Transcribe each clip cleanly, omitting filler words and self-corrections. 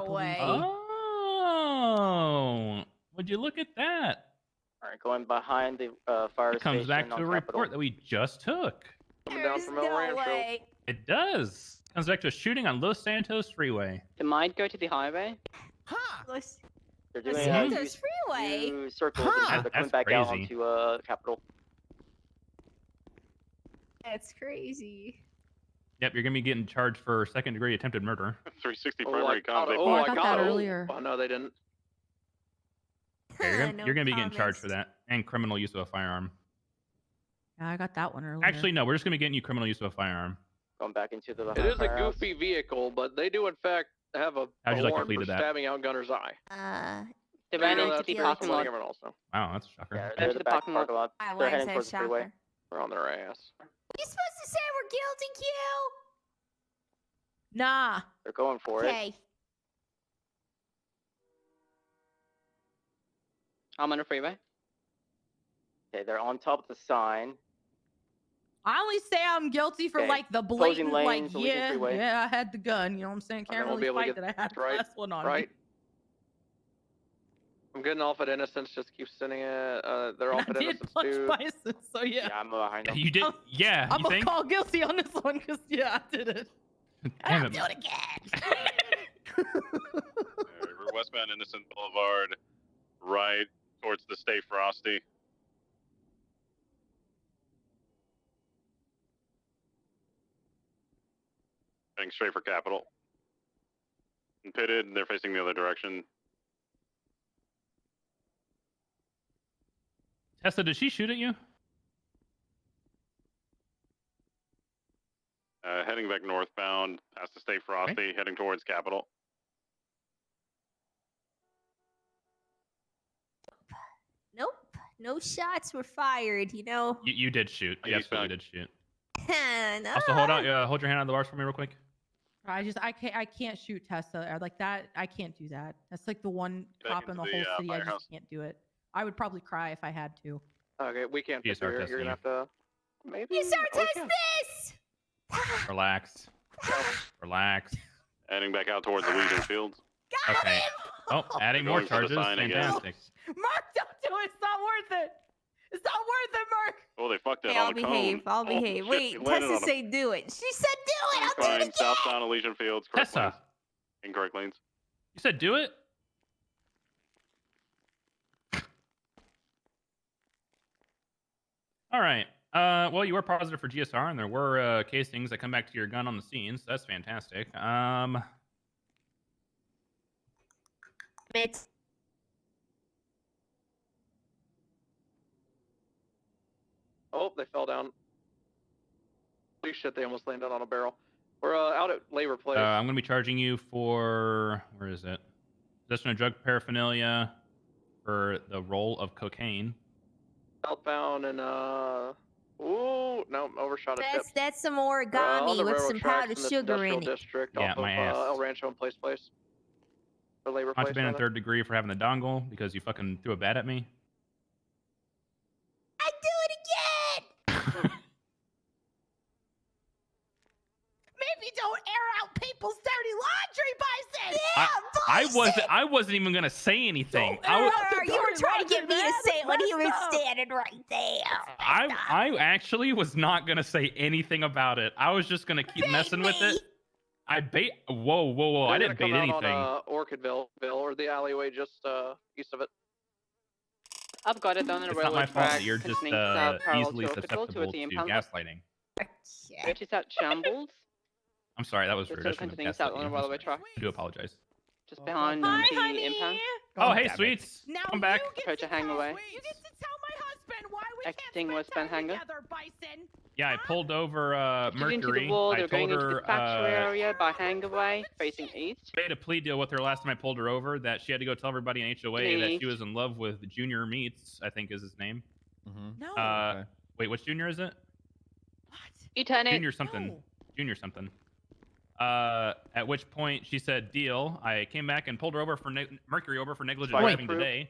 way. Oh, would you look at that? All right, going behind the fire It comes station back to on a Capitol. report that we just took. Coming down There's from El no Rancho. way. It does. Comes back to a shooting on Los Santos Freeway. It might go to the highway. Huh. They're The doing Santos Freeway. two circles, Huh. and they're coming That's back out crazy. onto Capitol. That's crazy. Yep, you're gonna be getting charged for second-degree attempted murder. 360 Oh, primary I got comms. it. They Oh, I fucked got that up. earlier. Oh, no, they didn't. Yeah, No you're gonna be getting charged comments. for that and criminal use of a firearm. Yeah, I got that one earlier. Actually, no, we're just gonna be getting you criminal use of a firearm. Going back into the It is a firehouse. goofy vehicle, but they do in fact have a How'd you like to warrant plead for to that? stabbing out Gunner's eye. They're I heading know into that's the for parking lot. letting everyone else know. Wow, that's a shocker. Yeah, Into they're the the back parking lot. parking lot. I They're wouldn't heading say towards the freeway. shocker. They're on their ass. You supposed to say we're guilty, Q? Nah. They're going for it. Okay. I'm on the freeway. Okay, they're on top of the sign. I only say I'm guilty for Okay, like the closing blatant, lanes, like, Elysian freeway. yeah, I had the gun. You know what I'm saying? then Can't we'll be really able to fight get that I had the right- last one on Right? me. I'm getting off at Innocence. Just keep sending it. They're And off I at did Innocence punch too. Bison, so yeah. I'm behind them. You did? I'm- Yeah, I'm you gonna think? call guilty on this one because yeah, I did it. Damn I'll it. do it again. We're westbound Innocent Boulevard, right towards the Stay Frosty. Heading straight for Capitol. And pitted, they're facing the other direction. Tessa, did she shoot at you? Heading back northbound, past the Stay Frosty, heading towards Capitol. Nope. No shots were fired, you know? You did shoot. You You absolutely suck. did shoot. No. Also, hold your hand on the bars for me real quick. I can't shoot Tessa or like that. I can't do that. That's like the one Back cop in the into whole the, city. I firehouse. just can't do it. I would probably cry if I had to. Okay, we can't. Yes, You're Artest, gonna you. have to. Maybe. You start Oh, we test can. this! Relax. Relax. Heading back out towards the Legion Fields. Got Okay. him! Oh, adding more Going for the charges. sign again. Fantastic. Mark, don't do it. It's not worth it. It's not worth it, Mark. Oh, they fucked that Okay, on I'll the behave. cone. I'll Oh, behave. shit, Wait, you landed Tessa on a say do it. She said do it. I'll do Fine, it again. southbound Elysian Fields. Correct Tessa, lanes. Incorrect lanes. you said do it? All right. Well, you were positive for GSR, and there were casings that come back to your gun on the scene, so that's fantastic. It's Oh, they fell down. Holy shit! They almost landed on a barrel. We're out at Labor Place. I'm going to be charging you for, where is it? Possession of drug paraphernalia for the roll of cocaine. Outbound and ooh, no, overshot a tip. that's some On origami the with railroad some tracks powdered in this sugar in industrial it. district Yeah, off my of ass. El Rancho and Place. Or Labor Place. Contraband in rather. third degree for having the dongle because you fucking threw a bat at me. I do it again. Maybe don't air out people's dirty laundry, Bison. I wasn't even gonna say anything. Don't I, air was, out the You were dirty trying to get laundry, me to man. say it when That's he was messed up. standing right there. I actually was not gonna say anything about it. I was just gonna keep messing with it. I bait. Whoa! I They're didn't gonna bait come anything. out on Orchidville or the alleyway just east of it. I've got it on the It's not railroad my fault that tracks, you're just continuing south parallel easily to Orchidville susceptible towards the to impound. gaslighting. Which is at Shambles, I'm sorry, that was Just rude. sort I of shouldn't have continuing gaslit south you. on the I'm railway sorry. track, I do apologize. just behind Hi, the honey. impound. Oh, hey, damn it. sweets. Now Come back. You get Approach to a hangaway. tell- You get to tell my husband why we Exiting can't westbound spend time hangar. together, Bison. Yeah, I pulled over She's into Mercury. the wall, I they're told going into her the factory area by Hangaway, facing east. made a plea deal with her last time I pulled her over that she had to go tell everybody in HOA that she was in love with Junior Meats, I think is his name. Mm-hmm. No. Okay. Wait, which Junior is it? what? Eternate. Junior something. No. Junior something. At which point she said, deal. I came back and pulled her over for Mercury over for negligent Wait. driving today.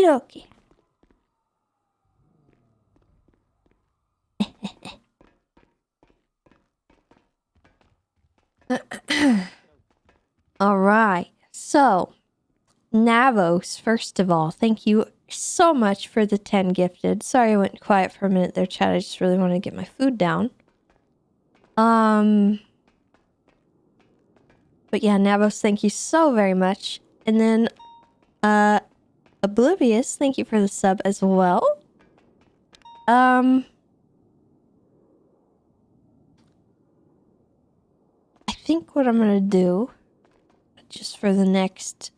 Okie dokie. All right. So, Navos, first of all, thank you so much for the 10 gifted. Sorry I went quiet for a minute there, chat. I just really wanted to get my food down. But yeah, Navos, thank you so very much. And then, Oblivious, thank you for the sub as well. I think what I'm gonna do, just for the next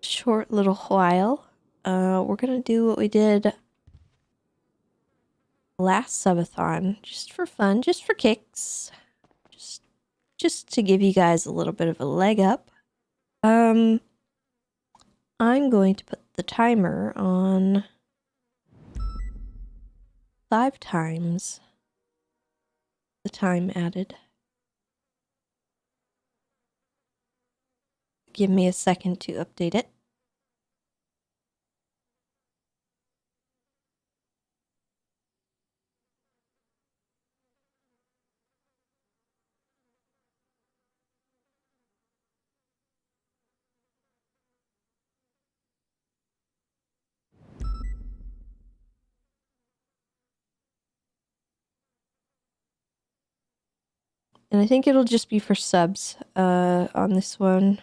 short little while, we're gonna do what we did last subathon, just for fun, just for kicks, just to give you guys a little bit of a leg up. I'm going to put the timer on 5 times the time added. Give me a second to update it. And I think it'll just be for subs on this one.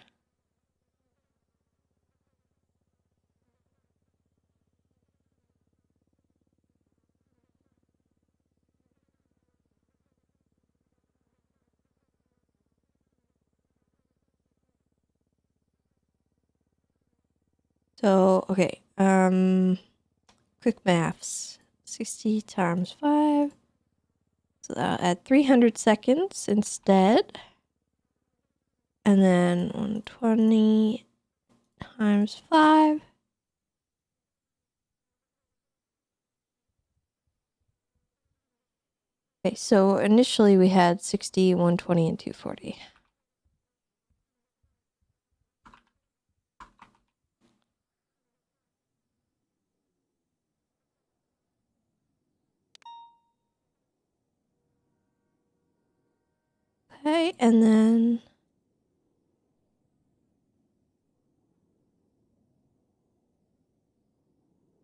So, okay, quick maths. 60 times 5. So that'll add 300 seconds instead. And then 120 times 5. Okay, so initially we had 60, 120, and 240. Okay, and then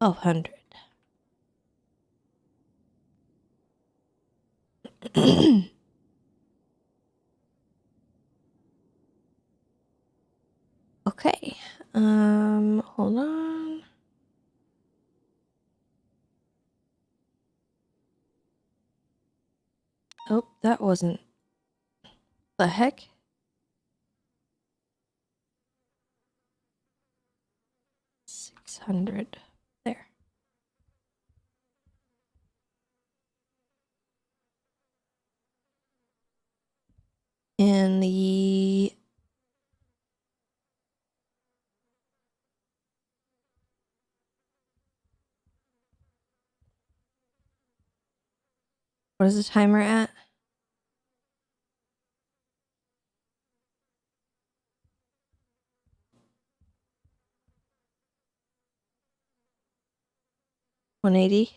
1200. Okay, hold on. Oh, that wasn't the heck. $600 there. And the what is the timer at? $180.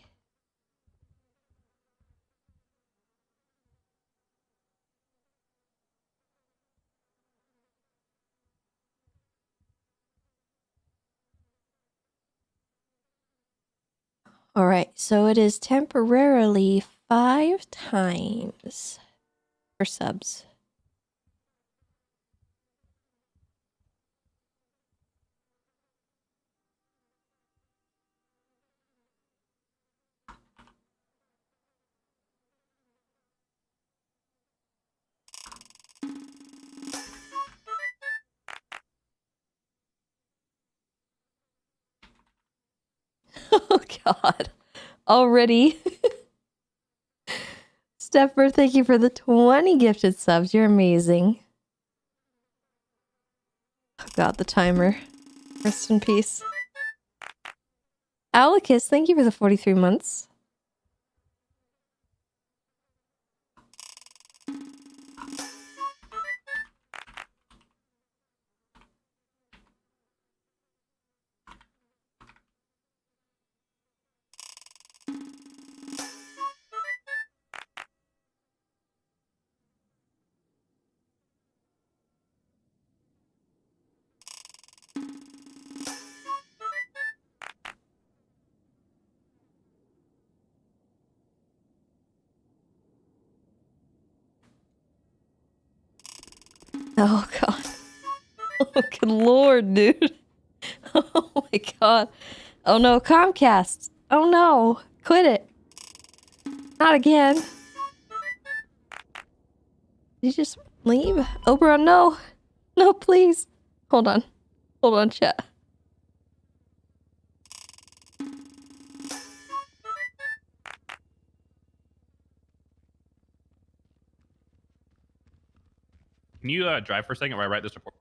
All right, so it is temporarily 5 times for subs. Oh God, already. Stepper, thank you for the 20 gifted subs. You're amazing. Oh God, the timer. Rest in peace. Alicus, thank you for the 43 months. Oh god. Oh good lord, dude. Oh my god. Oh no, Comcast. Oh no. Quit it. Not again. Did you just leave? Oberon, no. No, please. Hold on. Hold on, chat. Can you drive for a second while I write this report?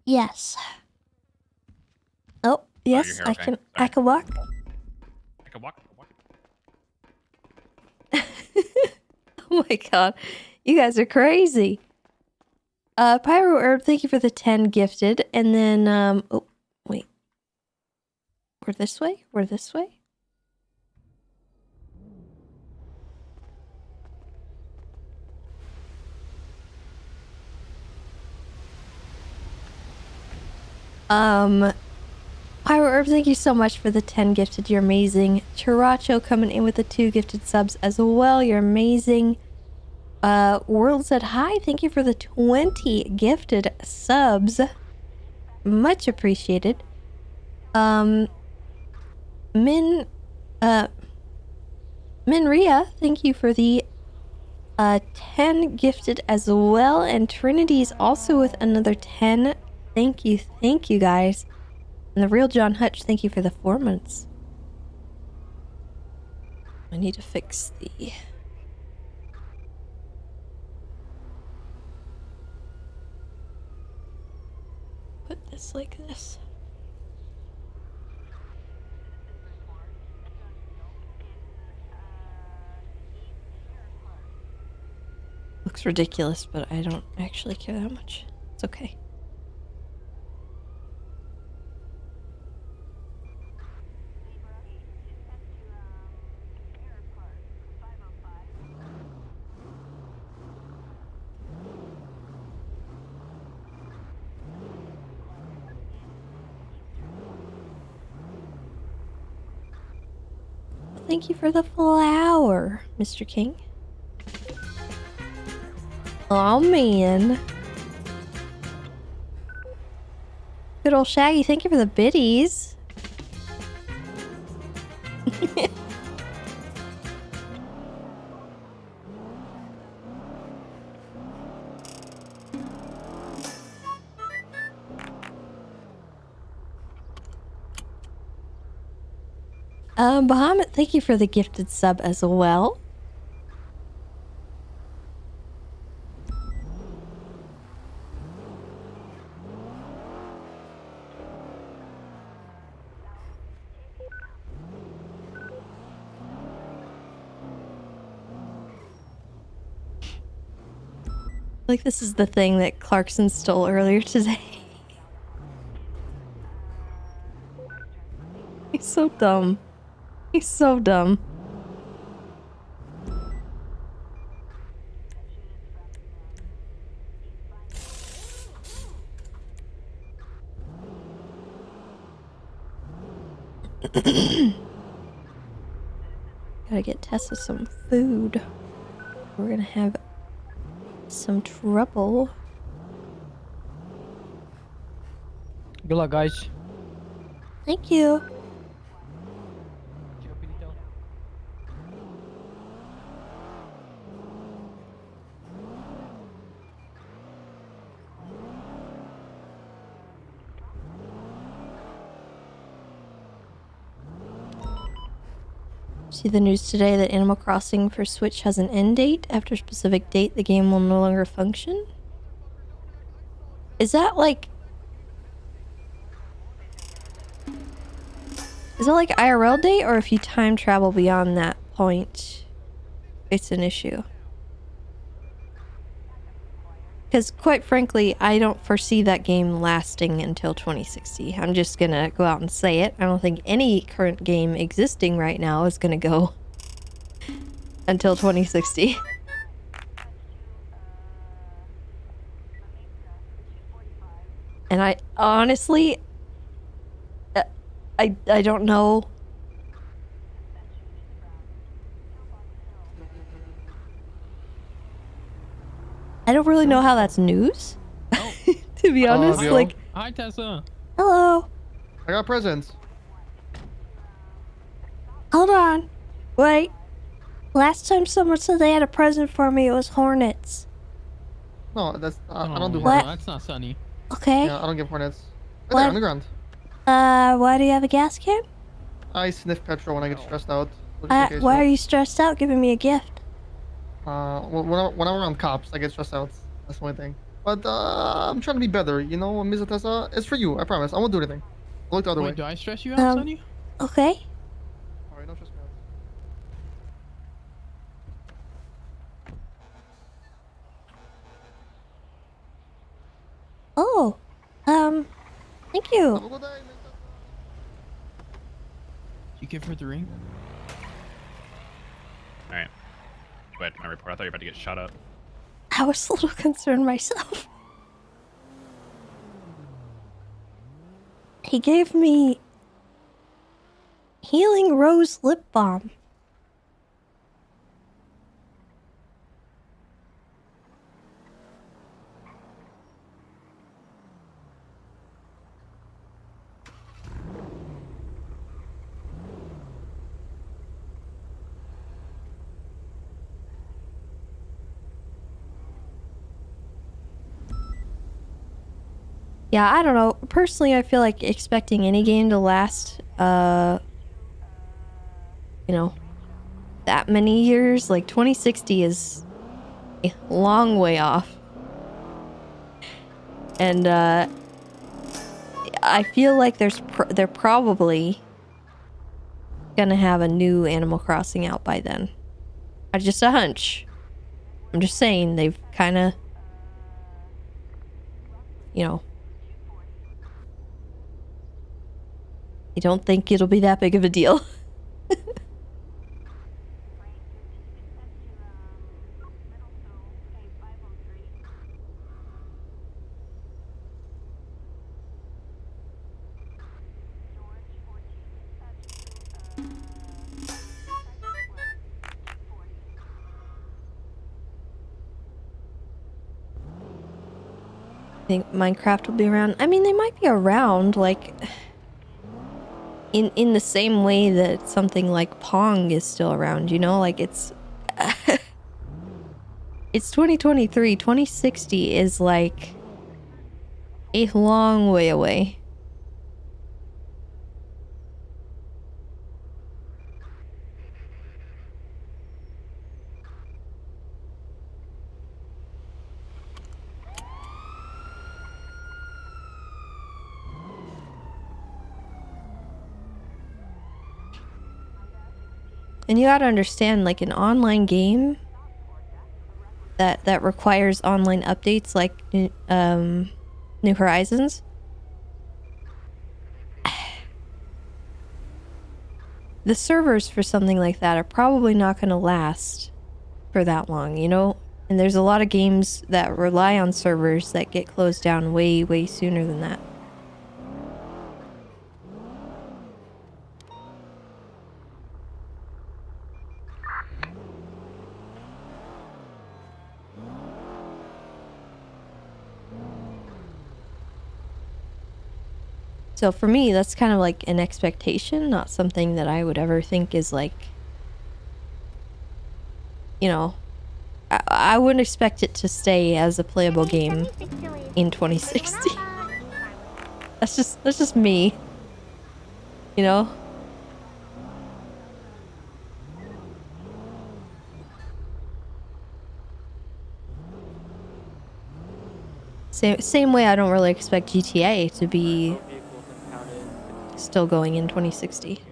Yes. Oh, yes, here, I okay. can I Sorry. can walk. I can walk. Oh my god. You guys are crazy. Pyro Herb, thank you for the 10 gifted. And then oh wait. We're this way? We're this way? Pyro Herb, thank you so much for the 10 gifted. You're amazing. Chiracho coming in with the 2 gifted subs as well. You're amazing. World said hi. Thank you for the 20 gifted subs. Much appreciated. Minria, thank you for the 10 gifted as well. And Trinity's also with another 10. Thank you guys. And the real John Hutch, thank you for the 4 months. I need to fix the... Put this like this. Looks ridiculous, but I don't actually care that much. It's okay. Thank you for the flower, Mr. King. Oh man. Good old Shaggy, thank you for the biddies. Bahamut, thank you for the gifted sub as well. Like this is the thing that Clarkson stole earlier today. He's so dumb. He's so dumb. Gotta get Tessa some food. We're gonna have some trouble. Good luck, guys. Thank you. See the news today that Animal Crossing for Switch has an end date. After a specific date, the game will no longer function. Is that like... Is that like IRL date, or if you time travel beyond that point, it's an issue? Because quite frankly, I don't foresee that game lasting until 2060. I'm just gonna go out and say it. I don't think any current game existing right now is gonna go until 2060. And I honestly, I don't know. I don't really know how that's news. To be honest, Yo. like, Hi, Tessa. hello. I got presents. Hold on. Wait. Last time someone said they had a present for me, it was hornets. No, that's I don't do Oh, hornets. What? That's not sunny. Okay. Yeah, I don't give hornets. Right What? there on the ground. Why do you have a gas can? I sniff petrol when I get stressed out. So just in case, Why right? are you stressed out giving me a gift? When I'm around cops, I get stressed out. That's the only thing. But I'm trying to be better, you know, Ms. Tessa. It's for you, I promise. I won't do anything. I'll look the other way. Wait, do I stress you out, Sunny? Okay. Alright, don't stress me out. Oh. Thank you. Have a good day, Ms. Tessa. You give her the ring? All right. Go ahead. My report. I thought you were about to get shot up. I was a little concerned myself. He gave me Healing Rose Lip Balm. Yeah, I don't know. Personally, I feel like expecting any game to last, you know, that many years, like 2060 is a long way off. And, I feel like they're probably gonna have a new Animal Crossing out by then. Just a hunch. I'm just saying, they've kind of, you know, I don't think it'll be that big of a deal. Think Minecraft will be around. I mean, they might be around, like, in the same way that something like Pong is still around, you know? Like, it's it's 2023. 2060 is like a long way away. And you gotta understand, like, an online game that requires online updates, like New Horizons. The servers for something like that are probably not gonna last for that long, you know? And there's a lot of games that rely on servers that get closed down way, way sooner than that. So for me, that's kind of like an expectation, not something that I would ever think is like, you know, I wouldn't expect it to stay as a playable game in 2060. That's just me, you know? Same way I don't really expect GTA to be still going in 2060.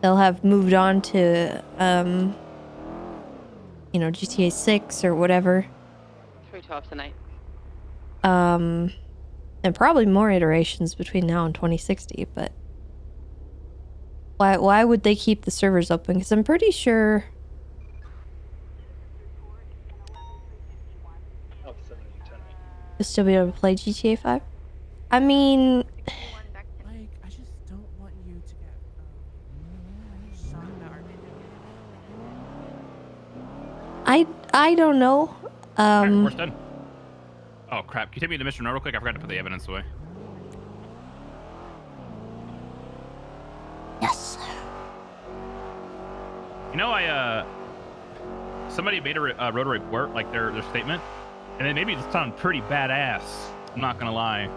They'll have moved on to, you know, GTA 6 or whatever. 312 tonight. And probably more iterations between now and 2060, but why would they keep the servers open? Because I'm pretty sure you'll still be able to play GTA 5. I mean, Like, I just don't want you to get shot in the arm. I don't know. Alright, Um, we're done. Oh crap! Can you take me to the mission real quick? I forgot to put the evidence away. yes. You know, somebody made a wrote a report, like their statement, and it made me sound pretty badass. I'm not gonna lie.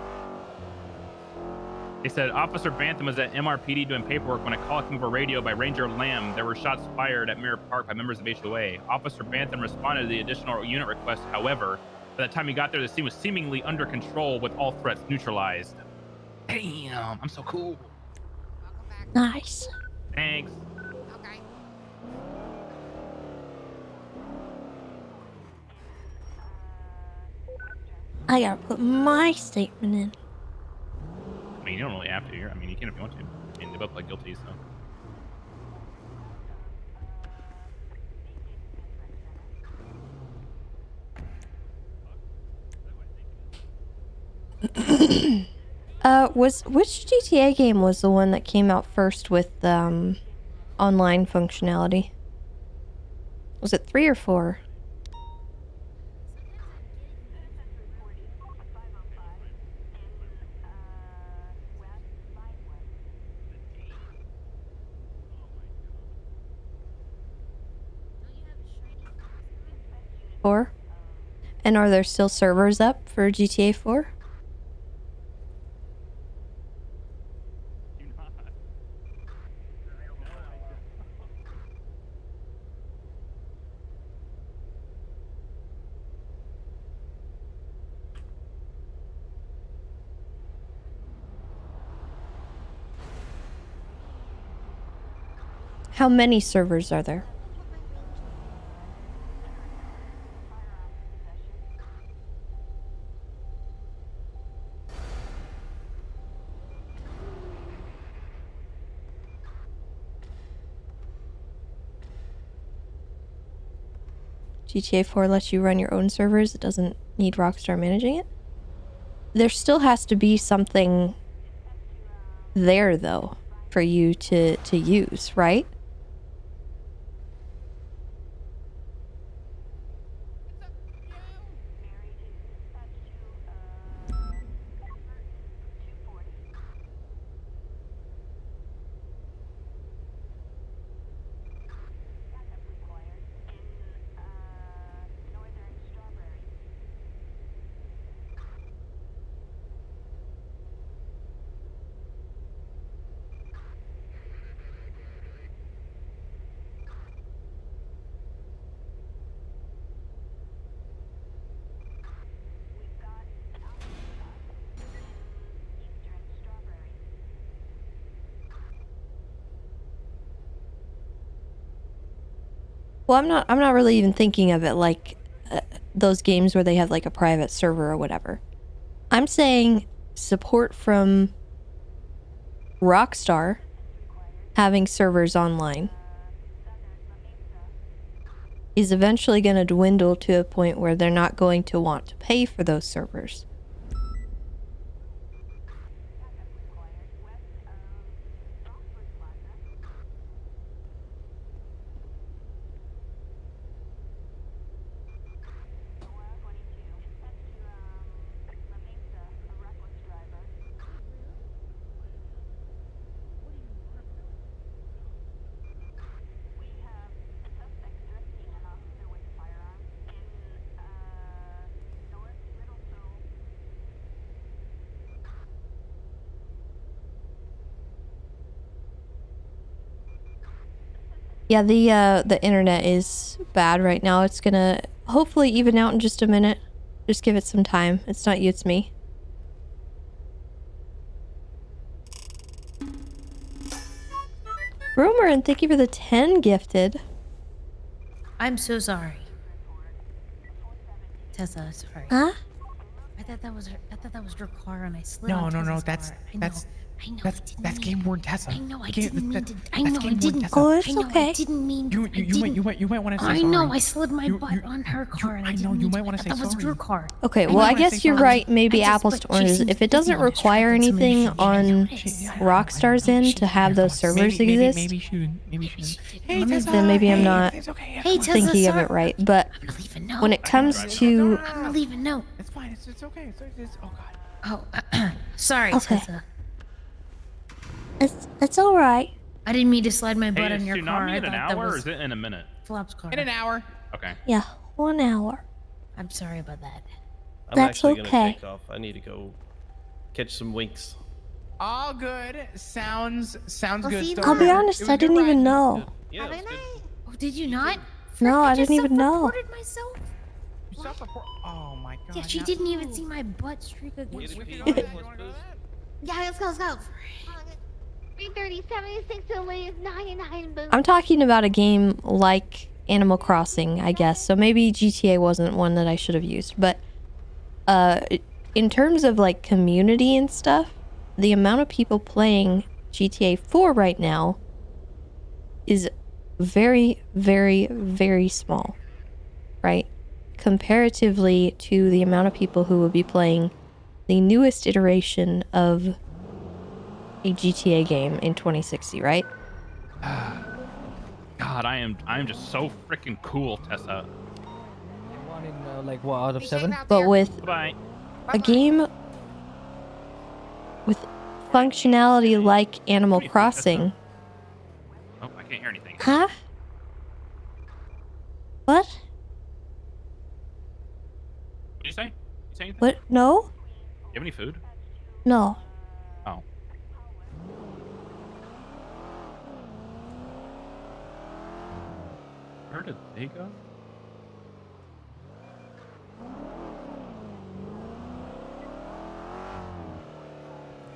They said Officer Bantham was at MRPD doing paperwork when a call came over radio by Ranger Lamb. There were shots fired at Mirror Park by members of HOA. Officer Bantham responded to the additional unit request. However, by the time he got there, the scene was seemingly under control with all threats neutralized. Damn, I'm so cool. Nice. Thanks. I gotta put my statement in. I mean, you don't really have to. I mean, you can if you want to. I mean, they both pled guilty, so. Which GTA game was the one that came out first with online functionality? Was it 3 or 4? Four? And are there still servers up for GTA 4? How many servers are there? GTA 4 lets you run your own servers. It doesn't need Rockstar managing it. There still has to be something there, though, for you to use, right? Well, I'm not really even thinking of it like those games where they have like a private server or whatever. I'm saying support from Rockstar having servers online is eventually going to dwindle to a point where they're not going to want to pay for those servers. Yeah, the internet is bad right now. It's gonna hopefully even out in just a minute. Just give it some time. It's not you, it's me. Rumor, and thank you for the 10 gifted. I'm so sorry. Tessa, sorry. Huh? I thought that was her car, and I slid No, on no, no. Tessa's That's car. that's I know. that's game worn Tessa. I know. I Okay, didn't mean to. I that's know. I game worn didn't. Tessa. Oh, it's I know. okay. I didn't mean. You might want to say I sorry. know. I slid my You- butt you- on her car, and I I didn't know, you mean might to. wanna I say thought that was sorry. her car. Okay, I well, know. I wanna guess say you're sorry. right. Maybe I just- apples but to she oranges. seemed If it busy doesn't on her require traffic, so maybe anything she- on she- Rockstar's end to have those servers exist, Maybe shouldn't. Hey, Let me- Tessa. then maybe I'm hey, not It's okay. Hey, Tessa, thinking of sorry. it right. But I'm gonna leave a note. when it comes to I'm gonna leave a note. It's fine. It's okay. It's oh god. Oh, sorry, Okay. Tessa. it's all right. I didn't mean to slide my Hey, butt is on your car. Tsunami I in an thought that hour or was is it in a minute? Flop's car. In an hour. Okay. Yeah, 1 hour. I'm sorry about that. I'm That's actually okay. gonna take off. I need to go catch some winks. All good. Sounds good. see you So I'll be far. honest, It was I a good didn't even ride. know. Yeah, Have it a was good. night. Oh, did you not? No, I just didn't even know. self-reported myself. You self-report- Oh my god. Yeah, she now- didn't even see my butt streak against We her. can go to that. You wanna go to that? Yeah, let's go, let's go. 330, 76 to leave, 99 boom. I'm talking about a game like Animal Crossing, I guess. So maybe GTA wasn't one that I should have used. But in terms of like community and stuff, the amount of people playing GTA 4 right now is very, very, very small, right? Comparatively to the amount of people who will be playing the newest iteration of a GTA game in 2060, right? God, I am just so freaking cool, Tessa. One in like what out of 7? But with Bye. a game with functionality like Animal What do you think, Crossing. Oh, I can't hear anything. Huh? What? What did you say? You say anything? What? No? You have any food? No. Oh. Where did they go?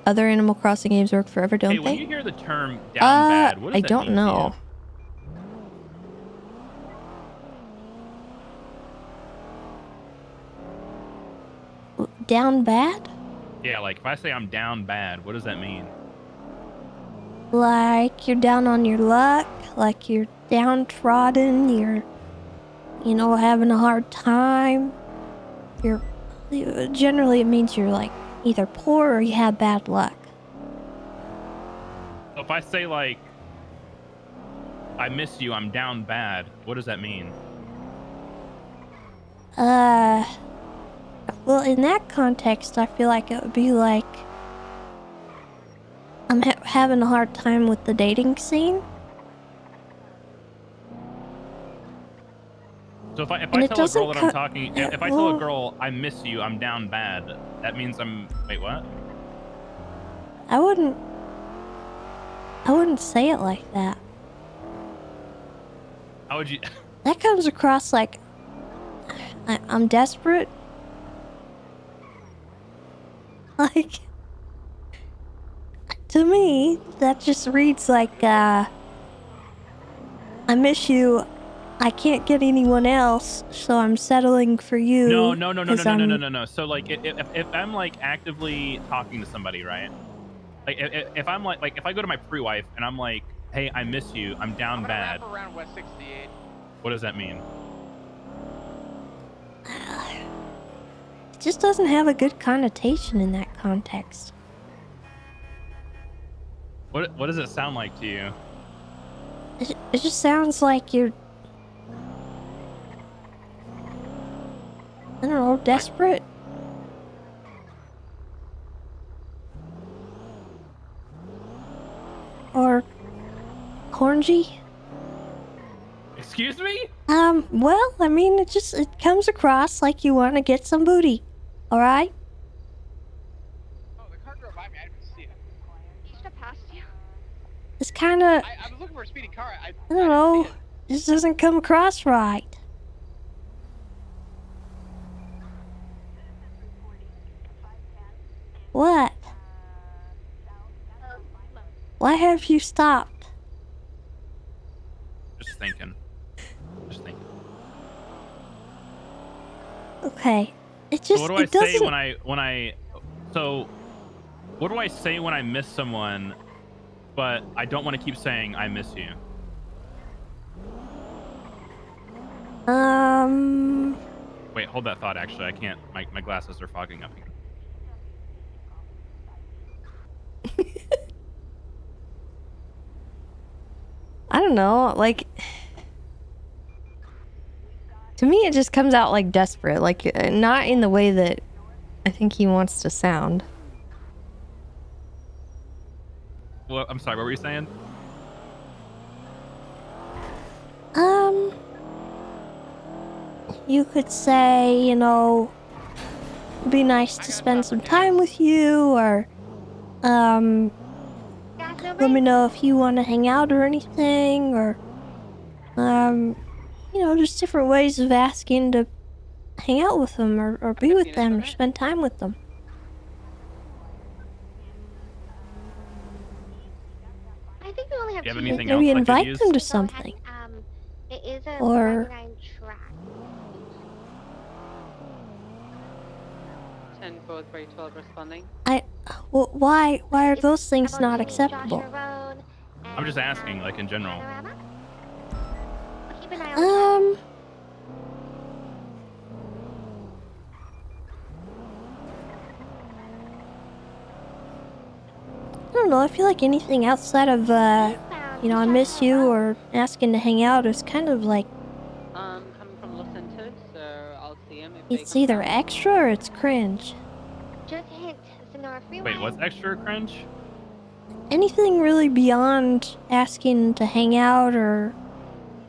Other Animal Crossing games work forever, don't Hey, when they? you hear the term down bad, what does I that don't mean to you? know. Down bad? Yeah, like if I say I'm down bad, what does that mean? Like you're down on your luck, like you're downtrodden, you're, having a hard time. Generally it means you're like either poor or you have bad luck. So if I say like, I miss you, I'm down bad, what does that mean? Well, in that context, I feel like it would be like I'm having a hard time with the dating scene. So if I And it tell a girl doesn't that I'm talking, if I tell a girl I miss you, I'm down bad, that means I'm, wait, what? I wouldn't say it like that. How would you? That comes across like I'm desperate. Like, to me, that just reads like, I miss you. I can't get anyone else, so I'm settling for you. No. 'cause I'm- So like, if I'm like actively talking to somebody, right? Like if I'm like if I go to my pre-wife and I'm like, hey, I miss you, I'm down bad. Around West 68. What does that mean? It just doesn't have a good connotation in that context. What does it sound like to you? It just sounds like you're, I don't know, desperate. Or corngy. Excuse me? Well, I mean, it comes across like you want to get some booty. Alright? Oh, the car drove by me. I didn't see it. He should have passed you. It's kind of, I was looking for a speeding car. I don't know, just doesn't come across right. What? Why have you stopped? Just thinking. Okay. It So just what do I it say doesn't. when I so what do I say when I miss someone, but I don't want to keep saying I miss you? Wait, hold that thought. Actually, I can't. My glasses are fogging up here. I don't know. Like, to me, it just comes out like desperate. Like, not in the way that I think he wants to sound. Well, I'm sorry. What were you saying? You could say, you know, it'd be nice to spend some time with you, or, let me know if you want to hang out or anything, or, you know, just different ways of asking to hang out with them, or be with them, or spend time with them. I think we only have Do you have two anything Maybe else I could invite use? them to So go ahead, something. it is a Or- 99 track. 10-4-3-12 responding. Well, why are It's those things about not to meet acceptable? Joshua Road I'm just and, asking, like in general. Panorama. Keep an eye on the I don't know, I feel like anything outside of, you know, I miss you or asking to hang out is kind of like, Coming from Los Santos, so I'll see him if it's they come either down. extra or it's cringe. Just hint, Sonora Freeway. Wait, what's extra cringe? Anything really beyond asking to hang out or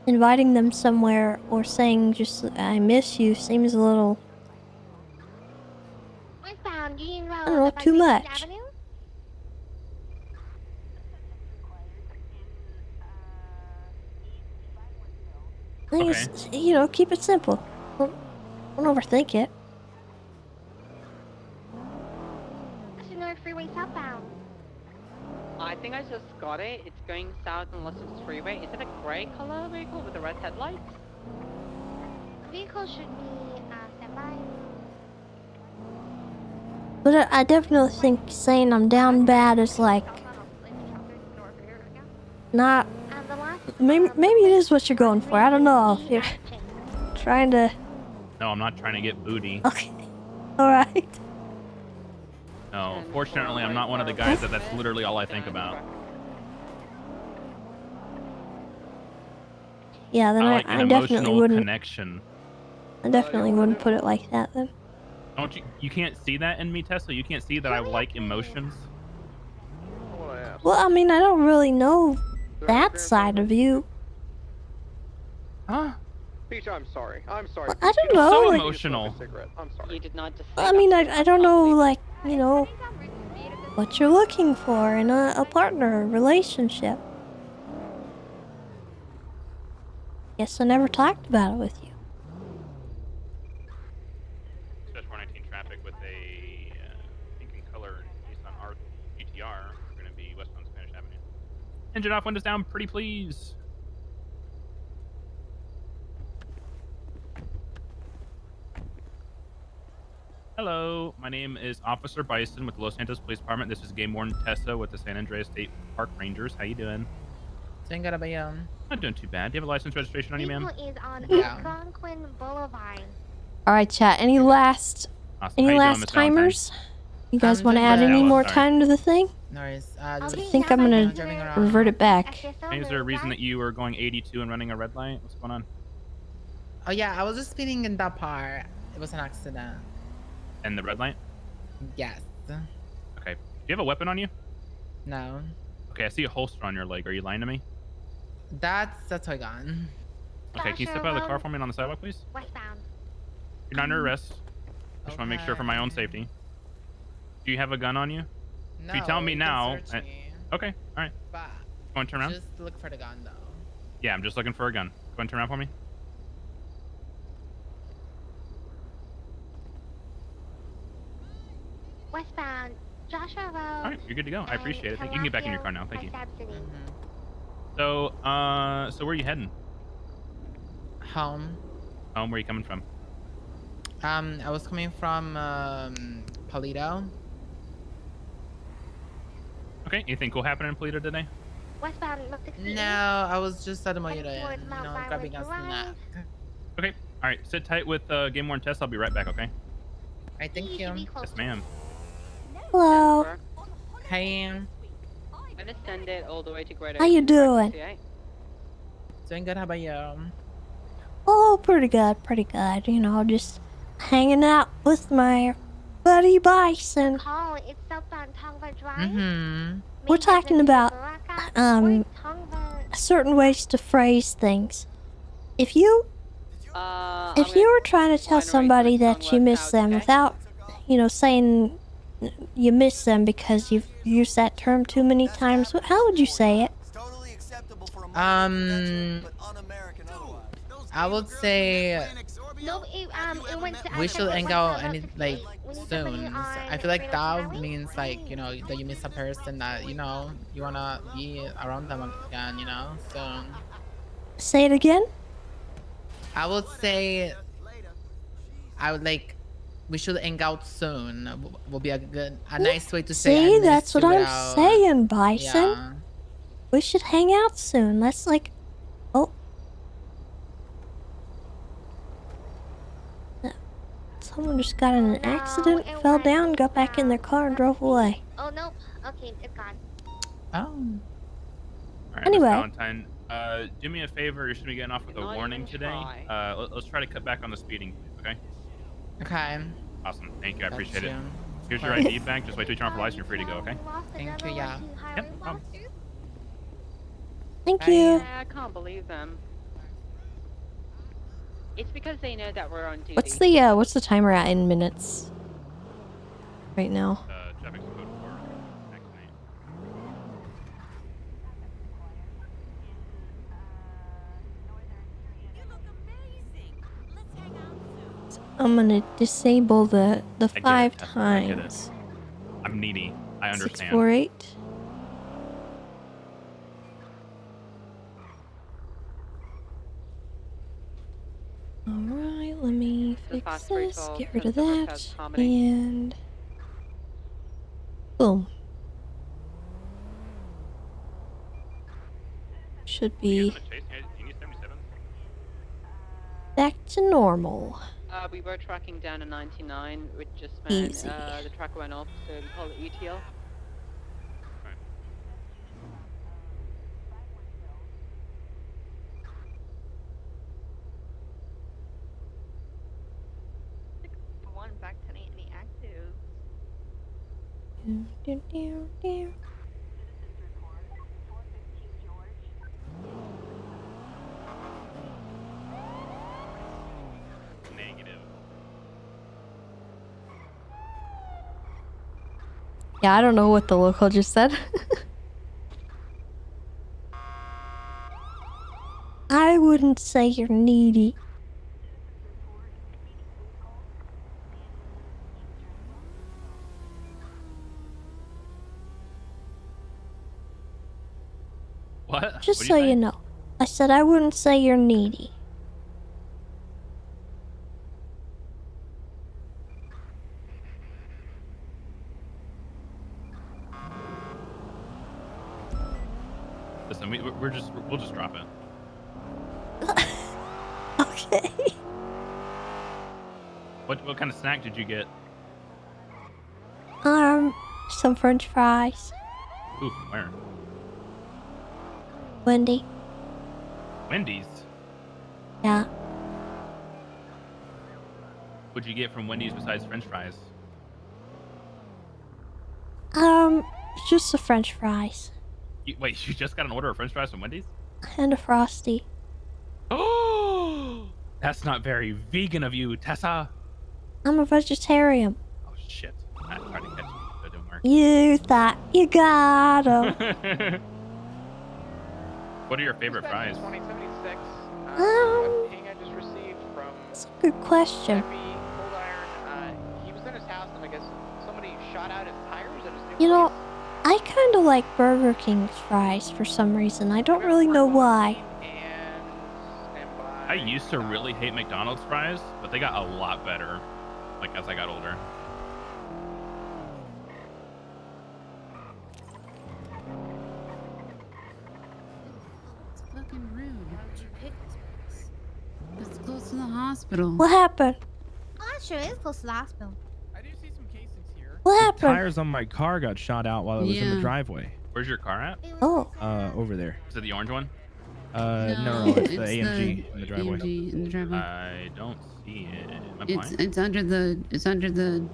inviting them somewhere or saying just, I miss you seems a little, Westbound Union Road. I don't know, by too Greenland much. Avenue. I think Okay. it's, you know, keep it simple. Don't overthink it. Sonora Freeway southbound. I think I just got it. It's going south on Los Santos Freeway. Is it a grey color vehicle with the red headlights? Vehicle should be standby. But I definitely think saying I'm down bad is like, not, And the last, maybe it is what you're going for. I don't know if you're trying to, No, I'm not trying to get booty. okay, alright. No, fortunately, I'm not one of the guys that's literally all I think about. Yeah, then I like an I definitely emotional wouldn't, connection. I definitely wouldn't put it like that then. Don't you? You can't see that in me, Tessa. You can't see that I like emotions. What I asked. Well, I mean, I don't really know that side of you. Huh? Peach, I'm sorry. I'm sorry. Well, I don't You know, So like, emotional. cigarette. I'm sorry. You did not just. I mean, I don't know, like, you know, what you're looking for in a partner, a relationship. Guess I never talked about it with you. Dispatch 419 traffic with a pink in color Nissan R GTR. We're going to be westbound Spanish Avenue. Engine off, windows down, pretty please. Hello, my name is Officer Bison with the Los Santos Police Department. This is Game Warden Tessa with the San Andreas State Park Rangers. How you doing? Doing good, about you? Not doing too bad. Do you have a license registration on you, ma'am? Vehicle is on Yeah. Algonquin Boulevard. Alright, chat, any last Awesome. How any you doing, last Miss Valentine? timers? You guys I'm want to doing add good. any Stella, more sorry. time to the thing? No worries. I Okay, think now I'm by gonna driving Victor, around. revert it back. SSO Is there a reason Riverside. that you were going 82 and running a red light? What's going on? Oh yeah, I was just speeding in that part. It was an accident. And the red light? Yes. Okay. Do you have a weapon on you? No. Okay, I see a holster on your leg. Are you lying to me? That's a toy gun. Okay, can you step out of the car for me and on the sidewalk, please? Westbound. You're not under arrest. Just want to make sure for my own Okay. safety. Do you have a gun on you? No, If you tell me can now, search me, Okay, all right. but Go and turn around. just look for the gun though. Yeah, I'm just looking for a gun. Go and turn around for me. Westbound. Joshua Road. All right, you're good to go. I and appreciate it. You can get back in your car now. Thank you. West Ave City. So, so where are you heading? Home. Home? Where are you coming from? I was coming from Palito. Okay, anything cool happening in Polito today? Westbound Route 68. No, I was just at the Heading Moira, towards you Mount know, Violet grabbing a Drive. snack. Okay, all right, sit tight with Game Worn Tess. I'll be right back, okay? Alright, thank You should be you. close. Yes, ma'am. Hello. Denver. Hey, I'm gonna send it all the way to Great How you Ocean, track doing? 68. doing good. How about you? Oh, pretty good, pretty good. You know, just hanging out with my buddy Bison. Call, it's southbound Tongva Drive. Mm-hmm. We're talking about Tongva. certain ways to phrase things. If you were trying to tell somebody that you miss them without, you know, saying you miss them because you've used that term too many times, how would you say it? I would say No, it went to we should hang out Route like 68. We need somebody soon. on I feel like Great Ocean that Highway. means like, you know, that you miss a person that, you know, you wanna be around them again, you know, soon. Say it again? I would say I would like we should hang out soon. Will be a nice way to say I See, missed that's you what I'm without- saying, Bison. Yeah. We should hang out soon. Let's like, oh. Someone just got in an accident, fell down, got back in their car, and drove away. Oh, nope. Okay, it's gone. Oh. All right, Anyway. Miss Valentine, do me a favor. You're gonna be getting off with a warning today. Let's try to cut back on the speeding, okay? Okay. Awesome. Thank you. I appreciate it. you. Here's your ID back. Just wait till you turn off the lights and you're free to go, okay? Thank you, yeah. Yep, no problem. Thank you. I can't believe them. It's because they know that we're on duty. What's the timer at in minutes? Right now. Traffic code 4. Activate. I'm gonna disable the I get it, 5 Tessa, I get it. times. I'm needy. I understand. 648. Alright, let me fix fast this, recall, get rid of Tessa that, has harmony. and boom. Should You be guys on a chase? You need 77? back to normal. We were tracking down to 99, which just meant Easy. the tracker went off, so we call it ETL. One back to any active. Do, do, do, do. Negative. Yeah, I don't know what the local just said. I wouldn't say you're needy. What? Just What'd so say? you know. I said I wouldn't say you're needy. Listen, we'll just drop it. Okay. What kind of snack did you get? Some french fries. Ooh, where? Wendy. Wendy's. Yeah. What'd you get from Wendy's besides French fries? Just the french fries. Wait, you just got an order of French fries from Wendy's? And a frosty. Oh, that's not very vegan of you, Tessa. I'm a vegetarian. Oh shit! I tried to catch you, but it didn't work. You thought you got 'em. What are your favorite fries? 2076. Um, A ping I just received from That's a good question. Jeffy Cold Iron. He was in his house and I guess somebody shot out his tires at his new You know, place. I kind of like Burger King's fries for some reason. I don't really know why. And stand by. I used to really hate McDonald's fries, but they got a lot better, like as I got older. It's fucking rude. Why'd you pick this place? It's close to the hospital. What happened? Oh, that's true. It's close to the hospital. I do see some casings here. What The happened? tires on my car got shot out while I was in the Yeah. driveway. Where's your car at? Oh. Over there. Is it the orange one? No, it's the AMG in the driveway. AMG in the driveway. I don't see it. Am I blind? It's under the.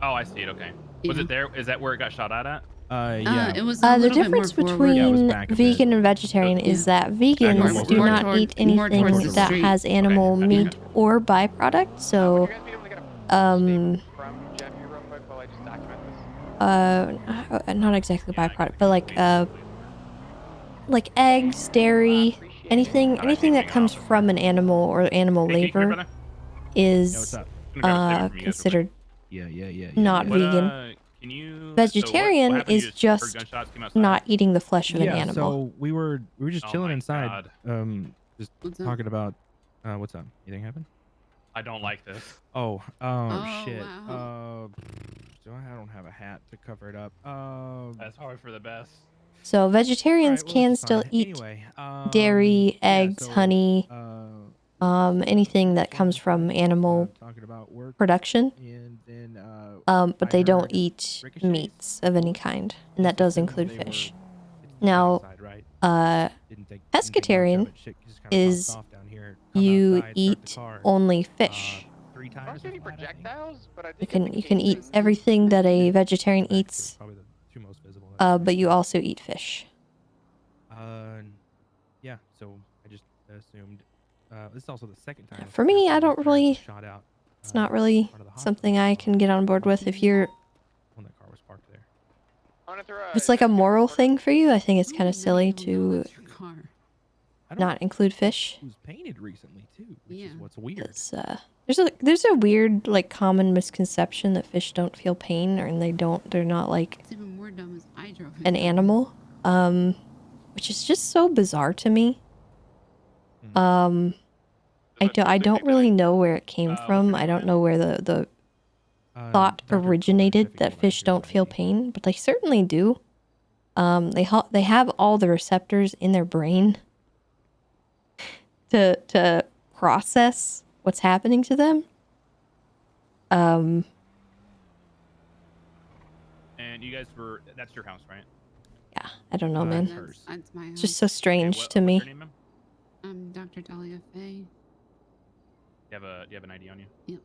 Oh, I see it. Okay. Was Yeah. it there? Is that where it got shot at? Yeah. It was The a little bit more difference forward. Yeah, it was between back a bit. vegan and vegetarian is that vegans More do not toward- eat more anything towards the that street. has animal Okay, meat okay. or byproduct. So, Would you guys be able to get a statement from Jeffy real quick while I just document this? not exactly byproduct, but like eggs, dairy, anything that comes from an animal or animal Hey, can you come here, labor brother? is what's up? I'm gonna grab a statement from you guys real quick. considered Yeah. not What, vegan. can you? Vegetarian so what happened? is You heard just gunshots came outside? not eating the flesh of an Yeah, animal. so we were just Oh chilling my inside, God. just What's up? talking about what's up? Anything happened? I don't like this. Oh, Oh, shit. wow. So I don't have a hat to cover it up. That's probably for the best. So vegetarians Alright, well, can it's still fine. eat Anyway, dairy, yeah, eggs, so, honey, anything that comes from animal talking about work, production. and then But I they don't heard eat ricochets. meats of any kind, and that does include They were- fish. it's Now, outside, right? Didn't think much of pescatarian it. Shit just kinda pops is off down here. Come you outside, start the eat car, only fish. 3 I don't times see any as bad, I think. projectiles, but I did You get can the you can eat casings. everything that a vegetarian Back here, eats, probably the 2 most visible. but you also eat fish. Yeah. So I just assumed. This is also the second time. For me, I don't parents really- Shot out, It's not really front of the something hospital, I can get on board with. If you're, when that car was parked there. I'm gonna throw if it's like a moral thing for you, I think it's kind of Ooh, now silly you don't know to it's your car. I don't not include fish. It was painted recently too, which Yeah. is what's weird. It's, there's a weird like common misconception that fish don't feel pain, or they're not like It's even more dumb as I drove it. an animal, which is just so bizarre to me. I don't really know where it came from. I don't know where the thought Dr. Cole originated Pacific that Airlines fish or don't feel something. pain, but they certainly do. They have all the receptors in their brain to process what's happening to them. And you guys that's your house, right? Yeah, I don't know, man. That's my house. It's just so strange Okay, to me. what's your name, ma'am? I'm Dr. Dahlia Faye. Do you have an ID on you? Yep.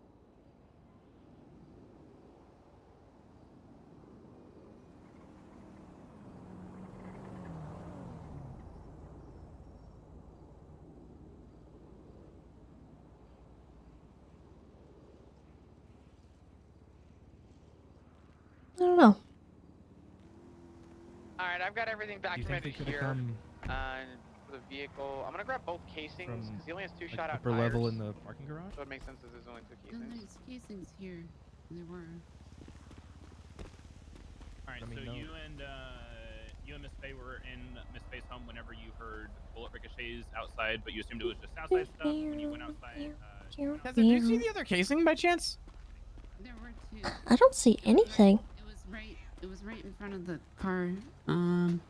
I don't know. Alright, I've got everything Do you think they documented could have here. come For the vehicle, I'm gonna grab both casings From, because he only has 2 like, shot out upper tires. level in the parking garage? So it makes sense that there's only 2 No, casings. there's casings here. There were. All right. I mean, So no. you and Miss Faye were in Miss Faye's home whenever you heard bullet ricochets outside, but you assumed it was just outside stuff when you went outside. Tessa, Did you see the other casing by chance? There were 2. I don't see anything. It was right. It was right in front of the car.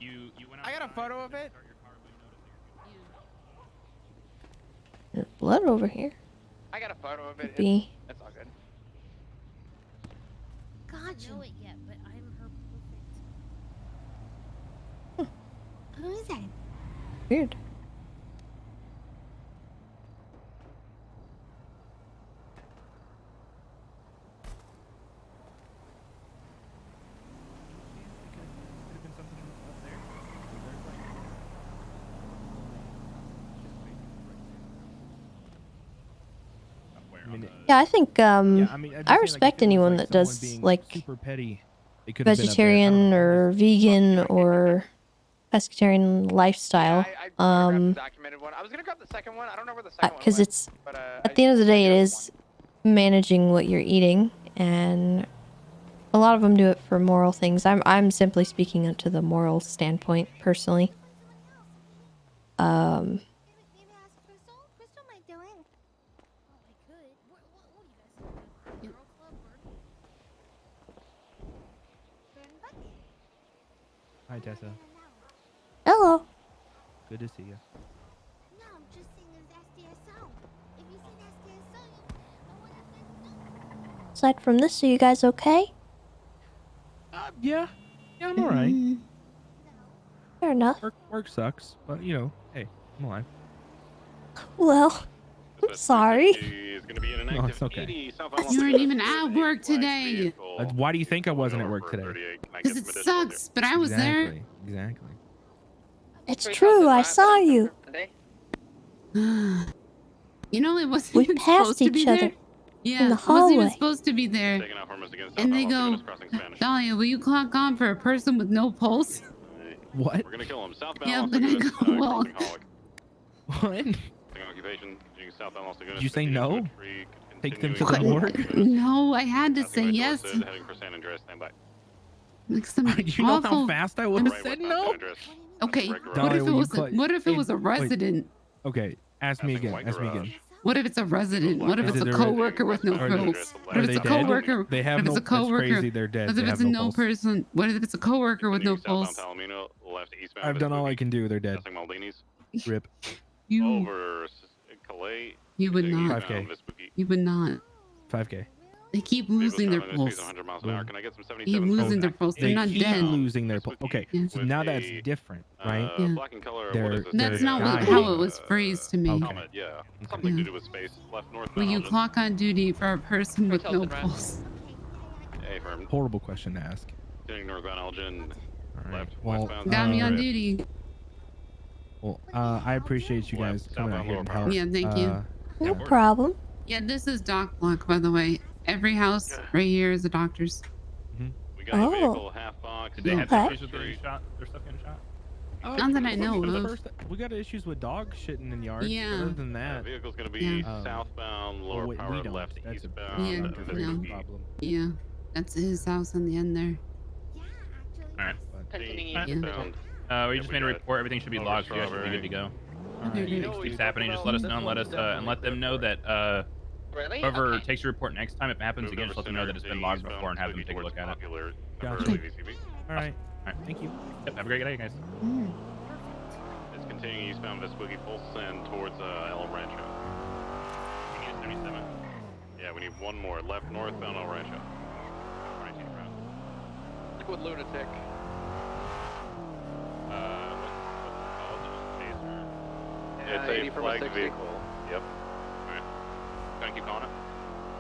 You went I got a outside, photo you of didn't it. start your car, but you noticed that There's blood over here. I got a photo of it. Be It's all good. Gotcha. know it yet, but I'm her perfect. Who is that? weird. Where, I mean, Yeah, I think yeah, I mean, I'm just I saying, respect if it was, anyone like, that someone does being like super petty, it could have been up there. I don't vegetarian know, or vegan or pescatarian lifestyle. Yeah, I grabbed the documented one. I was gonna grab the second one. I don't know where the second one Because went. it's But, at the end of the day, it is managing what you're eating, and a lot of them do it for moral things. I'm simply speaking to the moral standpoint personally. Hi, Tessa. Hello. Good to see you. No, I'm just saying it's SDSO. If you said SDSO, I would have said no. Aside from this, are you guys okay? Yeah. Yeah, I'm alright. Fair enough. Work sucks, but you know, hey, I'm alive. Well, I'm sorry. Is going to be in an No, active it's okay. 80 southbound Los You weren't Angeles even with at a work flagged today. vehicle. Why do you think I wasn't at Pulling work over today? 38. Can I Because get it some additional sucks, but I was there. Exactly. It's true. I saw you. You know, it wasn't We even passed supposed to be each there. other Yeah, in the it wasn't even hallway. supposed to be there. Taking out from us against And they southbound go, Los Angeles crossing Spanish. Dahlia, will you clock on for a person with no pulse? What? We're going to kill him. Southbound Yeah, Los but I Angeles go, well, crossing Hollick. What? Occupation. Southbound Los Angeles. Did you say no? Take them to continuing the morgue? no, I had to Passing say by yes. Dorset, heading for San Andreas. Stand by. Like some You know how awful. fast I would have said no? Okay, Dahlia, what if it will you was? What if it Hey, was a wait. resident? Okay, ask me again. Ask me again. What if it's a resident? What if Is it's it a a coworker with no Are pulse? What Are if they it's a dead? coworker? They have What if no. it's a coworker? That's crazy. They're dead. What They if have it's a no no pulse. person? What if it's a coworker with no pulse? Palomino, left eastbound. I've done all I can do. They're dead. Passing Maldini's. Rip. You. Over Calais. You would not. 5K. You would not. 5K. They keep losing their pulse. 100 miles an hour. Can I get some They keep losing their pulse. They're They not keep dead. losing their pulse. Okay, so now that's different, right? Yeah. Black and color. They're That's not dying. how it was phrased to me. Helmet, yeah. Something to do with space. Left north. Will you clock on duty for a person with no pulse? A firm. Horrible question to ask. Continuing northbound Elgin. All right. Left. Well, westbound. Got me on duty. Well, I appreciate you guys coming out here and help. Yeah, thank you. No problem. Yeah, this is doc block, by the way. Every house right here is a doctor's. We got a vehicle half box. Did they have Okay. issues with their shot? Their stuff getting shot? Not that I know the of. first, we got issues with dogs shitting in yards. Yeah. Other than that, vehicle's gonna be Yeah. southbound, lower wait, power we don't. left, That's eastbound. Yeah, a different no. problem. Yeah, that's his house on the end there. All right. Continuing Alright. eastbound. We just made a report. Everything should be logged, so you guys should be good to go. Okay, If anything keeps happening, just let us know and let them know that Really? whoever Okay. takes your report next time, if it happens again, just let them know that it's been logged before and have them take a look at it. Gotcha. All right. All right. Thank you. Yep. Have a great day, guys. It's continuing eastbound Vespucci Pulse and towards El Rancho. We need a 77. Yeah, we need one more. Left northbound El Rancho. Right around. Liquid lunatic. What's it called? Just taser. Yeah, It's 80 a from a flagged 60. vehicle. Yep. Alright. Gonna keep calling it?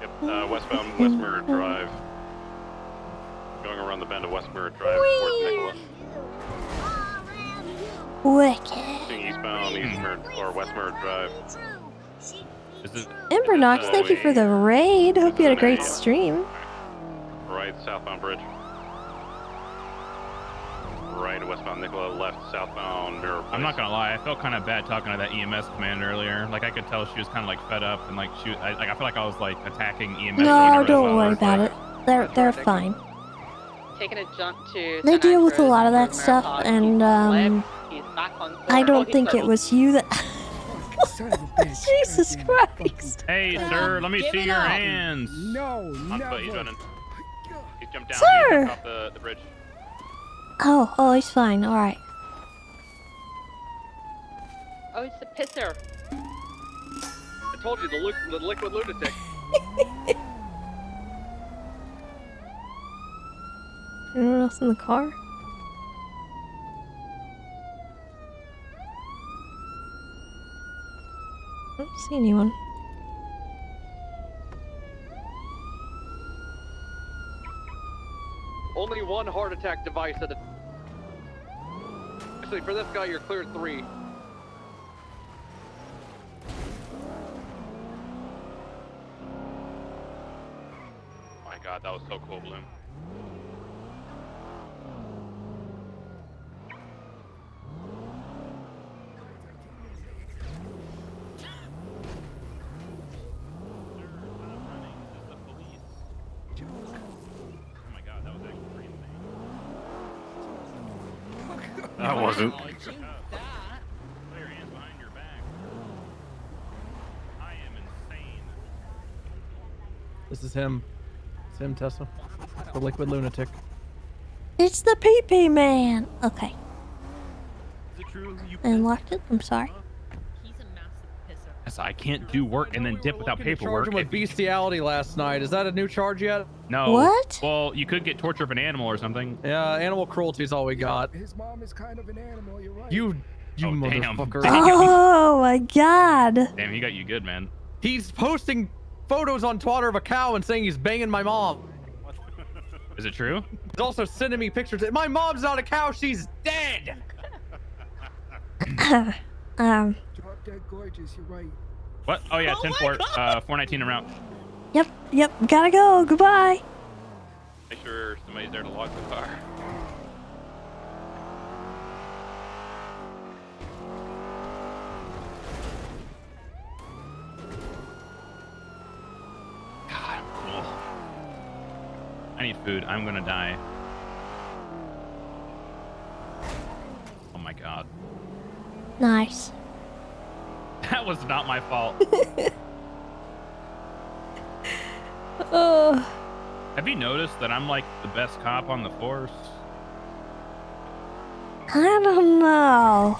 Yep. Westbound West Murder Drive. Going around the bend of West Murder Drive towards Nicholas. Wicked. Eastbound East Murder or West Murder Drive. Embernox, thank you for the raid. Hope you had a great stream. Right, southbound bridge. Right, westbound Nicola. Left, southbound Mirror Place. I'm not gonna lie, I felt kind of bad talking to that EMS commander earlier. Like I could tell she was kind of like fed up and like I feel like I was like attacking EMS. or No, whatever. don't worry about it. They're fine. Taking a jump to. They San deal with a Andreas lot of that for stuff, Maripos. and He's back on I board. don't He's think it level. was you that. Jesus Christ! Hey, sir, let me Give see it your up. hands. No, On foot, he's never. running. He's jumped down. Sir! He jumped off the bridge. Oh, he's fine. All right. Oh, it's the pisser. I told you, the liquid lunatic. Anyone else in the car? I don't see anyone. Only one heart attack device at a... Actually, for this guy, you're cleared 3. My God, that was so cool, Bloom. That wasn't. This is him. It's him, Tessa. The liquid lunatic. It's the pee-pee man. Okay. Is it true? You I unlocked it. I'm sorry. Yes, I can't do work and then dip without Looking to paperwork. charge him with bestiality last night. Is that a new charge yet? No. What? Well, you could get torture of an animal or something. Yeah, animal cruelty is all we got. His mom is kind of an animal, you're right. You Oh, damn. motherfucker. Damn. Oh my god. Damn, he got you good, man. He's posting photos on Twitter of a cow and saying he's banging my mom. Is it true? He's also sending me pictures. My mom's not a cow, she's dead. Drop dead gorgeous, you're right. What? Oh yeah, 10-4, 419 en route. Yep, gotta go. Goodbye. Make sure somebody's there to lock the car. God, I'm cool. I need food. I'm gonna die. Oh my god. Nice. That was not my fault. Oh. Have you noticed that I'm like the best cop on the force? I don't know.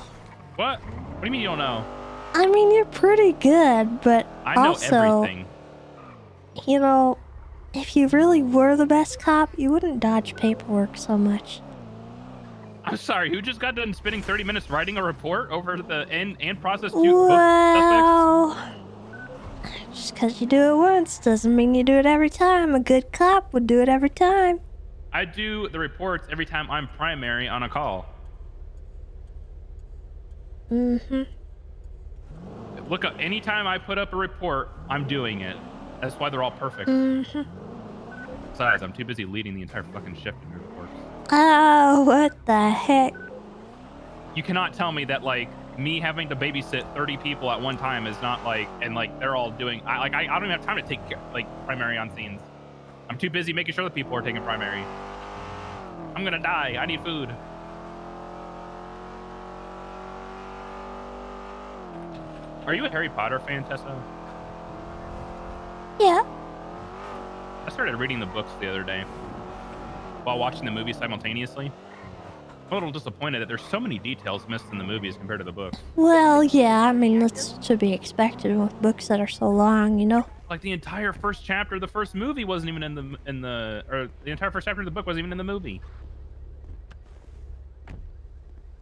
What? What do you mean you don't know? I mean, you're pretty good, but I know also, everything. you know, if you really were the best cop, you wouldn't dodge paperwork so much. I'm sorry, who just got done spending 30 minutes writing a report over the and process two both suspects? Well, just because you do it once doesn't mean you do it every time. A good cop would do it every time. I do the reports every time I'm primary on a call. Mm-hmm. Look up, anytime I put up a report, I'm doing it. That's why they're all perfect. Mm-hmm. Besides, I'm too busy leading the entire fucking shift in reports. Oh, what the heck? You cannot tell me that like me having to babysit 30 people at one time is not like, and like they're all doing, I don't even have time to take like primary on scenes. I'm too busy making sure that people are taking primary. I'm gonna die. I need food. Are you a Harry Potter fan, Tessa? Yeah. I started reading the books the other day while watching the movie simultaneously. I'm a little disappointed that there's so many details missed in the movies compared to the books. Well, yeah, I mean, that's to be expected with books that are so long, you know? Like the entire first chapter of the first movie wasn't even or the entire first chapter of the book wasn't even in the movie.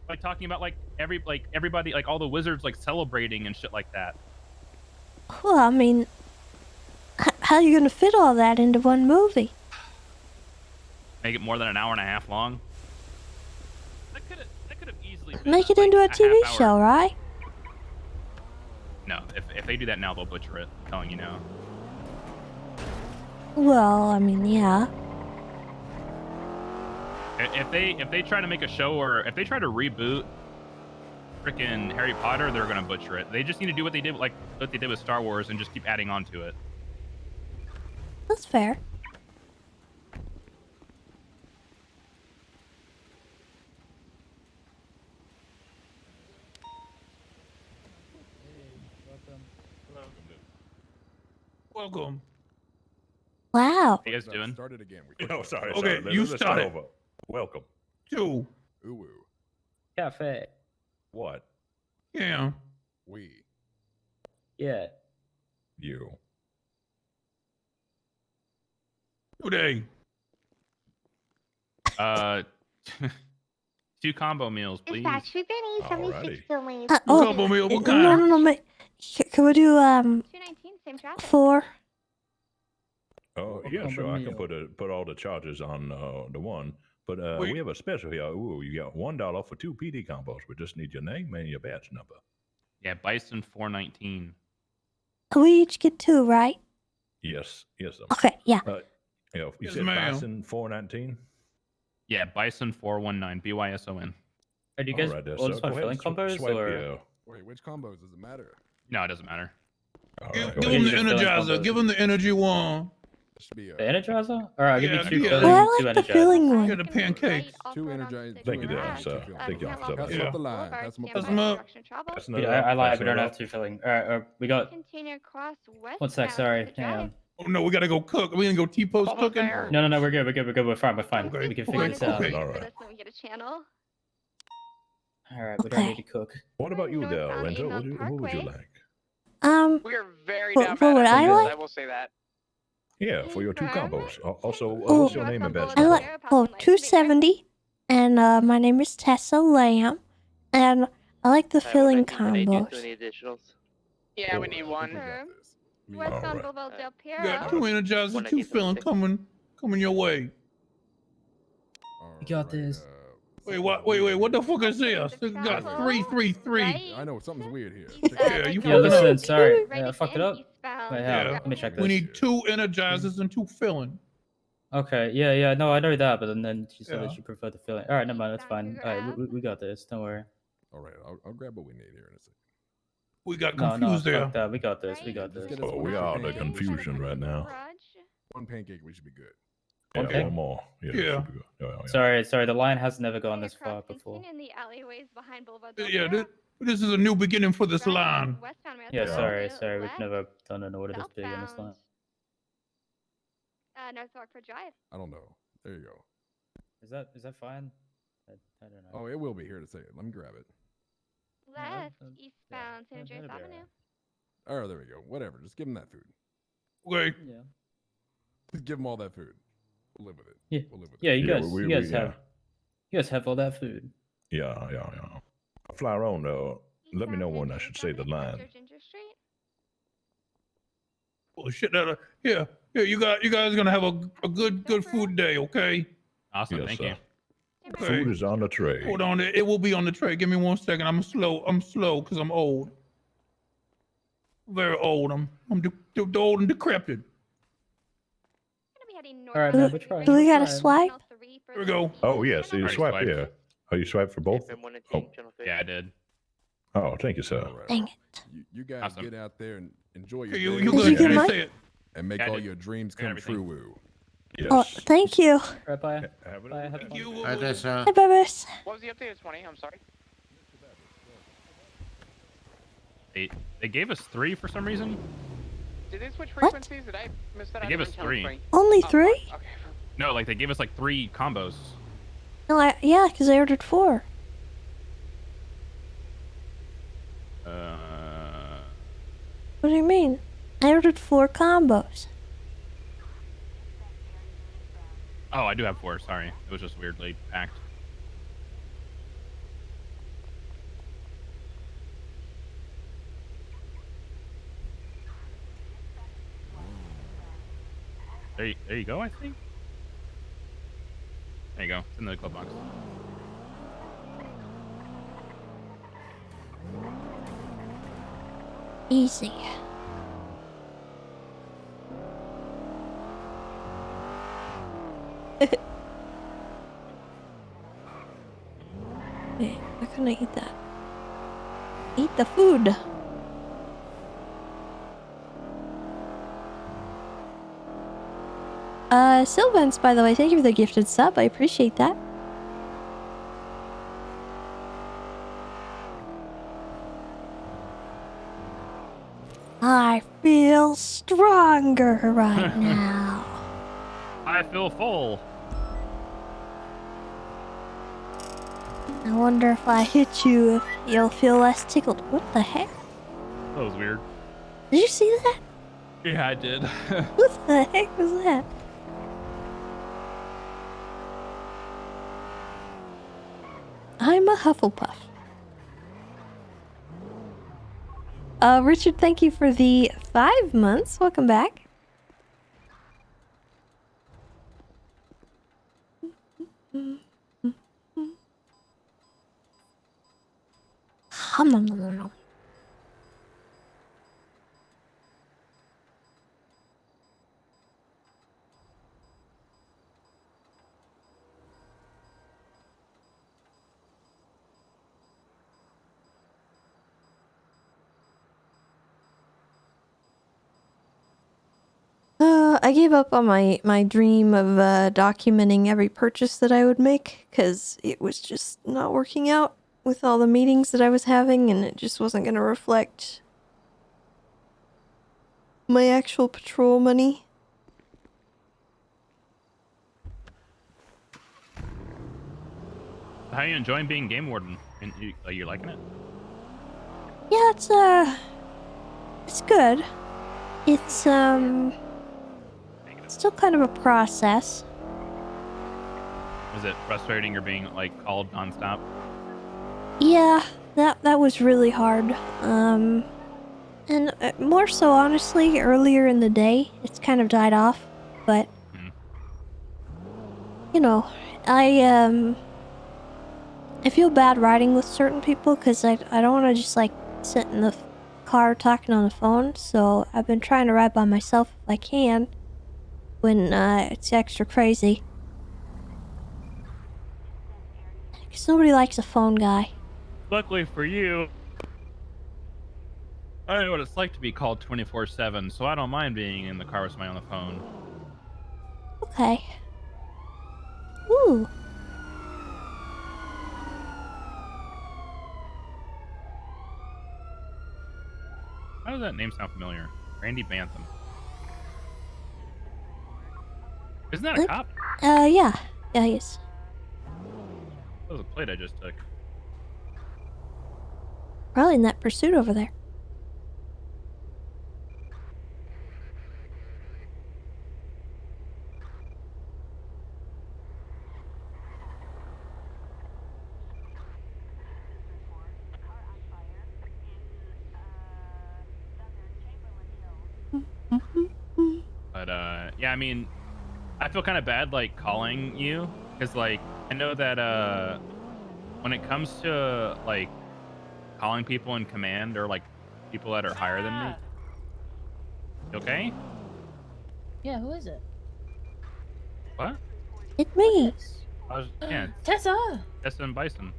Like talking about like everybody, like all the wizards like celebrating and shit like that. Well, I mean, how are you going to fit all that into one movie? Make it more than an hour and a half long. That could have easily been Make it into a TV show, right? No, if they do that now, they'll butcher it. I'm telling you now. Well, I mean, yeah. If they try to make a show, or if they try to reboot freaking Harry Potter, they're gonna butcher it. They just need to do what they did with Star Wars and just keep adding on to it. That's fair. Welcome. Wow. How you guys doing? Started again. Oh, sorry. Okay, sorry. you Let's start started. over. Welcome. Two. Ooh. Cafe. What? Yeah. We. Yeah. You. Today. 2 combo meals, please. Dispatch 230, 76 delays. Oh, Combo meal, what no, kind? no, no, can we do, 219, same traffic. 4? Oh, yeah, sure. I can put all the charges on the one. But we have a special here. Ooh, you got $1 for 2 PD combos. We just need your name and your batch number. Yeah, Bison 419. We each get 2, right? Yes. Okay, yeah. You Yes, said ma'am. Bison 419? Yeah, Bison 419. BYSON. Are you guys All right, there, all sir. just Go want ahead filling and combos swipe or? your- Wait, which combos does it matter? No, it doesn't matter. All Give, right, give go him ahead. the Just filling energizer. combos. Give him the energy one. The Energizer? All right, I'll give Yeah, you 2 yeah. filling, Well, I 2 like the Energizers. filling one. Get the pancakes. Two energized. Thank you, there, sir. Thank you, officer. Pass Yeah. up the line. Pass them up. Pass Yeah, I lied. Pass We it don't up. have 2 filling. All right, we got. Container cross west. One sec. Sorry. Hang on. Oh no, we gotta go cook. We gonna go T-post cooking. No, we're good. We're fine. We're fine. Okay, We can okay, figure this out. okay. All right. Let me get a channel. All right, what do I need to cook? What about you, there, Northbound Lorenzo? Inland What would you Parkway. like? We are very What- down what bad would at I pizzas, like? I will say that. Yeah, for your two combos. Also, Oh, what's your name and badge I number? like 270, and my name is Tessa Lamb, and I like the filling combos. Yeah, we need one. Westbound Boulevard Del You got Piero. 2 Energizers, 2 filling coming your way. You got this. Wait, what the fuck is this? They got 333. I know something's weird here. Yeah, you Yeah, fucking listen, up. sorry. I fucked it up. Eastbound. Wait, Yeah. let me check this. We need 2 Energizers and 2 filling. Okay, yeah, no, I know that, but then she said Yeah. that she preferred the filling. All right, never mind, that's fine. All right, we got this. Don't worry. All right, I'll grab what we need here in a second. We got No, confused there. fuck that. We got this. We got this. Oh, we are the confusion right now. 1 pancake, we should be good. Yeah, Okay. one more. Yeah. Yeah. should be good. Sorry, the line has never gone this far before. In the alleyways behind Boulevard Del Yeah, Piero. this is a new beginning for this line. Westbound Yeah, Maryland. sorry, we've never done an order this big in this line. North Rockford Drive. I don't know. There you go. Is that fine? I don't know. Oh, it will be here to say it. Let me grab it. Left, eastbound San Andreas Avenue. Oh, there we go. Whatever. Just give them that food. Okay. Yeah. Just give them all that food. We'll live with it. Yeah. We'll live with Yeah, it. you guys have all that food. Yeah. Fly around, let me know when I should say the line. Ginger Street. Oh shit! Yeah. You guys gonna have a good food day, okay? Awesome, Yes, thank sir. you. Okay. Food is on the tray. Hold on, it will be on the tray. Give me 1 second. I'm slow because I'm old. Very old. I'm old and decrepit. All right, man, we're trying. Do we gotta swipe? Here we go. Oh yes, you Already swipe swiped. here. Oh, you swipe for both? Oh. Yeah, I did. Oh, thank you, sir. All right. Dang it. You guys Awesome. get out there and enjoy your You day. good? Did you get Can mine? say it? And make Yeah, I all did. your dreams Got come everything. true. Woo. Yes. Oh, thank you. All right, bye. Have it. Bye. Have fun. Hi, Tessa. Hi, Bubbles. What was the update of 20? I'm sorry. They gave us 3 for some reason. Did they switch What? frequencies? Did I miss that? They I gave didn't us count 3. Only Oh, 3? fuck. Okay. No, like they gave us like 3 combos. No, yeah, because I ordered 4. What do you mean? I ordered 4 combos. Oh, I do have 4. Sorry, it was just weirdly packed. There you go. I think. There you go. It's in the glove box. Easy. Wait, why couldn't I eat that? Eat the food. Sylvans, by the way, thank you for the gifted sub. I appreciate that. I feel stronger right now. I feel full. I wonder if I hit you, if you'll feel less tickled. What the heck? That was weird. Did you see that? Yeah, I did. What the heck was that? I'm a Hufflepuff. Richard, thank you for the 5 months. Welcome back. Hum, nom, nom, nom, nom. I gave up on my dream of documenting every purchase that I would make because it was just not working out with all the meetings that I was having, and it just wasn't going to reflect my actual patrol money How are you enjoying being game warden? And you liking it? Yeah, it's good. It's still kind of a process. Was it frustrating or being like called nonstop? Yeah, that was really hard. And more so, honestly, earlier in the day, it's kind of died off. But you know, I feel bad riding with certain people because I don't want to just like sit in the car talking on the phone. So I've been trying to ride by myself if I can when it's extra crazy. Because nobody likes a phone guy. Luckily for you, I know what it's like to be called 24/7, so I don't mind being in the car with somebody on the phone. Okay. Ooh. How does that name sound familiar? Randy Bantham. Isn't that a cop? Yeah. Yeah, he is. That was a plate I just took. Probably in that pursuit over there. But yeah, I mean, I feel kind of bad like calling you because like I know that when it comes to like calling people in command or like people that are higher than me. You okay? Yeah, who is it? What? It's me. I was yeah. Tessa. Tessa and Bison.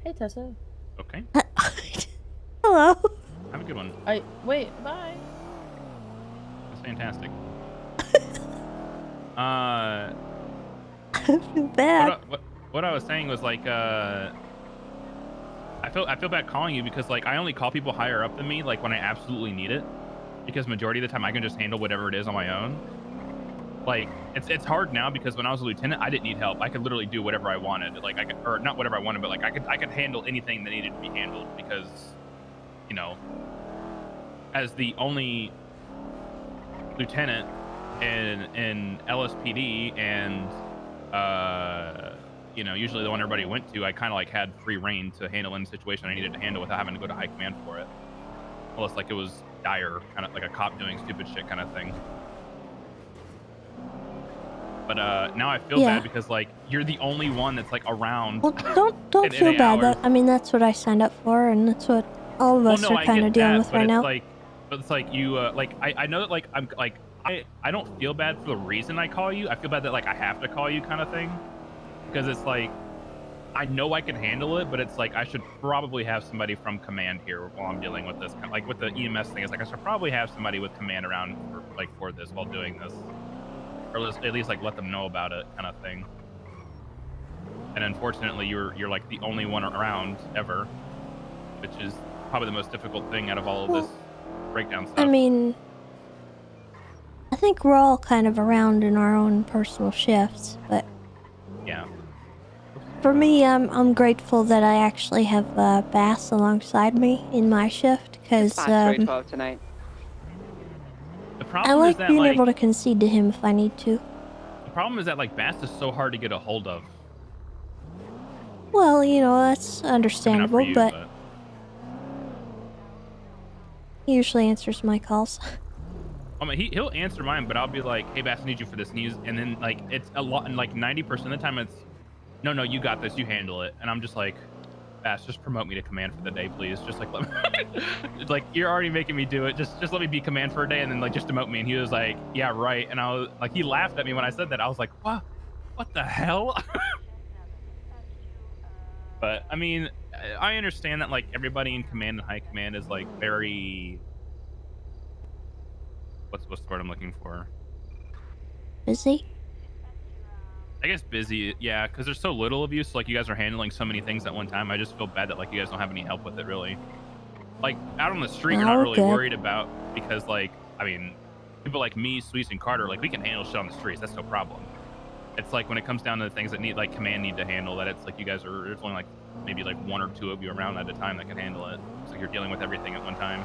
Hey, Tessa. Okay. Hello. Have a good one. Wait. Bye. That's fantastic. I feel bad. What I was saying was like I feel bad calling you because like I only call people higher up than me like when I absolutely need it, because majority of the time I can just handle whatever it is on my own. Like it's hard now because when I was a lieutenant I didn't need help. I could literally do whatever I wanted. Like I could, or not whatever I wanted, but like I could handle anything that needed to be handled because, you know, as the only lieutenant in LSPD and you know, usually the one everybody went to, I kind of like had free reign to handle any situation I needed to handle without having to go to high command for it. Unless like it was dire, kind of like a cop doing stupid shit kind of thing. But now I feel bad because like you're the only one that's like around. Well, don't feel bad. That's what I signed up for, and that's what all of us are kind of dealing with right now. But it's like you like I know that like I'm like I don't feel bad for the reason I call you. I feel bad that like I have to call you kind of thing, because it's like I know I can handle it, but it's like I should probably have somebody from command here while I'm dealing with this. Like with the EMS thing, it's like I should probably have somebody with command around for this while doing this, or at least like let them know about it kind of thing. And unfortunately, you're like the only one around ever, which is probably the most difficult thing out of all of this breakdown stuff. I mean, I think we're all kind of around in our own personal shifts, but yeah. For me, I'm grateful that I actually have Bass alongside me in my shift, because tonight. The problem I like is that, being like, able to concede to him if I need to. The problem is that like Bass is so hard to get a hold of. Well, you know, that's understandable, you, but he usually answers my calls. I mean, he'll answer mine, but I'll be like, "Hey, Bass, I need you for this news," and then like it's a lot, and like 90% of the time it's, "No, you got this, you handle it," and I'm just like, "Bass, just promote me to command for the day, please. Just like let me, like you're already making me do it. Just let me be command for a day, and then like just demote me." And he was like, "Yeah, right." And I was like, he laughed at me when I said that. I was like, "What the hell?" But I mean, I understand that like everybody in command and high command is like very, what's the word I'm looking for? Busy? I guess busy, yeah, because there's so little of you, so like you guys are handling so many things at one time. I just feel bad that like you guys don't have any help with it, really. Like out on the street, you're not really worried about, because like, I mean, people like me, Sweets, and Carter, like we can handle shit on the streets. That's no problem. it's like when it comes down to the things that need like command need to handle, that it's like you guys are, there's only like maybe like 1 or 2 of you around at a time that can handle it. It's like you're dealing with everything at one time.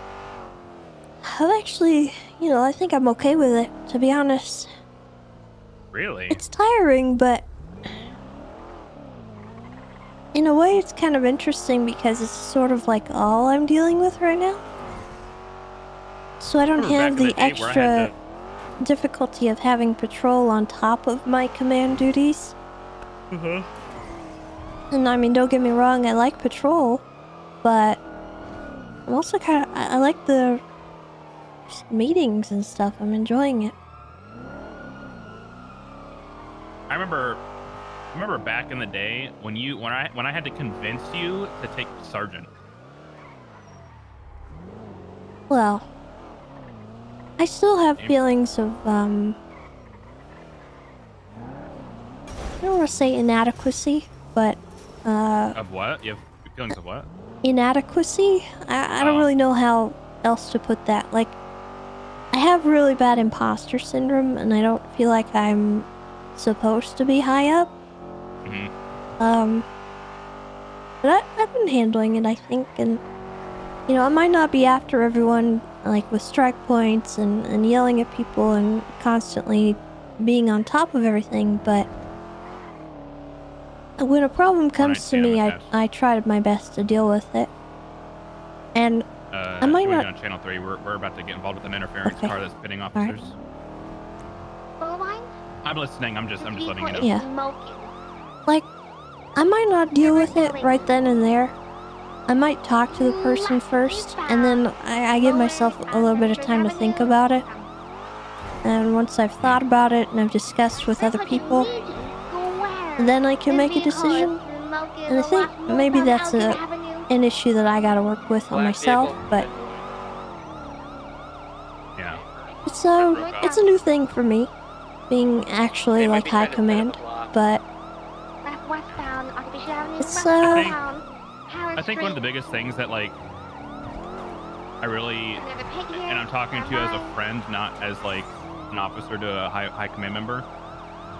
I'm actually, I think I'm okay with it, to be honest. Really? It's tiring, but in a way it's kind of interesting because it's sort of like all I'm dealing with right now. So I don't have the extra difficulty of having patrol on top of my command duties. And I mean, don't get me wrong, I like patrol, but I'm also kind of, I like the meetings and stuff. I'm enjoying it. I remember back in the day when I had to convince you to take sergeant. Well, I still have feelings of, I don't want to say inadequacy, but, Of what? You have feelings of what? inadequacy? I don't really know how else to put that. Like, I have really bad imposter syndrome, and I don't feel like I'm supposed to be high up. But I've been handling it, I think, and, I might not be after everyone, like, with strike points and yelling at people and constantly being on top of everything, but when a problem comes to me, I try my best to deal with it. And I might not... on channel 3, we're about to get involved with an interference car that's pitting officers. I'm listening. I'm just letting you know. Yeah. Like, I might not deal with it right then and there. I might talk to the person first, and then I give myself a little bit of time to think about it. And once I've thought about it and I've discussed with other people, then I can make a decision. And I think maybe that's an issue that I gotta work with on myself, but yeah, it's a new thing for me, being actually like high command, but it's I think one of the biggest things that like I really, and I'm talking to you as a friend, not as like an officer to a high command member,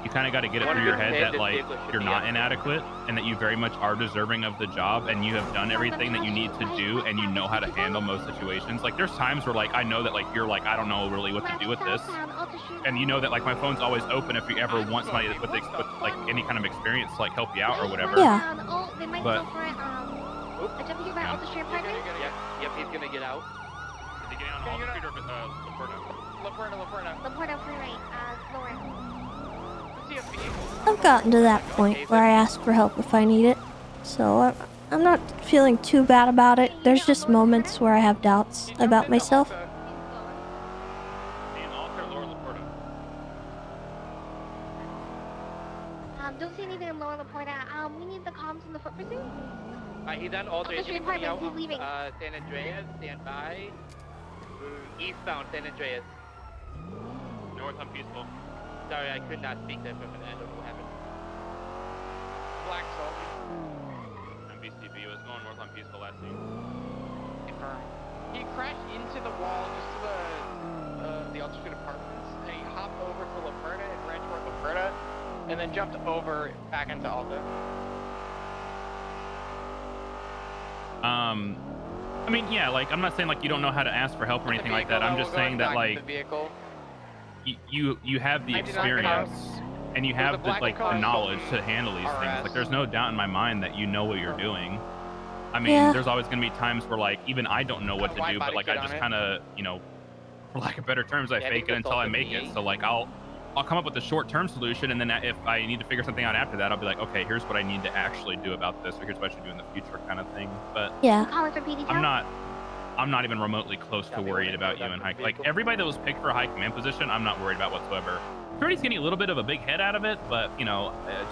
you kind of got to get it through your head that like you're not inadequate and that you very much are deserving of the job, and you have done everything that you need to do, and you know how to handle most situations. Like there's times where like I know that like you're like I don't know really what to do with this, and you know that like my phone's always open if you ever want somebody with like any kind of experience to like help you out or whatever. Yeah. But Yep, he's gonna get out. Is he getting on Hall Street or Laporta Freeway, lower. I've gotten to that point where I ask for help if I need it, so I'm not feeling too bad about it. There's just moments where I have doubts about myself. Don't see anything in Lower Laporta. We need the comms in the foot pursuit. He's on all day. He's leaving. San Andreas, stand by. Eastbound San Andreas. North on Peaceful. Sorry, I could not speak there for a minute. I don't know what happened. Black Salt. MVCB was going north on Peaceful last week. Confirm. He crashed into the wall just to the altitude apartments, and he hopped over for Laporta and ran toward Laporta, and then jumped over back into Alta. I mean, yeah, like I'm not saying like you don't know how to ask for help or anything like that. I'm just saying that like you have the experience and you have the like the knowledge to handle these things. Like there's no doubt in my mind that you know what you're doing. I mean, there's always going to be times where like even I don't know what to do, but like I just kind of, for lack of better terms, I fake it until I make it. So like I'll come up with a short-term solution, and then if I need to figure something out after that, I'll be like, okay, here's what I need to actually do about this, or here's what I should do in the future, kind of thing. But yeah, I'm not even remotely close to worried about you in high. Like everybody that was picked for a high command position, I'm not worried about whatsoever. Trudy's getting a little bit of a big head out of it, but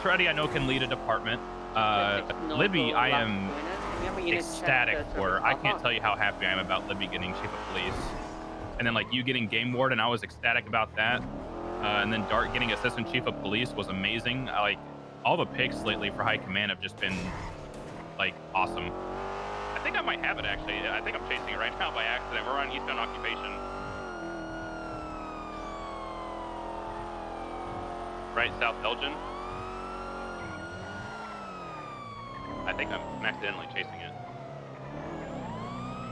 Trudy I know can lead a department. Libby, I am ecstatic for. I can't tell you how happy I am about Libby getting chief of police, and then like you getting game warden, I was ecstatic about that. And then Dart getting assistant chief of police was amazing. Like all the picks lately for high command have just been like awesome. I think I might have it actually. I think I'm chasing it right now by accident. We're on eastbound occupation. Right, South Elgin. I think I'm accidentally chasing it.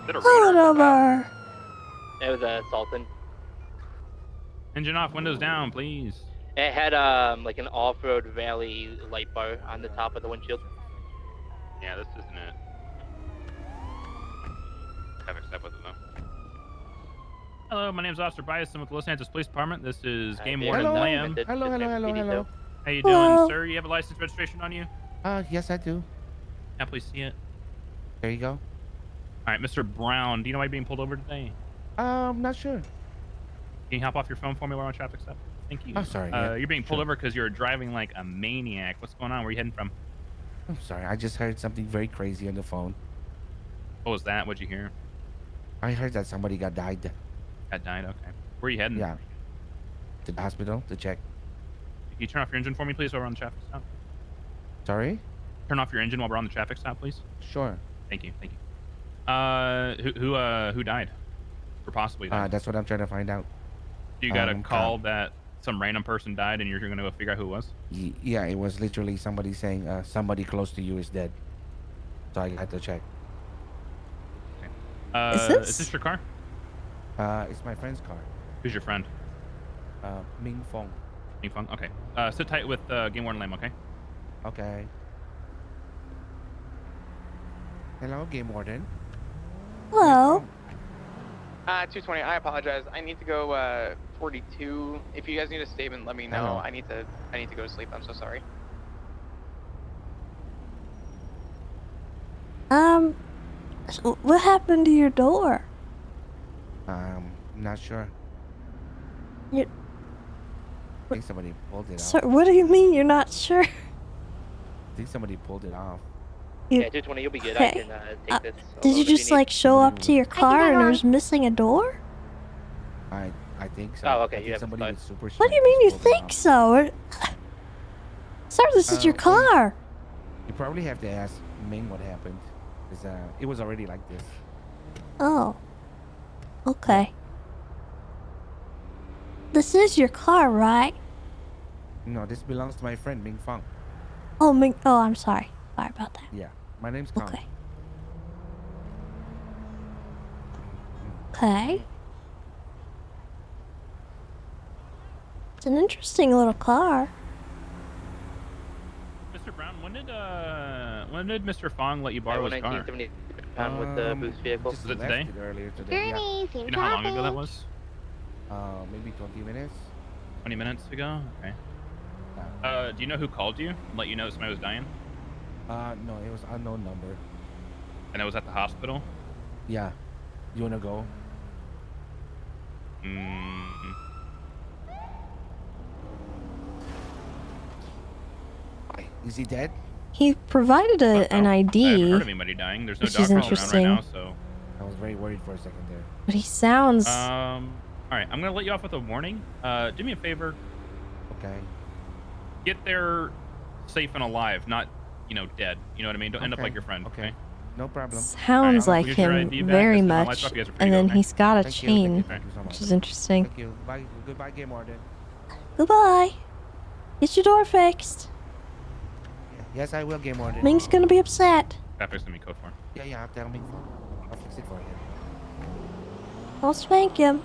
Is it a Pull it rotor? over. It was a Sultan. Engine off, windows down, please. It had like an off-road rally light bar on the top of the windshield. Yeah, this isn't it. Traffic stop with it though. Hello, my name's Officer Bias. I'm with the Los Angeles Police Department. This is Game Warden Lamb. Hello. How you Hello. doing, sir? You have a license registration on you? Yes, I do. Yeah, please see it. There you go. All right, Mr. Brown, do you know why you're being pulled over today? Not sure. Can you hop off your phone for me while we're on traffic stop? Thank you. Oh, sorry. Yeah, you're being pulled sure. over because you're driving like a maniac. What's going on? Where are you heading from? I'm sorry. I just heard something very crazy on the phone. What was that? What'd you hear? I heard that somebody got died. Got died? Okay. Where are you heading? Yeah. To the hospital to check. Can you turn off your engine for me, please, while we're on the traffic stop? Sorry? Turn off your engine while we're on the traffic stop, please. Sure. Thank you. Thank you. Who died? Or possibly died? That's what I'm trying to find out. You got a call that some random person died and you're going to go figure out who it was? Yeah, it was literally somebody saying somebody close to you is dead. So I had to check. Okay. Is this your car? It's my friend's car. Who's your friend? Ming Fong. Ming Fong? Okay. Sit tight with Game Warden Lamb, okay? Okay. Hello, Game Warden. Hello. 220. I apologize. I need to go 42. If you guys need a statement, let me know. Hello. I need to go to sleep. I'm so sorry. What happened to your door? Not sure. You. I think somebody pulled it off. So, what do you mean you're not sure? I think somebody pulled it off. Yeah, 220. You'll be good. Okay. I can take this. Did you alone if just need. like show up to your car and there's missing a door? I think so. Oh, okay, I you think have somebody the with super What do you strength mean you just pulled it think off. so? Sir, this is your car. You probably have to ask Ming what happened, because it was already like this. Oh. Okay. This is your car, right? No, this belongs to my friend Ming Fong. Oh, Ming. Oh, I'm sorry. Sorry about that. Yeah, my name's Kong. Okay. Okay. It's an interesting little car. Mr. Brown, when did Mr. Fong let you borrow his car? 1970 with the boost vehicle. Just Was it left today? it earlier today. Yeah. You know how long ago that was? Maybe 20 minutes. 20 minutes ago? Okay. Do you know who called you and let you know somebody was dying? No, it was unknown number. And it was at the hospital? Yeah. You wanna go? Is he dead? He provided an I haven't ID, heard of anybody dying. There's no which is doctors around interesting. right now, so. I was very worried for a second there. But he sounds. All right, I'm gonna let you off with a warning. Do me a favor. Okay. Get there safe and alive, not, dead. You know what I mean? Don't end up like your friend. Okay. No problem. Sounds like Here's your him ID back. very This is my much. laptop. You guys are free And to go, then okay? he's got a Thank you, chain, thank you so much. which is interesting. Thank you. Bye. Goodbye, Game Warden. Goodbye. Get your door fixed. Yes, I will, Game Warden. Ming's gonna be upset. Traffic's gonna be code 4. Yeah, I'll tell Ming. I'll fix it for you. I'll spank him.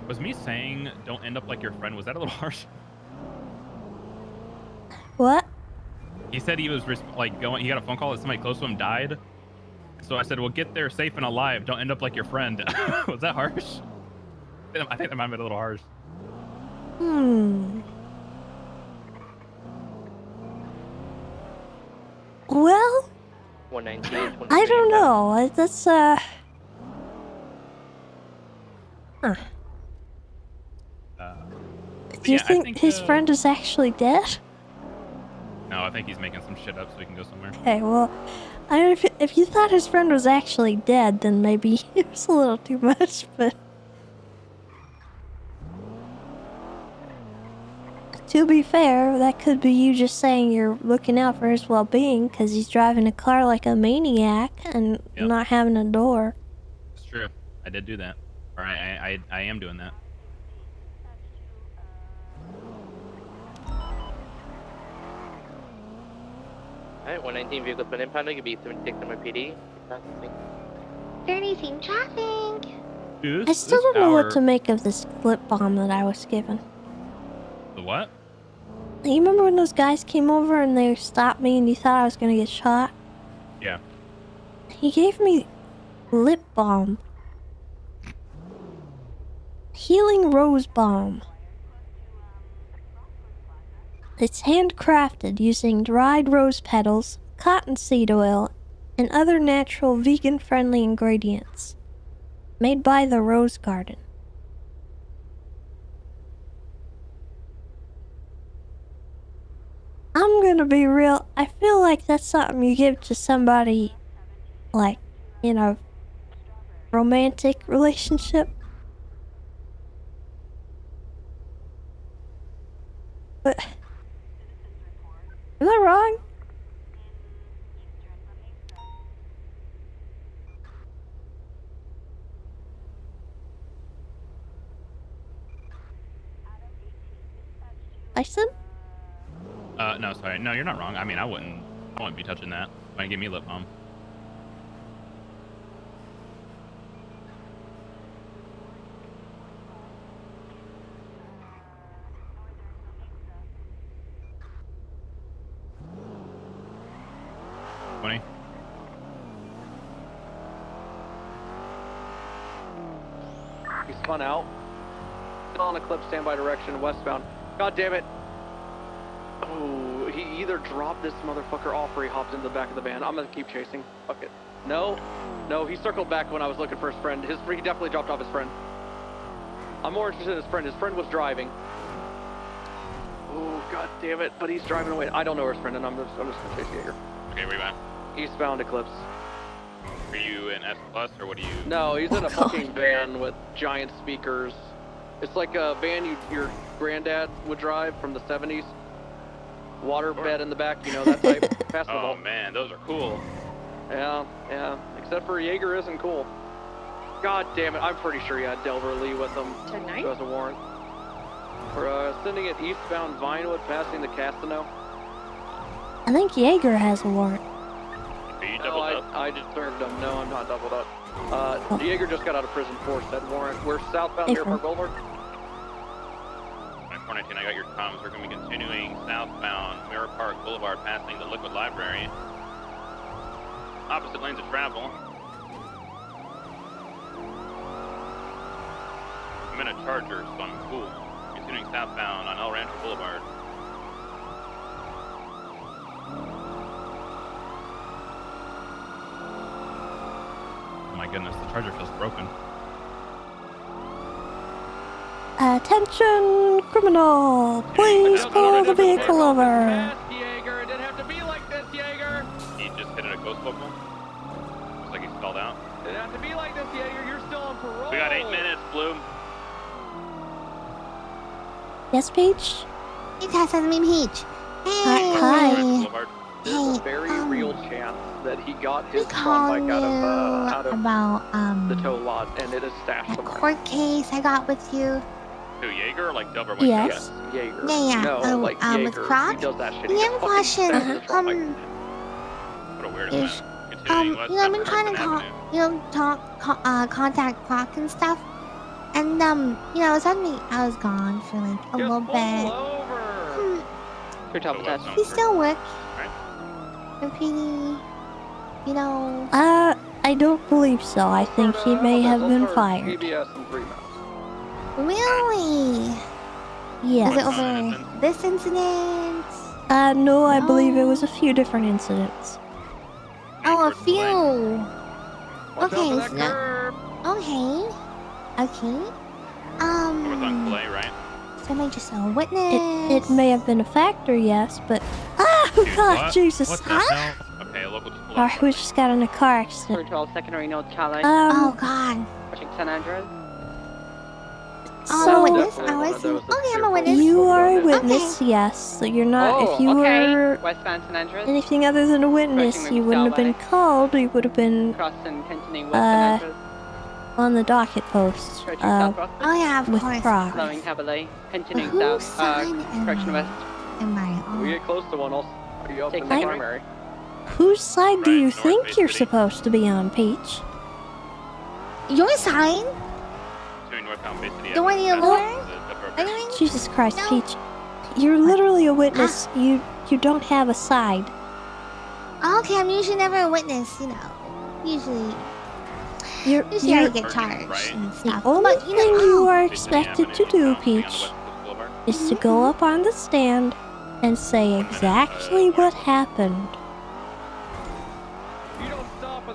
Was me saying don't end up like your friend, was that a little harsh? What? He said he was he got a phone call that somebody close to him died. So I said, well, get there safe and alive. Don't end up like your friend. Was that harsh? I think that might have been a little harsh. Well, 119. I don't know. That's Huh. Do you yeah, I think his friend is actually dead? No, I think he's making some shit up so he can go somewhere. Okay, well, if you thought his friend was actually dead, then maybe it was a little too much, but... To be fair, that could be you just saying you're looking out for his well-being because he's driving a car like a maniac and not having a door. It's true. I did do that. Or I am doing that. Alright, 119 vehicle's been impounded. You'll be 76 NYPD. Anything traffic. Dude, I still don't know what to make of this flip bomb that I was given. The what? You remember when those guys came over and they stopped me and you thought I was gonna get shot? Yeah. He gave me lip balm. Healing rose balm. It's handcrafted using dried rose petals, cottonseed oil, and other natural vegan-friendly ingredients. Made by the Rose Garden. I'm gonna be real. I feel like that's something you give to somebody, like, in a romantic relationship. But am I wrong? Tyson? No, sorry. No, you're not wrong. I mean, I wouldn't be touching that. Why give me lip balm? Funny. He spun out. Still on a clip, standby direction, westbound. God damn it. Oh, he either dropped this motherfucker off or he hopped into the back of the van. I'm gonna keep chasing. Fuck it. No, he circled back when I was looking for his friend. He definitely dropped off his friend. I'm more interested in his friend. His friend was driving. Oh, god damn it. But he's driving away. I don't know where his friend is. I'm just gonna chase Jaeger. Okay, where you at? Eastbound Eclipse. Are you in S Plus or what are you? No, he's in a fucking van with giant speakers. It's like a van your granddad would drive from the 70s. Water bed in the back, you know, that type. Oh man, those are cool. Yeah. Except for Jaeger isn't cool. God damn it, I'm pretty sure he had Delver Lee with him. Tonight? Who has a warrant. We're sending it eastbound Vinewood, passing the Castano. I think Jaeger has a warrant. No, I just served him. No, I'm not doubled up. Jaeger just got out of prison for said warrant. We're southbound Mirror Park Boulevard. 419, I got your comms. We're going to be continuing southbound Mirror Park Boulevard, passing the Liquid Library. Opposite lanes of travel. I'm in a Charger, so I'm cool. Continuing southbound on El Rancho Boulevard. Oh my goodness, the Charger feels broken. Attention, criminal! Please pull the vehicle over. Jaeger, it didn't have to be like this, Jaeger. He just hit a ghost vocal. Looks like he stalled out. It didn't have to be like this, Jaeger. You're still on parole. We got 8 minutes, Bloom. Yes, Peach? Hey, Tessa, me Peach. Hey. Hi. There's a very real chance that he got his We Tron bike called out of about the tow lot, and it is stashed somewhere. court case I got with you. Who, Jaeger or like Delver? Yes. Jaeger. Yeah. No, like Jaeger. With Crocs. He does that shit. We He have a fucking question. stashes his Tron bike. What a weird Ish. event. Continuing west I've been trying to contact Crocs and stuff, and suddenly I was gone for like a little bit. Your top test. He still works. The PD, I don't believe so. I think he may have been fired. PBS and 3 miles. Really? Yes. Is it over this incident? No, I believe it was a few different incidents. Oh, a few. Watch out for that Okay. curb. Okay. North on Clay, right? Somebody just a witness. It may have been a factor, yes, but God, what? Jesus! What the hell? Okay, a local just pulled Or we just got in a car accident. 12 secondary note Charlie. Oh God. Watching San Andreas. I'm a witness. I'm a witness. You are a witness, yes. So you're not. If you were Westbound San Andreas. anything other than a witness, you wouldn't have been called. You would have been Crossing continuing west San Andreas. on the docket post. Oh yeah, of with course. Crocs. Slowing heavily. Continuing Whose south. sign Correction west. am I on? We get close to one. I'll be up in the Take primary. Whose side do you think you're supposed to be on, Peach? Your sign? Turning northbound Bay City. The one you lure? Jesus Christ, Peach. You're literally a witness. You don't have a side. Okay, I'm usually never a witness, you know. Usually You're I get charged and stuff. The only But, you thing know, you are expected to do, Peach, is to go up on the stand and say exactly what happened.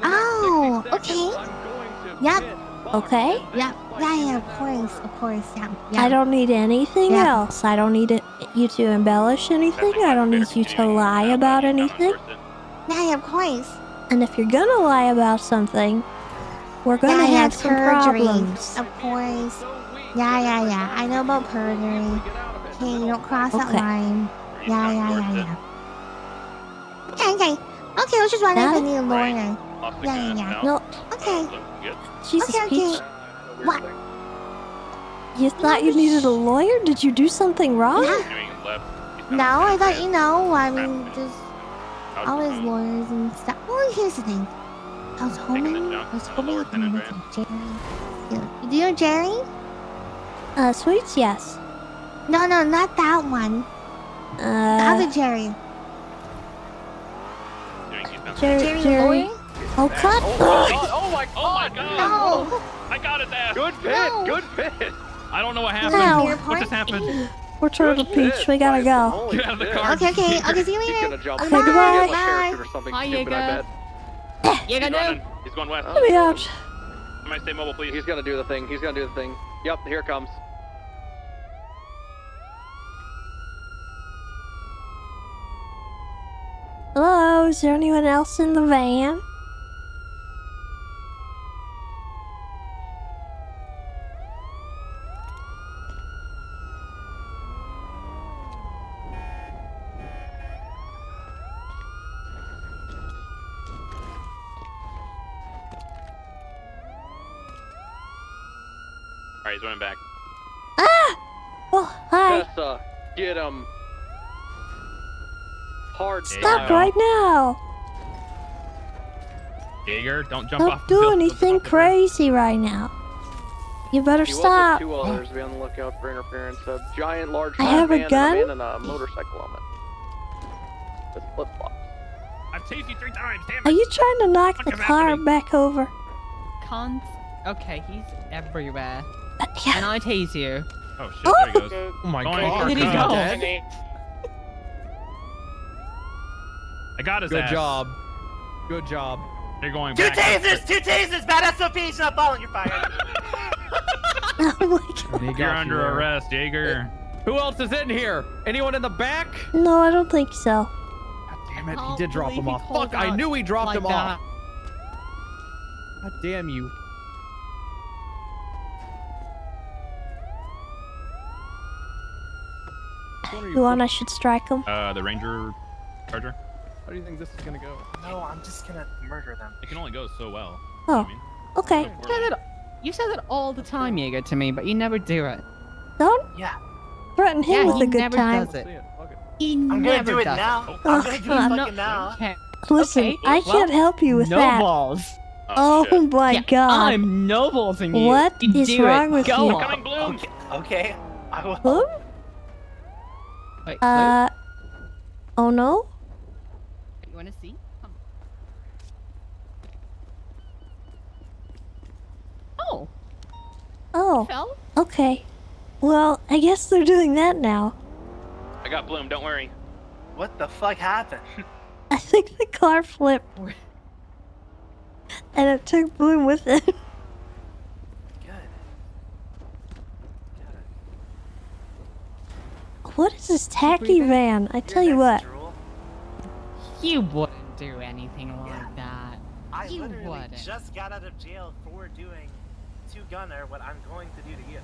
Oh, okay. Yep. Okay? Yep. Yeah, of course, yeah. I don't need anything else. I don't need you to embellish anything. I don't need you to lie about anything. Yeah, of course. And if you're gonna lie about something, we're gonna have some perjury. problems. Of course. Yeah. I know about perjury. Okay, you don't cross that Okay. line. Yeah. Okay, let's just run up and need a lawyer. Yeah. No. Okay. Jesus, Okay. Peach. What? You thought you needed a lawyer? Did you do something wrong? No, I thought, you know, I mean, just always lawyers and stuff. Well, here's the thing. I was hoping I could meet with Jerry. Do you know Jerry? Sweets, yes. No, not that one. The other Jerry. Jerry. Oh, God. Oh my god! No! I got his ass. Good pit. I don't know what happened. No. What just happened? We're Turtle Peach. We gotta go. Get out of the car. Okay, see you He's later. gonna jump. Okay, goodbye. Parachute or something Hi, stupid, Jaeger. I bet. He's running. He's going west. Let me out. Somebody stay mobile, please. He's gonna do the thing. Yep, here it comes. Hello, is there anyone else in the van? Alright, he's running back. Ah! Oh, hi. Tessa, get him. Hard Stop right now. Jaeger, don't jump off Don't the do building. anything crazy right now. You better He stop. was with 2 others. Be on the lookout for interference. A giant, large I have a van gun? and a man in a motorcycle helmet. With flip flops. I've tased you 3 times, damn it. Are you trying to knock the What's car happening? back over? Can't. Okay, he's everywhere. Yeah. And I tase you. Oh shit, there he goes. Oh my Going god. for Did he cut. go? I got his Good ass. job. Good job. They're going Two back. tasers! Bad SOPs, not balling, you're fired. Oh my god. You're under arrest, Jaeger. Who else is in here? Anyone in the back? No, I don't think so. God damn it, he can't did drop believe him he off. called Fuck, I out knew he dropped like him that. off. God damn you. You want I should strike him? The Ranger Charger. How do you think this is gonna go? No, I'm just gonna murder them. It can only go so well. Oh, okay. You say that all the time, Jaeger, to me, but you never do it. Don't Yeah. threaten him Yeah, with he a good never time. does it. Okay. He I'm never gonna do it does now. Oh, I'm gonna do it God. fucking now. Okay. Listen, Okay, I well, can't help you with no that. balls. Oh my Yeah, god. I'm no ballsing you. What You is do wrong it. with Go you? on. Coming, Bloom. Okay, I will. Bloom? Wait, Oh no? you want to see? Come. Oh, Oh, fell? okay. Well, I guess they're doing that now. I got Bloom, don't worry. What the fuck happened? I think the car flipped. And it took Bloom with it. Good. What is this tacky van? I tell you what. You wouldn't do anything like that. I You literally wouldn't. just got out of jail for doing to Gunner what I'm going to do to you.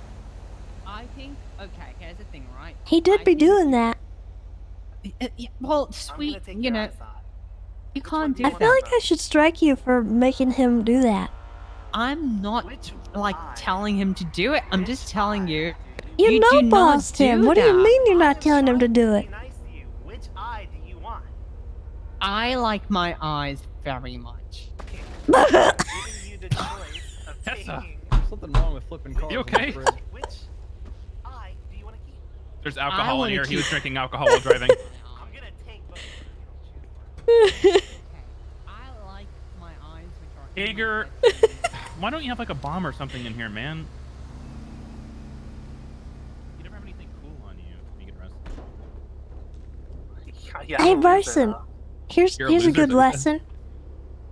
I think. Okay, here's the thing, right? He did be doing that. Yeah, well, sweet, take you your know, eyes off. you can't do I that. feel like I should strike you for making him do that. I'm not like telling him to do it. I'm just telling you. You do know not bossed him. do What do you that. mean you're not telling him to do it? Which eye do you want? I like my eyes very much. Giving you the choice of Tessa. taking Something wrong with flipping cars. You on okay? this bridge. which eye do you want to keep? There's alcohol in wanna here. He was keep- drinking alcohol while driving. I'm gonna take both. You don't choose one. I like my eyes, which are. Jaeger, why don't you have like a bomb or something in here, man? You never have anything cool on you. You get arrested. Yeah, Hey, I'm a loser Bryson. now. Here's You're a a loser, good Tessa. lesson.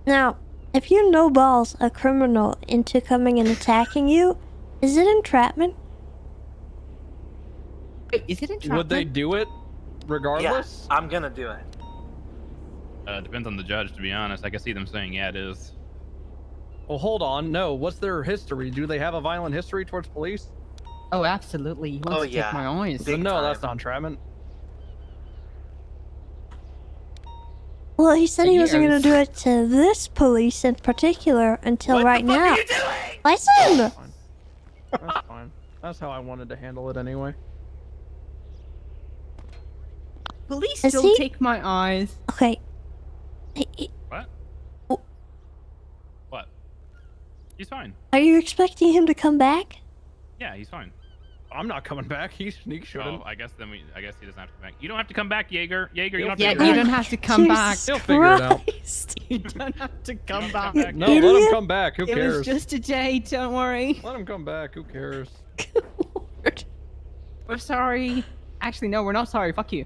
Now, if you no balls a criminal into coming and attacking you, is it entrapment? Wait, is it entrapment? Would they do it regardless? Yeah, I'm gonna do it. Depends on the judge, to be honest. I can see them saying, yeah, it is. Well, hold on. No, what's their history? Do they have a violent history towards police? Oh, absolutely. He wants to take my eyes. Then no, that's not entrapment. Well, he said he wasn't going Years. to do it to this police in particular until What right the fuck now. are you doing? Listen! That's fine. That's how I wanted to handle it anyway. Police Is still he- take my eyes. Okay. What? What? He's fine. Are you expecting him to come back? Yeah, he's fine. I'm not coming back. He shouldn't. Oh, I guess he doesn't have to come back. You don't have to come back, Jaeger. Jaeger, you don't have Yeah, to you don't have to come back. Jesus He'll figure it out. Christ. You don't have to come back. No, let him Idiot. come back. Who It cares? was just a day. Don't worry. Let him come back. Who cares? Lord. We're sorry. Actually, no, we're not sorry. Fuck you.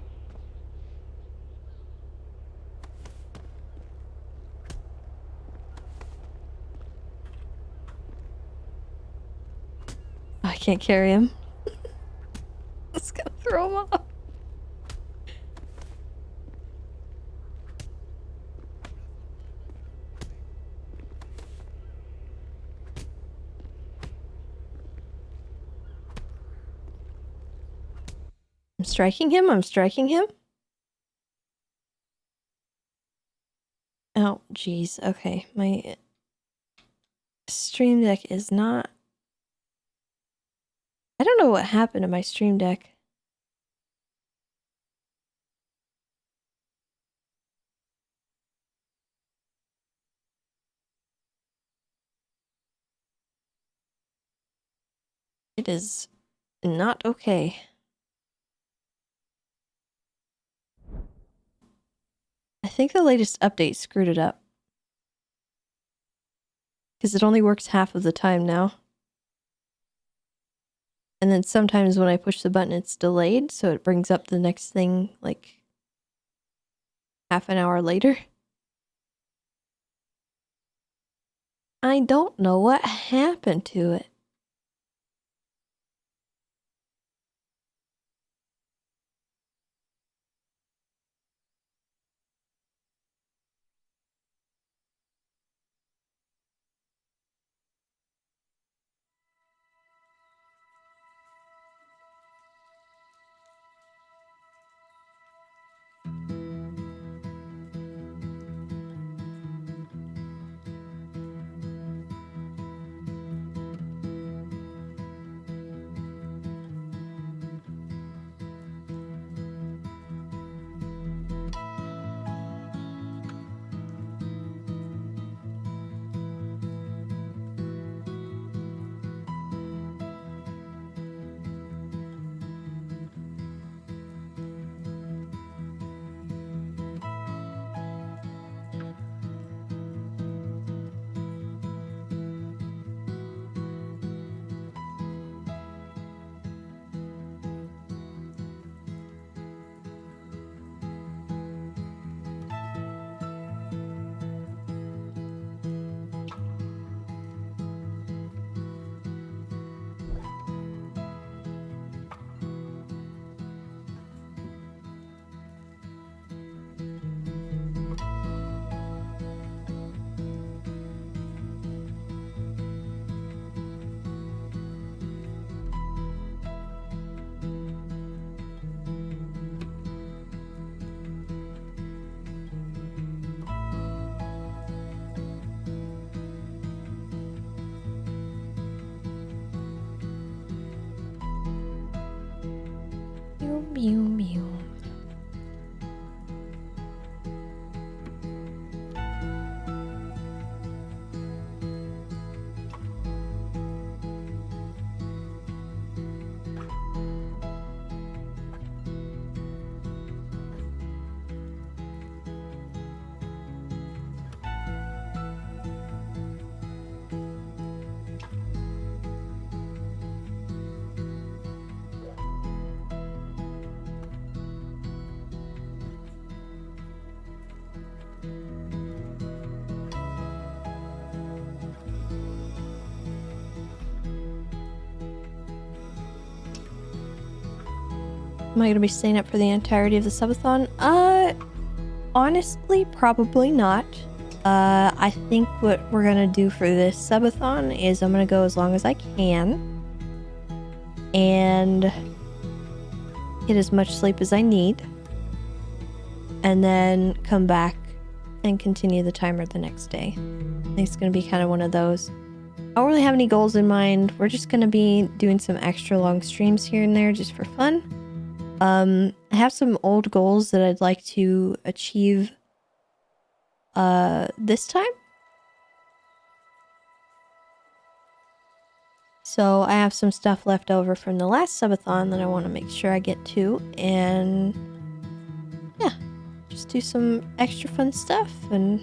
I can't carry him. It's gonna throw him off. I'm striking him. I'm striking him. Oh, jeez. Okay. My stream deck is not... I don't know what happened to my stream deck. It is not okay. I think the latest update screwed it up. Because it only works half of the time now. And then sometimes when I push the button, it's delayed, so it brings up the next thing like half an hour later. I don't know what happened to it. Mew, mew, mew. Am I gonna be staying up for the entirety of the subathon? Honestly, probably not. I think what we're gonna do for this subathon is I'm gonna go as long as I can and get as much sleep as I need, and then come back and continue the timer the next day. I think it's gonna be kind of one of those. I don't really have any goals in mind. We're just gonna be doing some extra long streams here and there just for fun. I have some old goals that I'd like to achieve this time. So I have some stuff left over from the last subathon that I want to make sure I get to, and yeah, just do some extra fun stuff, and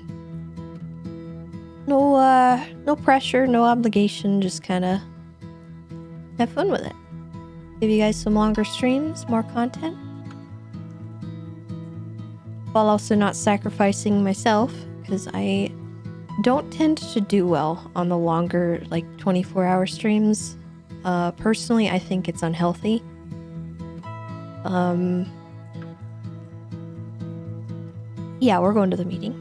no pressure, no obligation, just kind of have fun with it. Give you guys some longer streams, more content, while also not sacrificing myself, because I don't tend to do well on the longer, like 24-hour streams. Personally, I think it's unhealthy. Yeah, we're going to the meeting.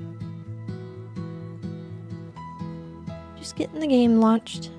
Just getting the game launched.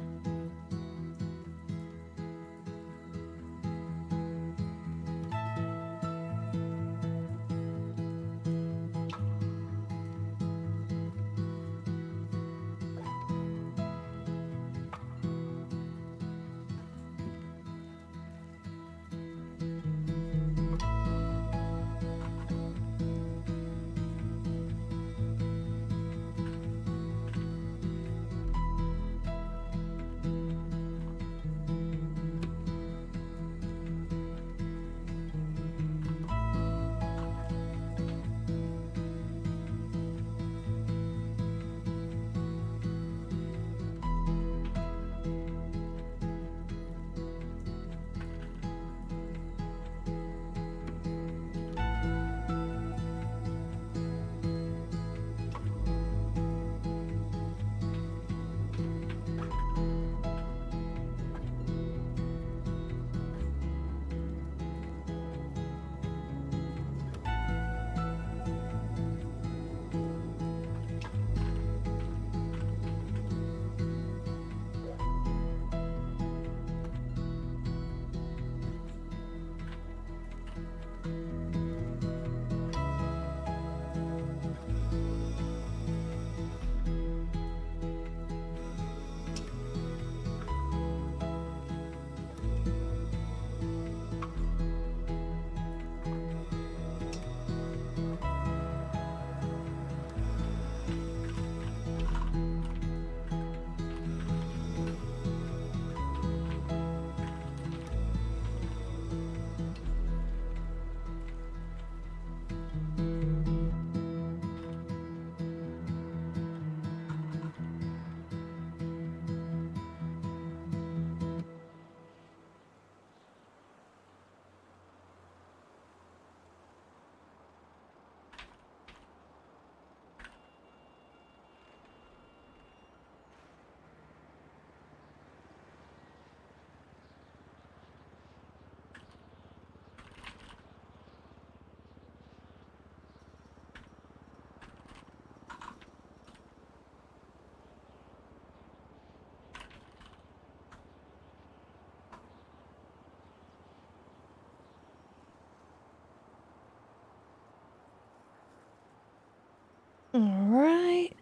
Alright.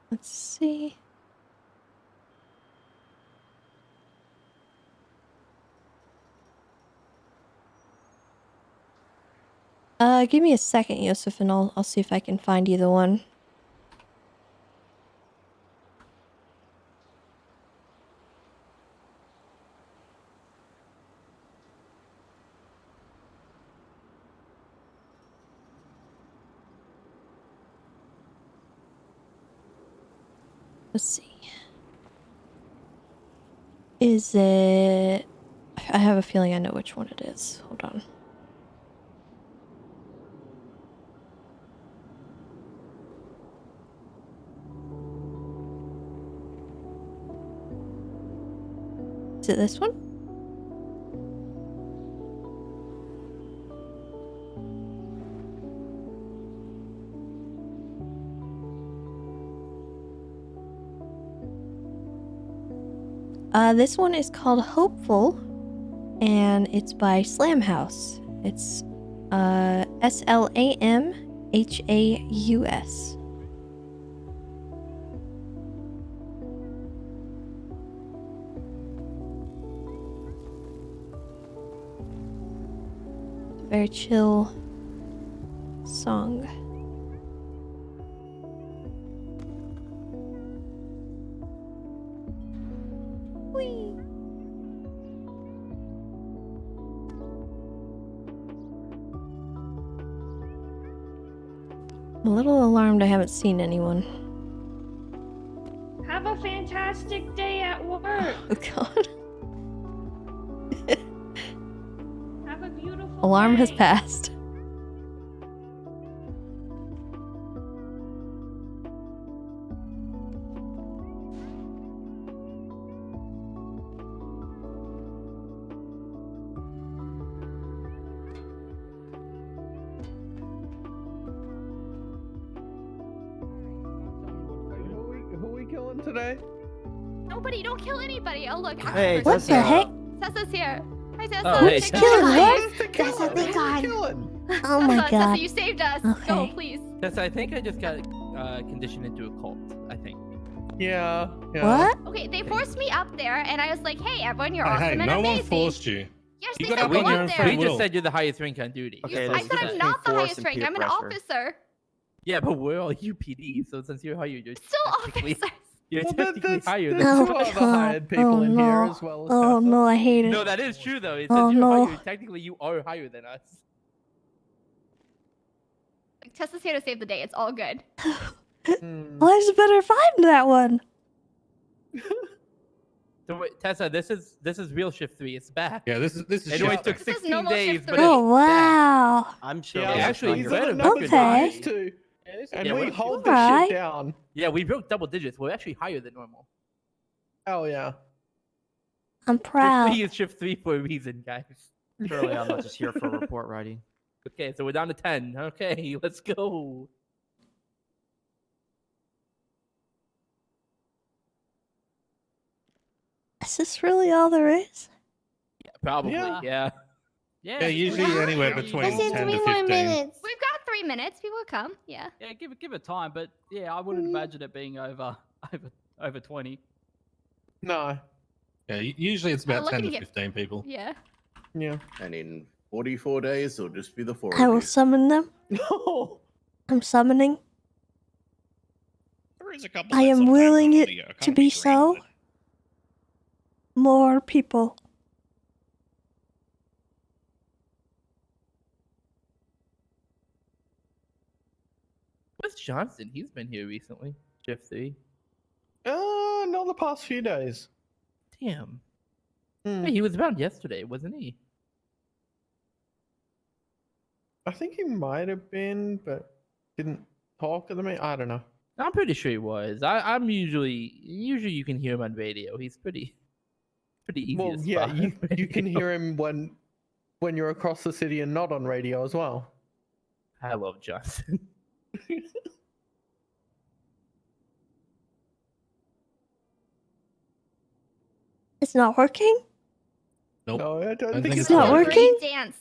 Let's see. Give me a second, Yosef, and I'll see if I can find you the one. Let's see. Is it... I have a feeling I know which one it is. Hold on. Is it this one? This one is called Hopeful, and it's by Slam House. It's SLAMHAUS. Very chill song. Whee! I'm a little alarmed I haven't seen anyone. Have a fantastic day at work. Oh god. Have a beautiful Alarm has day. passed. Who we killing today? Nobody, don't kill anybody. Oh look. Hey, What the heck? Tessa's here. Hi Tessa. Oh, hey, Take Tessa. care. Killing what? Tessa, thank God. Oh my Tessa, God. Tessa, you saved us. Okay. Go, please. Tessa, I think I just got conditioned into a cult. I think. Yeah. What? Okay, they forced me up there, and I was like, "Hey, everyone, you're awesome Hey, and no one amazing." forced you. Yes, You they got said up go on your up own there. free We just will. said you're the highest rank on duty. Okay, I said I'm not the highest rank. I'm an officer. Yeah, but we're all UPD, so since you're higher, you're Still technically, officers. you're Well, technically higher there's than Oh two other god. hired people Oh in here no. as well as Oh Tessa. no, I hate it. No, that is true though. It Oh, says you're no. higher. Technically, you are higher than us. Like, Tessa's here to save the day. It's all good. Well, I better find that one. So wait, Tessa, this is real shift 3. It's back. Yeah, this is It only shift took This is 16 normal days, shift but 3. Oh wow. I'm sure. Yeah, actually, these you are the better numbers Okay. we're used to. And Yeah, we we're- hold this Alright. shit down. Yeah, we broke double digits. We're actually higher than normal. Oh yeah. I'm Shift proud. 3 is shift 3 for a reason, guys. Surely I'm not just here for report writing. Okay, so we're down to 10. Okay, let's go. Is this really all there is? Yeah, probably. Yeah. Yeah, usually anywhere between I said 10 3 to more 15. minutes. We've got 3 minutes. People will come. Yeah. Yeah, give it time, but yeah, I wouldn't imagine it being over 20. No. Yeah, usually it's about look 10 at to you. 15 people. Yeah. Yeah. And in 44 days, it'll just be the 4 I of will you. summon them. No. I'm summoning. There is a couple I that am sometimes willing on it audio. I to can't be sure so. either. More people. Where's Johnson? He's been here recently. Shift 3. Not the past few days. Damn. Hmm. Wait, he was around yesterday, wasn't he? I think he might have been, but didn't talk at the meeting. I don't know. I'm pretty sure he was. I'm usually you can hear him on radio. He's pretty easy Well, to yeah, spot. you can hear him when you're across the city and not on radio as well. I love Johnson. It's not working? Nope. No, I don't think think It's it's not Great working? dance.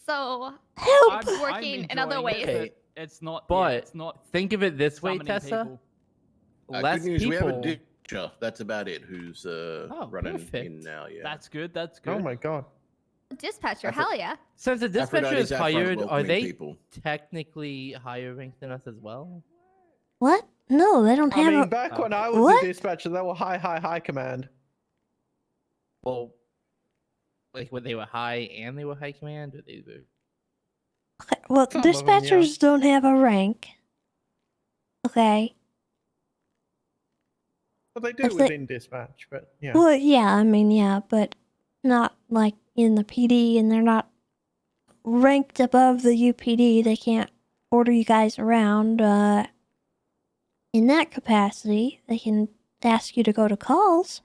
So Help! it's working in other ways. Okay. It's not. But it's not think of it this way, summoning Tessa. people. Less Good news, we have a people. ditcher. That's about it. Who's running perfect. in now? Yeah. That's good. That's good. Oh my god. Dispatcher, Aphro- hell yeah. Since the dispatcher Aphrodite's is out front hired, are welcoming they people. technically higher ranked than us as well? What? No, they don't I have mean, a... back when I was What? a dispatcher, they were high command. Well, like when they were high and they were high command, or they were. Okay, well, Some of 'em, yeah. dispatchers don't have a rank. Okay. Well, they do If they- within dispatch, but yeah. Well, yeah, I mean, yeah, but not like in the PD, and they're not ranked above the UPD. They can't order you guys around. In that capacity, they can ask you to go to calls.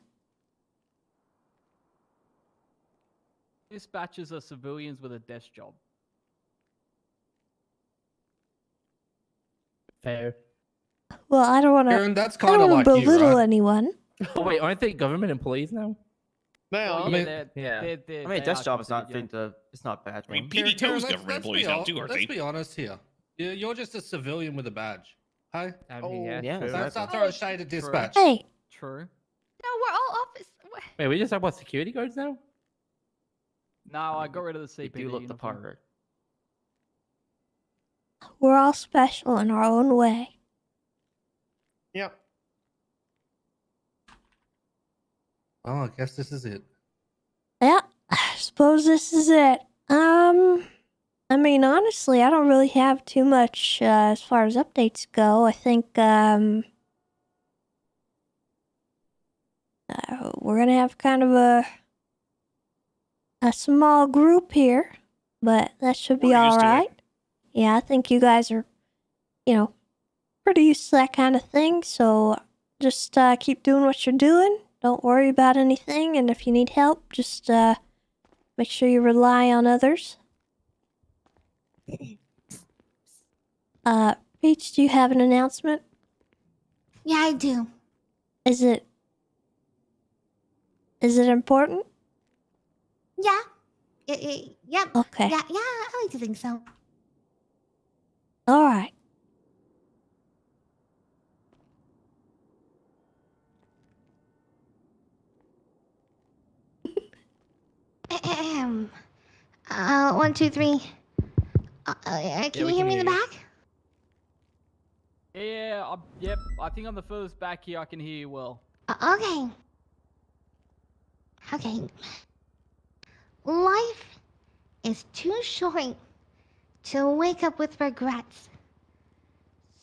Dispatchers are civilians with a desk job. Fair. Well, I don't want Aaron, to. that's I don't kind of want like to you, belittle right? anyone. Oh wait, aren't they government employees now? Now, Well, yeah, I mean, a desk job is not fit to. It's not bad. I mean, one. PD2's government employees now too, aren't Let's they? be honest here. You're just a civilian with a badge. Hey? I mean, yeah, true. Let's not throw shade at dispatch. Hey. True. No, we're all office. Wait, we just talk about security guards now? No, I got rid of the CPD. They do look the uniform. part. We're all special in our own way. Yep. Oh, I guess this is it. Yeah, I suppose this is it. I mean, honestly, I don't really have too much as far as updates go. I think we're gonna have kind of a small group here, but that should be all right. Yeah, I think you guys are, pretty used to that kind of thing. So just keep doing what you're doing. Don't worry about anything, and if you need help, just make sure you rely on others. Peach, do you have an announcement? Yeah, I do. Is it important? Yeah. Yep. Okay. Yeah, I like to think so. All right. Ahem. 1, 2, 3. Can you hear me in the back? Yeah, yep. I think I'm the furthest back here. I can hear you well. Okay. Okay. Life is too short to wake up with regrets.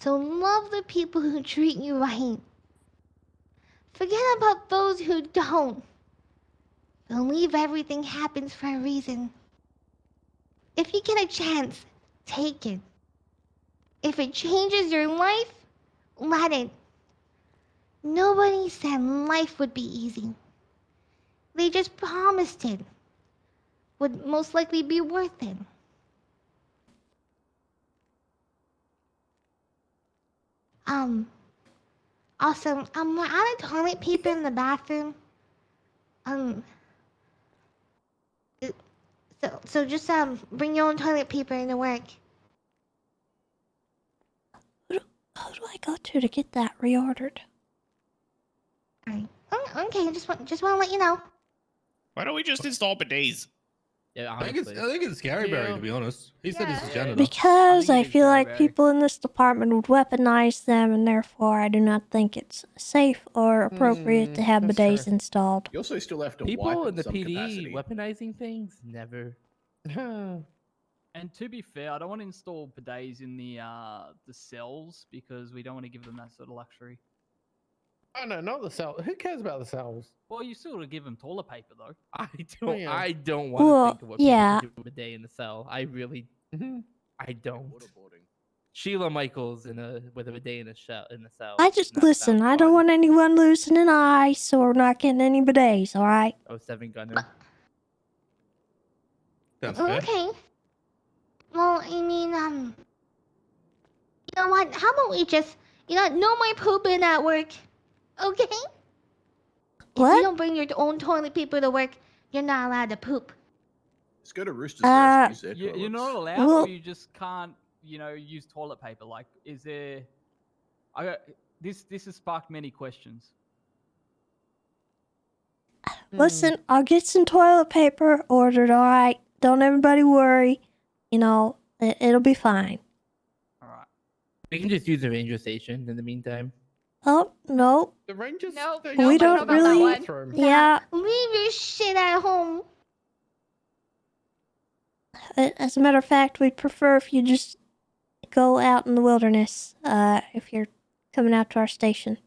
So love the people who treat you right. Forget about those who don't. Believe everything happens for a reason. If you get a chance, take it. If it changes your life, let it. Nobody said life would be easy. They just promised it would most likely be worth it. Also, we're out of toilet paper in the bathroom. So just bring your own toilet paper into work. Who do I go to get that reordered? Alright. Okay, just want to let you know. Why don't we just install bidets? Yeah, I think it's Gary Berry, to be honest. He said he's a janitor. Because I feel like people in this department would weaponize them, and therefore I do not think it's safe or appropriate to have bidets installed. You also still have to People wipe in the some PD capacity. weaponizing things? Never. And to be fair, I don't want to install bidets in the cells because we don't want to give them that sort of luxury. Oh no, not the cell. Who cares about the cells? Well, you still gotta give them toilet paper though. I yeah. I don't want to Well, think of what yeah. people do a day in the cell. I really, I don't. Sheila Michaels with a bidet in the cell. I just listen. I don't want anyone losing an eye, so we're not getting any bidets. All right. Oh, 7 gunner. That's fair. Okay. Well, I mean, you know what? How about we just, no more pooping at work, okay? What? If you don't bring your own toilet paper to work, you're not allowed to poop. Let's go to Rooster's Rest. Use their You're toilets. not allowed, or you just can't, use toilet paper. Like, is there? This has sparked many questions. Listen, I'll get some toilet paper ordered. All right. Don't everybody worry. It'll be fine. All right. We can just use the ranger station in the meantime. Oh no. The Rangers. Nope. We don't really. Yeah. Leave your shit at home. As a matter of fact, we'd prefer if you just go out in the wilderness. If you're coming out to our station.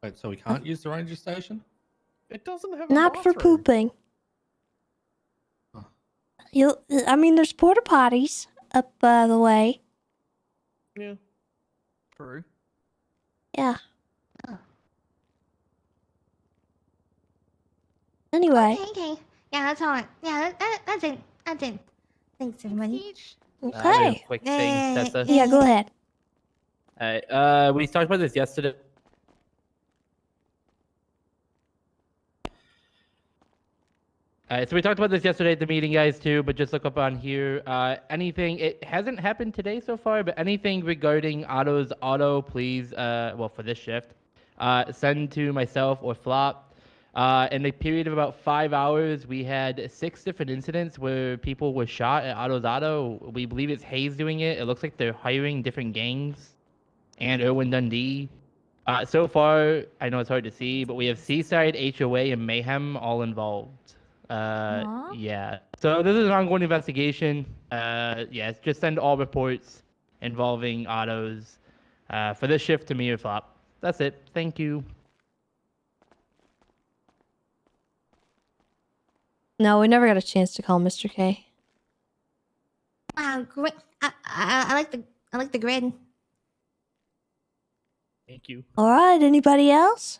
Wait, so we can't use the ranger station? It doesn't have a Not for bathroom. pooping. There's porta potties up the way. Yeah. True. Yeah. Anyway. Okay. Yeah, that's all right. Yeah, that's it. That's it. Thanks, everybody. Okay. Quick thing, Tessa. Yeah, go ahead. Alright, we talked about this yesterday. So we talked about this yesterday at the meeting, guys, too. But just look up on here. Anything? It hasn't happened today so far, but anything regarding Otto's auto, please. Well, for this shift, send to myself or Flop. In a period of about 5 hours, we had 6 different incidents where people were shot at Otto's auto. We believe it's Hayes doing it. It looks like they're hiring different gangs, and Irwin Dundee. So far, I know it's hard to see, but we have Seaside, HOA, and Mayhem all involved. Yeah. So this is an ongoing investigation. Yes, just send all reports involving autos for this shift to me or Flop. That's it. Thank you. No, we never got a chance to call Mr. K. Wow, great. I like the grid. Thank you. All right, anybody else?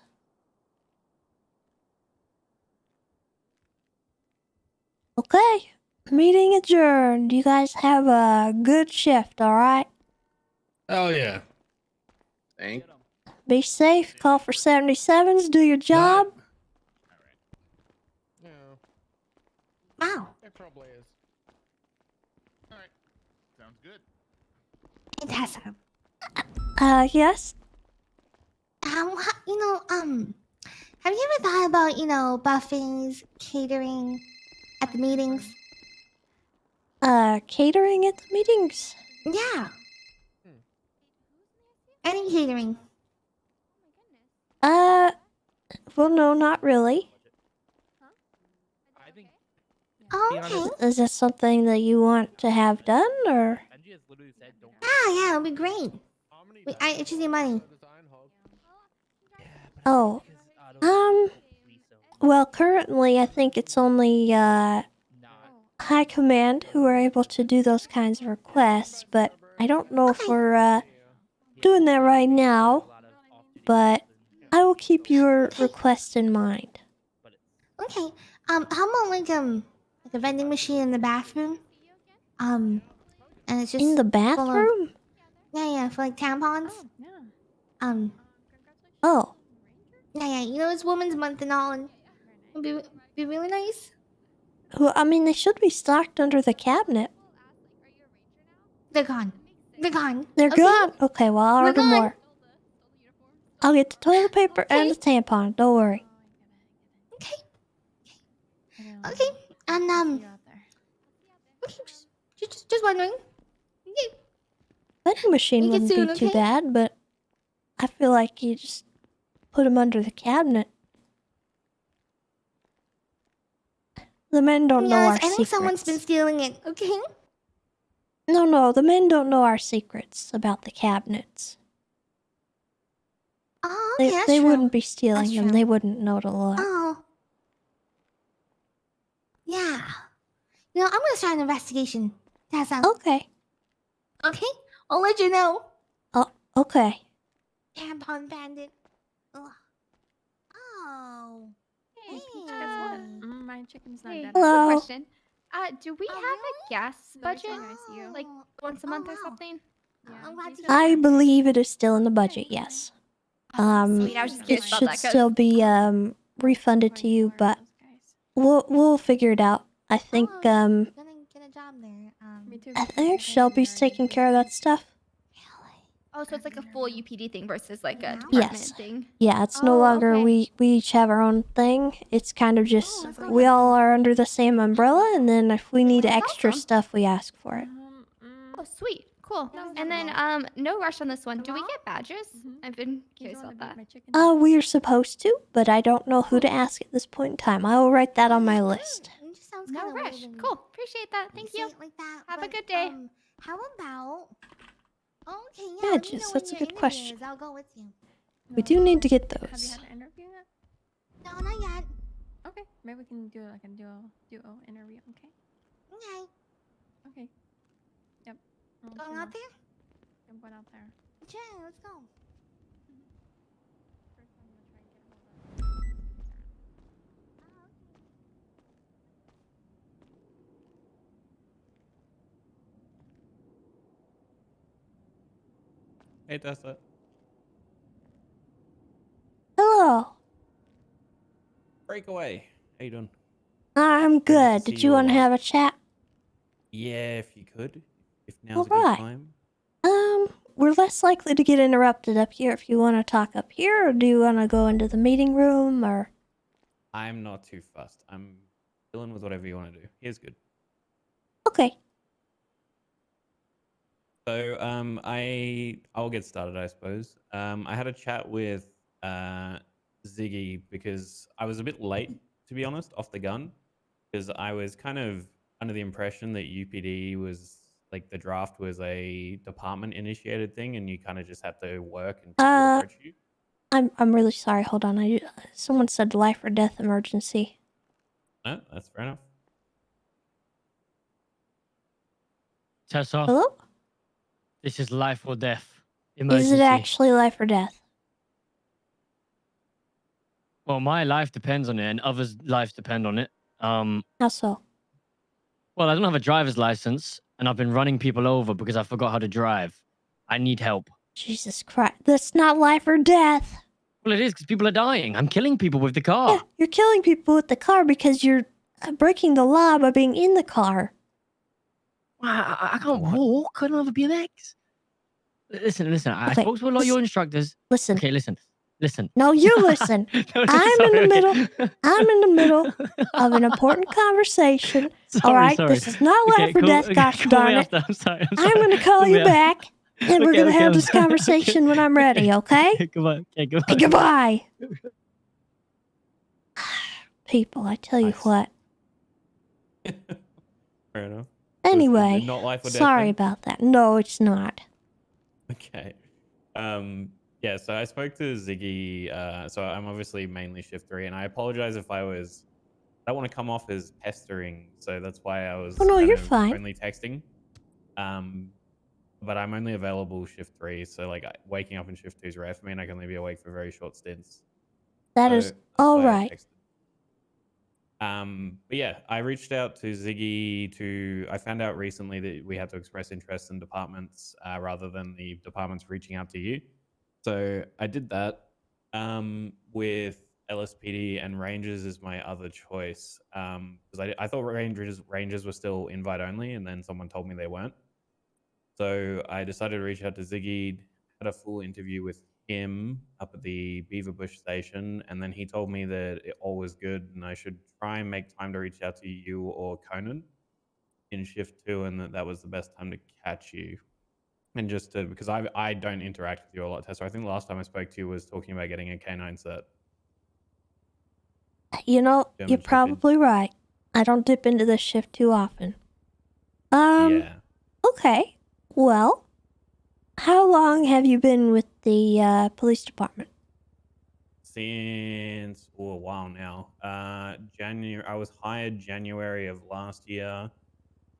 Okay, meeting adjourned. You guys have a good shift, all right? Oh yeah. Thank. Be safe, call for 77s, do your job. Yeah, Wow. it probably is. Alright. Sounds good. Hey, Tessa. Yes? Have you ever thought about, buffets, catering at the meetings? Catering at the meetings? Yeah. Any catering. Well, no, not really. Oh, okay. Is this something that you want to have done, or? Yeah, it'll be great. I just need money. Oh, well, currently I think it's only, High Command who are able to do those kinds of requests, but I don't know if we're, doing that right now, but I will keep your request in mind. Okay. How about like a vending machine in the bathroom? And it's just In the full of- bathroom? yeah, for like tampons. Um. Oh. Yeah. It's Women's Month and all, and it'd be really nice. Well, I mean, they should be stocked under the cabinet. They're gone. They're gone. They're Okay? gone? Okay, well, I'll They're order gone. more. I'll get the toilet paper and the tampon, don't worry. Okay. And okay, just wondering. Okay. Vending machine Make it wouldn't soon, be too okay? bad, but I feel like you just put them under the cabinet. The men don't know our Yes, I think someone's been secrets. stealing it. Okay. No, the men don't know our secrets about the cabinets. Oh, okay, that's They true. wouldn't be stealing That's them. true. They wouldn't know to look. Oh. Yeah. I'm gonna start an investigation. Tessa. Okay. Okay? I'll let you know. Oh, okay. Tampon bandit. Ugh. Oh. Hey, guess what? My chicken's not dead. Hello. I have a question. Do we have a gas Nice budget? you. Like once a month or something? I'm glad to hear I that. believe it is still in the budget, yes. Sweet, I was just It curious about should that, 'cause- still be refunded to you, but we'll figure it out. I think Gonna get a job there. Me too. I think Shelby's taking care of that stuff. Oh, so it's like a full UPD thing versus like a department Yes. thing. Yeah, it's no Oh, longer okay. we each have our own thing. It's kind of just we all are under the same umbrella, and then if we need extra stuff, we ask for it. Oh, sweet. Cool. And then no rush on this one. Do we get badges? I've been curious about that. We are supposed to, but I don't know who to ask at this point in time. I will write that on my list. It just sounds No kind of rush. Cool. Appreciate that. Thank you. Like that, Have a but, good day. How about? Okay, yeah. let me Badges, know when that's a your good interview question. is. I'll go with you. We do need to get Have you those. had an interview yet? No, not yet. Okay, maybe we can do like a duo interview. Okay. Okay. Okay. Yep. I'll let Going you out know. there? I'm going out there. Yeah, let's go. Hey, Tessa. Hello. Breakaway. How you doing? I'm good. Did you want to have a chat? Yeah, if you could. If All now's a good right. time. We're less likely to get interrupted up here if you want to talk up here, or do you want to go into the meeting room, or... I'm not too fussed. I'm dealing with whatever you want to do. Here's good. Okay. So, I'll get started, I suppose. I had a chat with Ziggy because I was a bit late, to be honest, off the gun, because I was kind of under the impression that UPD was like the draft was a department initiated thing, and you kind of just had to work and people would approach you. I'm really sorry. Hold on. Someone said life or death emergency. No, that's fair enough. Tessa, Hello? this is life or death Is emergency. it actually life or death? Well, my life depends on it, and others' lives depend on it. How so? Well, I don't have a driver's license, and I've been running people over because I forgot how to drive. I need help. Jesus Christ. That's not life or death. Well, it is because people are dying. I'm killing people with the car. Yeah, you're killing people with the car because you're breaking the law by being in the car. I can't walk. I don't have a BMX. Listen. I Okay, spoke to a lot of your instructors. Listen. Okay, listen. No, you listen. No, I'm sorry, in the okay. middle. I'm in the middle of an important conversation. All right, Sorry. this is not Okay, life or cool. death. Okay, Gosh call darn me it! after. I'm sorry. I'm going to call Call you me back, and we're Okay, going to have I'm this sorry. conversation when I'm ready. Okay? Okay, goodbye. Okay, goodbye. Hey, goodbye. People, I tell you what. Fair enough. Anyway, not life or death sorry then? about that. No, it's not. Okay. Yeah, so I spoke to Ziggy. So I'm obviously mainly shift 3, and I apologize if I don't want to come off as pestering, so that's why I was Oh no, kind you're of fine. only texting. But I'm only available shift 3, so like waking up in shift 2 is rare for me, and I can only be awake for very short stints. That So is that's all why I right. texted. But yeah, I reached out to Ziggy I found out recently that we had to express interest in departments rather than the departments reaching out to you. So I did that with LSPD, and Rangers is my other choice. Because I thought Rangers were still invite only, and then someone told me they weren't. So I decided to reach out to Ziggy, had a full interview with him up at the Beaver Bush station, and then he told me that it all was good and I should try and make time to reach out to you or Conan in shift 2, and that was the best time to catch you. And just to, because I don't interact with you a lot, Tessa. I think the last time I spoke to you was talking about getting a K9 set. You know, German you're Shepherd. probably right. I don't dip into this shift too often. Yeah. Okay. Well, how long have you been with the police department? Since a while now. January. I was hired January of last year.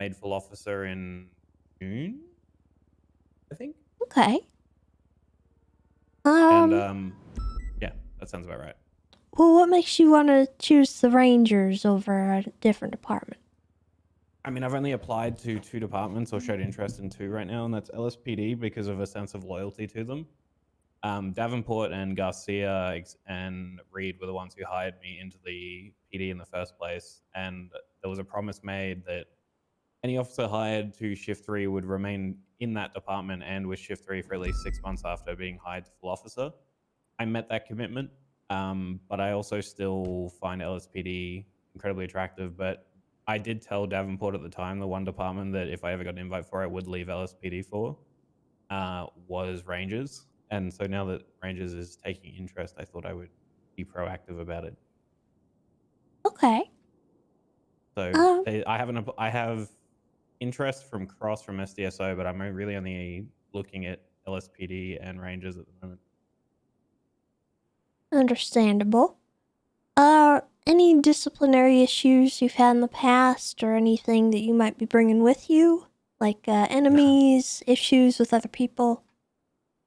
Made full officer in June, I think. Okay. And yeah, that sounds about right. Well, what makes you want to choose the Rangers over a different department? I mean, I've only applied to 2 departments or showed interest in 2 right now, and that's LSPD because of a sense of loyalty to them. Davenport and Garcia and Reed were the ones who hired me into the PD in the first place, and there was a promise made that any officer hired to shift 3 would remain in that department and with shift 3 for at least 6 months after being hired to full officer. I met that commitment, but I also still find LSPD incredibly attractive. But I did tell Davenport at the time, the one department that if I ever got an invite for, I would leave LSPD for, was Rangers. And so now that Rangers is taking interest, I thought I would be proactive about it. Okay. So I have interest from Cross from SDSO, but I'm really only looking at LSPD and Rangers at the moment. Understandable. Any disciplinary issues you've had in the past, or anything that you might be bringing with you? Like, enemies, issues with other people?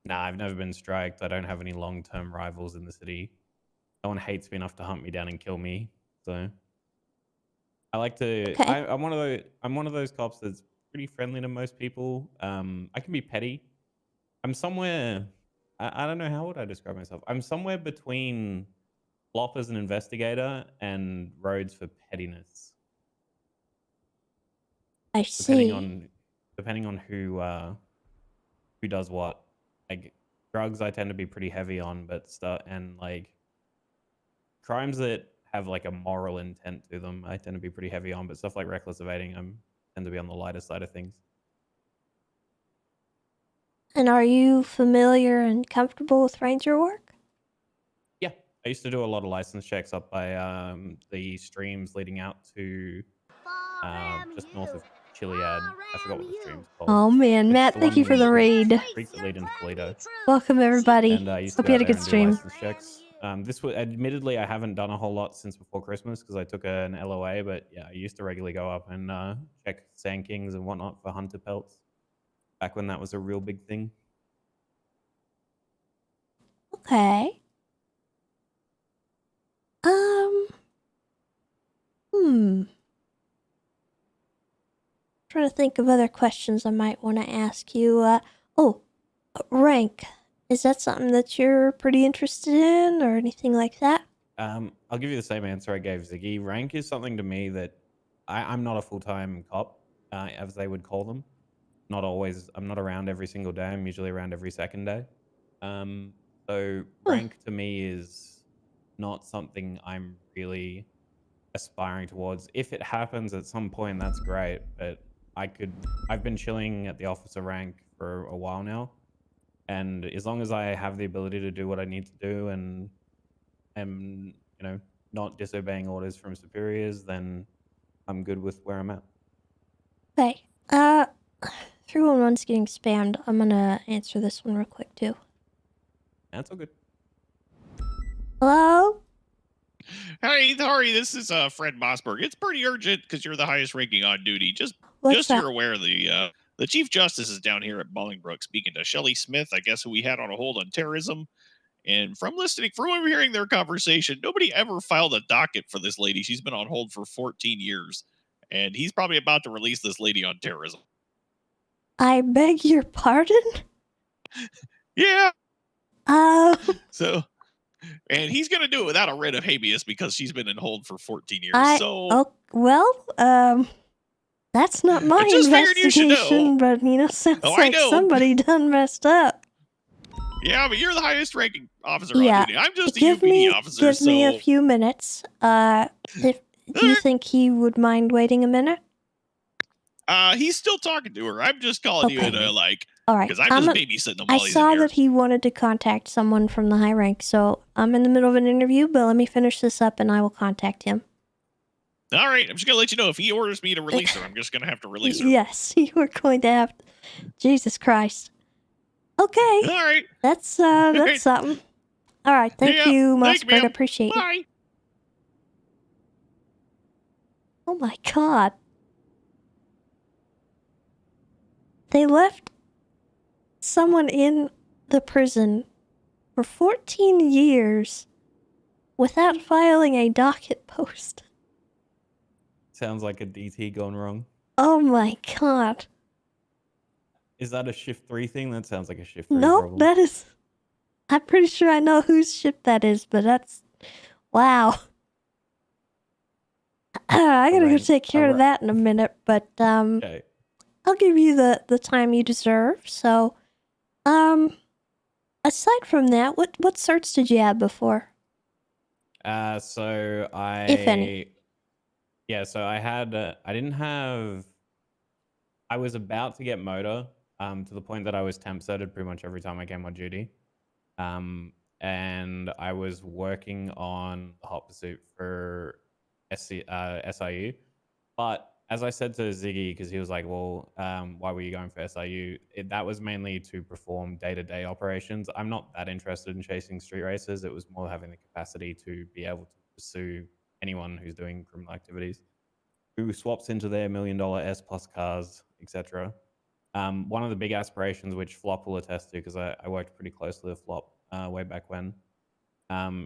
Nah, I've never been striked. I don't have any long-term rivals in the city. No one hates me enough to hunt me down and kill me. So I like to. Okay. I'm one of those cops that's pretty friendly to most people. I can be petty. I'm somewhere. I don't know how would I describe myself. I'm somewhere between Flop as an investigator, and Rhodes for pettiness. I see. Depending on who does what. Like drugs, I tend to be pretty heavy on, but like crimes that have like a moral intent to them, I tend to be pretty heavy on. But stuff like reckless evading, I tend to be on the lighter side of things. And are you familiar and comfortable with ranger work? Yeah, I used to do a lot of license checks up by the streams leading out to just north of Chiliad. I forgot what the stream's called. Oh man, It's Matt, the thank one you for with the raid. creeks that lead into Toledo. Welcome everybody. And I used Hope to you go had a out there good and do stream. license checks. This was admittedly I haven't done a whole lot since before Christmas because I took an LOA, but yeah, I used to regularly go up and check Sand Kings and whatnot for hunter pelts. Back when that was a real big thing. Okay. Trying to think of other questions I might want to ask you. Rank. Is that something that you're pretty interested in or anything like that? I'll give you the same answer I gave Ziggy. Rank is something to me that I'm not a full-time cop, as they would call them. Not always. I'm not around every single day. I'm usually around every second day. So rank to me is not something I'm really aspiring towards. If it happens at some point, that's great. But I've been chilling at the officer rank for a while now. And as long as I have the ability to do what I need to do and am, not disobeying orders from superiors, then I'm good with where I'm at. Okay. 311's getting spammed. I'm gonna answer this one real quick too. That's all good. Hello? Hey, sorry, this is Fred Mossberg. It's pretty urgent because you're the highest ranking on duty. Just What's so that? you're aware, the Chief Justice is down here at Bolingbrook speaking to Shelley Smith, I guess, who we had on a hold on terrorism. And from overhearing their conversation, nobody ever filed a docket for this lady. She's been on hold for 14 years. And he's probably about to release this lady on terrorism. I beg your pardon? Yeah. Uh, So, and he's going to do it without a writ of habeas because she's been in hold for 14 years. That's not my just figured you should investigation, but sounds Oh, I like know. somebody done messed up. Yeah, but you're the highest ranking officer Yeah, on duty. I'm just a give UPD me, officer, give me a so few minutes. If do you think he would mind waiting a minute? he's still talking to her. I'm just calling you to All right, because I'm just babysitting them I while he's in saw here. that he wanted to contact someone from the high rank, so I'm in the middle of an interview, but let me finish this up and I will contact him. All right, I'm just gonna let you know if he orders me to release her, I'm just gonna have to release her. Yes, you are going to have. Jesus Christ. Okay. All right. That's something. All right, thank you, Thank you, Mossberg. ma'am. Appreciate you. Bye. Oh my God. They left someone in the prison for 14 years without filing a docket post. Sounds like a DT gone wrong. Oh my God. Is that a shift 3 thing? That sounds like a shift 3 No, problem. that is. I'm pretty sure I know whose ship that is, but that's. Wow. I gotta go take care of that in a minute, but Okay. I'll give you the time you deserve. So, aside from that, what certs did you have before? So I. If any. Yeah, so I had. I didn't have. I was about to get motor. To the point that I was temp certed pretty much every time I came on duty. And I was working on the hot pursuit for SIU. But as I said to Ziggy, because he was like, well, why were you going for SIU? That was mainly to perform day-to-day operations. I'm not that interested in chasing street races. It was more having the capacity to be able to pursue anyone who's doing criminal activities, who swaps into their $1 million S plus cars, etc. One of the big aspirations, which Flop will attest to, because I worked pretty closely with Flop way back when,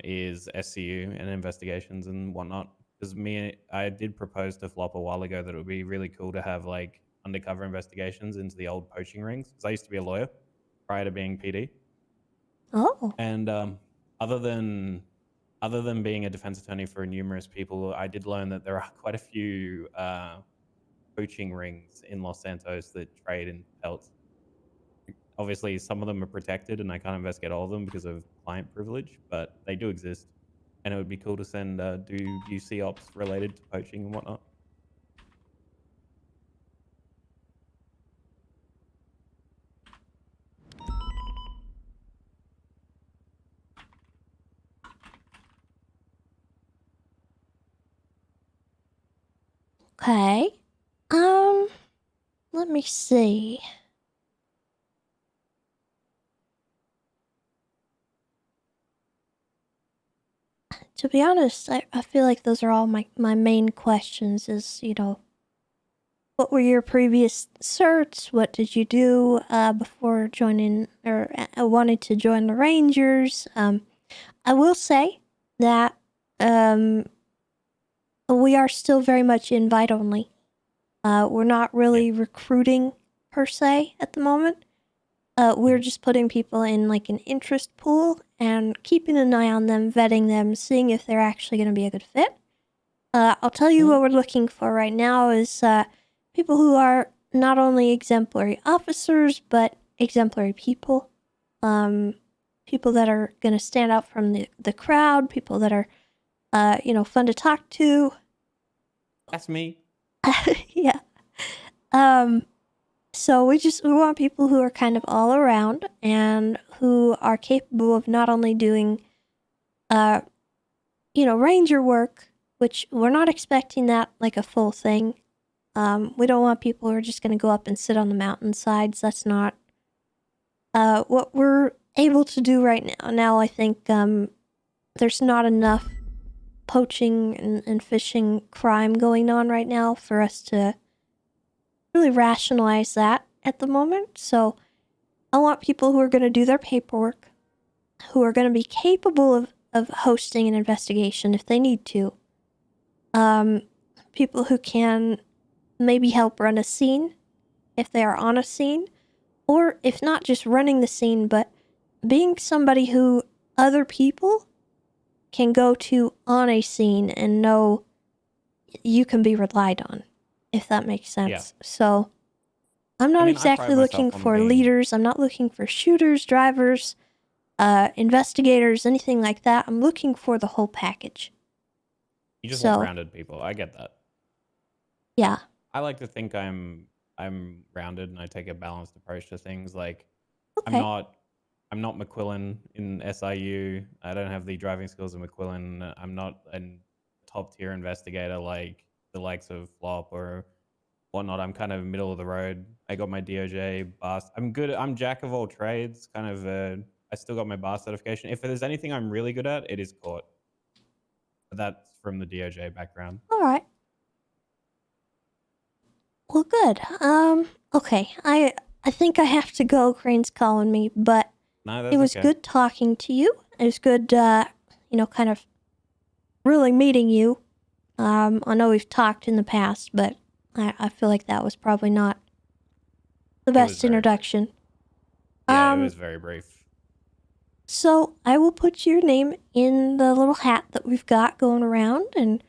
is SCU and investigations and whatnot. Because I did propose to Flop a while ago that it would be really cool to have like undercover investigations into the old poaching rings. Because I used to be a lawyer prior to being PD. Oh. And other than other than being a defense attorney for numerous people, I did learn that there are quite a few poaching rings in Los Santos that trade in pelts. Obviously, some of them are protected, and I can't investigate all of them because of client privilege, but they do exist. And it would be cool to send do UC ops related to poaching and whatnot. Okay. Let me see. To be honest, I feel like those are all my main questions is, you know, what were your previous certs? What did you do before joining or wanted to join the Rangers? I will say that we are still very much invite only. We're not really recruiting per se at the moment. We're just putting people in like an interest pool and keeping an eye on them, vetting them, seeing if they're actually going to be a good fit. I'll tell you what we're looking for right now is people who are not only exemplary officers, but exemplary people. People that are going to stand out from the crowd, people that are, fun to talk to. That's me. Yeah. So we want people who are kind of all around and who are capable of not only doing, ranger work, which we're not expecting that like a full thing. We don't want people who are just going to go up and sit on the mountainsides. That's not what we're able to do right now. Now I think there's not enough poaching and fishing crime going on right now for us to really rationalize that at the moment. So I want people who are going to do their paperwork, who are going to be capable of hosting an investigation if they need to. People who can maybe help run a scene if they are on a scene, or if not just running the scene, but being somebody who other people can go to on a scene and know you can be relied on, if that makes sense. Yeah. So I'm not I exactly pride looking myself on for being- leaders. I'm not looking for shooters, drivers, investigators, anything like that. I'm looking for the whole package. You just So- want rounded people. I get that. Yeah. I like to think I'm rounded and I take a balanced approach to things. Like Okay. I'm not McQuillan in SIU. I don't have the driving skills of McQuillan. I'm not a top tier investigator like the likes of Flop or whatnot. I'm kind of middle of the road. I got my DOJ bar. I'm jack of all trades. Kind of. I still got my bar certification. If there's anything I'm really good at, it is court. But that's from the DOJ background. All right. Well, good. Okay. I think I have to go. Crane's calling me, but No, that's it was okay. good talking to you. It was good, kind of really meeting you. I know we've talked in the past, but I feel like that was probably not the It was best very introduction. Yeah, it was very brief. So I will put your name in the little hat that we've got going around, and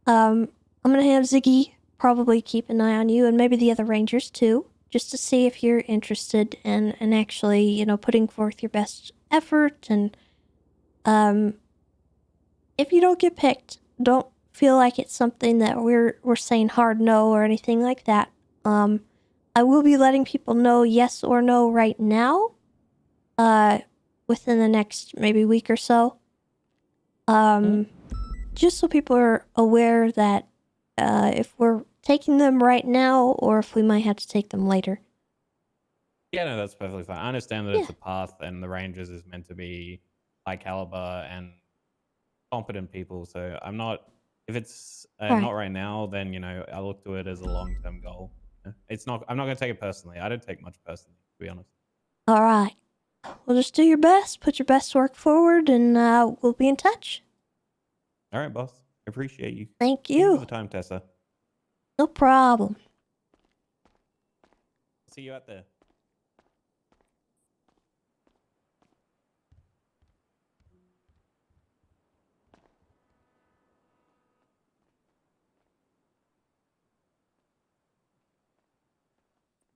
I'm gonna have Ziggy probably keep an eye on you, and maybe the other Rangers too, just to see if you're interested in actually, putting forth your best effort. And if you don't get picked, don't feel like it's something that we're saying hard no or anything like that. I will be letting people know yes or no right now. Within the next maybe week or so. Just so people are aware that if we're taking them right now or if we might have to take them later. Yeah, no, that's perfectly fine. I understand that it's a path, and the Rangers is meant to be high caliber and competent people. So I'm not. If it's Right. not right now, then I look to it as a long-term goal. It's not. I'm not going to take it personally. I don't take much personally, to be honest. All right. Well, just do your best, put your best work forward, and we'll be in touch. All right, boss. I appreciate you. Thank Thank you you. for the time, Tessa. No problem. See you out there.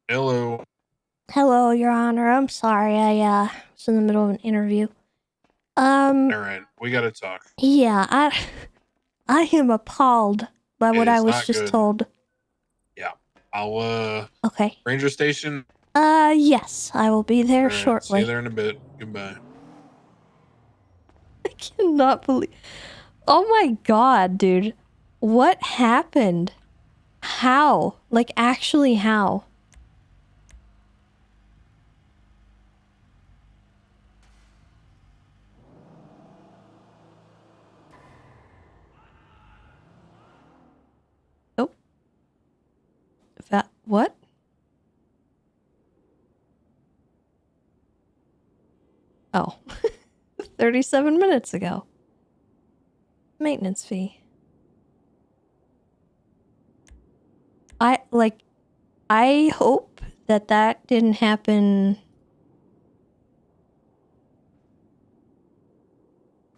Hello. Hello, Your Honor. I'm sorry. I was in the middle of an interview. All right, we gotta talk. Yeah, I am appalled by what It I is was not just good. told. Yeah, I'll Okay. Ranger Station. Yes, I will be there All right, see shortly. you there in a bit. Goodbye. I cannot believe. Oh my god, dude. What happened? How? Like, actually, how? Oh. That. What? Oh. 37 minutes ago. Maintenance fee. I hope that didn't happen.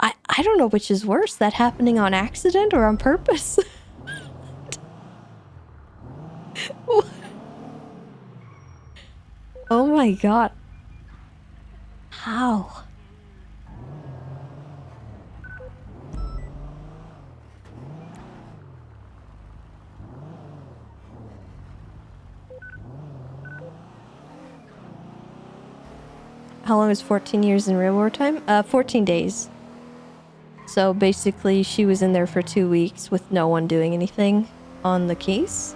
I don't know which is worse, that happening on accident or on purpose. Oh my god. How? How long is 14 years in real war time? 14 days. So basically, she was in there for 2 weeks with no one doing anything on the case.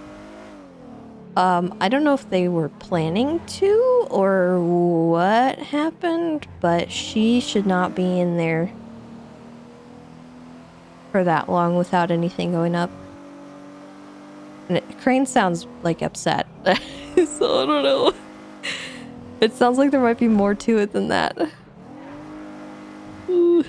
I don't know if they were planning to or what happened, but she should not be in there for that long without anything going up. And Crane sounds like upset, so I don't know. It sounds like there might be more to it than that. Ooh.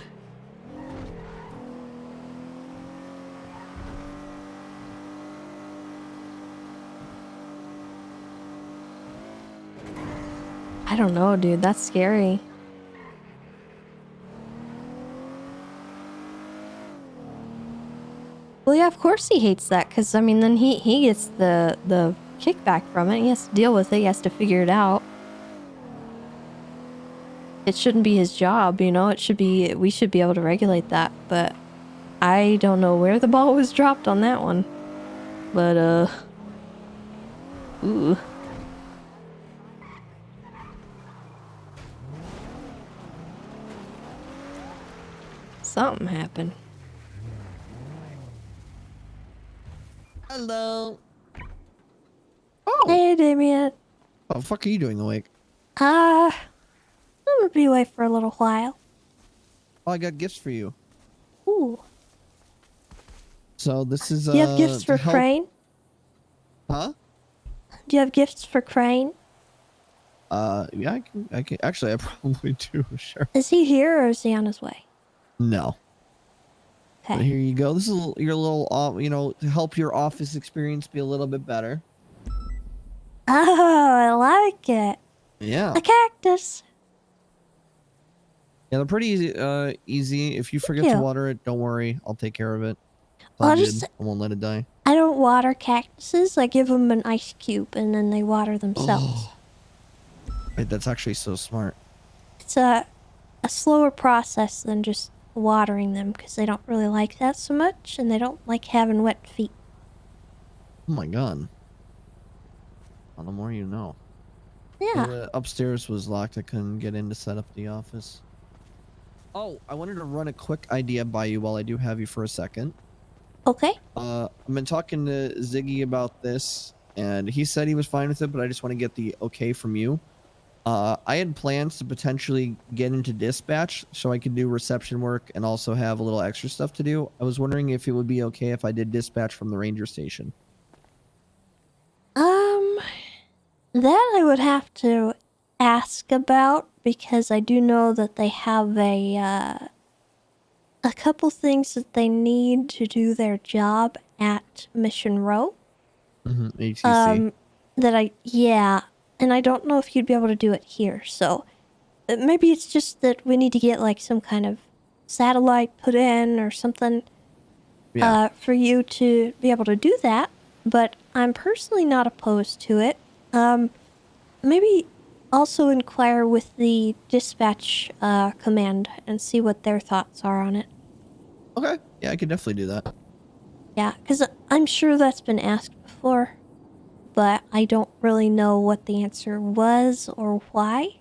I don't know, dude. That's scary. Well, yeah, of course he hates that, because, I mean, then he gets the kickback from it. He has to deal with it. He has to figure it out. It shouldn't be his job, you know? It should be... We should be able to regulate that, but I don't know where the ball was dropped on that one. But, ooh. Something happened. Hello. Hey, Damien. What the fuck are you doing awake? I'm gonna be away for a little while. Oh, I got gifts for you. Ooh. So this is Do you have gifts to for help- Crane? Huh? Do you have gifts for Crane? Yeah, I can actually I probably do, sure. Is he here or is he on his way? No. Okay. But here you go. This is your little you know, to help your office experience be a little bit better. Oh, I like it. Yeah. A cactus. Yeah, they're pretty easy. If you forget you. to water it, don't worry. I'll take care of it. It's Well, all just- good. I won't let it die. I don't water cactuses. I give them an ice cube and then they water themselves. Wait, that's actually so smart. It's a slower process than just watering them because they don't really like that so much and they don't like having wet feet. Oh my god. Well, the more you know. Yeah. The upstairs was locked. I couldn't get in to set up the office. Oh, I wanted to run a quick idea by you while I do have you for a second. Okay. I've been talking to Ziggy about this, and he said he was fine with it, but I just want to get the okay from you. I had plans to potentially get into dispatch so I could do reception work and also have a little extra stuff to do. I was wondering if it would be okay if I did dispatch from the ranger station. That I would have to ask about because I do know that they have a couple things that they need to do their job at Mission Row. ATC. Yeah, and I don't know if you'd be able to do it here, so maybe it's just that we need to get like some kind of satellite put in or something for you to be able to do that, but I'm personally not opposed to it. maybe also inquire with the dispatch command and see what their thoughts are on it. Okay. Yeah, I could definitely do that. Yeah, because I'm sure that's been asked before, but I don't really know what the answer was or why.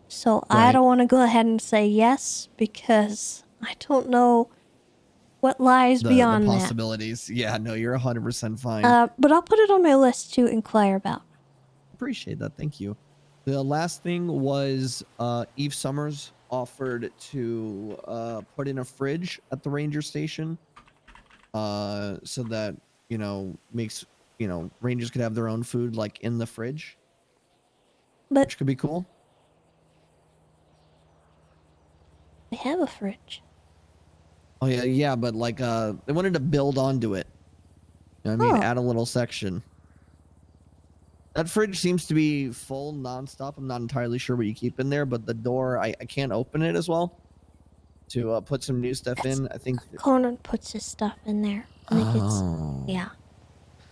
So I Right. don't want to go ahead and say yes because I don't know what lies The beyond that. possibilities. Yeah, no, you're 100% fine. But I'll put it on my list to inquire about. Appreciate that. Thank you. The last thing was Eve Summers offered to put in a fridge at the ranger station so that, makes, rangers could have their own food like in the fridge, which could be cool. We have a fridge. Oh, yeah, but like they wanted to build onto it. You know what I mean? Add a little section. That fridge seems to be full nonstop. I'm not entirely sure what you keep in there, but the door, I can't open it as well to put some new stuff in. I think Conan puts his stuff in there. And it gets, yeah.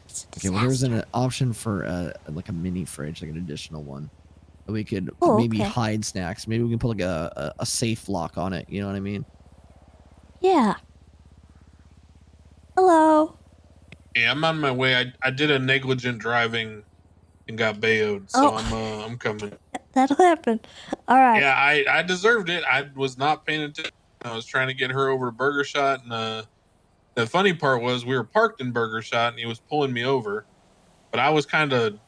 It's a Okay, well, there's disaster. an option for like a mini fridge, like an additional one. We could Oh, maybe okay. hide snacks. Maybe we can put like a safe lock on it. You know what I mean? Yeah. Hello. Yeah, I'm on my way. I did a negligent driving and got bayoed, so I'm coming. That'll happen. All right. Yeah, I deserved it. I was not paying attention. I was trying to get her over to Burger Shot, and the funny part was we were parked in Burger Shot, and he was pulling me over. But I was kind of,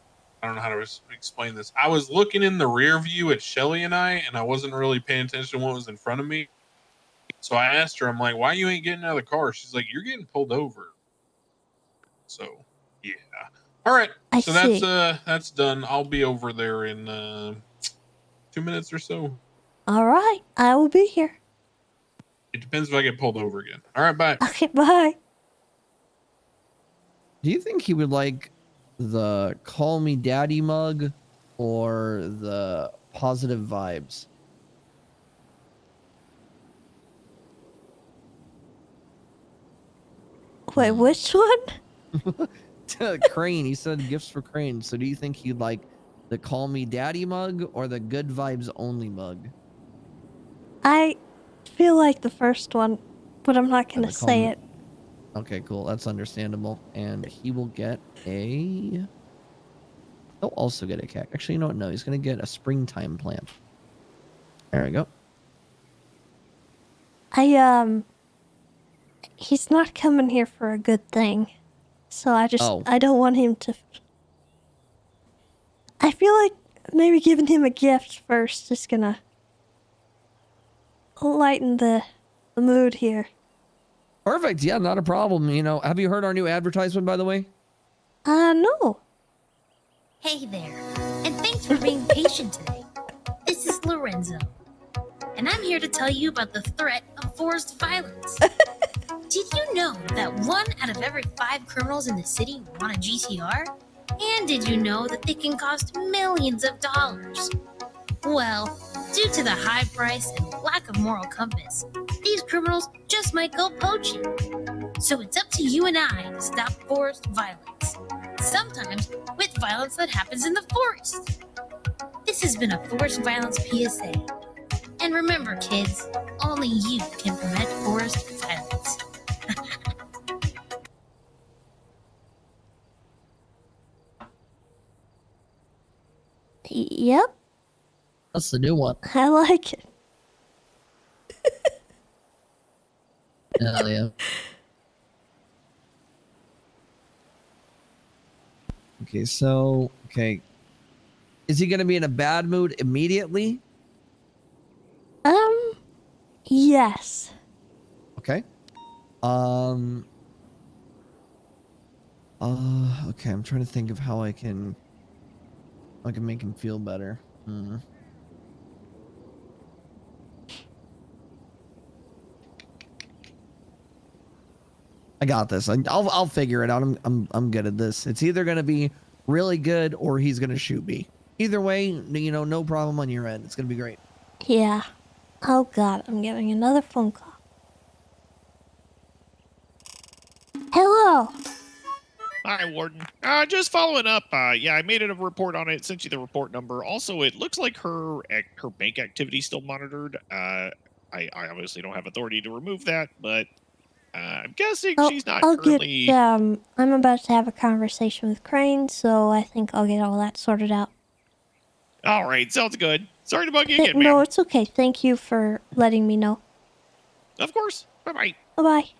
I don't know how to explain this. I was looking in the rear view at Shelly and I wasn't really paying attention to what was in front of me. So I asked her, I'm like, why you ain't getting out of the car? She's like, you're getting pulled over. So yeah. All right. I So see. that's done. I'll be over there in 2 minutes or so. All right. I will be here. It depends if I get pulled over again. All right, bye. Okay, bye. Do you think he would like the "Call Me Daddy" mug or the positive vibes? Wait, which one? Crane. He said gifts for Crane. So do you think he'd like the "Call Me Daddy" mug or the "Good Vibes Only" mug? I feel like the first one, but I'm not going to say it. Okay, cool. That's understandable. And he will get a... He'll also get a cat. Actually, you know what? No, he's going to get a springtime plant. There we go. He's not coming here for a good thing. So I don't want him to... I feel like maybe giving him a gift first is going to lighten the mood here. Perfect. Yeah, not a problem. Have you heard our new advertisement, by the way? No. Hey there, and thanks for being patient today. This is Lorenzo, and I'm here to tell you about the threat of forced violence. Did you know that 1 out of every 5 criminals in the city want a GTR? And did you know that they can cost millions of dollars? Well, due to the high price and lack of moral compass, these criminals just might go poaching. So it's up to you and I to stop forced violence. Sometimes with violence that happens in the forest. This has been a forced violence PSA. And remember, kids, only you can prevent forced violence. Yep. That's the new one. I like it. Hell yeah. Okay. Is he going to be in a bad mood immediately? Yes. Okay. Okay, I'm trying to think of how I can make him feel better. I got this. I'll figure it out. I'm good at this. It's either gonna be really good or he's gonna shoot me. Either way, no problem on your end. It's gonna be great. Yeah. Oh God, I'm getting another phone call. Hello. Hi, Warden. Just following up. Yeah, I made it a report on it. Sent you the report number. Also, it looks like her bank activity is still monitored. I obviously don't have authority to remove that, but I'm guessing she's not I'll currently. get, I'm about to have a conversation with Crane, so I think I'll get all that sorted out. All right, sounds good. Sorry to bug you Hey, again, no, ma'am. it's okay. Thank you for letting me know. Of course. Bye-bye. Bye-bye.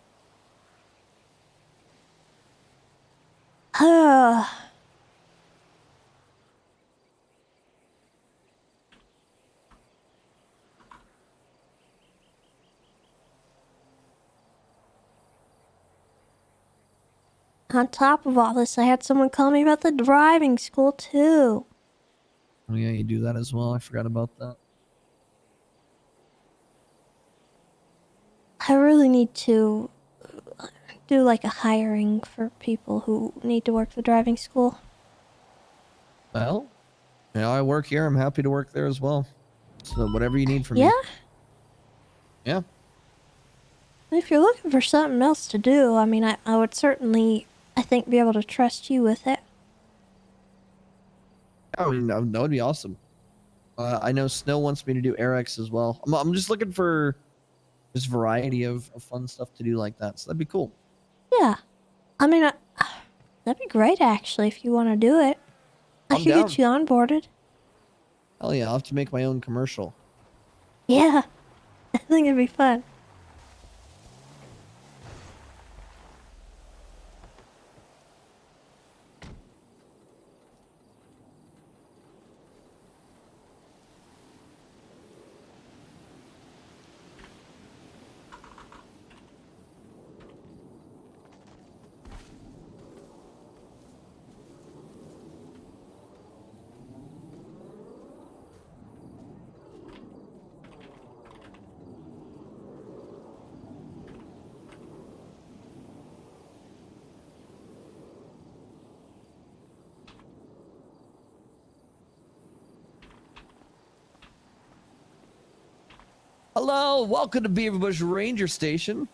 On top of all this, I had someone call me about the driving school, too. Oh yeah, you do that as well. I forgot about that. I really need to do like a hiring for people who need to work the driving school. Well, I work here. I'm happy to work there as well. So whatever you need from Yeah? me. Yeah. If you're looking for something else to do, I mean, I would certainly, I think, be able to trust you with it. I mean, that would be awesome. I know Snow wants me to do Eric's as well. I'm just looking for this variety of fun stuff to do like that. So that'd be cool. Yeah. I mean, that'd be great, actually, if you want to do it. I I'm could down. get you onboarded. Hell yeah, I'll have to make my own commercial. Yeah. I think it'd be fun. Hello, welcome to Beaverbush Ranger Station.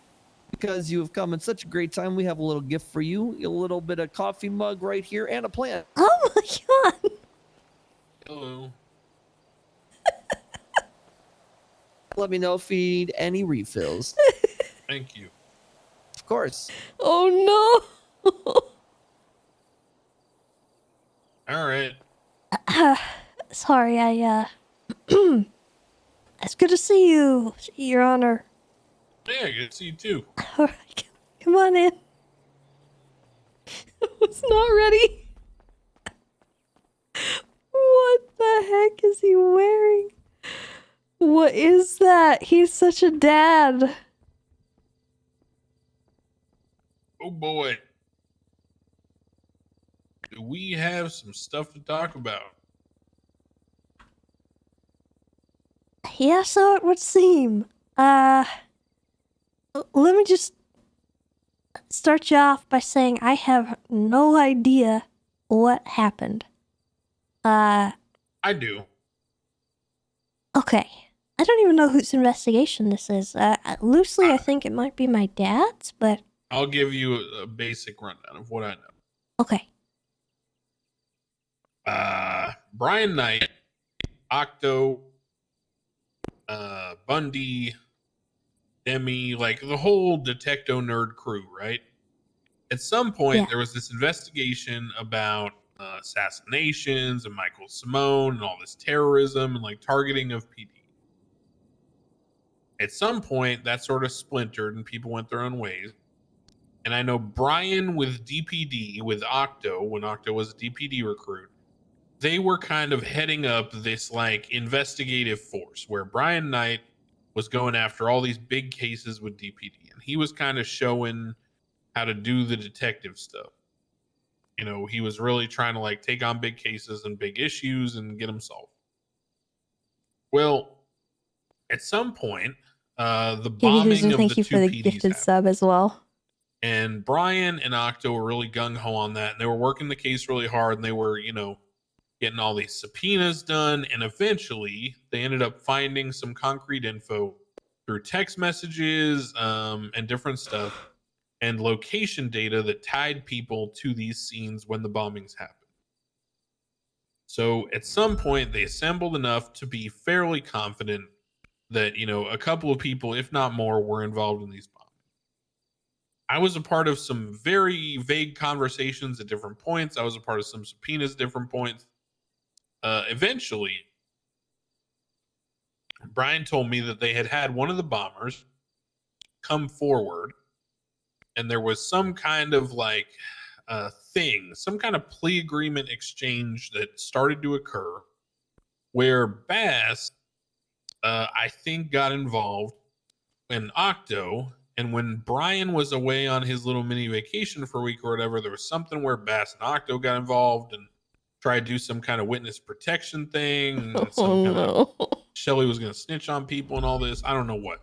Because you have come at such a great time, we have a little gift for you. A little bit of coffee mug right here and a plant. Oh my god! Hello. Let me know if you need any refills. Thank you. Of course. Oh no! All right. Sorry, it's good to see you, Your Honor. Yeah, good to see you too. Alright, come on in. I was not ready. What the heck is he wearing? What is that? He's such a dad. Oh boy. Do we have some stuff to talk about? Yeah, so it would seem. Let me just start you off by saying I have no idea what happened. I do. Okay. I don't even know whose investigation this is. Loosely, I think it might be my dad's, but... I'll give you a basic rundown of what I know. Okay. Brian Knight, Octo, Bundy, Demi, like the whole Detecto nerd crew, right? At some point, there was this investigation about assassinations and Michael Simone and all this terrorism and like targeting of PD. At some point, that sort of splintered and people went their own ways. And I know Brian with DPD, with Octo, when Octo was a DPD recruit, they were kind of heading up this like investigative force where Brian Knight was going after all these big cases with DPD. And he was kind of showing how to do the detective stuff. You know, he was really trying to like take on big cases and big issues and get them solved. Well, at some point, the bombing of thank the you two for the PDs gifted happened. sub as well. And Brian and Octo were really gung-ho on that. And they were working the case really hard. And they were, you know, getting all these subpoenas done. And eventually, they ended up finding some concrete info through text messages and different stuff and location data that tied people to these scenes when the bombings happened. So at some point, they assembled enough to be fairly confident that, you know, a couple of people, if not more, were involved in these bombings. I was a part of some very vague conversations at different points. I was a part of some subpoenas at different points. Eventually, Brian told me that they had one of the bombers come forward, and there was some kind of like thing, some kind of plea agreement exchange that started to occur where Bass, I think, got involved in Octo. And when Brian was away on his little mini vacation for a week or whatever, there was something where Bass and Octo got involved and tried to do some kind of witness protection thing. And some kind of Shelly was going to snitch on people and all this. I don't know what.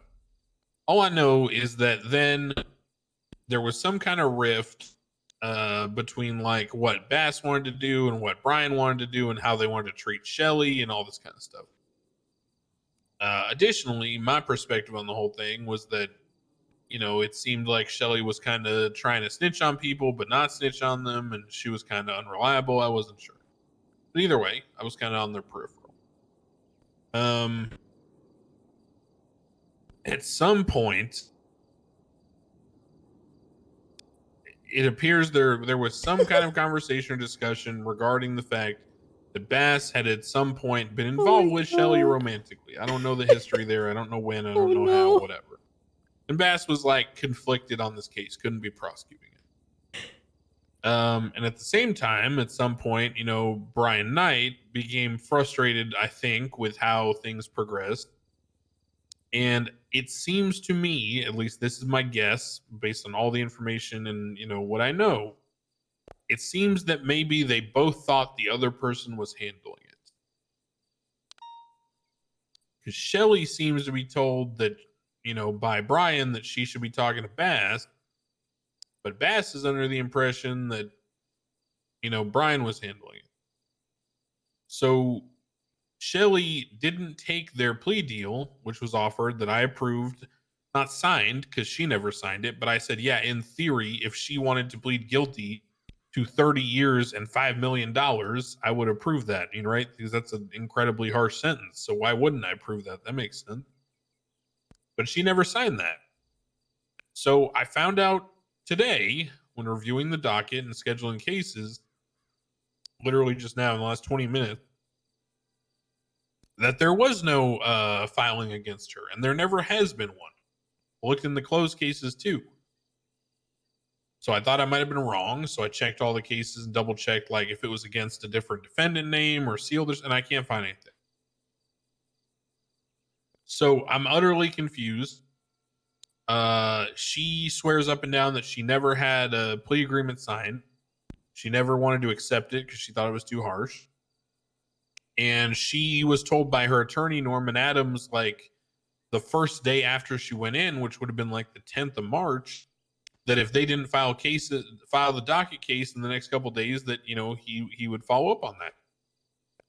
All I know is that then there was some kind of rift between like what Bass wanted to do and what Brian wanted to do and how they wanted to treat Shelly and all this kind of stuff. Additionally, my perspective on the whole thing was that, you know, it seemed like Shelly was kind of trying to snitch on people, but not snitch on them. And she was kind of unreliable. I wasn't sure. But either way, I was kind of on their peripheral. At some point, it appears there was some kind of conversation or discussion regarding the fact that Bass had at some point been involved with Shelly romantically. I don't know the history there. I don't know when. I don't know how, whatever. And Bass was like conflicted on this case, couldn't be prosecuting it. And at the same time, at some point, you know, Brian Knight became frustrated, I think, with how things progressed. And it seems to me, at least this is my guess, based on all the information and, you know, what I know, it seems that maybe they both thought the other person was handling it. Because Shelly seems to be told that, you know, by Brian that she should be talking to Bass, but Bass is under the impression that, you know, Brian was handling it. So Shelly didn't take their plea deal, which was offered that I approved, not signed because she never signed it, but I said, yeah, in theory, if she wanted to plead guilty to 30 years and $5 million, I would approve that, you know, right? Because that's an incredibly harsh sentence. So why wouldn't I approve that? That makes sense. But she never signed that. So I found out today when reviewing the docket and scheduling cases, literally just now in the last 20 minutes, that there was no filing against her, and there never has been one. I looked in the closed cases too. So I thought I might have been wrong. So I checked all the cases and double checked like if it was against a different defendant name or sealed, and I can't find anything. So I'm utterly confused. She swears up and down that she never had a plea agreement signed. She never wanted to accept it because she thought it was too harsh. And she was told by her attorney, Norman Adams, like the first day after she went in, which would have been like the 10th of March, that if they didn't file the docket case in the next couple of days, that, you know, he would follow up on that.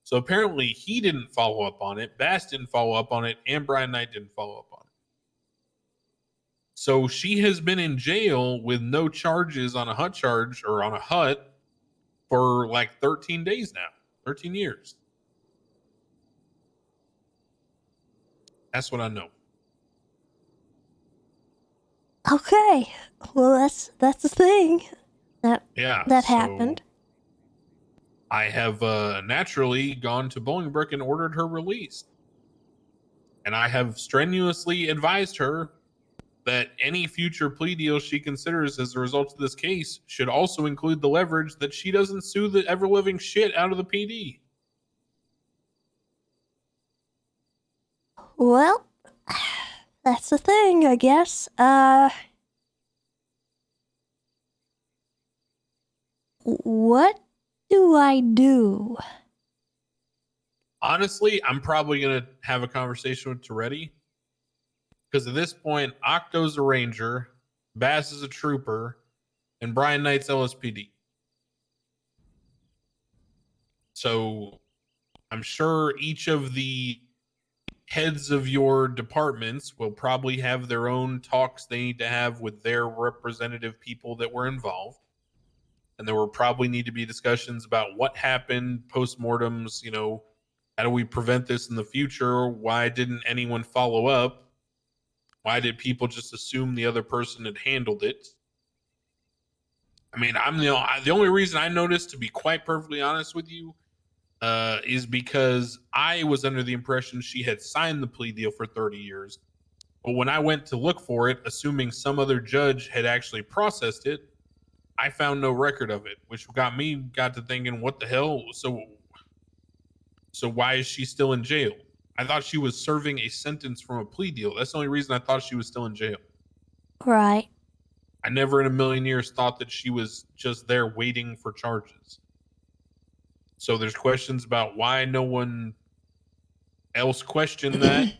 So apparently he didn't follow up on it. Bass didn't follow up on it, and Brian Knight didn't follow up on it. So she has been in jail with no charges on a HUT charge or on a HUT for like 13 days now, 13 years. That's what I know. Okay. Well, that's the thing. That happened. I have naturally gone to Bolingbrook and ordered her released. And I have strenuously advised her that any future plea deal she considers as a result of this case should also include the leverage that she doesn't sue the ever-living shit out of the PD. Well, that's the thing, I guess. What do I do? Honestly, I'm probably going to have a conversation with Toretti. Because at this point, Octo's a ranger, Bass is a trooper, and Brian Knight's LSPD. So I'm sure each of the heads of your departments will probably have their own talks they need to have with their representative people that were involved. And there will probably need to be discussions about what happened, postmortems, how do we prevent this in the future? Why didn't anyone follow up? Why did people just assume the other person had handled it? I mean, the only reason I noticed, to be quite perfectly honest with you, is because I was under the impression she had signed the plea deal for 30 years. But when I went to look for it, assuming some other judge had actually processed it, I found no record of it, which got to thinking, what the hell? So why is she still in jail? I thought she was serving a sentence from a plea deal. That's the only reason I thought she was still in jail. Right. I never in a million years thought that she was just there waiting for charges. So there's questions about why no one else questioned that,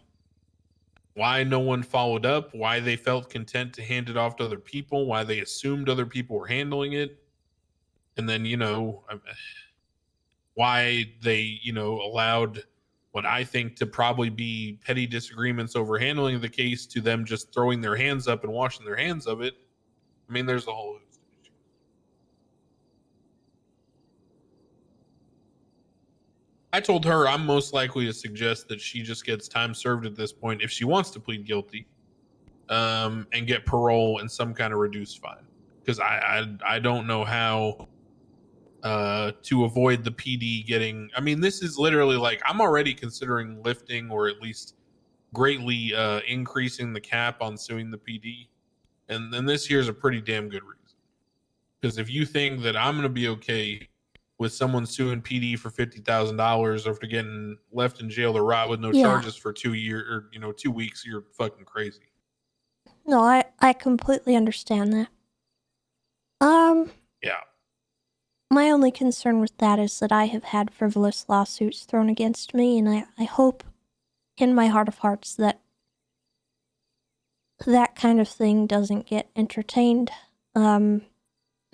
why no one followed up, why they felt content to hand it off to other people, why they assumed other people were handling it. And then, why they, allowed what I think to probably be petty disagreements over handling the case to them just throwing their hands up and washing their hands of it. I mean, there's a whole issue. I told her I'm most likely to suggest that she just gets time served at this point if she wants to plead guilty, and get parole and some kind of reduced fine. Because I don't know how to avoid the PD getting. I mean, this is literally like I'm already considering lifting or at least greatly increasing the cap on suing the PD, and then this here's a pretty damn good reason. Because if you think that I'm going to be okay with someone suing PD for $50,000 after getting left in jail to rot with no charges for 2 years or 2 weeks, you're fucking crazy. No, I completely understand that. Yeah. My only concern with that is that I have had frivolous lawsuits thrown against me, and I hope in my heart of hearts that that kind of thing doesn't get entertained. That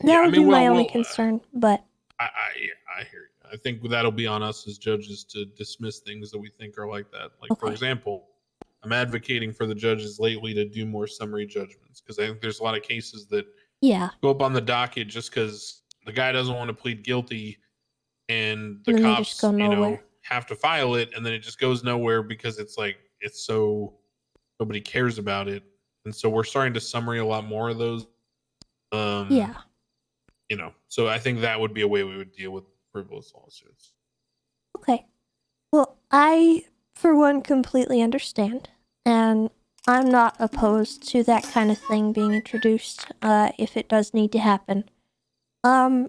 would be my only concern, but I hear you. I think that'll be on us as judges to dismiss things that we think are like that. Like, for example, I'm advocating for the judges lately to do more summary judgments because I think there's a lot of cases that go up on the docket just because the guy doesn't want to plead guilty and the cops, have to file it, and then it just goes nowhere because it's so nobody cares about it. And so we're starting to summary a lot more of those. So I think that would be a way we would deal with frivolous lawsuits. Okay. Well, I, for one, completely understand, and I'm not opposed to that kind of thing being introduced, if it does need to happen. I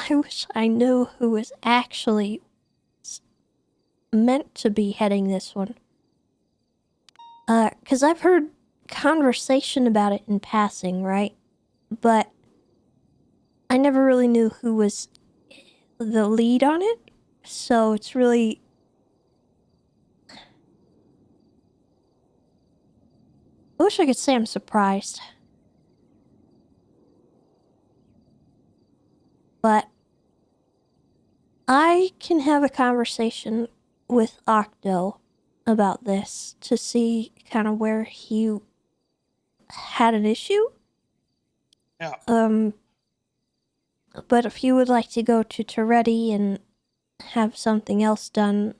wish I knew who was actually meant to be heading this one. 'Cause I've heard conversation about it in passing, right? But I never really knew who was the lead on it, so it's really... I wish I could say I'm surprised. But I can have a conversation with Octo about this to see kind of where he had an issue. Yeah. But if you would like to go to Toretti and have something else done,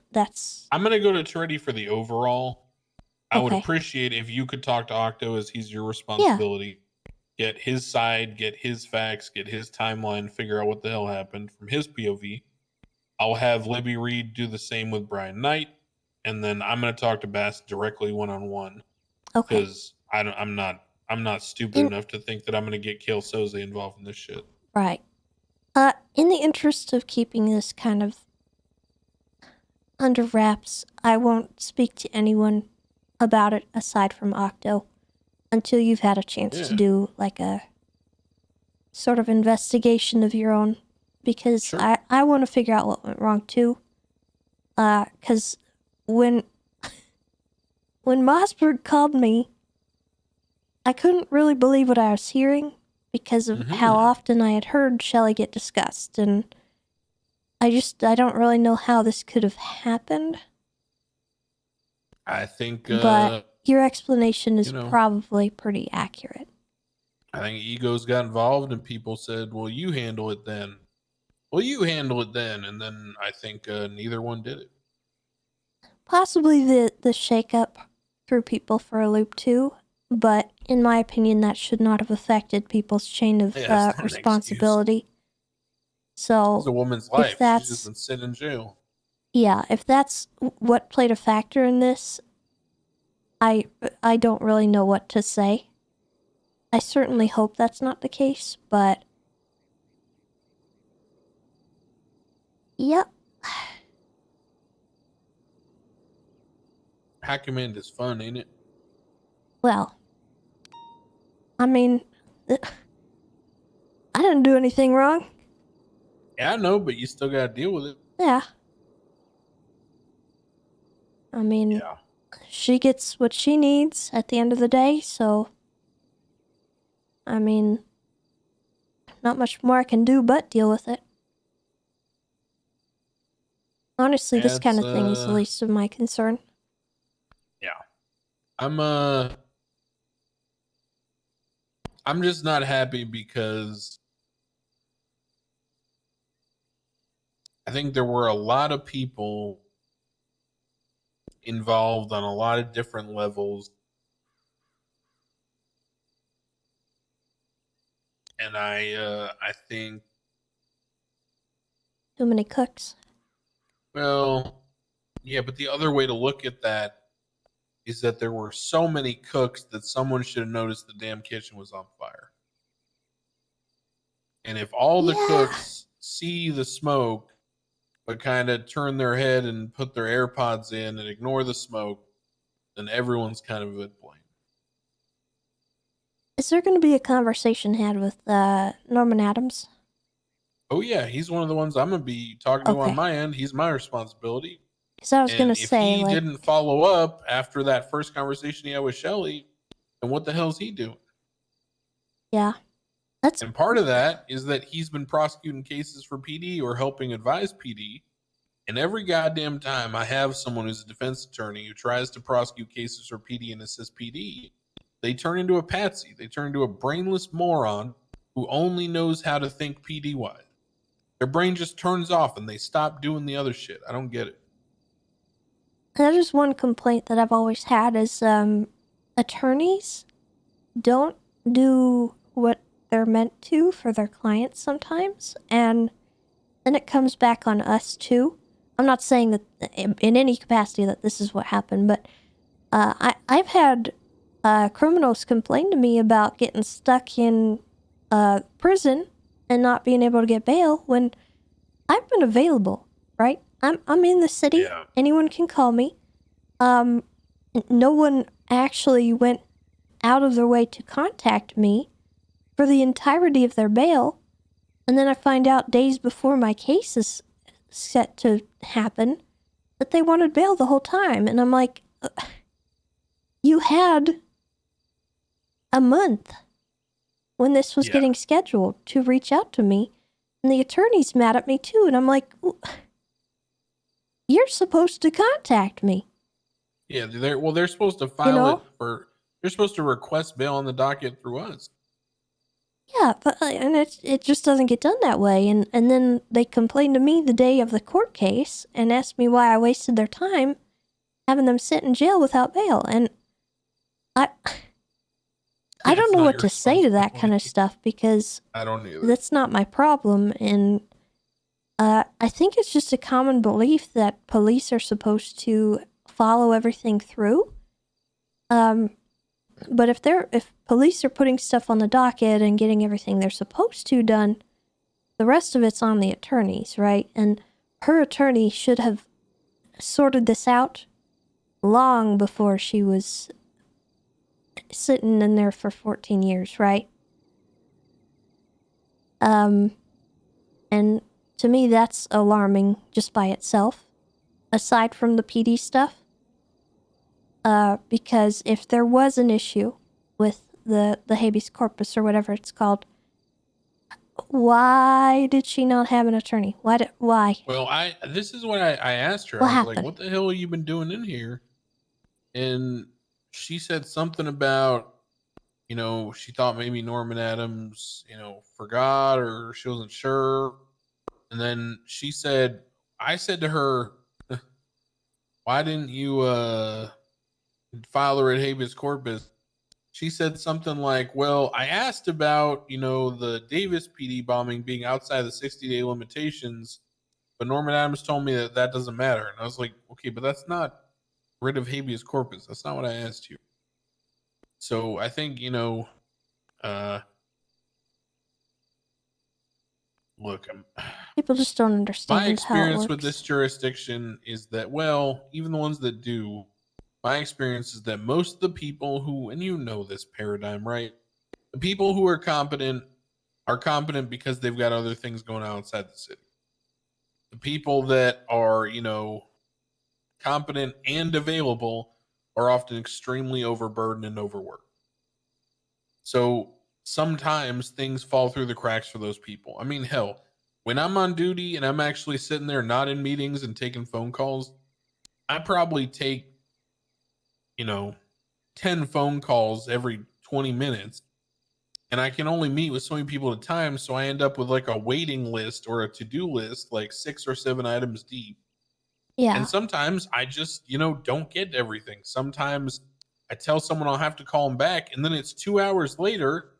I'm going to go to Toretti for the overall. I would appreciate if you could talk to Octo as he's your responsibility. Get his side, get his facts, get his timeline, figure out what the hell happened from his POV. I'll have Libby Reed do the same with Brian Knight, and then I'm going to talk to Bass directly one-on-one. Okay. Because I'm not stupid enough to think that I'm going to get Kale Soze involved in this shit. Right. In the interest of keeping this kind of under wraps, I won't speak to anyone about it aside from Octo until you've had a chance to do like a sort of investigation of your own, because I want to figure out what went wrong too. Because when Mossberg called me, I couldn't really believe what I was hearing because of how often I had heard Shelly get discussed, and I don't really know how this could have happened, I think, but your explanation is you know, probably pretty accurate. I think egos got involved and people said, well, you handle it then. Well, you handle it then. And then I think neither one did it. Possibly the shakeup threw people for a loop too, but in my opinion, that should not have affected people's chain of Yeah, it's not an responsibility. So It's a woman's if life. She's that's just been sitting in jail. yeah, if that's what played a factor in this, I don't really know what to say. I certainly hope that's not the case, but yep. Hackman is fun, ain't it? Well, I mean, I didn't do anything wrong. Yeah, I know, but you still got to deal with it. Yeah. I mean, she gets what she needs at the end of the day, so I mean, not much more I can do but deal with it. Honestly, this kind of thing is the least of my concern. Yeah. I'm just not happy because I think there were a lot of people involved on a lot of different levels. And I think, Too many cooks. well, yeah, but the other way to look at that is that there were so many cooks that someone should have noticed the damn kitchen was on fire. And if all the cooks see the smoke, but kind of turn their head and put their AirPods in and ignore the smoke, then everyone's kind of at blame. Is there going to be a conversation had with Norman Adams? Oh yeah, he's one of the ones I'm gonna be talking to on Okay. my end. He's my responsibility. Because I was going to If say, he like, didn't follow up after that first conversation he had with Shelly, then what the hell is he doing? yeah, that's And part of that is that he's been prosecuting cases for PD or helping advise PD. And every goddamn time I have someone who's a defense attorney who tries to prosecute cases for PD and assist PD, they turn into a patsy. They turn into a brainless moron who only knows how to think PD wise. Their brain just turns off and they stop doing the other shit. I don't get it. that is one complaint that I've always had is attorneys don't do what they're meant to for their clients sometimes, and then it comes back on us too. I'm not saying that in any capacity that this is what happened, but I've had criminals complain to me about getting stuck in prison and not being able to get bail when I've been available, right? I'm in the city. Yeah. Anyone can call me. No one actually went out of their way to contact me for the entirety of their bail. And then I find out days before my case is set to happen that they wanted bail the whole time. And I'm like, you had a month when this was getting scheduled to reach out to me. And the attorney's mad at me too. And I'm like, you're supposed to contact me. Yeah, they're supposed to file it for. They're supposed to request bail on the docket through us. Yeah, but and it just doesn't get done that way. And then they complain to me the day of the court case and ask me why I wasted their time having them sit in jail without bail. And I don't know what to say to that kind of stuff because I don't either. That's not my problem. And I think it's just a common belief that police are supposed to follow everything through. But if police are putting stuff on the docket and getting everything they're supposed to done, the rest of it's on the attorneys, right? And her attorney should have sorted this out long before she was sitting in there for 14 years, right? And to me, that's alarming just by itself, aside from the PD stuff. Because if there was an issue with the habeas corpus or whatever it's called, Why did she not have an attorney? Why? Well, this is what I asked her. What I was like, happened? "What the hell have you been doing in here?" And she said something about, she thought maybe Norman Adams, forgot or she wasn't sure. And then she said, I said to her, "Why didn't you file her at habeas corpus?" She said something like, "Well, I asked about, the Davis PD bombing being outside the 60-day limitations, but Norman Adams told me that that doesn't matter." And I was like, "Okay, but that's not writ of habeas corpus. That's not what I asked you." So I think, look, People just don't my understand how it experience works. with this jurisdiction is that, well, even the ones that do, my experience is that most of the people who, and this paradigm, right? The people who are competent because they've got other things going on outside the city. The people that are, competent and available are often extremely overburdened and overworked. So sometimes things fall through the cracks for those people. I mean, hell, when I'm on duty and I'm actually sitting there not in meetings and taking phone calls, I probably take, 10 phone calls every 20 minutes. And I can only meet with so many people at a time. So I end up with like a waiting list or a to-do list, like 6 or 7 items deep. Yeah. And sometimes I just, don't get everything. Sometimes I tell someone I'll have to call them back, and then it's 2 hours later,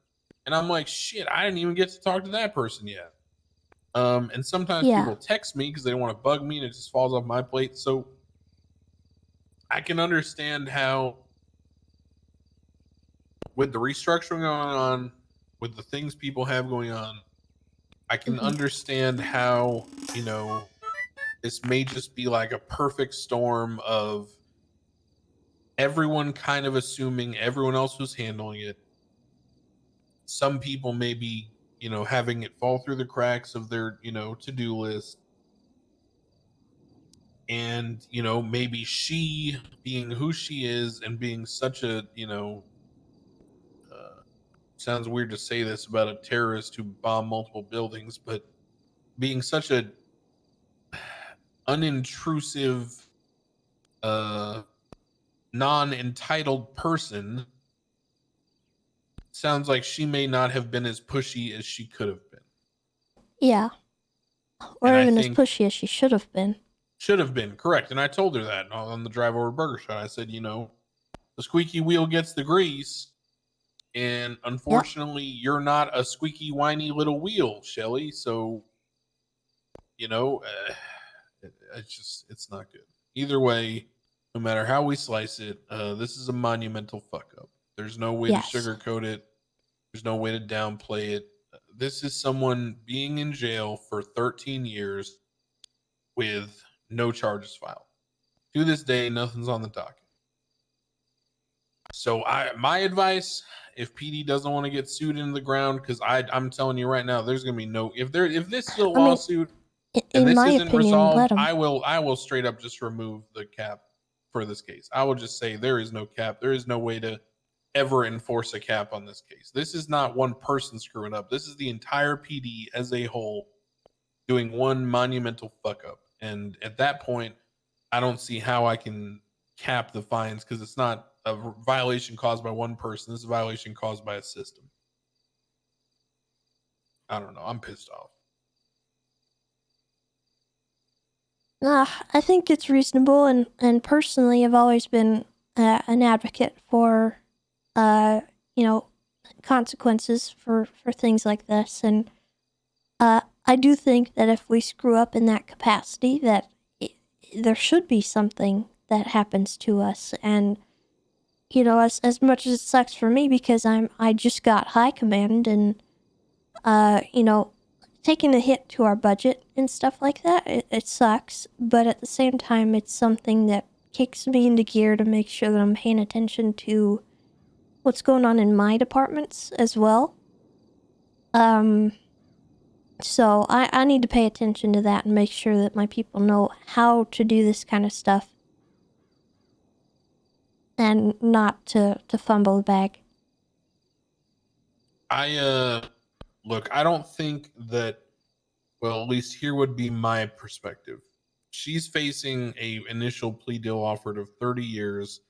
and I'm like, shit, I didn't even get to talk to that person yet. And sometimes Yeah. people text me because they want to bug me, and it just falls off my plate. So I can understand how, with the restructuring going on, with the things people have going on, I can understand how, this may just be like a perfect storm of everyone kind of assuming everyone else was handling it. Some people maybe, having it fall through the cracks of their, to-do list. And, maybe she being who she is and being such a, sounds weird to say this about a terrorist who bombed multiple buildings, but being such a unintrusive, non-entitled person, sounds like she may not have been as pushy as she could have been. Yeah. Or And I even as think pushy as she should have been. should have been, correct. And I told her that on the drive over Burger Shot. I said, the squeaky wheel gets the grease. And unfortunately, you're not a squeaky, whiny little wheel, Shelly. So, it's not good. Either way, no matter how we slice it, this is a monumental fuck up. There's no way Yes. to sugarcoat it. There's no way to downplay it. This is someone being in jail for 13 years with no charges filed. To this day, nothing's on the docket. So my advice, if PD doesn't want to get sued into the ground, because I'm telling you right now, there's gonna be no if this is a lawsuit and in this my isn't opinion, resolved, let 'em. I will straight up just remove the cap for this case. I will just say there is no cap. There is no way to ever enforce a cap on this case. This is not one person screwing up. This is the entire PD as a whole doing one monumental fuck up. And at that point, I don't see how I can cap the fines because it's not a violation caused by one person. This is a violation caused by a system. I don't know. I'm pissed off. I think it's reasonable, and personally, I've always been an advocate for, consequences for things like this, and I do think that if we screw up in that capacity, that there should be something that happens to us, and as much as it sucks for me because I just got high command, and taking a hit to our budget and stuff like that, it sucks, but at the same time, it's something that kicks me into gear to make sure that I'm paying attention to what's going on in my departments as well. So I need to pay attention to that and make sure that my people know how to do this kind of stuff and not to fumble the bag. look, I don't think that. Well, at least here would be my perspective. She's facing a initial plea deal offered of 30 years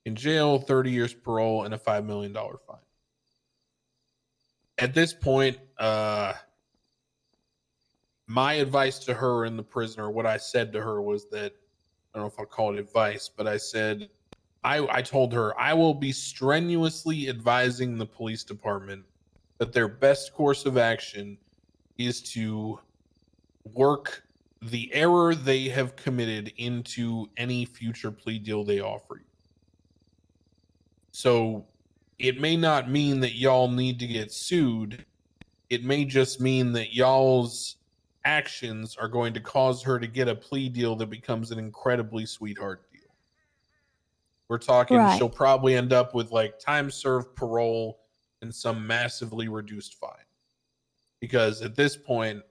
in jail, 30 years parole, and a $5 million fine. At this point, my advice to her and the prisoner, what I said to her was that, I don't know if I'll call it advice, but I said, I told her, I will be strenuously advising the police department that their best course of action is to work the error they have committed into any future plea deal they offer you. So it may not mean that y'all need to get sued. It may just mean that y'all's actions are going to cause her to get a plea deal that becomes an incredibly sweetheart deal. We're talking Right. she'll probably end up with like time served, parole, and some massively reduced fine. Because at this point,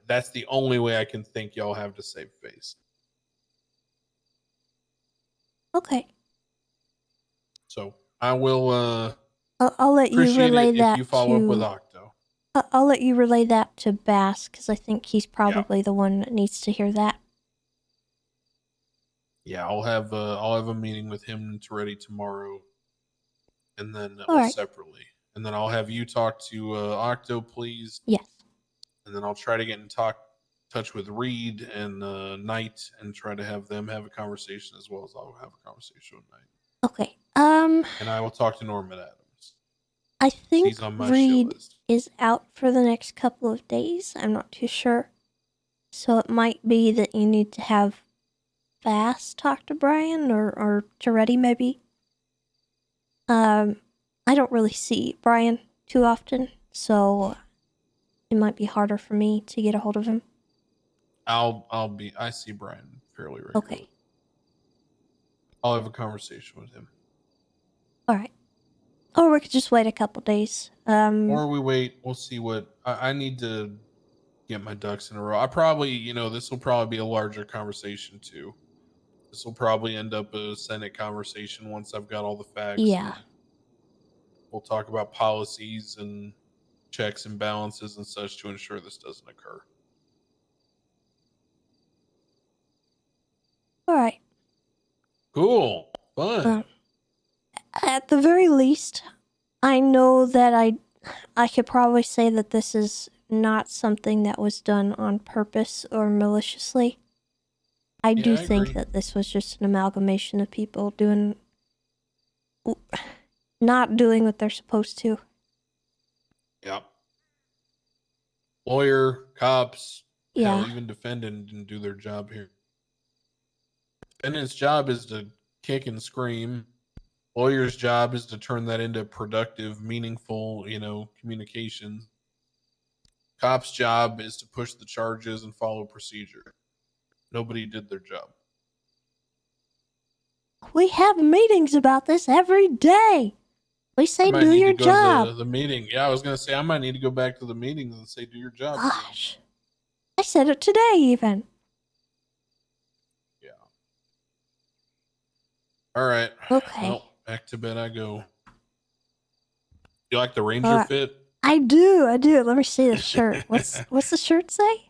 that's the only way I can think y'all have to save face. Okay. So I will I'll let you appreciate relay it if that you follow up with to. Octo. I'll let you relay that to Bass because I think he's probably the one that needs to hear that. Yeah, I'll have a meeting with him to ready tomorrow, and then All right. separately, and then I'll have you talk to Octo, please. Yes. And then I'll try to get in touch with Reed and Knight and try to have them have a conversation as well as I'll have a conversation with Knight. Okay. And I will talk to Norman Adams. I think He's on my shit Reed list. is out for the next couple of days. I'm not too sure. So it might be that you need to have Bass talk to Brian or Toretti maybe. I don't really see Brian too often, so it might be harder for me to get a hold of him. I see Brian fairly regularly. Okay. I'll have a conversation with him. All right. Or we could just wait a couple days. Or we wait. We'll see what I need to get my ducks in a row. I probably, this will probably be a larger conversation too. This will probably end up a Senate conversation once I've got all the facts. Yeah. We'll talk about policies and checks and balances and such to ensure this doesn't occur. All right. Cool. Fun. At the very least, I know that I could probably say that this is not something that was done on purpose or maliciously. I do think that this was just an amalgamation of people not doing what they're supposed to. Yep. Lawyer, cops, Yeah. hell, even defendant didn't do their job here. Defendant's job is to kick and scream. Lawyer's job is to turn that into productive, meaningful, communication. Cop's job is to push the charges and follow procedure. Nobody did their job. We have meetings about this every day. We say do your job. The meeting. Yeah, I was gonna say I might need to go back to the meetings and say do your job. Gosh, I said it today even. Yeah. All right. Okay. Well, back to bed I go. You like the Ranger fit? I do. Let me see the shirt. What's the shirt say?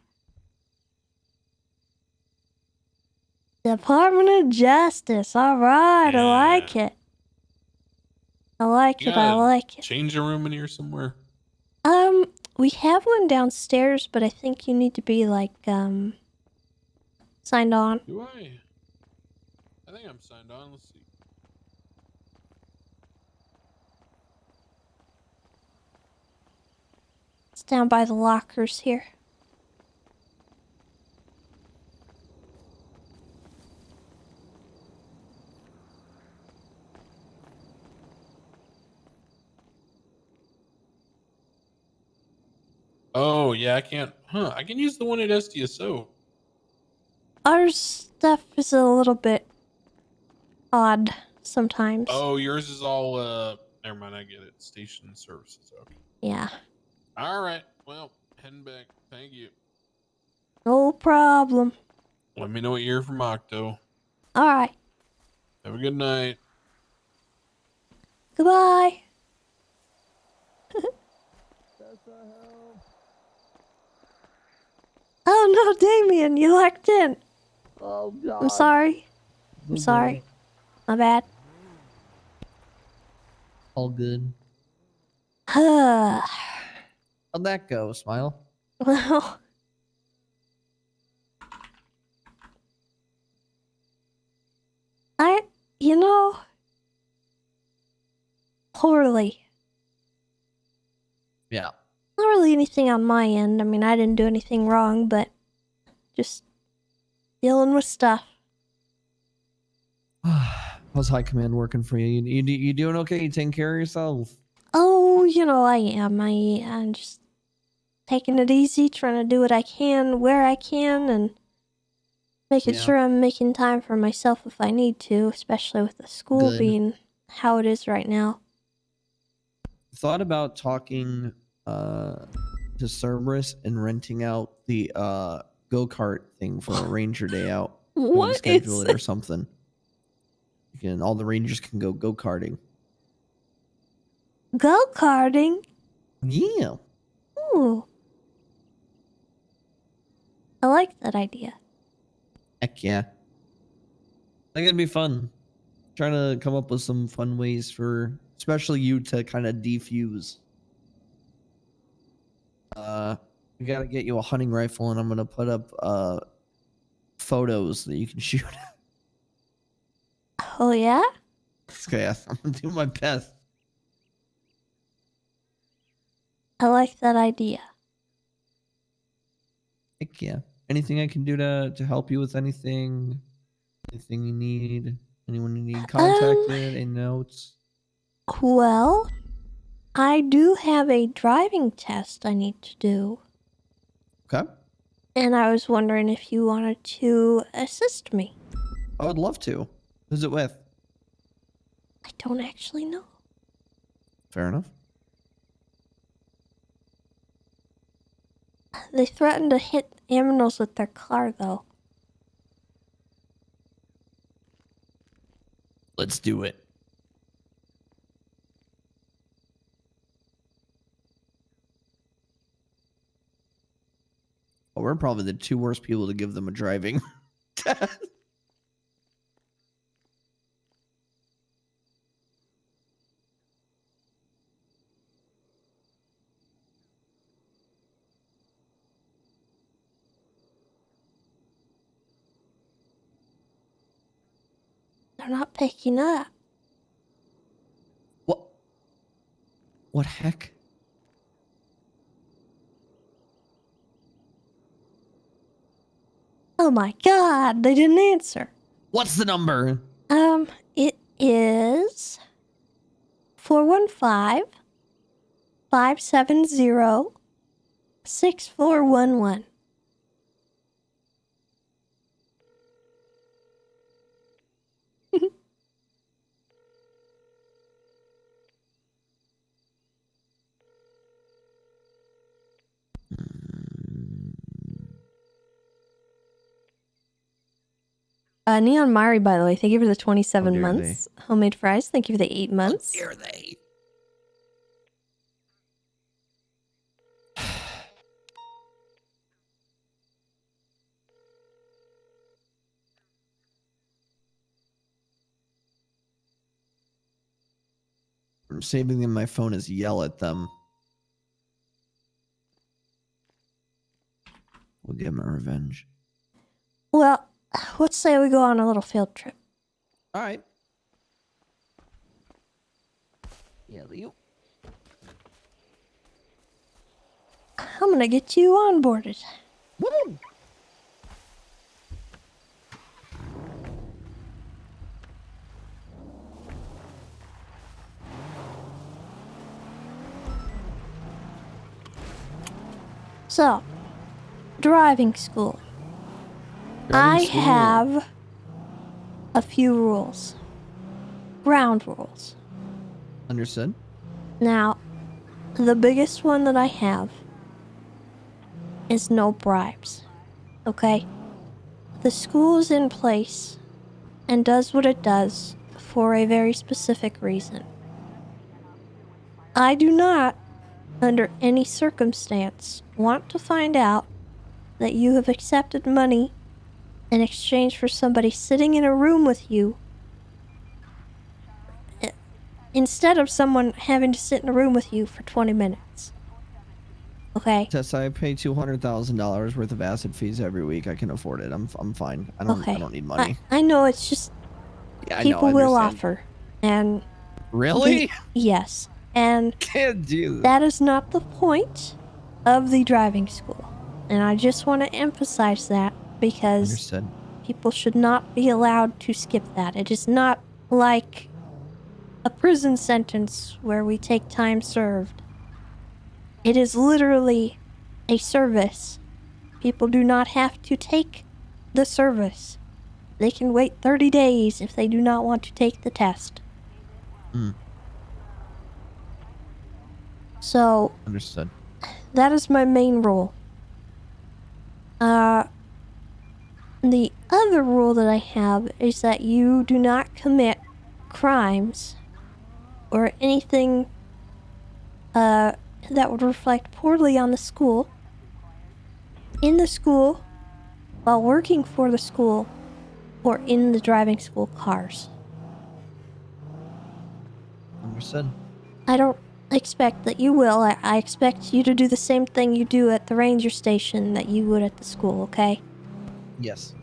Department of Justice. All right, I like it. I like it. Change a room in here somewhere. We have one downstairs, but I think you need to be signed on. Do I? I think I'm signed on. Let's see. It's down by the lockers here. Oh, yeah, I can't. I can use the one at SDSO. Our stuff is a little bit odd sometimes. Oh, yours is all, never mind, I get it. Station services, okay. Yeah. All right, well, heading back. Thank you. No problem. Let me know what you hear from Octo. All right. Have a good night. Goodbye. Tessa, help. Oh no, Damien, you locked in. Oh God. I'm sorry. I'm Okay. sorry. My bad. All good. Well, How'd that go, Smile? you know, poorly. Yeah. Not really anything on my end. I mean, I didn't do anything wrong, but just dealing with stuff. How's High Command working for you? You doing okay? You taking care of yourself? Oh, you know, I am. I'm just taking it easy, trying to do what I can, where I can, and making Yeah. sure I'm making time for myself if I need to, especially with the school Good. being how it is right now. Thought about talking to Cerberus and renting out the go-kart thing for a ranger day out. We can What schedule is it or something. All the rangers can go go-karting. Go-karting? Yeah. Ooh. I like that idea. Heck yeah. I think it'd be fun. Trying to come up with some fun ways for especially you to kind of defuse. We gotta get you a hunting rifle, and I'm gonna put up photos that you can shoot. Oh yeah? Okay, I'm gonna do my best. I like that idea. Heck yeah. Anything I can do to help you with anything? Anything you need? Anyone you need contacted? Any notes? Well, I do have a driving test I need to do. Okay. And I was wondering if you wanted to assist me. I would love to. Who's it with? I don't actually know. Fair enough. They threatened to hit animals with their car, though. Let's do it. Oh, we're probably the two worst people to give them a driving test. They're not picking up. What heck? Oh my god, they didn't answer. What's the number? It is 415-570-6411. Neon Mari, by the way, thank you for the 27 dare months. Homemade fries, thank you for the 8 months. How dare they? I'm saving them my phone as yell at them. We'll get my revenge. Well, let's say we go on a little field trip. All right. Yeah, you. I'm gonna get you onboarded. Woo! So, driving school. I have a few rules. Ground rules. Understood. Now, the biggest one that I have is no bribes. Okay? The school is in place and does what it does for a very specific reason. I do not, under any circumstance, want to find out that you have accepted money in exchange for somebody sitting in a room with you instead of someone having to sit in a room with you for 20 minutes. Okay? Tessa, I pay $200,000 worth of acid fees every week. I can afford it. I'm fine. I don't need money. I know, it's just Yeah, I know, people I will understand. offer. And Really? yes. And Can't do that is not the point of the driving school. And I just want to emphasize that because Understood. people should not be allowed to skip that. It is not like a prison sentence where we take time served. It is literally a service. People do not have to take the service. They can wait 30 days if they do not want to take the test. So, Understood. that is my main rule. The other rule that I have is that you do not commit crimes or anything that would reflect poorly on the school, in the school, while working for the school, or in the driving school cars. Understood. I don't expect that you will. I expect you to do the same thing you do at the ranger station that you would at the school, okay? Yes.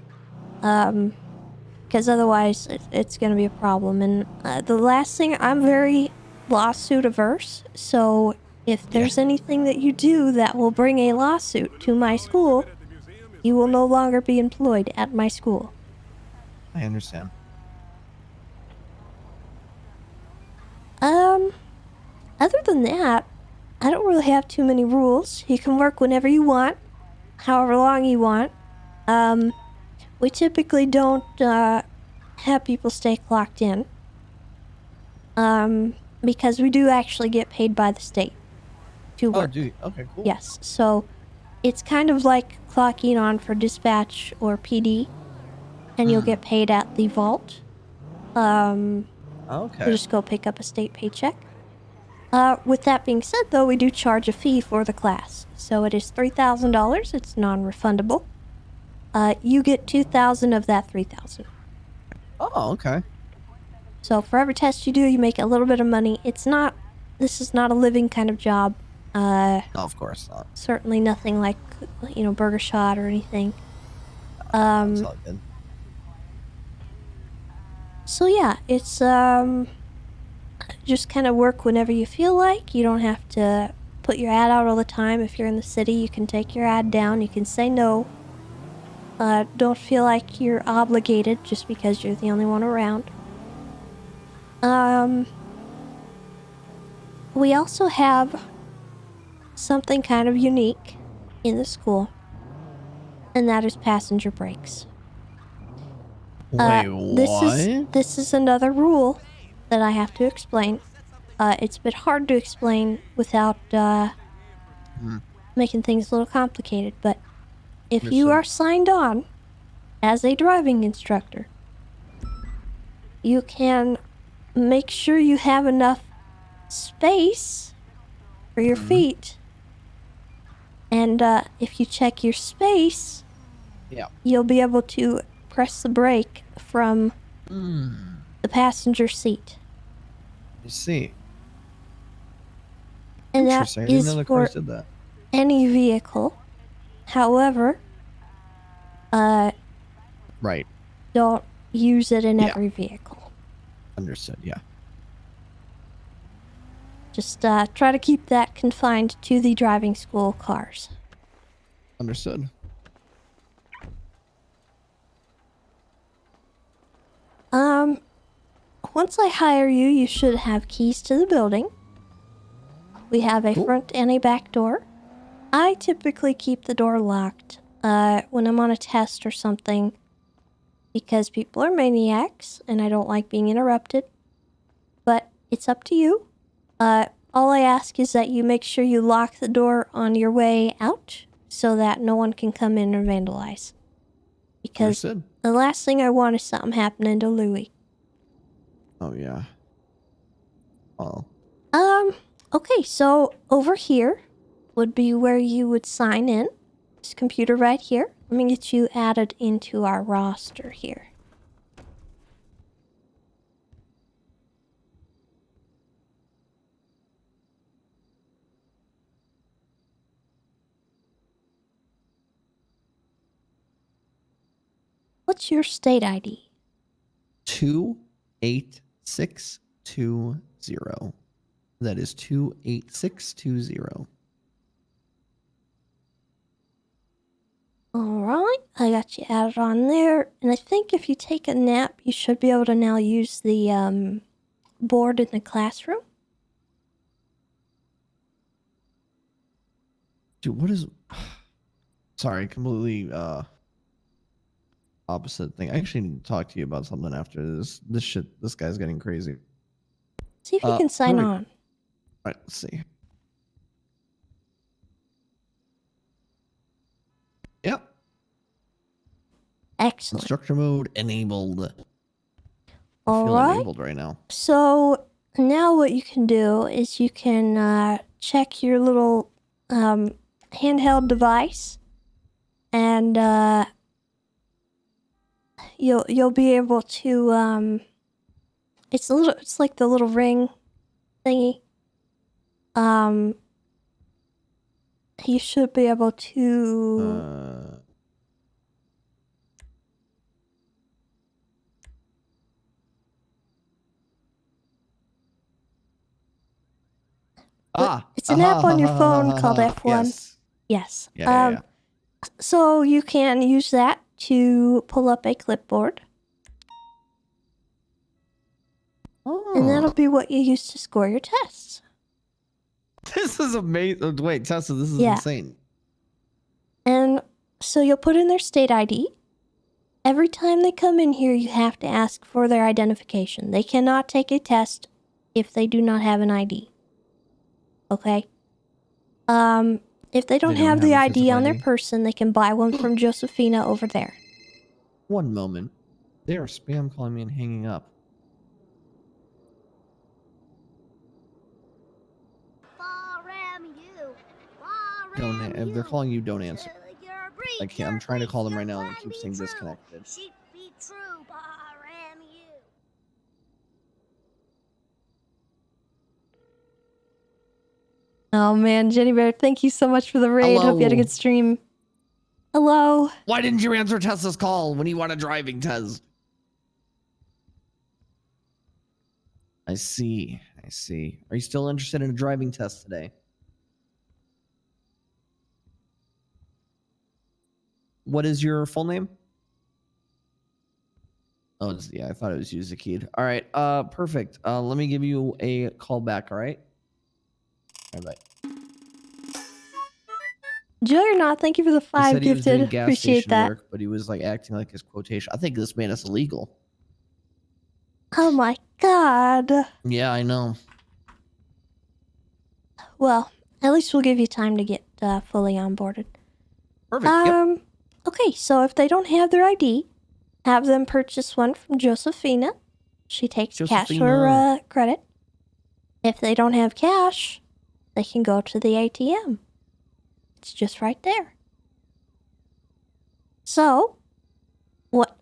Because otherwise it's going to be a problem. And the last thing, I'm very lawsuit averse, so if there's anything that you do that will bring a lawsuit to my school, you will no longer be employed at my school. I understand. Other than that, I don't really have too many rules. You can work whenever you want, however long you want. We typically don't have people stay clocked in. Because we do actually get paid by the state to work. Oh, do you? Okay, cool. Yes, so it's kind of like clocking on for dispatch or PD, and you'll get paid at the vault. Okay. You just go pick up a state paycheck. With that being said, though, we do charge a fee for the class. So it is $3,000. It's non-refundable. You get $2,000 of that $3,000. Oh, okay. So for every test you do, you make a little bit of money. This is not a living kind of job. No, of course not. Certainly nothing like, Burger Shot or anything. That's all good. So yeah, it's, just kind of work whenever you feel like. You don't have to put your ad out all the time. If you're in the city, you can take your ad down. You can say no. Don't feel like you're obligated just because you're the only one around. We also have something kind of unique in the school, and that is passenger brakes. Wait, what? This is another rule that I have to explain. It's a bit hard to explain without making things a little complicated, but if you are signed on as a driving instructor, you can make sure you have enough space for your feet. And if you check your space, you'll be able to press the brake from the passenger seat. I see. And that Interesting. I didn't is know the for cars did that. any vehicle. However, Right. don't use it in every vehicle. Understood, yeah. Just try to keep that confined to the driving school cars. Understood. Once I hire you, you should have keys to the building. We have a front and a back door. I typically keep the door locked when I'm on a test or something because people are maniacs and I don't like being interrupted. But it's up to you. All I ask is that you make sure you lock the door on your way out so that no one can come in and vandalize. Because the last thing I want is something happening to Louie. Oh, yeah. Oh. Okay, so over here would be where you would sign in This computer right here. Let me get you added into our roster here. What's your state ID? 28620. That is 28620. Alright, I got you added on there. And I think if you take a nap, you should be able to now use the board in the classroom. Dude, what is... Sorry, completely opposite thing. I actually need to talk to you about something after this. This guy's getting crazy. See if you can sign perfect. on. All right, let's see. Yep. Excellent. Instructor mode enabled. I feel Alright. enabled right now. So now what you can do is you can check your little handheld device, and you'll be able to it's like the little ring thingy. You should be able to it's an app on your phone called F1. Yes. Yes. Yeah. So you can use that to pull up a clipboard. And that'll be what you use to score your tests. This is amazing. Wait, Tessa, this is Yeah. insane. And so you'll put in their state ID. Every time they come in here, you have to ask for their identification. They cannot take a test if they do not have an ID. Okay? If they don't have the a ID physical on their ID. person, they can buy one from Josephina over there. One moment. They are spam calling me and hanging up. Don't. If they're calling you, don't answer. I can't. I'm trying to call them right now, and it keeps saying disconnected. Oh man, Jenny Bear, thank you so much for the raid. Hope you had a Hello. good stream. Hello. Why didn't you answer Tessa's call when you want a driving test? I see. I see. Are you still interested in a driving test today? What is your full name? Oh, yeah, I thought it was you, Zakid. All right, perfect. Let me give you a call back, all right? All right, bye. Juggernaut, thank you for the He 5 said he was doing gifted. gas Appreciate station that. work, but he was like acting like his quotation. I think this man is illegal. Oh my god. Yeah, I know. Well, at least we'll give you time to get fully onboarded. Perfect. Yep. Okay, so if they don't have their ID, have them purchase one from Josephina. She takes cash or Josephina. credit. If they don't have cash, they can go to the ATM. It's just right there. So,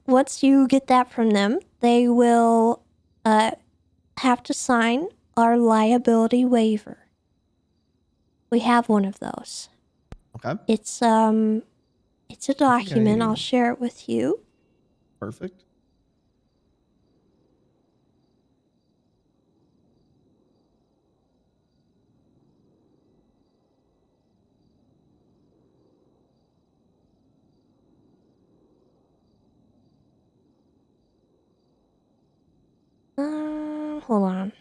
once you get that from them, they will have to sign our liability waiver. We have one of those. Okay. It's a document. I'll share it with you. Perfect. Hold on.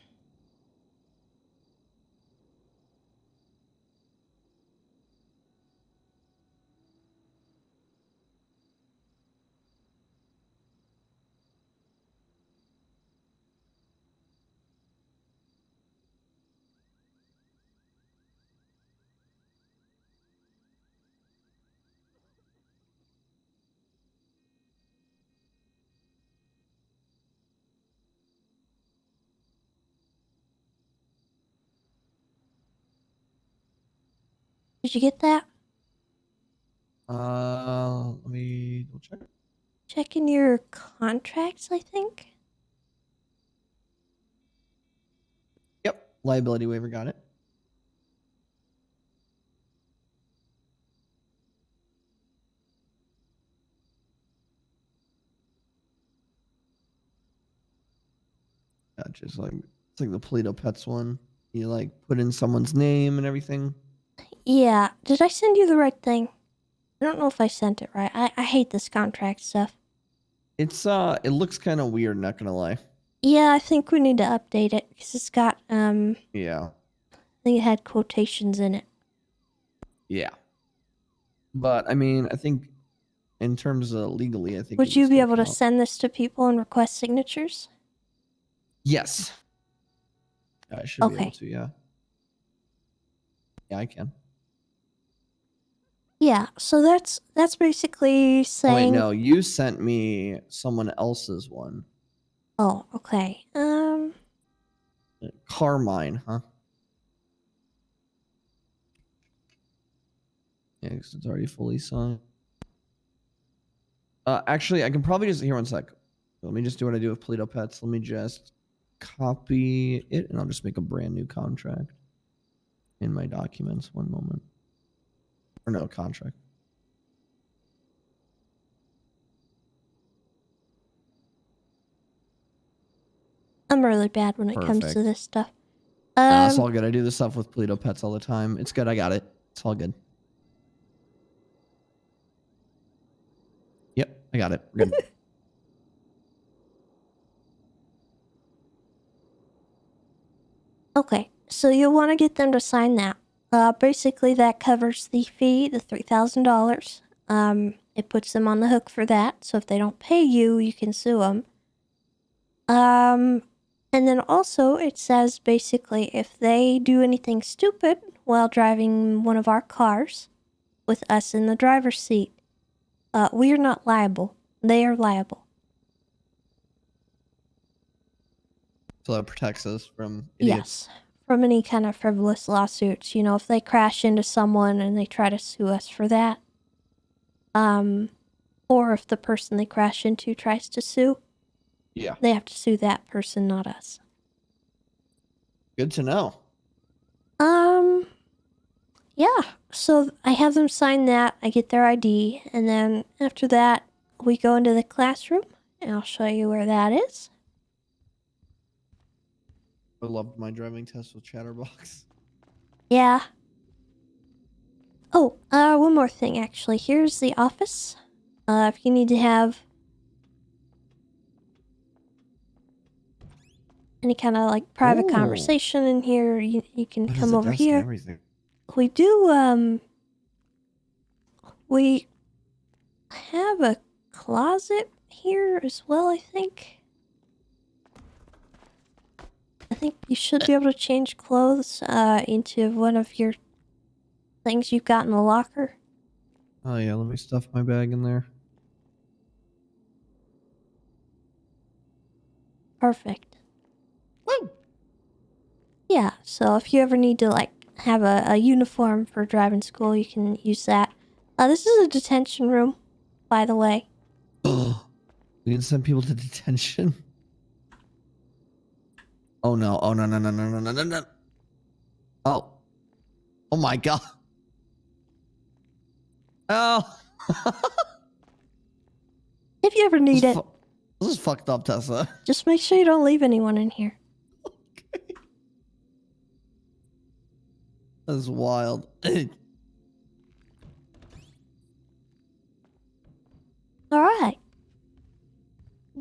Did you get that? Let me double check. Checking your contracts, I think. Yep, liability waiver, got it. Just like it's like the Polito Pets one. You like put in someone's name and everything. Yeah. Did I send you the right thing? I don't know if I sent it right. I hate this contract stuff. It's it looks kind of weird, not gonna lie. Yeah, I think we need to update it because it's got Yeah. I think it had quotations in it. Yeah. But I mean, I think in terms of legally, I think. Would you be able to send this to people and request signatures? Yes. I should be able Okay. to. Yeah. Yeah, I can. Yeah. So that's basically Oh, wait, saying. no, you sent me someone else's one. Oh, okay. Carmine, huh? Yeah, because it's already fully signed. Actually, I can probably just here 1 sec. Let me just do what I do with Polito Pets. Let me just copy it, and I'll just make a brand new contract in my documents. 1 moment. Or no, contract. I'm really bad when it comes to Perfect. this stuff. Nah, it's all good. I do this stuff with Polito Pets all the time. It's good. I got it. It's all good. Yep, I got it. We're good. Okay, so you'll want to get them to sign that. Basically, that covers the fee, the $3,000. It puts them on the hook for that. So if they don't pay you, you can sue them. And then also it says basically if they do anything stupid while driving one of our cars with us in the driver's seat, we are not liable. They are liable. So that protects us from idiots. Yes. From any kind of frivolous lawsuits. You know, if they crash into someone and they try to sue us for that. Or if the person they crash into tries to sue. Yeah. They have to sue that person, not us. Good to know. Yeah. So I have them sign that. I get their ID. And then after that, we go into the classroom. And I'll show you where that is. I loved my driving test with Chatterbox. Yeah. Oh, one more thing, actually. Here's the office. If you need to have any kind of like private Ooh. conversation in here, you can What is come a over desk and here. everything? We do, we have a closet here as well, I think. I think you should be able to change clothes, into one of your things you've got in the locker. Oh yeah, let me stuff my bag in there. Perfect. Woo! Yeah, so if you ever need to, like, have a uniform for driving school, you can use that. This is a detention room, by the way. Oh, we can send people to detention. Oh no! Oh no! No! No! No! No! No! No! No! Oh! Oh my god! Oh! If you ever need it, This is fucked up, Tessa. just make sure you don't leave anyone in here. That is wild. Alright.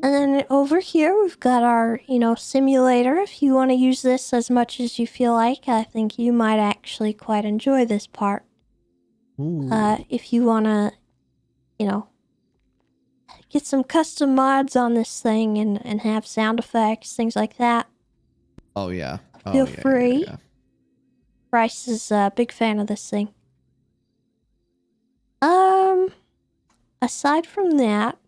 And then over here, we've got our, simulator. If you want to use this as much as you feel like, I think you might actually quite enjoy this part. If you want to, get some custom mods on this thing and have sound effects, things like that, Oh yeah. Oh, feel yeah, free. yeah. Bryce is a big fan of this thing. Aside from that,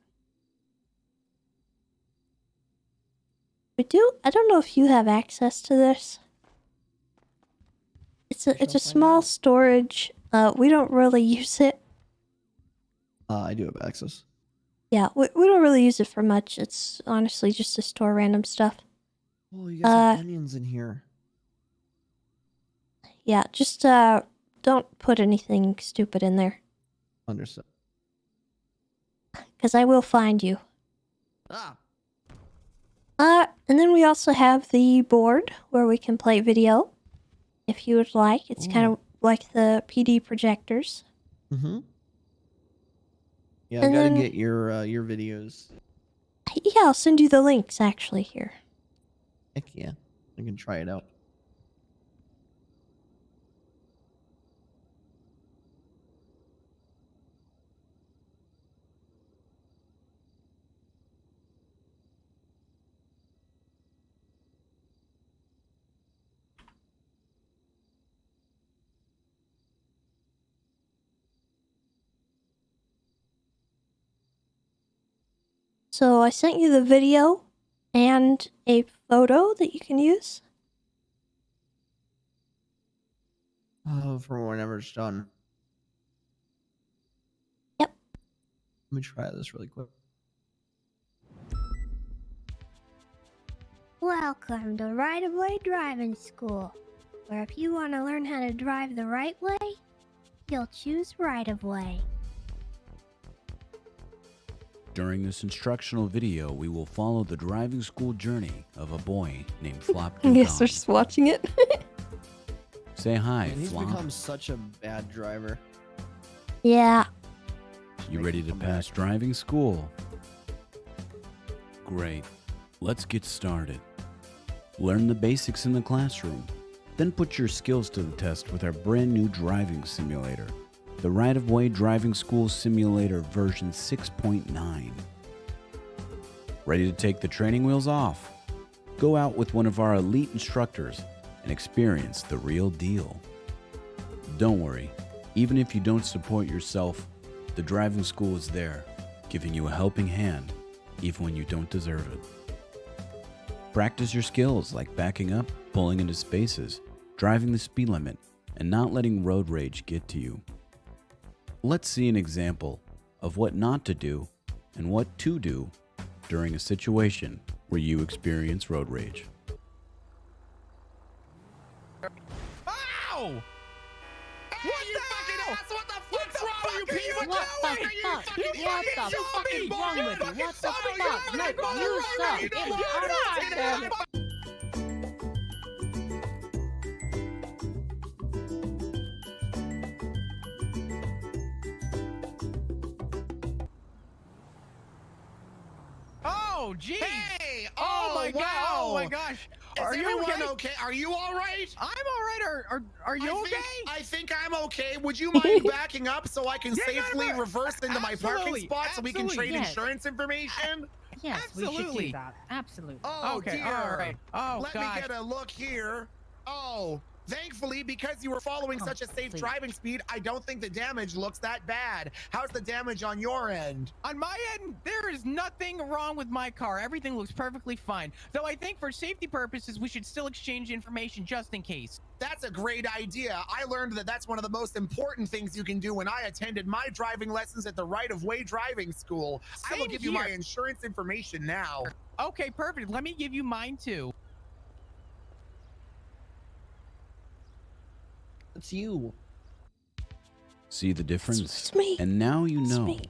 I don't know if you have access to this. It's a small storage. We don't really use it. I do have access. Yeah, we don't really use it for much. It's honestly just to store random stuff. Oh, you guys have onions in here. Yeah, just don't put anything stupid in there. Understood. Because I will find you. Ah. And then we also have the board where we can play video. If you would like. It's kind of like the PD projectors. Mm-hmm. Yeah, I And gotta then- get your videos. Yeah, I'll send you the links actually here. Heck yeah. I can try it out. So I sent you the video and a photo that you can use. Oh, for whenever it's done. Yep. Let me try this really quick. Welcome to Right-of-Way Driving School, where if you want to learn how to drive the right way, you'll choose right-of-way. During this instructional video, we will follow the driving school journey of a boy named Flop I guess Dukon. they're just watching it. Say hi, Man, he's Flop. become such a bad driver. Yeah. You ready to pass driving school? Great. Let's get started. Learn the basics in the classroom. Then put your skills to the test with our brand new driving simulator, the Right-of-Way Driving School Simulator version 6.9. Ready to take the training wheels off? Go out with one of our elite instructors and experience the real deal. Don't worry, even if you don't support yourself, the driving school is there, giving you a helping hand, even when you don't deserve it. Practice your skills like backing up, pulling into spaces, driving the speed limit, and not letting road rage get to you. Let's see an example of what not to do and what to do during a situation where you experience road rage. Ow! What the fucking ass? What the fuck's wrong with you people? What the fuck? What the fuck is wrong with you? What the fuck? No, you suck. It was out of Oh, geez. Hey! Oh my wow. god! Oh my gosh! Is Are you everyone okay? okay? Are you all right? I'm all right. Are you okay? I think I'm okay. Would you mind backing up so I can Yeah, safely reverse into my parking Absolutely, spot so we can absolutely. trade Yes. insurance information? Yes, we should do Absolutely. that. Absolutely. Oh, Okay, dear. all right. Oh, Let gosh. me get a look here. Oh, thankfully, because you were following such a safe driving speed, I don't think the damage looks that bad. How's the damage on your end? On my end, there is nothing wrong with my car. Everything looks perfectly fine. Though I think for safety purposes, we should still exchange information just in case. That's a great idea. I learned that that's one of the most important things you can do when I attended my driving lessons at the Right-of-Way Driving School. I will Same give you my here. insurance information now. Okay, perfect. Let me give you mine too. It's you. See the difference? It's me. And now you It's know, me.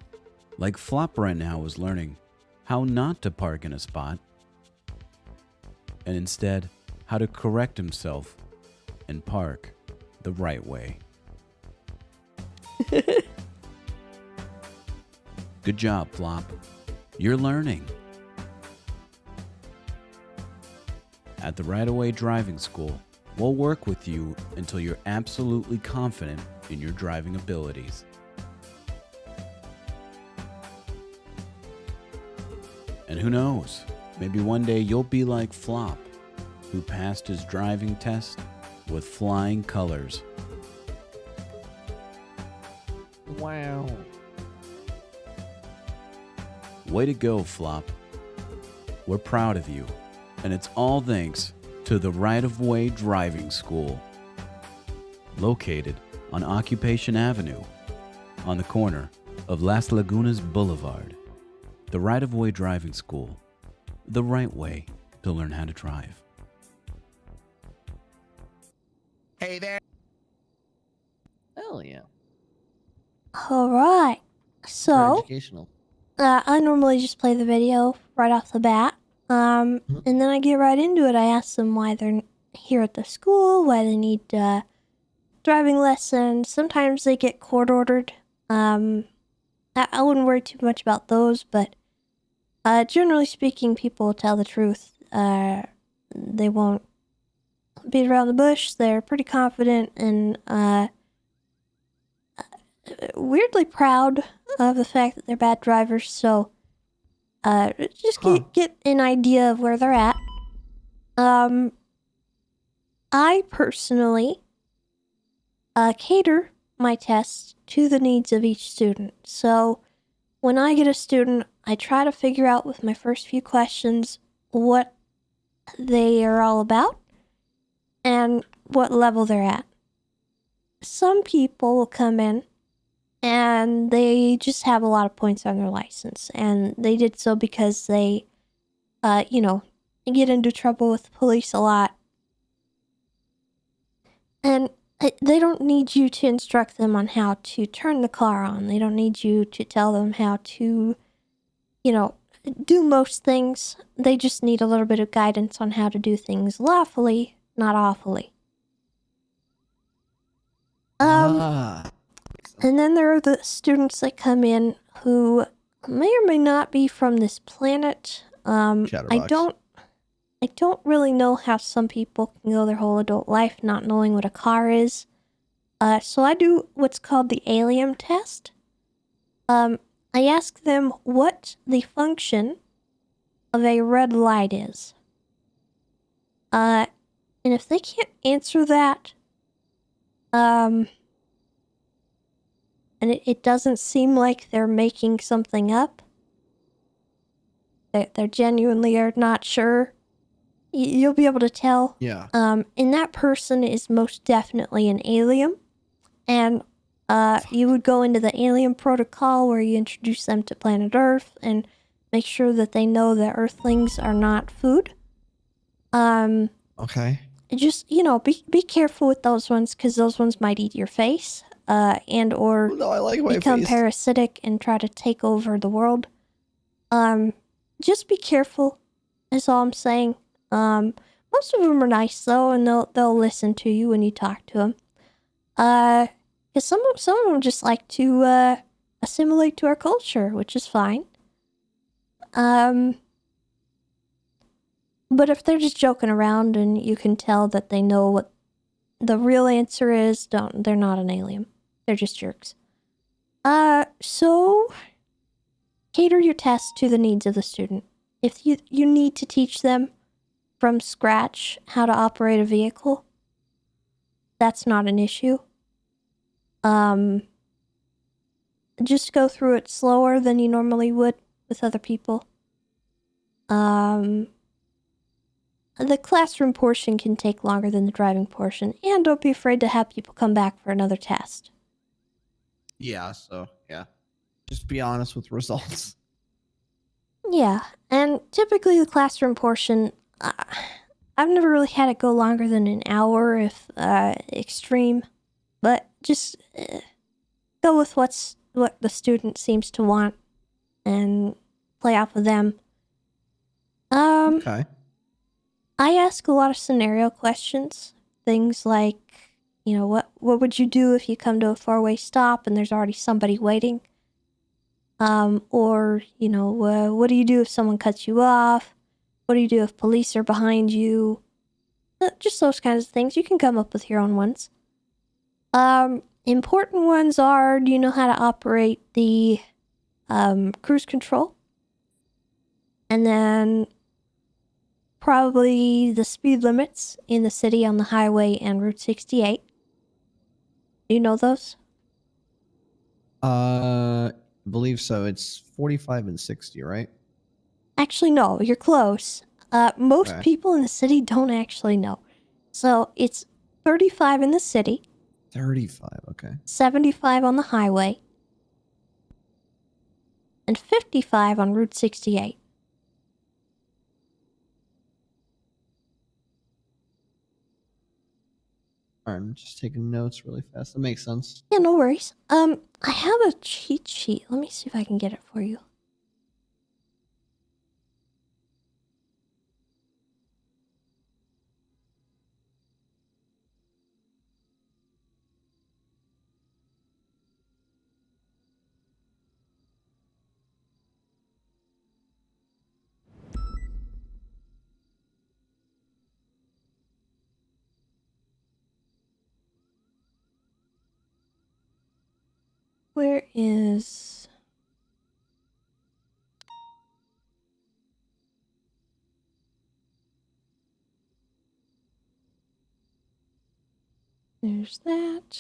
like Flop right now is learning how not to park in a spot, and instead how to correct himself and park the right way. Good job, Flop. You're learning. At the Right-of-Way Driving School, we'll work with you until you're absolutely confident in your driving abilities. And who knows, maybe one day you'll be like Flop, who passed his driving test with flying colors. Wow. Way to go, Flop. We're proud of you, and it's all thanks to the Right-of-Way Driving School, located on Occupation Avenue, on the corner of Las Lagunas Boulevard, the right-of-way driving school, the right way to learn how to drive. Hey there. Hell yeah. All right. Very So, educational. I normally just play the video right off the bat. And then I get right into it. I ask them why they're here at the school, why they need driving lessons. Sometimes they get court ordered. I wouldn't worry too much about those, but generally speaking, people will tell the truth. They won't beat around the bush. They're pretty confident and weirdly proud of the fact that they're bad drivers. So just get an idea of where they're at. I personally cater my tests to the needs of each student. So when I get a student, I try to figure out with my first few questions what they are all about and what level they're at. Some people will come in and they just have a lot of points on their license, and they did so because they, get into trouble with the police a lot. And they don't need you to instruct them on how to turn the car on. They don't need you to tell them how to, do most things. They just need a little bit of guidance on how to do things lawfully, not awfully. And then there are the students that come in who may or may not be from this planet. I don't really know how some people can go their whole adult life not knowing what a car is. So I do what's called the alien test. I ask them what the function of a red light is. And if they can't answer that, and it doesn't seem like they're making something up, they're genuinely are not sure, you'll be able to tell. Yeah. And that person is most definitely an alien. And you would go into the alien protocol where you introduce them to planet Earth and make sure that they know that Earthlings are not food. Okay. Just, be careful with those ones, because those ones might eat your face, and or I like my become face. parasitic and try to take over the world. Just be careful, is all I'm saying. Most of them are nice though, and they'll listen to you when you talk to them. Because some of them just like to assimilate to our culture, which is fine. But if they're just joking around and you can tell that they know what the real answer is, they're not an alien. They're just jerks. So cater your test to the needs of the student. If you need to teach them from scratch how to operate a vehicle, that's not an issue. Just go through it slower than you normally would with other people. The classroom portion can take longer than the driving portion, and don't be afraid to have people come back for another test. Yeah, so, yeah. Just be honest with results. Yeah, and typically the classroom portion, I've never really had it go longer than an hour if extreme, but just go with what the student seems to want and play off of them. Okay. I ask a lot of scenario questions. Things like, what would you do if you come to a four-way stop and there's already somebody waiting? Or, what do you do if someone cuts you off? What do you do if police are behind you? Just those kinds of things. You can come up with your own ones. Important ones are, do you know how to operate the cruise control? And then probably the speed limits in the city on the highway and Route 68. Do you know those? Believe so. It's 45 and 60, right? Actually, no, you're close. Most people in the city don't actually know. So it's 35 in the city. 35, okay. 75 on the highway. and 55 on Route 68. Alright, I'm just taking notes really fast. That makes sense. Yeah, no worries. I have a cheat sheet. Let me see if I can get it for you. Where is... There's that.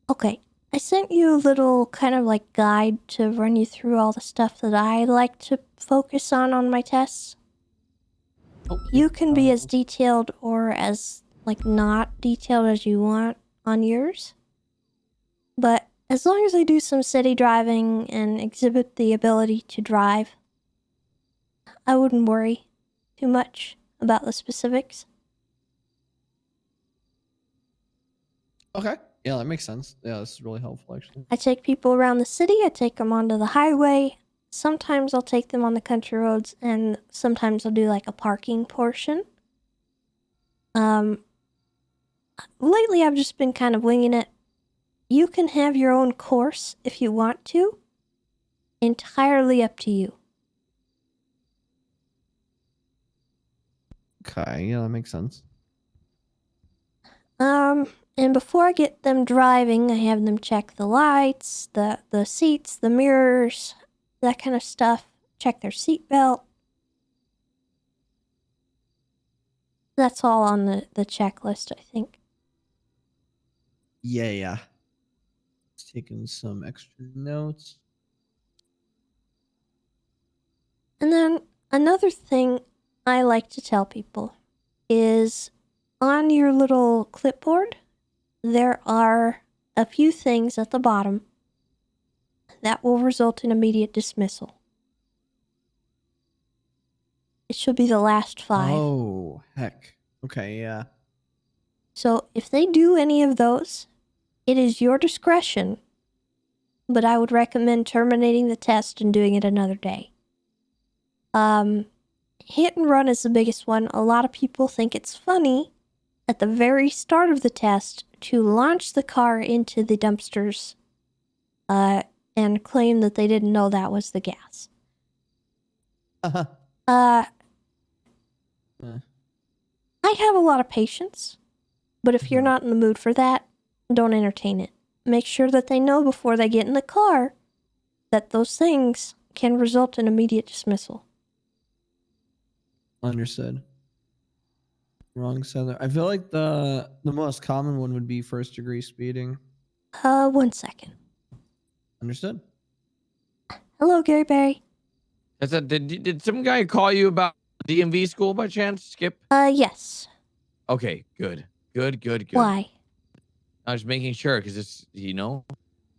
Okay, I sent you a little kind of like guide to run you through all the stuff that I like to focus on my tests. You can be as detailed or as like not detailed as you want on yours. But as long as I do some city driving and exhibit the ability to drive, I wouldn't worry too much about the specifics. Okay. Yeah, that makes sense. Yeah, this is really helpful, actually. I take people around the city, I take them onto the highway. Sometimes I'll take them on the country roads, and sometimes I'll do like a parking portion. Lately I've just been kind of winging it. You can have your own course if you want to. Entirely up to you. Okay, yeah, that makes sense. And before I get them driving, I have them check the lights, the seats, the mirrors, that kind of stuff. Check their seatbelt. That's all on the checklist, I think. Yeah. Just taking some extra notes. And then another thing I like to tell people is on your little clipboard, there are a few things at the bottom that will result in immediate dismissal. It should be the last 5. Oh, heck. Okay, yeah. So if they do any of those, it is your discretion, but I would recommend terminating the test and doing it another day. Hit and run is the biggest one. A lot of people think it's funny at the very start of the test to launch the car into the dumpsters and claim that they didn't know that was the gas. I have a lot of patience, but if you're not in the mood for that, don't entertain it. Make sure that they know before they get in the car that those things can result in immediate dismissal. Understood. Wrong side. I feel like the most common one would be first degree speeding. 1 second. Understood. Hello, Gary Barry. Did some guy call you about DMV school by chance, Skip? Yes. Okay, good. Why? I was making sure because it's, he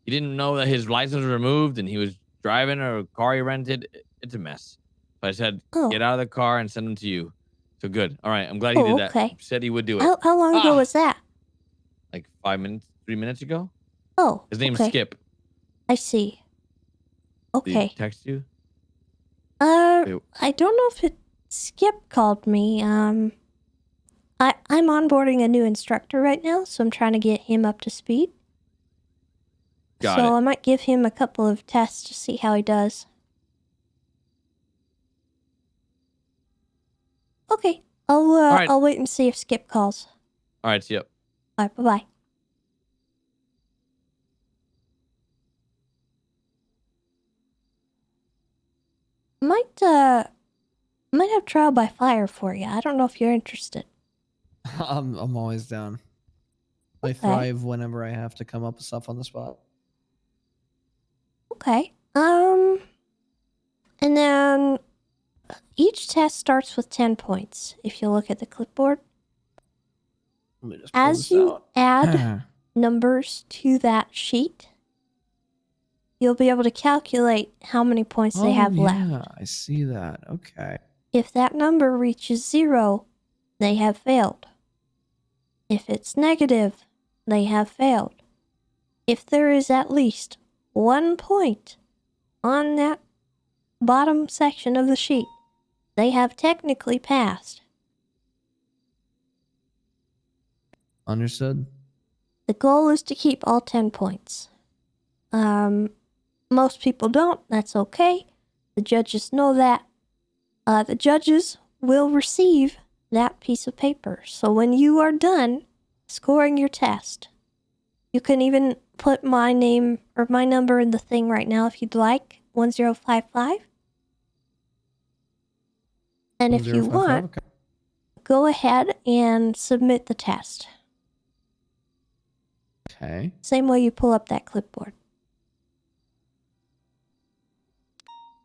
didn't know that his license was removed and he was driving a car he rented. It's a mess. So I said, get out of the car and send him to you. So good. All right. I'm glad he did that. Okay. Said he would do it. How long ago was that? Like 3 minutes ago. Oh. His name's okay. Skip. I see. Okay. Did he text you? I don't know if Skip called me. I'm onboarding a new instructor right now, so I'm trying to get him up to speed. Got it. I might give him a couple of tests to see how he does. Okay. I'll wait and see if Skip calls. All right. See ya. All right. Bye-bye. Might have trial by fire for you. I don't know if you're interested. I'm always down. I Okay. thrive whenever I have to come up with stuff on the spot. Okay. And then each test starts with 10 points. If you look at the clipboard, Let me just pull as this you out. add numbers to that sheet, you'll be able to calculate how many points they have left. Yeah, I see that. Okay. If that number reaches 0, they have failed. If it's negative, they have failed. If there is at least 1 point on that bottom section of the sheet, they have technically passed. Understood. The goal is to keep all 10 points. Most people don't. That's okay. The judges know that. The judges will receive that piece of paper. So when you are done scoring your test, you can even put my name or my number in the thing right now if you'd like, 1055. And if you 1055, want, okay. go ahead and submit the test. Okay. Same way you pull up that clipboard.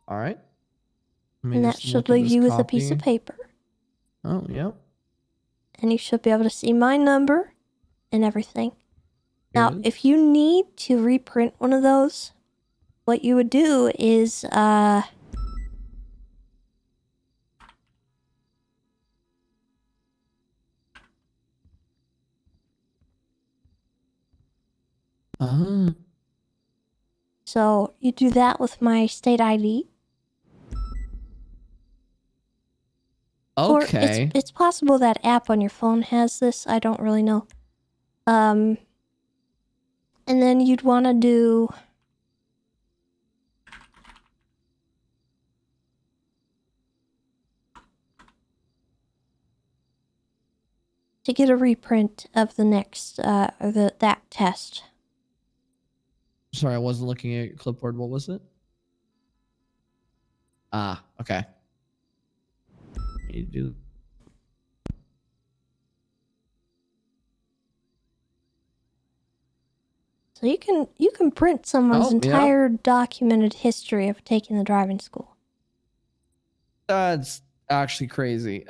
All right. Let me And that just should look at leave this you with a piece of copy. paper. Oh, yeah. And you should be able to see my number and everything. Here Now, it is. if you need to reprint one of those, what you would do is, so you do that with my state ID. Or Okay. it's possible that app on your phone has this. I don't really know. And then you'd want to do... to get a reprint of the next, or that test. Sorry, I wasn't looking at your clipboard. What was it? Ah, okay. You do. So you can print someone's Oh, yeah. entire documented history of taking the driving school. That's actually crazy.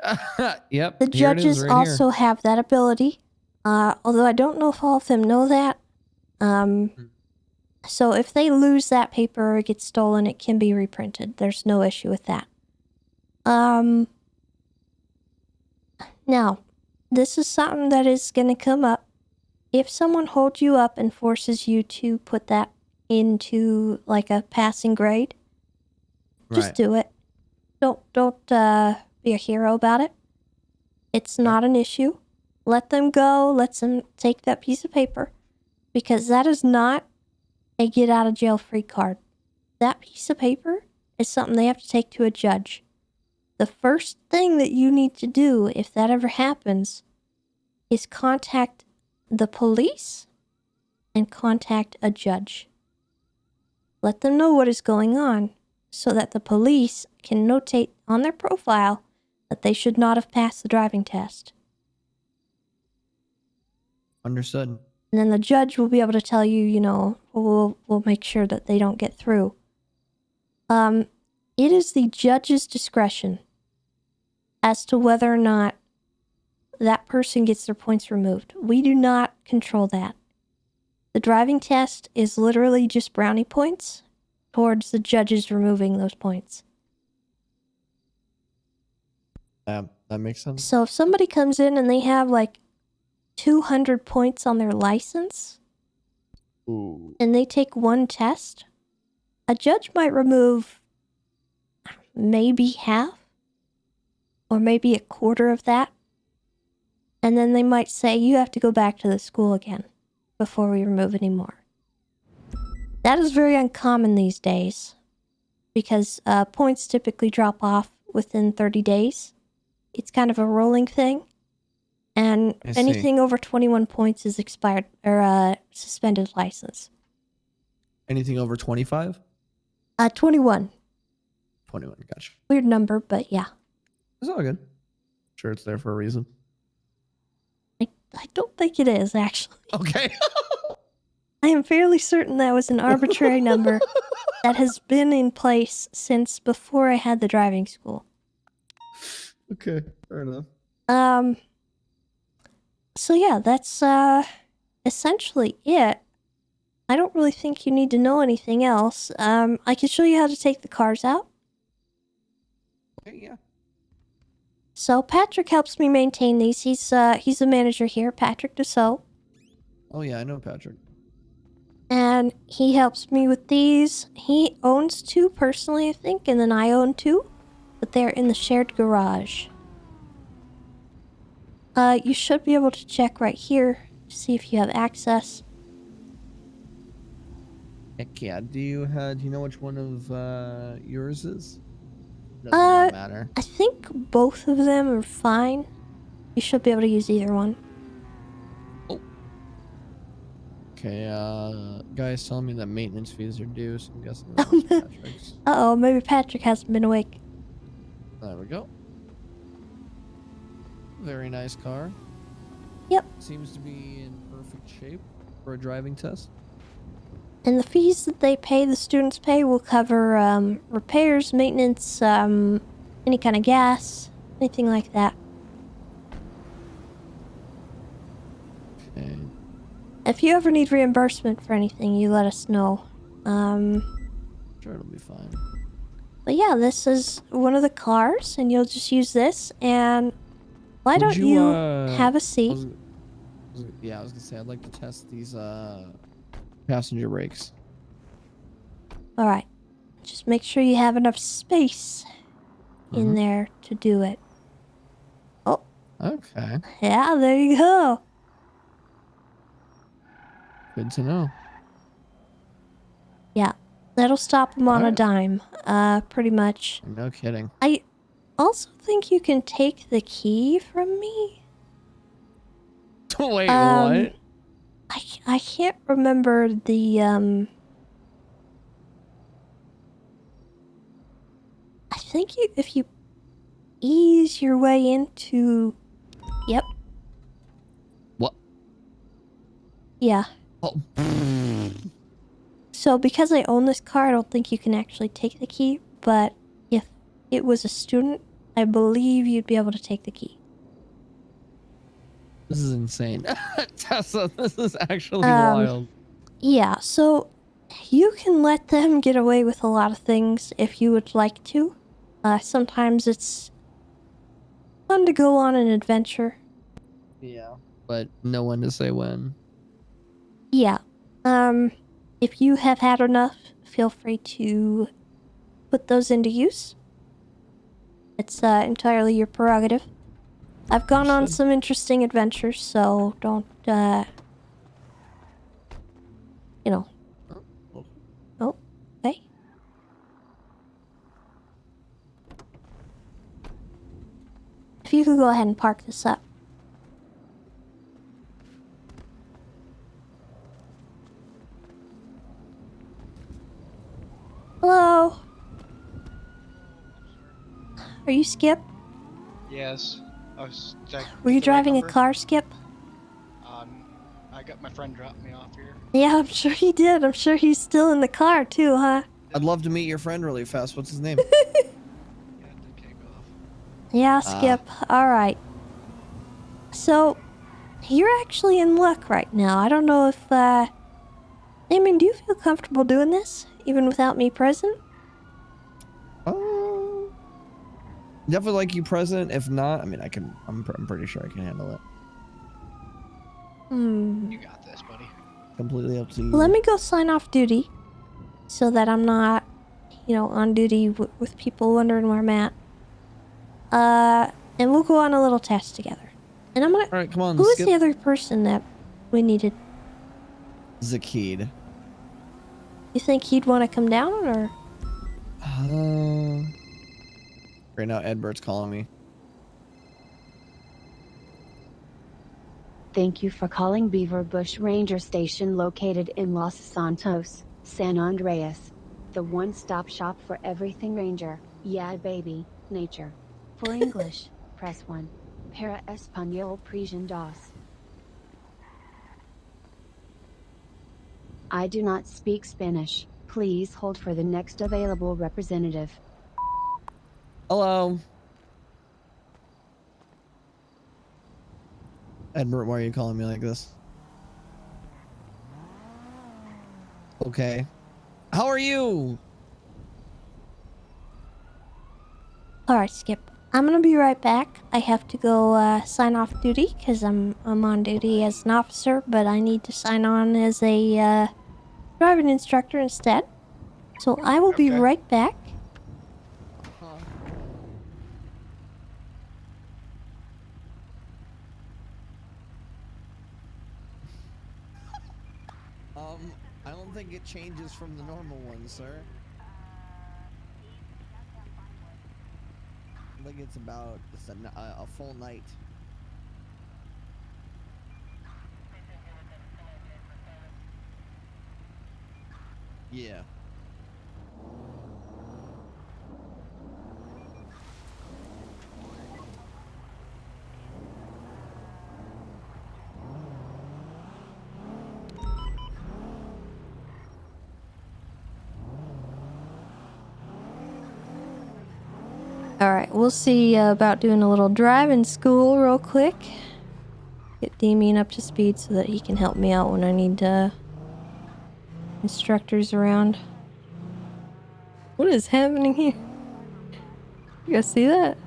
Yep. The here it is judges right also here. have that ability, although I don't know if all of them know that. So if they lose that paper or it gets stolen, it can be reprinted. There's no issue with that. Now, this is something that is going to come up. If someone holds you up and forces you to put that into like a passing grade, just Right. do it. Don't be a hero about it. It's not an issue. Let them go. Let them take that piece of paper, because that is not a get out of jail free card. That piece of paper is something they have to take to a judge. The first thing that you need to do if that ever happens is contact the police and contact a judge. Let them know what is going on so that the police can notate on their profile that they should not have passed the driving test. Understood. And then the judge will be able to tell you, you know, we'll make sure that they don't get through. It is the judge's discretion as to whether or not that person gets their points removed. We do not control that. The driving test is literally just brownie points towards the judges removing those points. That makes sense. So if somebody comes in and they have like 200 points on their license, Ooh. and they take one test, a judge might remove maybe half or maybe a quarter of that. And then they might say, you have to go back to the school again before we remove any more. That is very uncommon these days because points typically drop off within 30 days. It's kind of a rolling thing. And I see. anything over 21 points is expired or suspended license. Anything over 25? 21. 21. Gotcha. Weird number, but yeah. It's all good. Sure, it's there for a reason. I don't think it is, actually. Okay. I am fairly certain that was an arbitrary number that has been in place since before I had the driving school. Okay, fair enough. So yeah, that's essentially it. I don't really think you need to know anything else. I can show you how to take the cars out. Okay, yeah. So Patrick helps me maintain these. He's the manager here, Patrick Dussault. Oh yeah, I know Patrick. And he helps me with these. He owns 2 personally, I think, and then I own 2. But they're in the shared garage. You should be able to check right here to see if you have access. Heck yeah. Do you know which one of yours is? Doesn't really matter. I think both of them are fine. You should be able to use either one. Okay, guys telling me that maintenance fees are due, so I'm guessing that was Patrick's. Uh-oh, maybe Patrick hasn't been awake. There we go. Very nice car. Yep. Seems to be in perfect shape for a driving test. And the fees that they pay, the students pay, will cover repairs, maintenance, any kind of gas, anything like that. Okay. If you ever need reimbursement for anything, you let us know. Sure, it'll be fine. But yeah, this is one of the cars, and you'll just use this, and why don't you have a seat? I was gonna say, I'd like to test these passenger brakes. Alright. Just make sure you have enough space in there to do it. Oh. Okay. Yeah, there you go. Good to know. Yeah. That'll stop them on a dime. Pretty much. No kidding. I also think you can take the key from me. Wait, what? I can't remember the, I think if you ease your way into... Yep. What? Yeah. Oh. So because I own this car, I don't think you can actually take the key, but if it was a student, I believe you'd be able to take the key. This is insane. Tessa, this is actually wild. Yeah, so you can let them get away with a lot of things if you would like to. Sometimes it's fun to go on an adventure. Yeah. But no one to say when. Yeah. If you have had enough, feel free to put those into use. It's entirely your prerogative. I've gone on some interesting adventures, so don't, you know. Oh, okay. If you could go ahead and park this up. Hello? Are you Skip? Yes. Were you driving a car, Skip? I got my friend dropped me off here. Yeah, I'm sure he did. I'm sure he's still in the car too, huh? I'd love to meet your friend really fast. What's his name? Yeah, Skip. Alright. So, you're actually in luck right now. I don't know if, Damon, do you feel comfortable doing this? Even without me present? Definitely like you present. If not, I mean, I'm pretty sure I can handle it. You got this, buddy. Completely up to you. Let me go sign off duty. So that I'm not, you know, on duty with people wondering where I'm at. And we'll go on a little test together. And I'm gonna... Alright, come on, Who is Skip. the other person that we needed? Zakid. You think he'd want to come down, or...? Right now, Edbert's calling me. Thank you for calling Beaver Bush Ranger Station located in Los Santos, San Andreas. The one-stop shop for everything Ranger. Yeah, baby, nature. For English, press 1. Para Español presión dos. I do not speak Spanish. Please hold for the next available representative. Hello. Edward, why are you calling me like this? Okay. How are you? Alright, Skip. I'm gonna be right back. I have to go sign off duty because I'm on duty as an officer, but I need to sign on as a driving instructor instead. So I will be right back. I don't think it changes from the normal one, sir. I think it's about a full night. Yeah. Alright, we'll see about doing a little driving school real quick. Get Damien up to speed so that he can help me out when I need instructors around. What is happening here? You guys see that?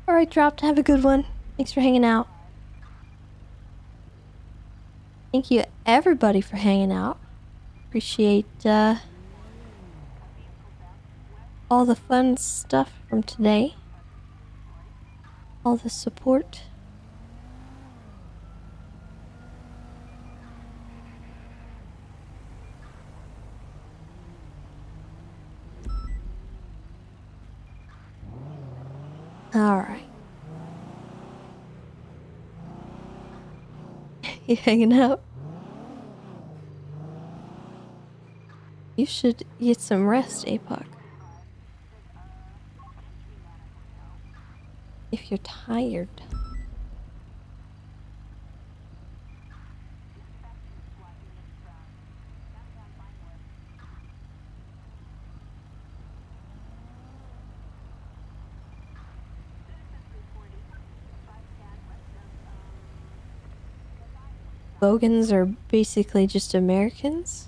Alright, Dropped. Have a good one. Thanks for hanging out. Thank you, everybody, for hanging out. Appreciate all the fun stuff from today. All the support. Alright. You hanging out? You should get some rest, APOC. If you're tired. Bogans are basically just Americans?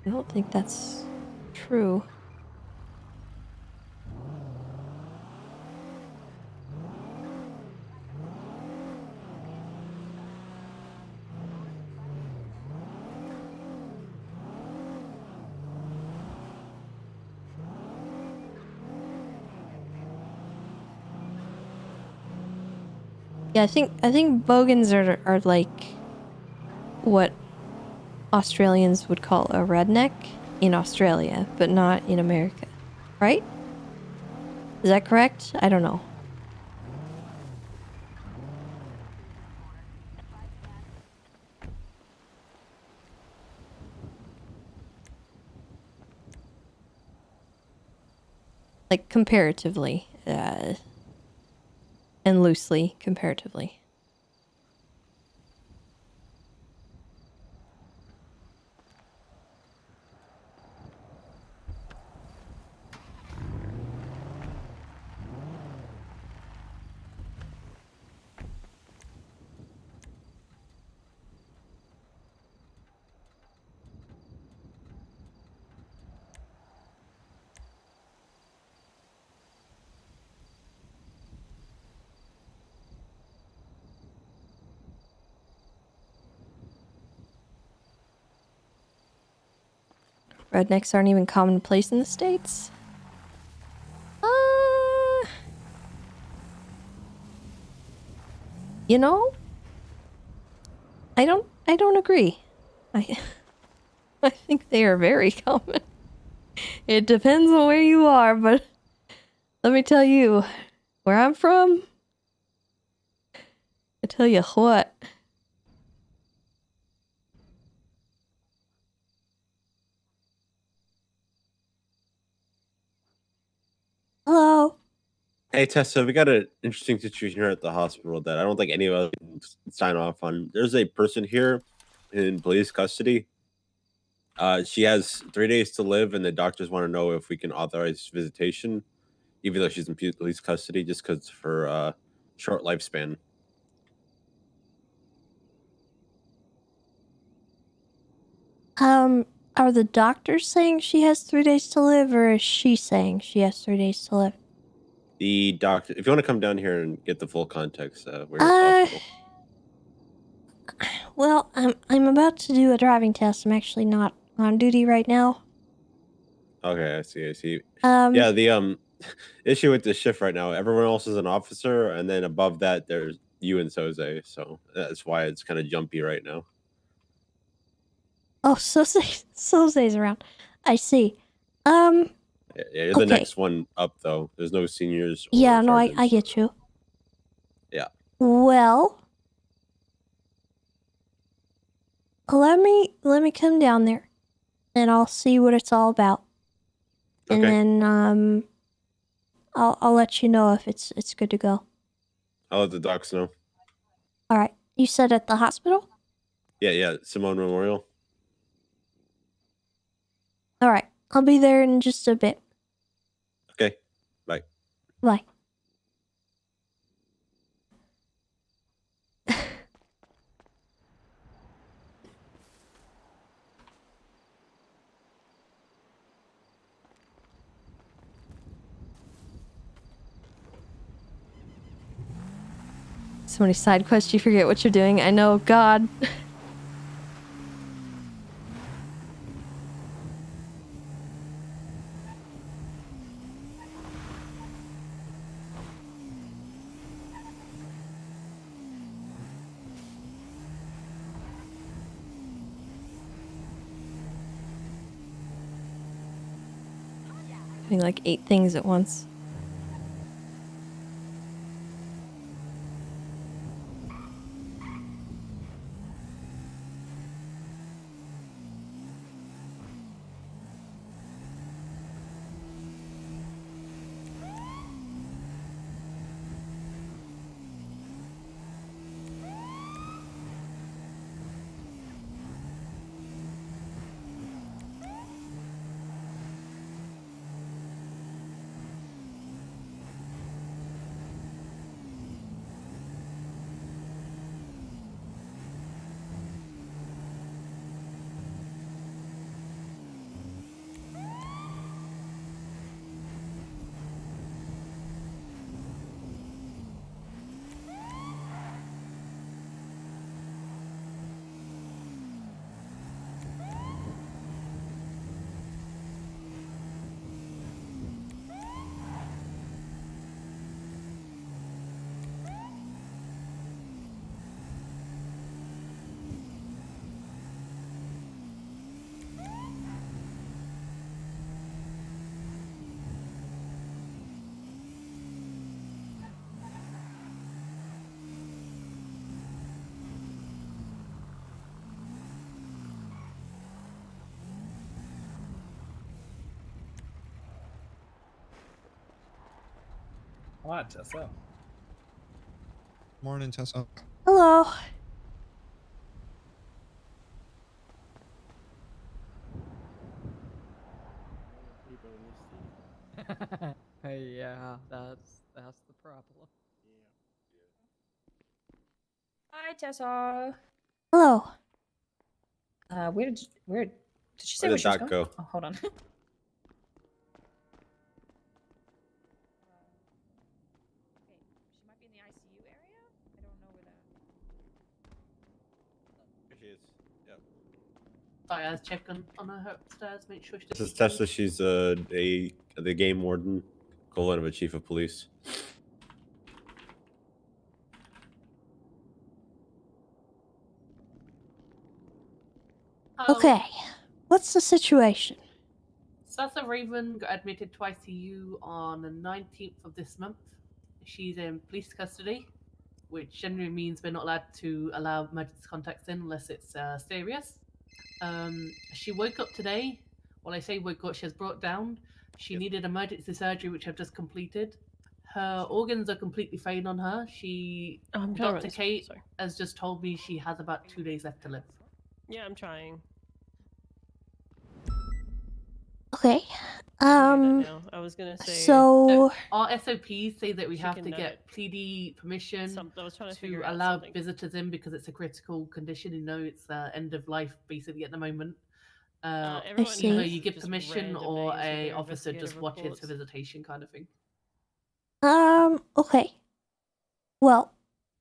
I don't think that's true. Yeah, I think Bogans are like what Australians would call a redneck in Australia, but not in America. Right? Is that correct? I don't know. Like comparatively, and loosely comparatively. Rednecks aren't even commonplace in the States. You know, I don't agree. I I think they are very common. It depends on where you are, but let me tell you, where I'm from, I tell you what. Hello. Hey Tessa, we got an interesting situation here at the hospital that I don't think any of us can sign off on. There's a person here in police custody. She has 3 days to live, and the doctors want to know if we can authorize visitation, even though she's in police custody, just because of her short lifespan. Are the doctors saying she has 3 days to live, or is she saying she has 3 days to live? The doctor, if you want to come down here and get the full context, we're here at the hospital. Well, I'm about to do a driving test. I'm actually not on duty right now. Okay, I see. Yeah, the issue with this shift right now, everyone else is an officer, and then above that, there's you and Soze, so that's why it's kind of jumpy right now. Oh, Soze's around. I see. Yeah, you're the okay. next one up, though. There's no seniors. Or Yeah, no, I sergeants. get you. Yeah. Well, let me come down there, and I'll see what it's all about. And then I'll let you know if it's good to go. I'll let the docs know. All right. You said at the hospital? Yeah, Simone Memorial. All right. I'll be there in just a bit. Okay, bye. Bye. So many side quests, you forget what you're doing. I know, God. Doing like 8 things at once. Hi, Tessa. Morning, Tessa. Hello. Yeah, that's the problem. Hi, Tessa. Hello. Where did she say Where where did she was Doc going? go? Oh, hold on. There Here she is. Yep. Sorry, I was checking on her upstairs, make sure This is she's Tessa. She's the game warden, colon of a chief of police. Okay, what's the situation? Sasa Raven got admitted to ICU on the 19th of this month. She's in police custody, which generally means we're not allowed to allow emergency contacts in unless it's serious. She woke up today. Well, I say woke up, she has brought down. She needed emergency surgery, which I've just completed. Her organs are completely failing on her. Dr. Kate has just told me she has about 2 days left to live. Yeah, I'm trying. Okay. Now. I was gonna say. So our SOPs say that we have to Chicken get PD permission I was trying to to figure out allow something. visitors in because it's a critical condition. You know, it's end of life basically at the moment. Everyone Either has you give just permission random or names of a their officer just investigative watches reports. for visitation kind of thing. Okay. Well,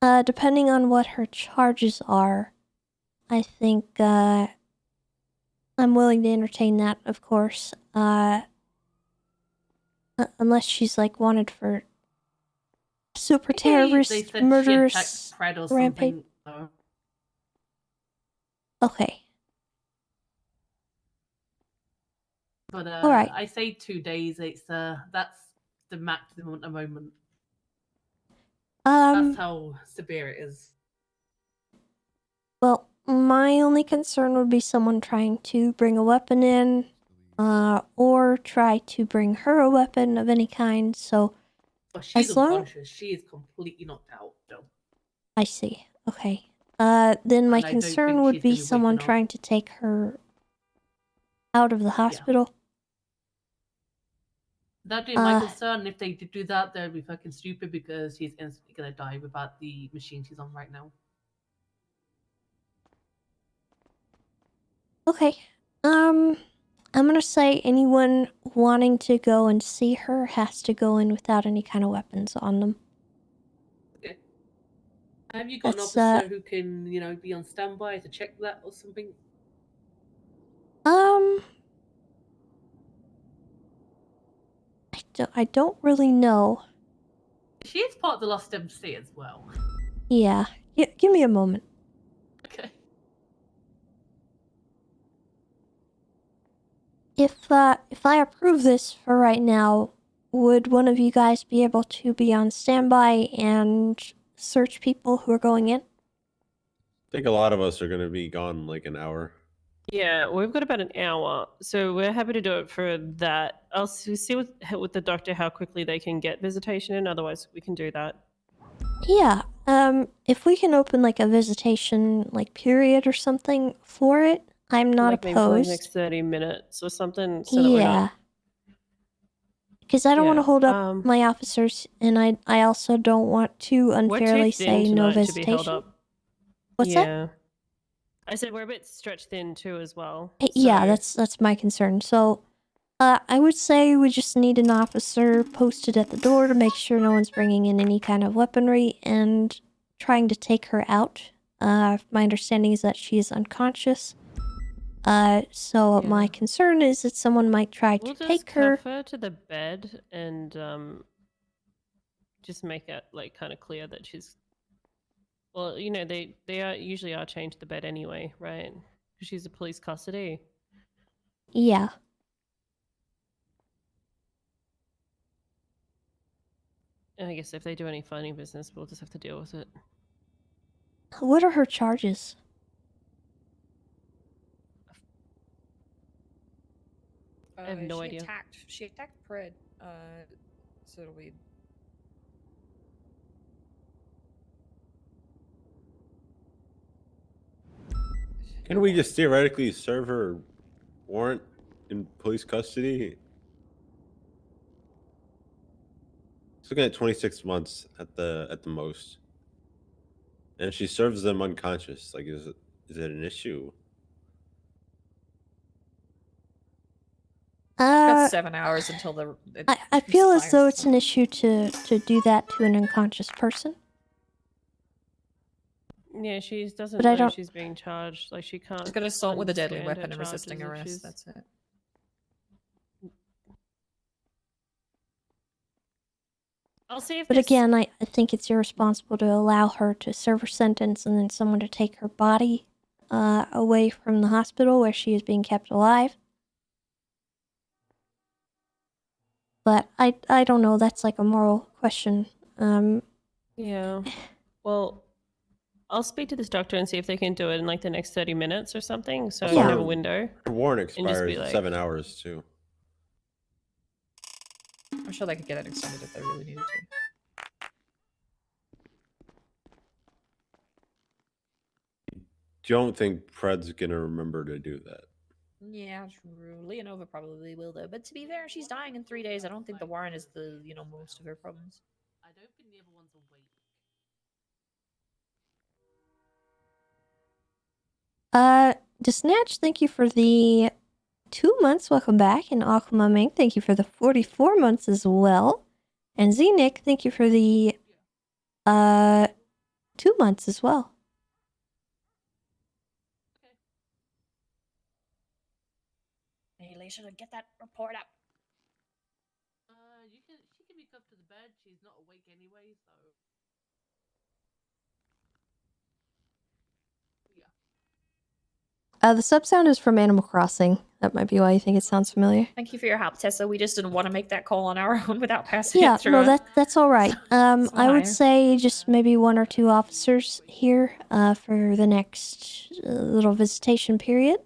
depending on what her charges are, I think, I'm willing to entertain that, of course. Unless she's, like, wanted for super They terrorist, said she had murderous tax cred or rampage. something. So. Okay. But All right. I say 2 days. It's that's the maximum at the moment. That's how severe it is. Well, my only concern would be someone trying to bring a weapon in, or try to bring her a weapon of any kind, so... But she's as long... unconscious. She is completely knocked out, though. I see. Okay. Then my And I don't concern think would she's be gonna be someone waking up. trying to take her out of the hospital. That'd be my concern. If they did do that, they'd be fucking stupid because she's instantly gonna die without the machine she's on right now. Okay. I'm gonna say anyone wanting to go and see her has to go in without any kind of weapons on them. Okay. Have you got That's, an officer who can, be on standby to check that or something? I don't really know. She is part of the Lost MC as well. Yeah. Give me a moment. Okay. If I approve this for right now, would one of you guys be able to be on standby and search people who are going in? I think a lot of us are going to be gone in like an hour. Yeah, we've got about an hour, so we're happy to do it for that. I'll see with the doctor how quickly they can get visitation in. Otherwise, we can do that. Yeah. If we can open like a visitation like period or something for it, I'm not Like maybe for like opposed. next 30 minutes or something. So that we're Yeah. not... Because I don't want to Yeah, hold up my officers, and I also don't want to unfairly we're too thin say no tonight to be held visitation. up. What's that? I said we're a bit stretched thin too as well. Yeah, so- that's my concern. So, I would say we just need an officer posted at the door to make sure no one's bringing in any kind of weaponry and trying to take her out. My understanding is that she is unconscious. So my concern is that someone might try We'll to just take her. cuff her to the bed and just make it like kind of clear that she's. Well, they usually are chained to the bed anyway, right? Because she's a police custody. Yeah. And I guess if they do any funny business, we'll just have to deal with it. What are her charges? I have no idea. She attacked Pred. So it'll be. Can we just theoretically serve her warrant in police custody? It's looking at 26 months at the most. And if she serves them unconscious, like is it an issue? Got 7 hours until the. I feel as though it's an issue to do that to an unconscious person. Yeah, she doesn't But I know don't- she's being charged. Like, she can't. She's got assault with a deadly understand her weapon and resisting charges if arrest. she's- That's it. I'll see if But this- again, I think it's irresponsible to allow her to serve her sentence and then someone to take her body away from the hospital where she is being kept alive. But I don't know. That's like a moral question. Yeah. Well, I'll speak to this doctor and see if they can do it in like the next 30 minutes or something. So I can have a window. Her warrant and just be expires in like- 7 hours too. I'm sure they could get it extended if they really needed to. Don't think Fred's gonna remember to do that. Yeah, true. Leonova probably will though. But to be fair, she's dying in 3 days. I don't think the warrant is the most of her problems. I don't think the other one's awake. Desnatch, thank you for the 2 months. Welcome back. And Aqua Ming, thank you for the 44 months as well. And Zenick, thank you for the 2 months as well. Hey, Alicia, get that report up. She can be cuffed to the bed. She's not awake anyway, so. The sub sound is from Animal Crossing. That might be why you think it sounds familiar. Thank you for your help, Tessa. We just didn't want to make that call on our own without passing Yeah, it through. no, that's all right. I would higher. say just maybe 1 or 2 officers here for the next little visitation period.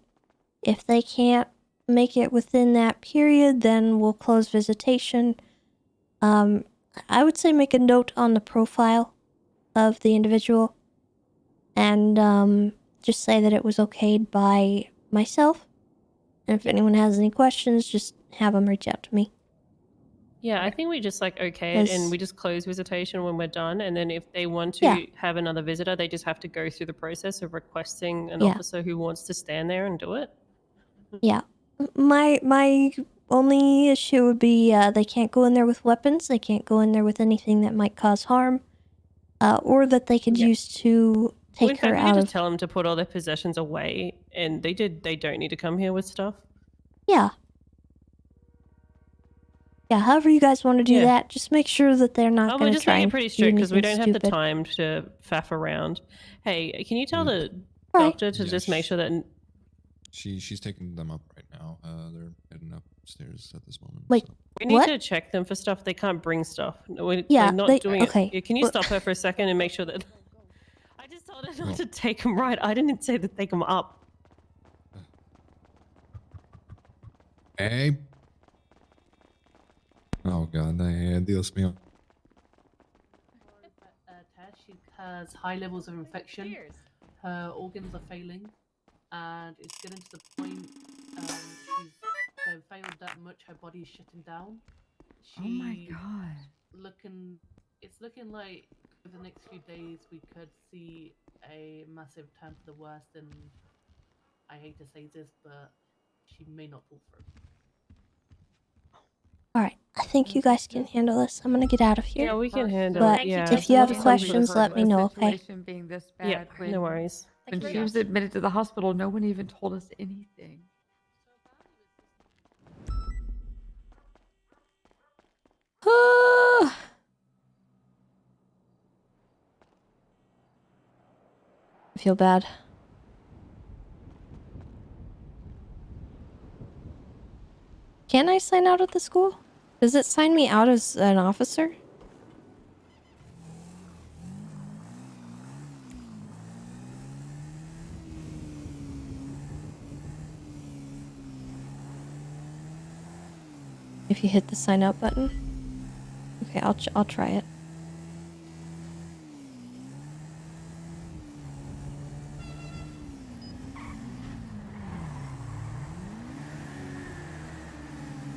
If they can't make it within that period, then we'll close visitation. I would say make a note on the profile of the individual and just say that it was okayed by myself. And if anyone has any questions, just have them reach out to me. Yeah, I think we just like okay it and we just close visitation when we're done. And then if they want to have another visitor, they just have to go through the process of requesting an Yeah. officer who wants to stand there and do it. Yeah. My only issue would be they can't go in there with weapons. They can't go in there with anything that might cause harm. Or that they could use to take her We're happy out to of... just tell them to put all their possessions away, and they don't need to come here with stuff. Yeah. Yeah, however you guys want to do that, just make sure that they're not Oh, going we're to just try making it and pretty do strict because we anything don't have the stupid. time to faff around. Hey, can you tell the Right. doctor to just make sure that She's taking them up right now. They're heading upstairs at this moment. Wait, we need what? to check them for stuff? They can't bring stuff. Yeah, they're not they- doing okay, it. Yeah, can you well- stop her for a second and make sure that? I just told her not to take them right. I didn't say to take them up. Hey. Oh god, Dios mío. Tess, she has high levels of infection. Her organs are failing, and it's getting to the point they've failed that much. Her body's shutting down. Oh my god. It's looking like over the next few days we could see a massive turn to the worst. And I hate to say this, but she may not pull through. Alright, I think you guys can handle this. I'm going to get out of here. Yeah, we can handle but it. Yeah. if you have Thank you. questions, let me know, okay? Situation being this Yeah, bad. no worries. When Thank she you. was admitted to the hospital, no one even told us anything. I feel bad. Can I sign out at the school? Does it sign me out as an officer? If you hit the sign out button? Okay, I'll try it.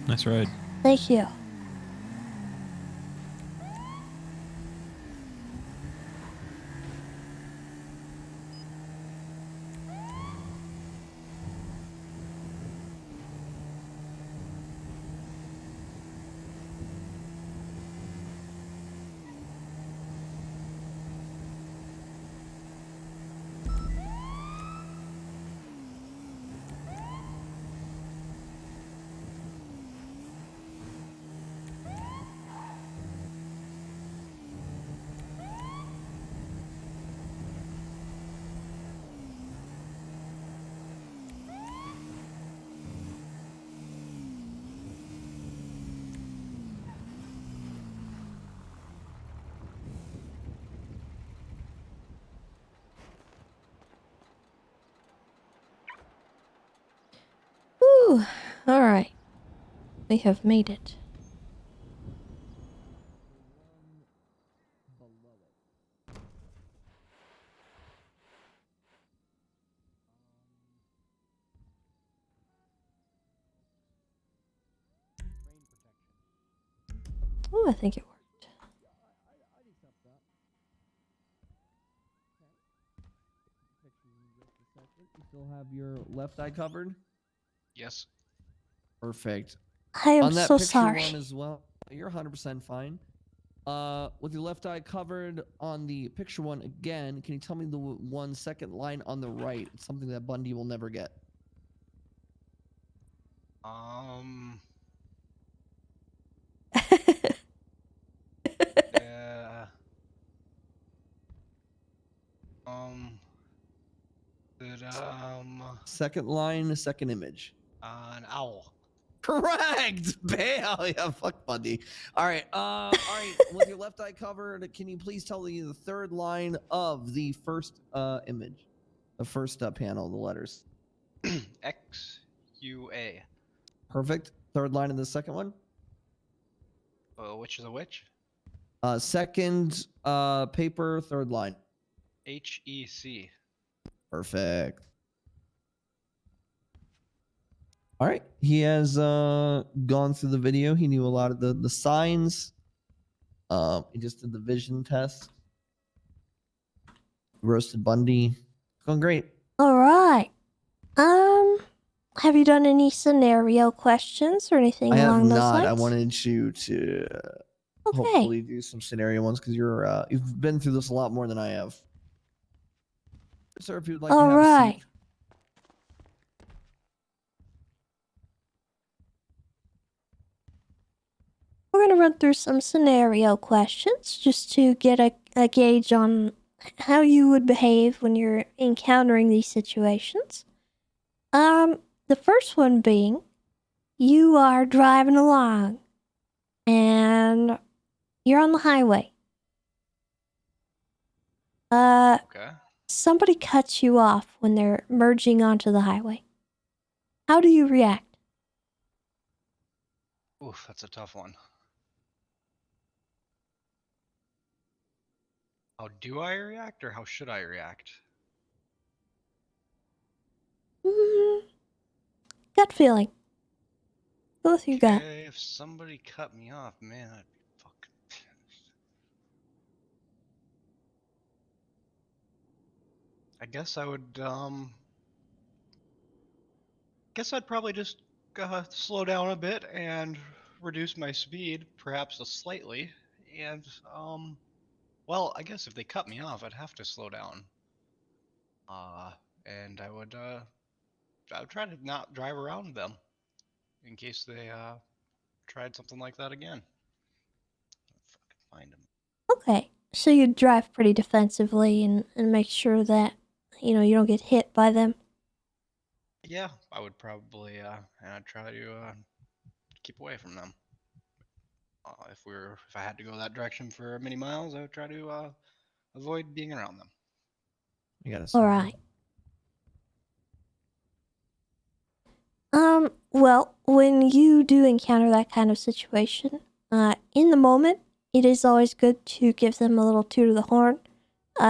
Nice ride. Thank you. Alright. We have made it. Oh, I think it worked. You still have your left eye covered? Yes. Perfect. I am On that so picture sorry. one as well, you're 100% fine. With your left eye covered on the picture one again, can you tell me the 1 second line on the right? It's something that Bundy will never get. Yeah. Second line, second image. An owl. Correct. Bam. Yeah, fuck Bundy. All right. All right. With your left eye covered, can you please tell me the third line of the first image, the first panel, the letters? XUA. Perfect. Third line in the second one. Which is a which? Second paper, third line. HEC. Perfect. All right. He has gone through the video. He knew a lot of the signs. He just did the vision test. Roasted Bundy. Going great. Alright. Have you done any scenario questions or anything I have along those not. lines? I wanted you to hopefully do some scenario ones because you've been through this a lot more than I have. Sir, if you'd like to have a seat. We're going to run through some scenario questions just to get a gauge on how you would behave when you're encountering these situations. The first one being, you are driving along and you're on the highway. Okay. Somebody cuts you off when they're merging onto the highway. How do you react? Oof, that's a tough one. How do I react or how should I react? Gut feeling. Go with your gut. Okay, if somebody cut me off, man, I'd be fucking pissed. I guess I would, guess I'd probably just slow down a bit and reduce my speed, perhaps slightly. And, well, I guess if they cut me off, I'd have to slow down. And I would try to not drive around them in case they, tried something like that again. Find them. Okay, so you drive pretty defensively and make sure that, you don't get hit by them. Yeah, I would probably, and I'd try to keep away from them. If I had to go that direction for many miles, I would try to avoid being around them. You got All right. Well, when you do encounter that kind of situation, in the moment, it is always good to give them a little toot of the horn,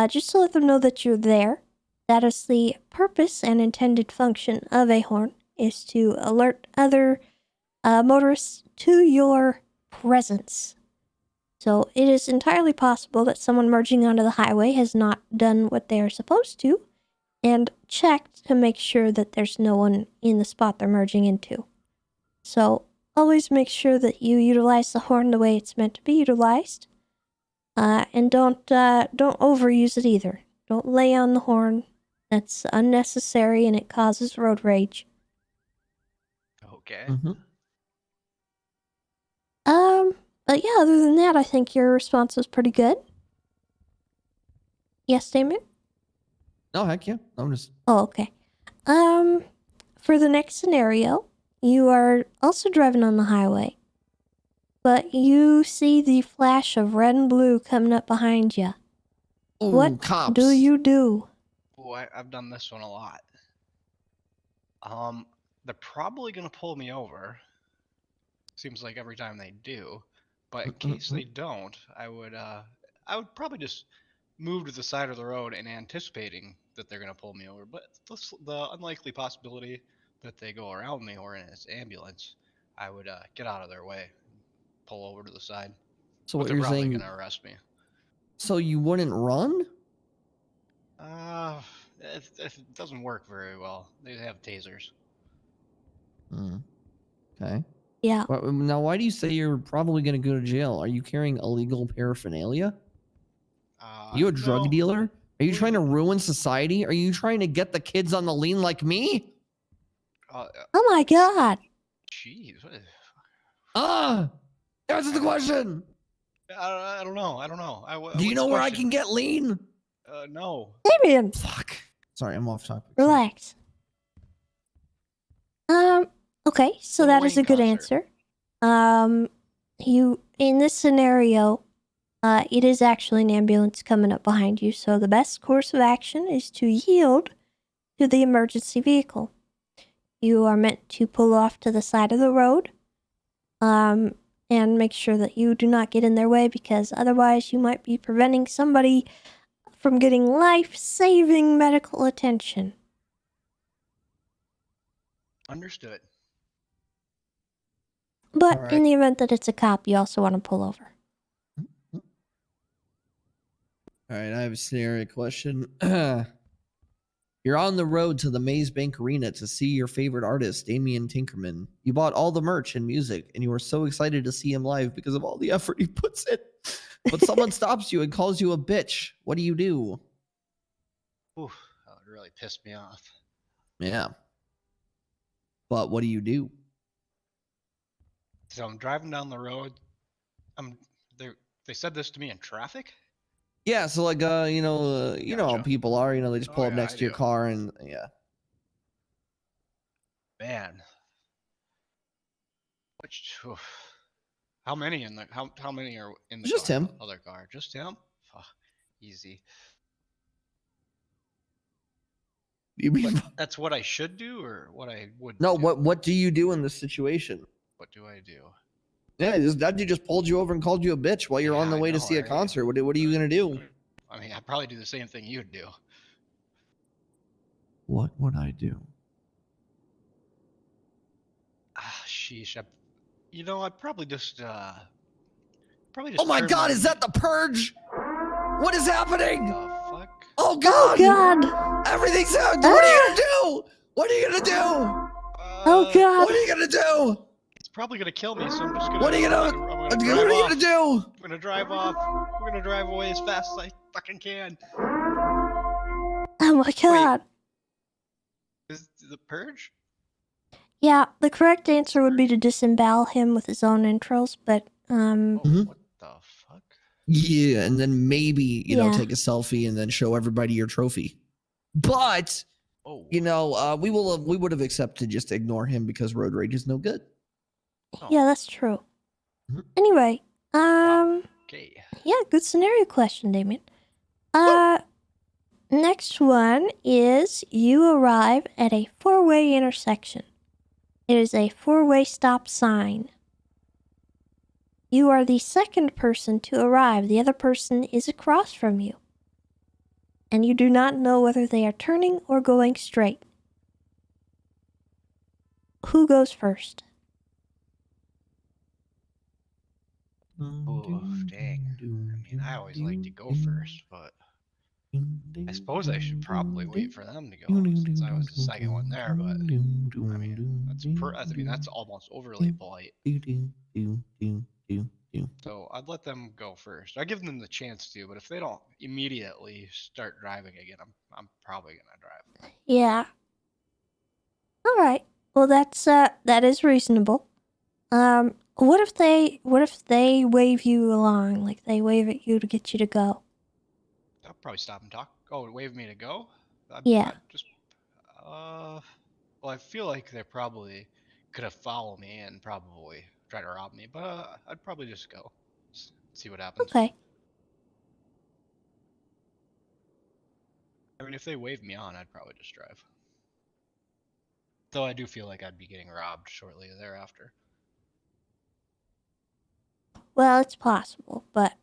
just to let them know that you're there. That is the purpose and intended function of a horn, is to alert other motorists to your presence. So it is entirely possible that someone merging onto the highway has not done what they are supposed to, and checked to make sure that there's no one in the spot they're merging into. So always make sure that you utilize the horn the way it's meant to be utilized, and don't overuse it either. Don't lay on the horn. That's unnecessary and it causes road rage. Okay. But yeah, other than that, I think your response was pretty good. Yes, Damon? Oh, heck yeah. I'm just... Oh, okay. For the next scenario, you are also driving on the highway, but you see the flash of red and blue coming up behind you. Ooh, What cops. do you do? Oh, I've done this one a lot. they're probably gonna pull me over. Seems like every time they do. But in case they don't, I would probably just move to the side of the road and anticipating that they're gonna pull me over. But the unlikely possibility that they go around me or in its ambulance, I would get out of their way, pull over to the side. So But what they're you're probably saying? gonna arrest me. So you wouldn't run? It doesn't work very well. They have tasers. Okay. Yeah. Now, why do you say you're probably going to go to jail? Are you carrying illegal paraphernalia? Are you a drug dealer? Are you trying to ruin society? Are you trying to get the kids on the lean like me? Oh my god. Jeez. Answer the question. I don't know. Do you know where I can get lean? No. Damien. Fuck. Sorry, I'm off topic. Relax. Okay, so that is a good answer. You, in this scenario, it is actually an ambulance coming up behind you, so the best course of action is to yield to the emergency vehicle. You are meant to pull off to the side of the road, and make sure that you do not get in their way, because otherwise you might be preventing somebody from getting life-saving medical attention. Understood. But in the event that it's a cop, you also want to pull over. All right, I have a scenario question. You're on the road to the Maze Bank Arena to see your favorite artist, Damian Tinkerman. You bought all the merch and music, and you were so excited to see him live because of all the effort he puts in. But someone stops you and calls you a bitch. What do you do? Oof, that would really piss me off. Yeah. But what do you do? So I'm driving down the road. They said this to me in traffic? Yeah, so like you know how people are, they just pull up next to your car and yeah. Man. How many in the how many are in the Just car? him. Other car. Just him? Oh, easy. You mean that's what I should do or what I would No, do? what do you do in this situation? What do I do? Yeah, that dude just pulled you over and called you a bitch while you're on the way to see a concert. What are you gonna do? I mean, I'd probably do the same thing you'd do. What would I do? Sheesh. I'd probably just Oh my god, is that the purge? What is happening? Fuck? Oh god! Oh god! Everything's out. What are you gonna do? What are you gonna do? Oh god! What are you gonna do? It's probably gonna kill me, so I'm just gonna. What are you gonna? What are you gonna do? I'm gonna drive off. We're gonna drive away as fast as I fucking can. Oh my god! Is the purge? Yeah, the correct answer would be to disembowel him with his own entrails, but What the fuck? Yeah, and then maybe take a selfie and then show everybody your trophy. But we would have accepted just to ignore him because road rage is no good. Yeah, that's true. Anyway, Okay. Yeah, good scenario question, Damien. Next one is you arrive at a four-way intersection. It is a four-way stop sign. You are the second person to arrive. The other person is across from you. And you do not know whether they are turning or going straight. Who goes first? Oh, dang. I mean, I always like to go first, but I suppose I should probably wait for them to go since I was the second one there, but I mean, that's almost overly polite. So I'd let them go first. I give them the chance to, but if they don't immediately start driving again, I'm probably gonna drive. Yeah. All right. Well, that is reasonable. What if they wave you along, like they wave at you to get you to go? I'll probably stop and talk. Oh, wave me to go? Yeah. Well, I feel like they probably could have followed me and probably try to rob me, but I'd probably just go. See what happens. Okay. I mean, if they wave me on, I'd probably just drive. Though I do feel like I'd be getting robbed shortly thereafter. Well, it's possible, but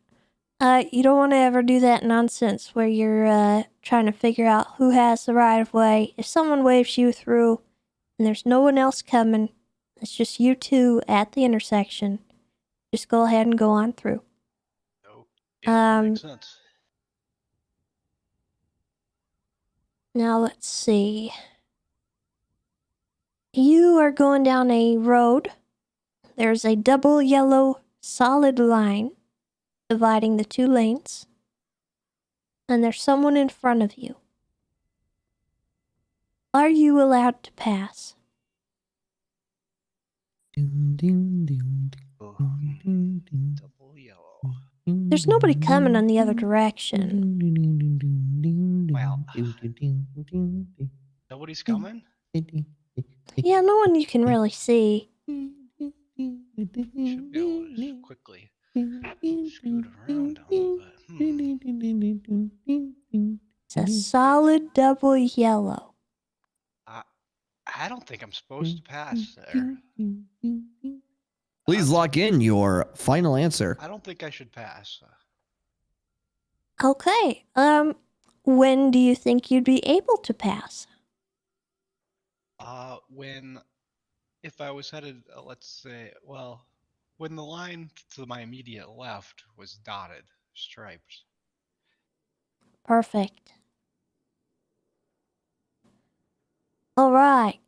you don't want to ever do that nonsense where you're trying to figure out who has the right of way. If someone waves you through and there's no one else coming, it's just you two at the intersection, just go ahead and go on through. Oh, yeah, that makes sense. Now let's see. You are going down a road. There's a double yellow solid line dividing the two lanes. And there's someone in front of you. Are you allowed to pass? Double yellow. There's nobody coming on the other direction. Wow. Nobody's coming? Yeah, no one you can really see. Should be able to just quickly scoot around a little bit. It's a solid double yellow. I don't think I'm supposed to pass there. Please lock in your final answer. I don't think I should pass. Okay. When do you think you'd be able to pass? If I was headed, let's say, well, when the line to my immediate left was dotted, striped. Perfect. All right.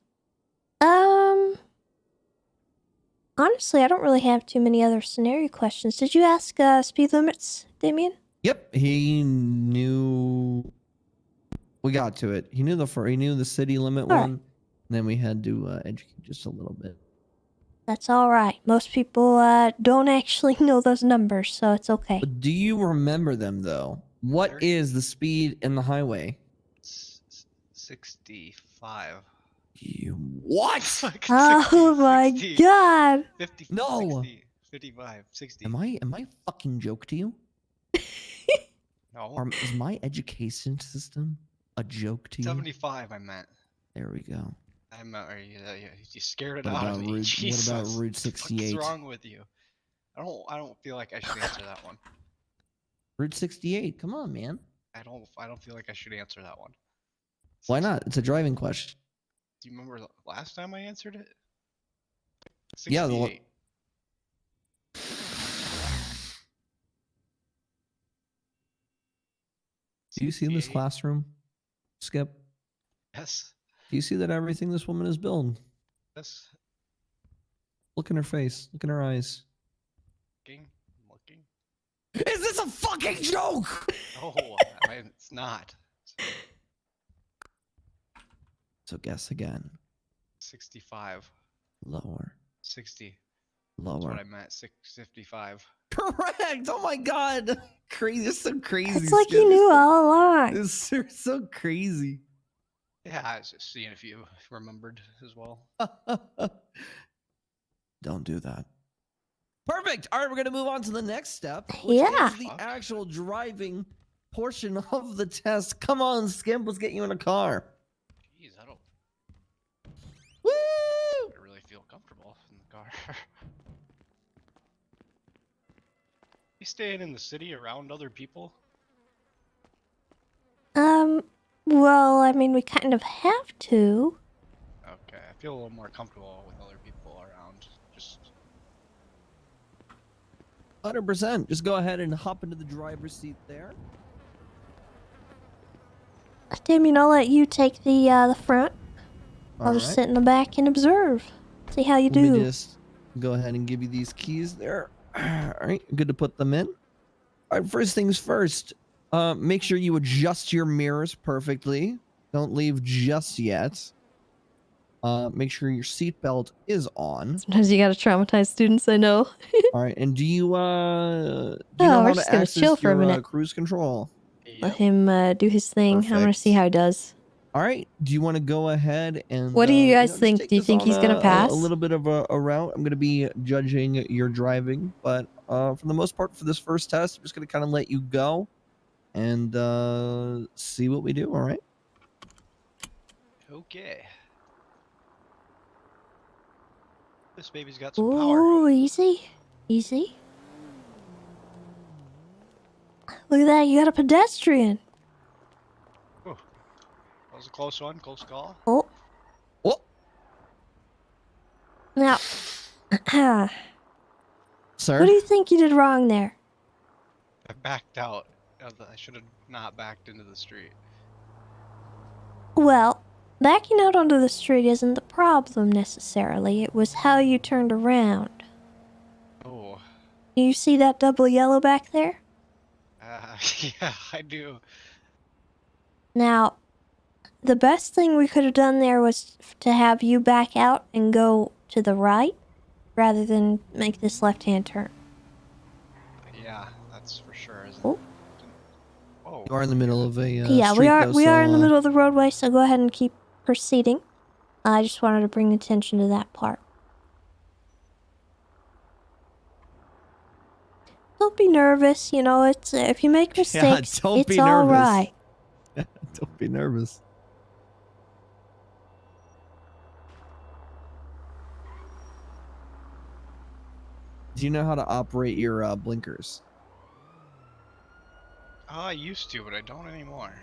Honestly, I don't really have too many other scenario questions. Did you ask speed limits, Damien? Yep, he knew. We got to it. He knew the city limit one, and then we had to educate just a little bit. That's all right. Most people don't actually know those numbers, so it's okay. But do you remember them though? What is the speed in the highway? 65. You what? Oh my 60, god! 50, No. 60, 55, 60. Am I a fucking joke to you? No. Or is my education system a joke to you? 75, I meant. There we go. You scared it What out about of me. Route? Jesus. What about Route 68? What's wrong with you? I don't feel like I should answer that one. Route 68. Come on, man. I don't feel like I should answer that one. Why not? It's a driving question. Do you remember the last time I answered it? 68. Yeah. Do you see this classroom, Skip? Yes. Do you see that everything this woman is building? Yes. Look in her face. Look in her eyes. Looking. Is this a fucking joke? No, it's not. So guess again. 65. Lower. 60. Lower. That's what I meant. 655. Correct. Oh my god. Crazy. It's so crazy. It's like you knew all along. It's so crazy. Yeah, I was just seeing if you remembered as well. Don't do that. Perfect. All right, we're going to move on to the next step, which Yeah. is the actual driving portion of the test. Come on, Skimp. Let's get you in a car. Jeez, I really feel comfortable in the car. You staying in the city around other people? Well, I mean, we kind of have to. Okay, I feel a little more comfortable with other people around. Just 100%. Just go ahead and hop into the driver's seat there. Damien, I'll let you take the front. I'll just Alright. sit in the back and observe. See how you Let me do. just go ahead and give you these keys there. All right, good to put them in. All right, first things first. Make sure you adjust your mirrors perfectly. Don't leave just yet. Make sure your seatbelt is on. Sometimes you gotta traumatize students, I know. All right, and do you know we're how just to gonna access chill for a your minute. cruise control? Let him do his thing. I want to see how he does. All right. Do you want to go ahead and? What do you guys just think? take Do you this think on he's gonna pass? A little bit of a route. I'm gonna be judging your driving, but for the most part, for this first test, I'm just gonna kind of let you go, and see what we do. All right. okay. This baby's got some power. Ooh, easy. Easy. Look at that, you got a pedestrian. Whew. That was a close one, close call. Oh. Oh. Now, Sir? what do you think you did wrong there? I backed out. I should have not backed into the street. Well, backing out onto the street isn't the problem necessarily. It was how you turned around. Oh. Do you see that double yellow back there? Yeah, I do. Now, the best thing we could have done there was to have you back out and go to the right rather than make this left-hand turn. Yeah, that's for sure, isn't Oh. it? Whoa. You are in the middle of a Yeah, street, we are though, we are in the so, middle of the roadway, so go ahead and keep proceeding. I just wanted to bring attention to that part. Don't be nervous, you know, it's if you make mistakes, don't it's be all nervous. right. Don't be nervous. Do you know how to operate your blinkers? Oh, I used to, but I don't anymore.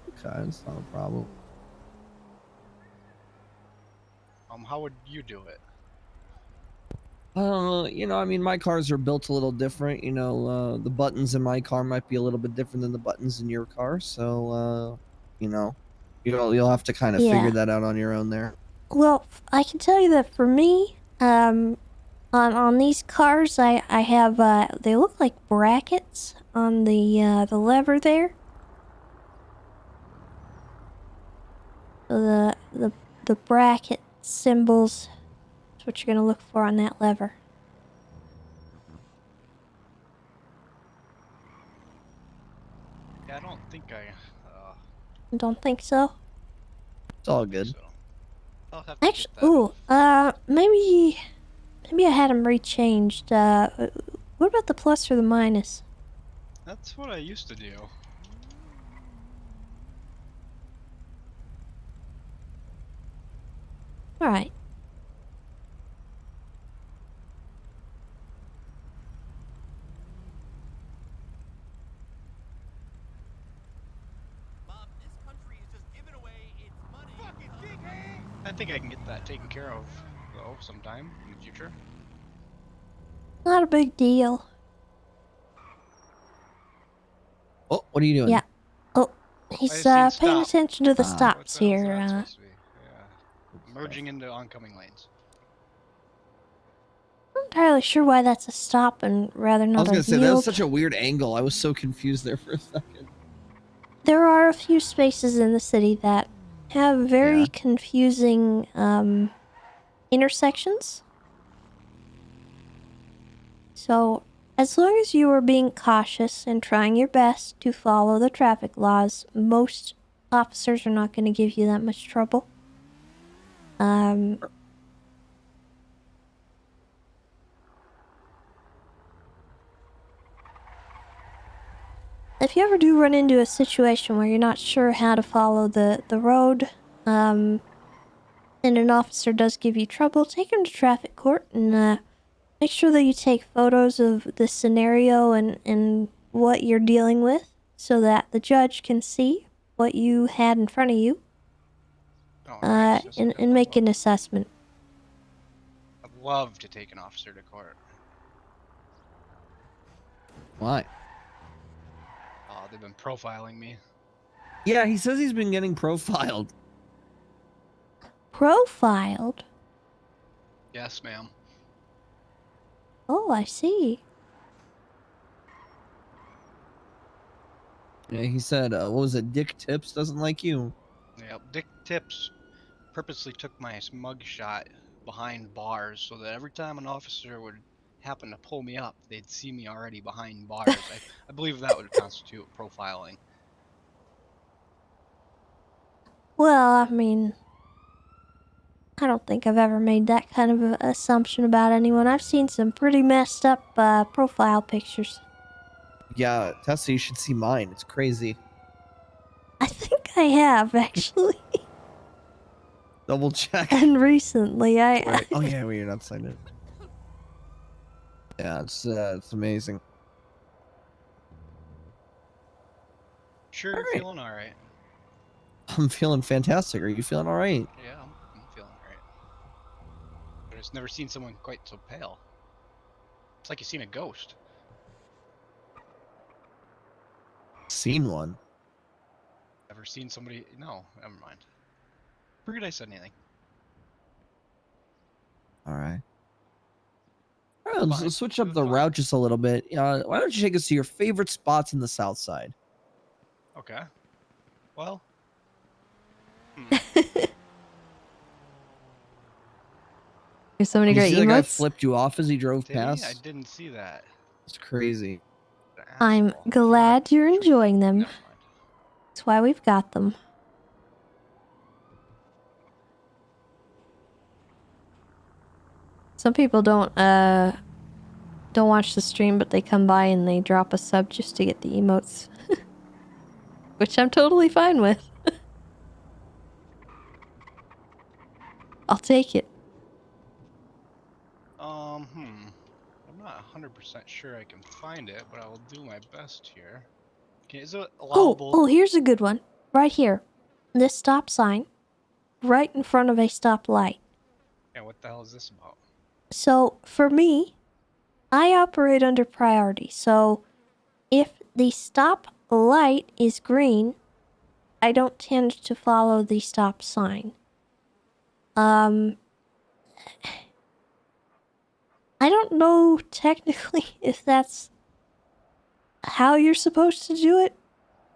Okay, that's not a problem. How would you do it? You know, I mean, my cars are built a little different. You know, the buttons in my car might be a little bit different than the buttons in your car. So, you know, you'll have to kind of figure that out on your own there. Well, I can tell you that for me, on these cars, I have they look like brackets on the lever there. So the bracket symbols is what you're gonna look for on that lever. Yeah, I don't think I. Don't think so. It's all good. So. I'll have to Actually, get that. maybe I had them rechanged. What about the plus or the minus? That's what I used to do. All right. I think I can get that taken care of, though, sometime in the future. Not a big deal. Oh, what are you doing? Yeah. Oh, he's paying attention to the stops here. Merging into oncoming lanes. I'm not entirely sure why that's a stop and rather I not was a gonna say that yield. was such a weird angle. I was so confused there for a second. There are a few spaces in the city that have very confusing intersections. So, as long as you are being cautious and trying your best to follow the traffic laws, most officers are not going to give you that much trouble. If you ever do run into a situation where you're not sure how to follow the road, and an officer does give you trouble, take him to traffic court and make sure that you take photos of the scenario and what you're dealing with so that the judge can see what you had in front of you and make an assessment. I'd love to take an officer to court. Why? Oh, they've been profiling me. Yeah, he says he's been getting profiled. Profiled? Yes, ma'am. Oh, I see. Yeah, he said, what was it? Dick Tips doesn't like you. Yep, Dick Tips purposely took my mug shot behind bars so that every time an officer would happen to pull me up, they'd see me already behind bars. I believe that would constitute profiling. Well, I mean, I don't think I've ever made that kind of an assumption about anyone. I've seen some pretty messed up profile pictures. Yeah, Tessa, you should see mine. It's crazy. I think I have, actually. Double check. And recently, Right. Oh yeah, we're outside it. Yeah, it's amazing. Sure, you're feeling all right. I'm feeling fantastic. Are you feeling all right? Yeah, I'm feeling all right. But I've never seen someone quite so pale. It's like you've seen a ghost. Seen one. Ever seen somebody? No, never mind. Forget I said anything. All right. All right, let's switch up the route just a little bit. Why don't you take us to your favorite spots in the South Side? Okay. Well. There's so many You great see that guy emotes. flipped you off as he drove Did he? past? I didn't see that. It's crazy. I'm glad you're enjoying them. That's why we've got them. Some people don't watch the stream, but they come by and they drop a sub just to get the emotes. Which I'm totally fine with. I'll take it. I'm not 100% sure I can find it, but I will do my best here. Okay, is it Oh, allowable? here's a good one. Right here. This stop sign. Right in front of a stoplight. Yeah, what the hell is this about? So, for me, I operate under priority. So, if the stop light is green, I don't tend to follow the stop sign. I don't know technically if that's how you're supposed to do it,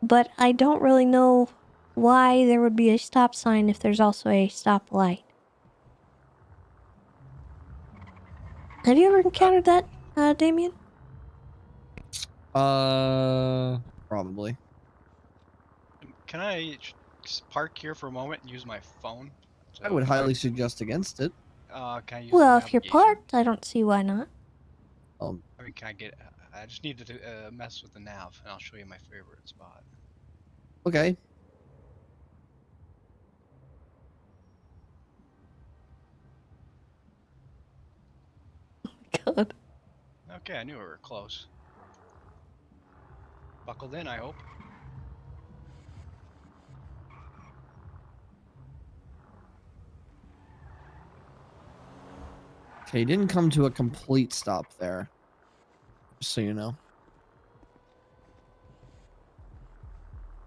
but I don't really know why there would be a stop sign if there's also a stop light. Have you ever encountered that, Damien? Probably. Can I park here for a moment and use my phone? I would highly suggest against it. Can I use Well, the if you're navigation? parked, I don't see why not. I mean, can I get? I just need to mess with the nav, and I'll show you my favorite spot. Okay. God. Okay, I knew we were close. Buckled in, I hope. Okay, you didn't come to a complete stop there. Just so you know.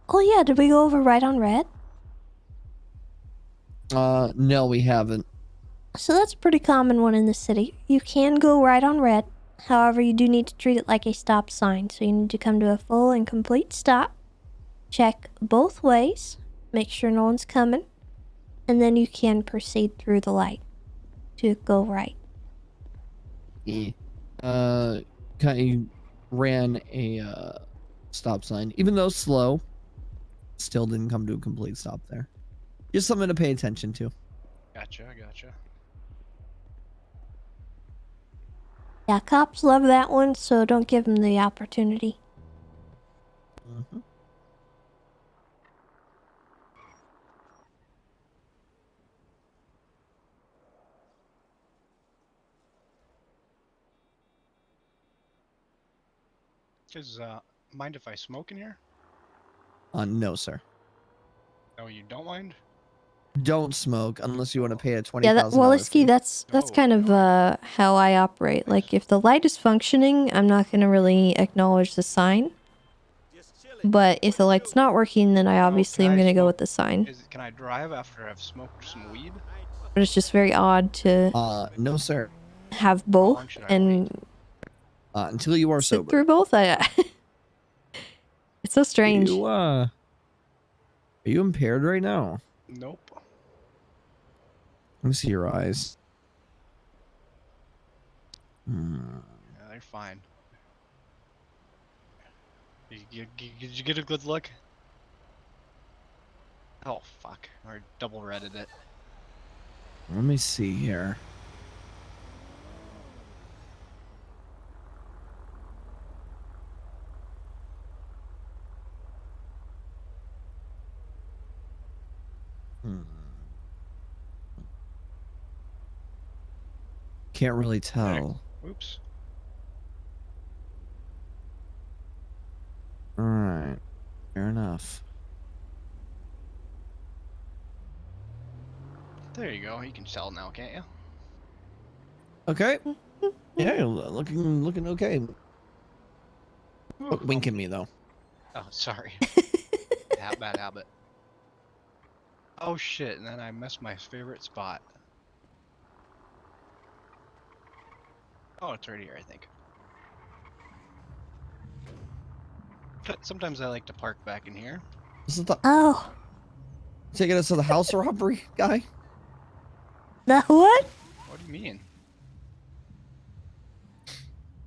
Oh yeah, did we go over right on red? No, we haven't. So that's a pretty common one in the city. You can go right on red. However, you do need to treat it like a stop sign. So you need to come to a full and complete stop. Check both ways. Make sure no one's coming. And then you can proceed through the light to go right. Yeah. You ran a stop sign. Even though slow, still didn't come to a complete stop there. Just something to pay attention to. Gotcha. Yeah, cops love that one, so don't give them the opportunity. Mm-hmm. Mind if I smoke in here? No, sir. Oh, you don't mind? Don't smoke unless you want to pay a $20,000 Yeah, Walliski, fee. that's kind of how I operate. Like, if the light is functioning, I'm not going to really acknowledge the sign. But if the light's not working, then I obviously am going to go with the sign. Can I drive after I've smoked some weed? But it's just very odd to no, sir. have both and until you are sit sober. through both. It's so strange. Are you impaired right now? Nope. Let me see your eyes. Yeah, they're fine. Did you get a good look? Oh, fuck. Or double redded it. Let me see here. can't really tell. Oops. All right. Fair enough. There you go. You can tell now, can't you? Okay. Yeah, looking okay. Wink at me though. Oh, sorry. Bad habit. Oh shit! And then I missed my favorite spot. Oh, it's right here, I think. Sometimes I like to park back in here. This is the Oh, taking us to the house robbery guy. the what? What do you mean?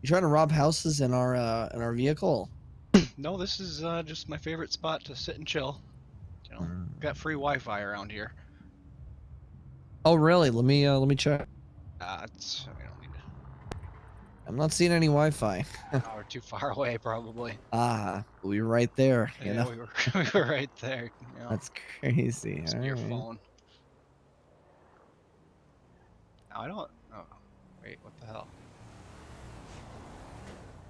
You trying to rob houses in our vehicle? No, this is just my favorite spot to sit and chill. You know, got free Wi-Fi around here. Oh really? Let me check. It's I don't need to. I'm not seeing any Wi-Fi. We're too far away, probably. We were right there. You Yeah, know? we were right there. You know. That's crazy. Must be your phone. I don't. Oh, wait. What the hell?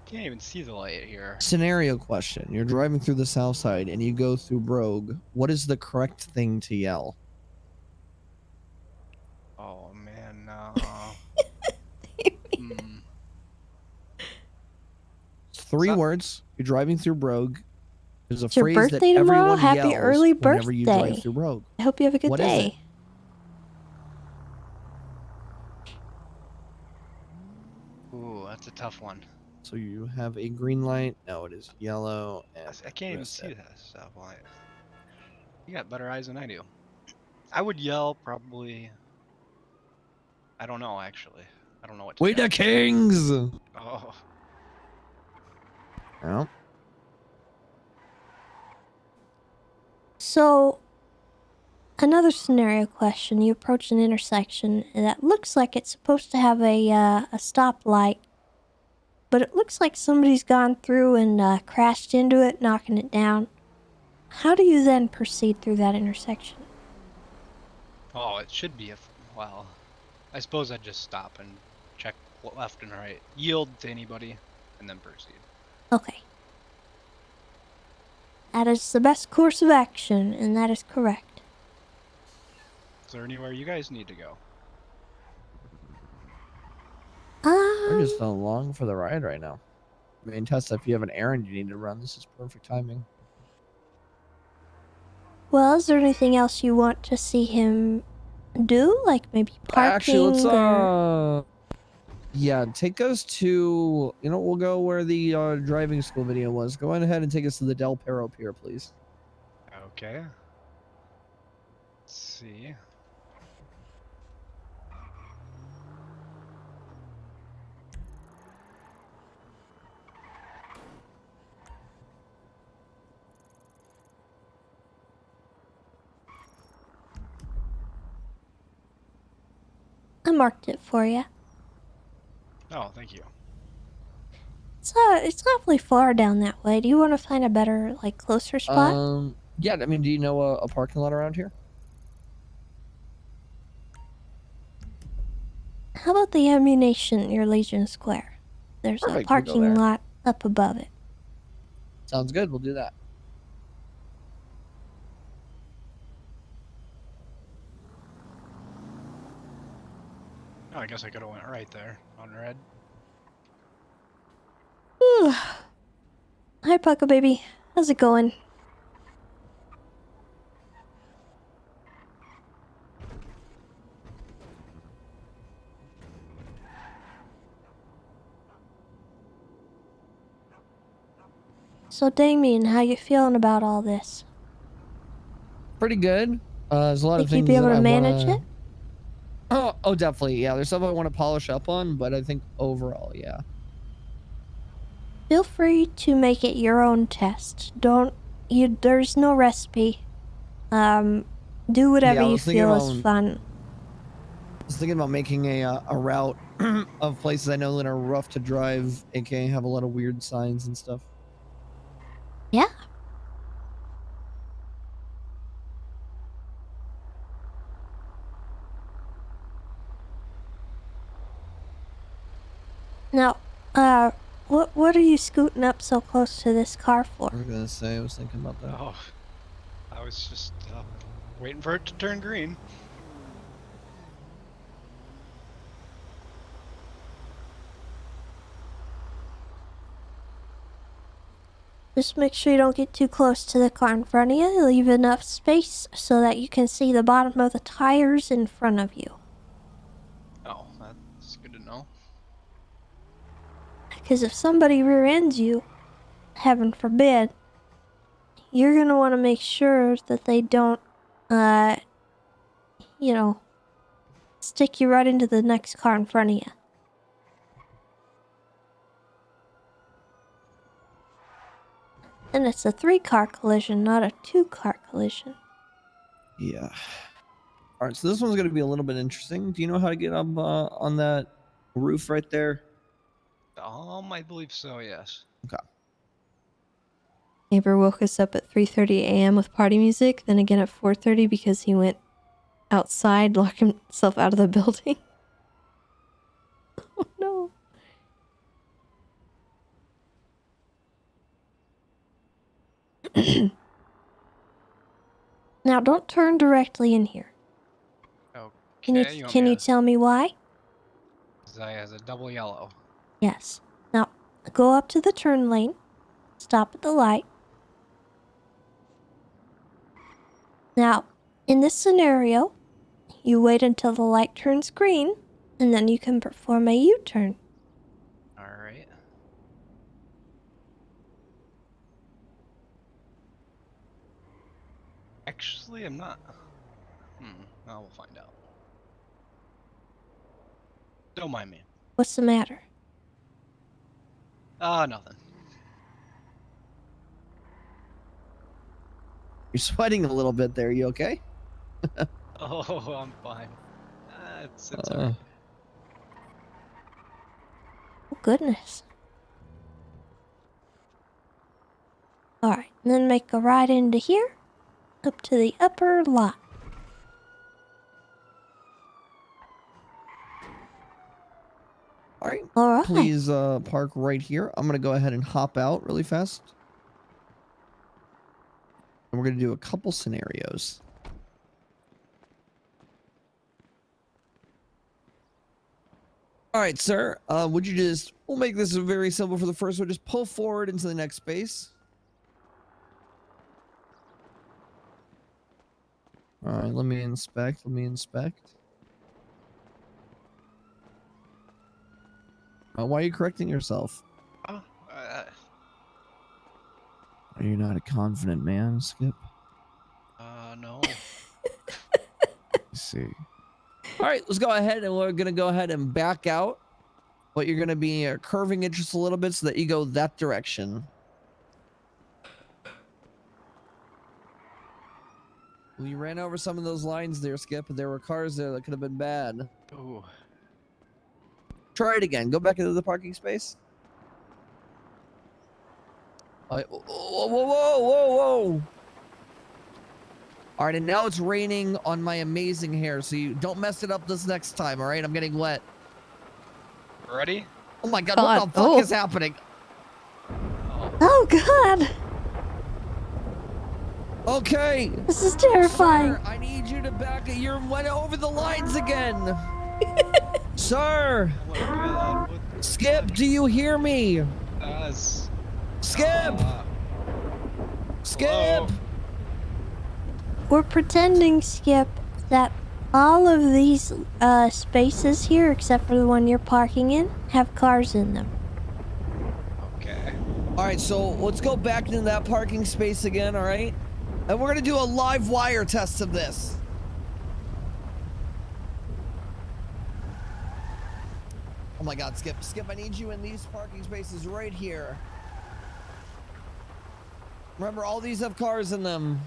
Can't even see the light here. Scenario question. You're driving through the south side and you go through Brogue. What is the correct thing to yell? Oh man. Three words. You're driving through Brogue. There's a It's your phrase that birthday tomorrow. everyone Happy yells early whenever you birthday. drive through Brogue. I hope you have a good What is it? day. Ooh, that's a tough one. So you have a green light. No, it is yellow. And I can't even see that stuff. Why? You got better eyes than I do. I would yell probably. I don't know actually. I don't know what to We yell. the kings. Oh. Yeah. So, another scenario question. You approach an intersection that looks like it's supposed to have a stoplight, but it looks like somebody's gone through and crashed into it, knocking it down. How do you then proceed through that intersection? Oh, it should be well. I suppose I'd just stop and check left and right, yield to anybody, and then proceed. Okay. That is the best course of action, and that is correct. Is there anywhere you guys need to go? We're just along for the ride right now. I mean, Tessa, if you have an errand you need to run, this is perfect timing. Well, is there anything else you want to see him do? Like maybe parking Actually, let's or... yeah, take us to, you know, we'll go where the driving school video was. Go ahead and take us to the Del Perro Pier, please. Okay. Let's see. I marked it for you. Oh, thank you. It's awfully far down that way. Do you want to find a better, like, closer spot? Yeah, I mean, do you know a parking lot around here? How about the ammunition near Legion Square? There's Perfect, a we'll go parking there. lot up above it. Sounds good. We'll do that. Oh, I guess I could have went right there on red. Whew. Hi, Pucka baby. How's it going? So, Damien, how you feeling about all this? Pretty good. There's a lot of Think things you'd be able that to I manage wanna... it? Oh, definitely. Yeah, there's stuff I want to polish up on, but I think overall, yeah. Feel free to make it your own test. There's no recipe. Do whatever Yeah, I you was thinking feel is about- fun. I was thinking about making a route of places I know that are rough to drive, aka have a lot of weird signs and stuff. Yeah. What are you scooting up so close to this car for? I was gonna say, I was thinking about that. Oh, I was just waiting for it to turn green. Just make sure you don't get too close to the car in front of you. Leave enough space so that you can see the bottom of the tires in front of you. Oh, that's good to know. Because if somebody rear ends you, heaven forbid, you're going to want to make sure that they don't, stick you right into the next car in front of you. And it's a 3-car collision, not a 2-car collision. Yeah. All right, so this one's going to be a little bit interesting. Do you know how to get up on that roof right there? I believe so, yes. Okay. Neighbor woke us up at 3:30 a.m. with party music, then again at 4:30 because he went outside, locked himself out of the building. Oh no. Now don't turn directly in here. Okay. Can you tell me why? Zai has a double yellow. Yes. Now go up to the turn lane, stop at the light. Now, in this scenario, you wait until the light turns green, and then you can perform a U-turn. Alright. Actually, I'm not. Well, we'll find out. Don't mind me. What's the matter? Nothing. You're sweating a little bit there. You okay? Oh, I'm fine. It's alright. Oh, goodness. Alright, and then make a right into here, up to the upper lot. All right. Please park right here. I'm going to go ahead and hop out really fast. And we're going to do a couple scenarios. All right, sir. Would you we'll make this very simple for the first one. Just pull forward into the next space. All right, let me inspect. Why are you correcting yourself? Are you not a confident man, Skip? No. Let's see. All right, let's go ahead and we're going to go ahead and back out. But you're going to be curving it just a little bit so that you go that direction. Well, you ran over some of those lines there, Skip. There were cars there that could have been bad. Ooh. Try it again. Go back into the parking space. Whoa, whoa, whoa, whoa, whoa. All right, and now it's raining on my amazing hair, so you don't mess it up this next time, all right? I'm getting wet. Ready? Oh my god, what the fuck is happening? Oh god! Okay. This is terrifying. Sir, I need you to back it. You went over the lines again. Sir. Oh my god. Skip, do you hear me? Skip. Skip. Hello? We're pretending, Skip, that all of these spaces here, except for the one you're parking in, have cars in them. Okay. All right, so let's go back into that parking space again, all right? And we're going to do a live wire test of this. Oh my god, Skip. Skip, I need you in these parking spaces right here. Remember, all these have cars in them.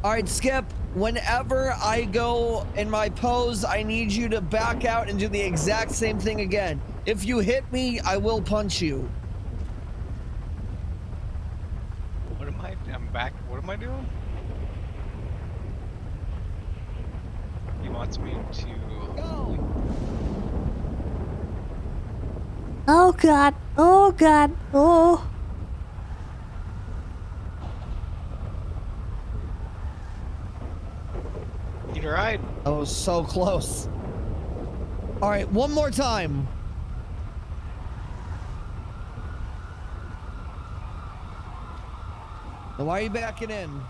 All right, Skip, whenever I go in my pose, I need you to back out and do the exact same thing again. If you hit me, I will punch you. I'm back. What am I doing? wants me to. Oh god. Oh god. Oh. Need a ride? That was so close. All right, one more time. Now, why are you backing in?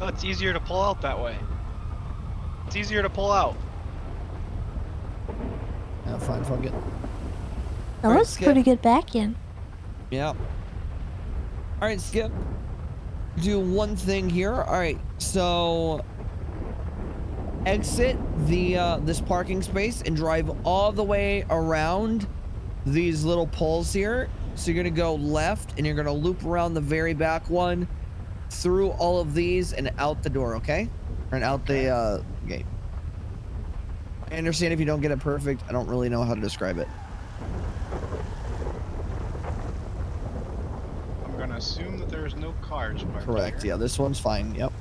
Oh, it's easier to pull out that way. It's easier to pull out. Yeah, fine, fuck it. That was pretty good back in. Yeah. All right, Skip. Do one thing here. All right, so exit the this parking space and drive all the way around these little poles here. So you're gonna go left and you're gonna loop around the very back one, through all of these and out the door, okay? And out the gate. I understand if you don't get it perfect. I don't really know how to describe it. I'm gonna assume that there's no cars parked. Correct. Yeah, this one's fine. Yep.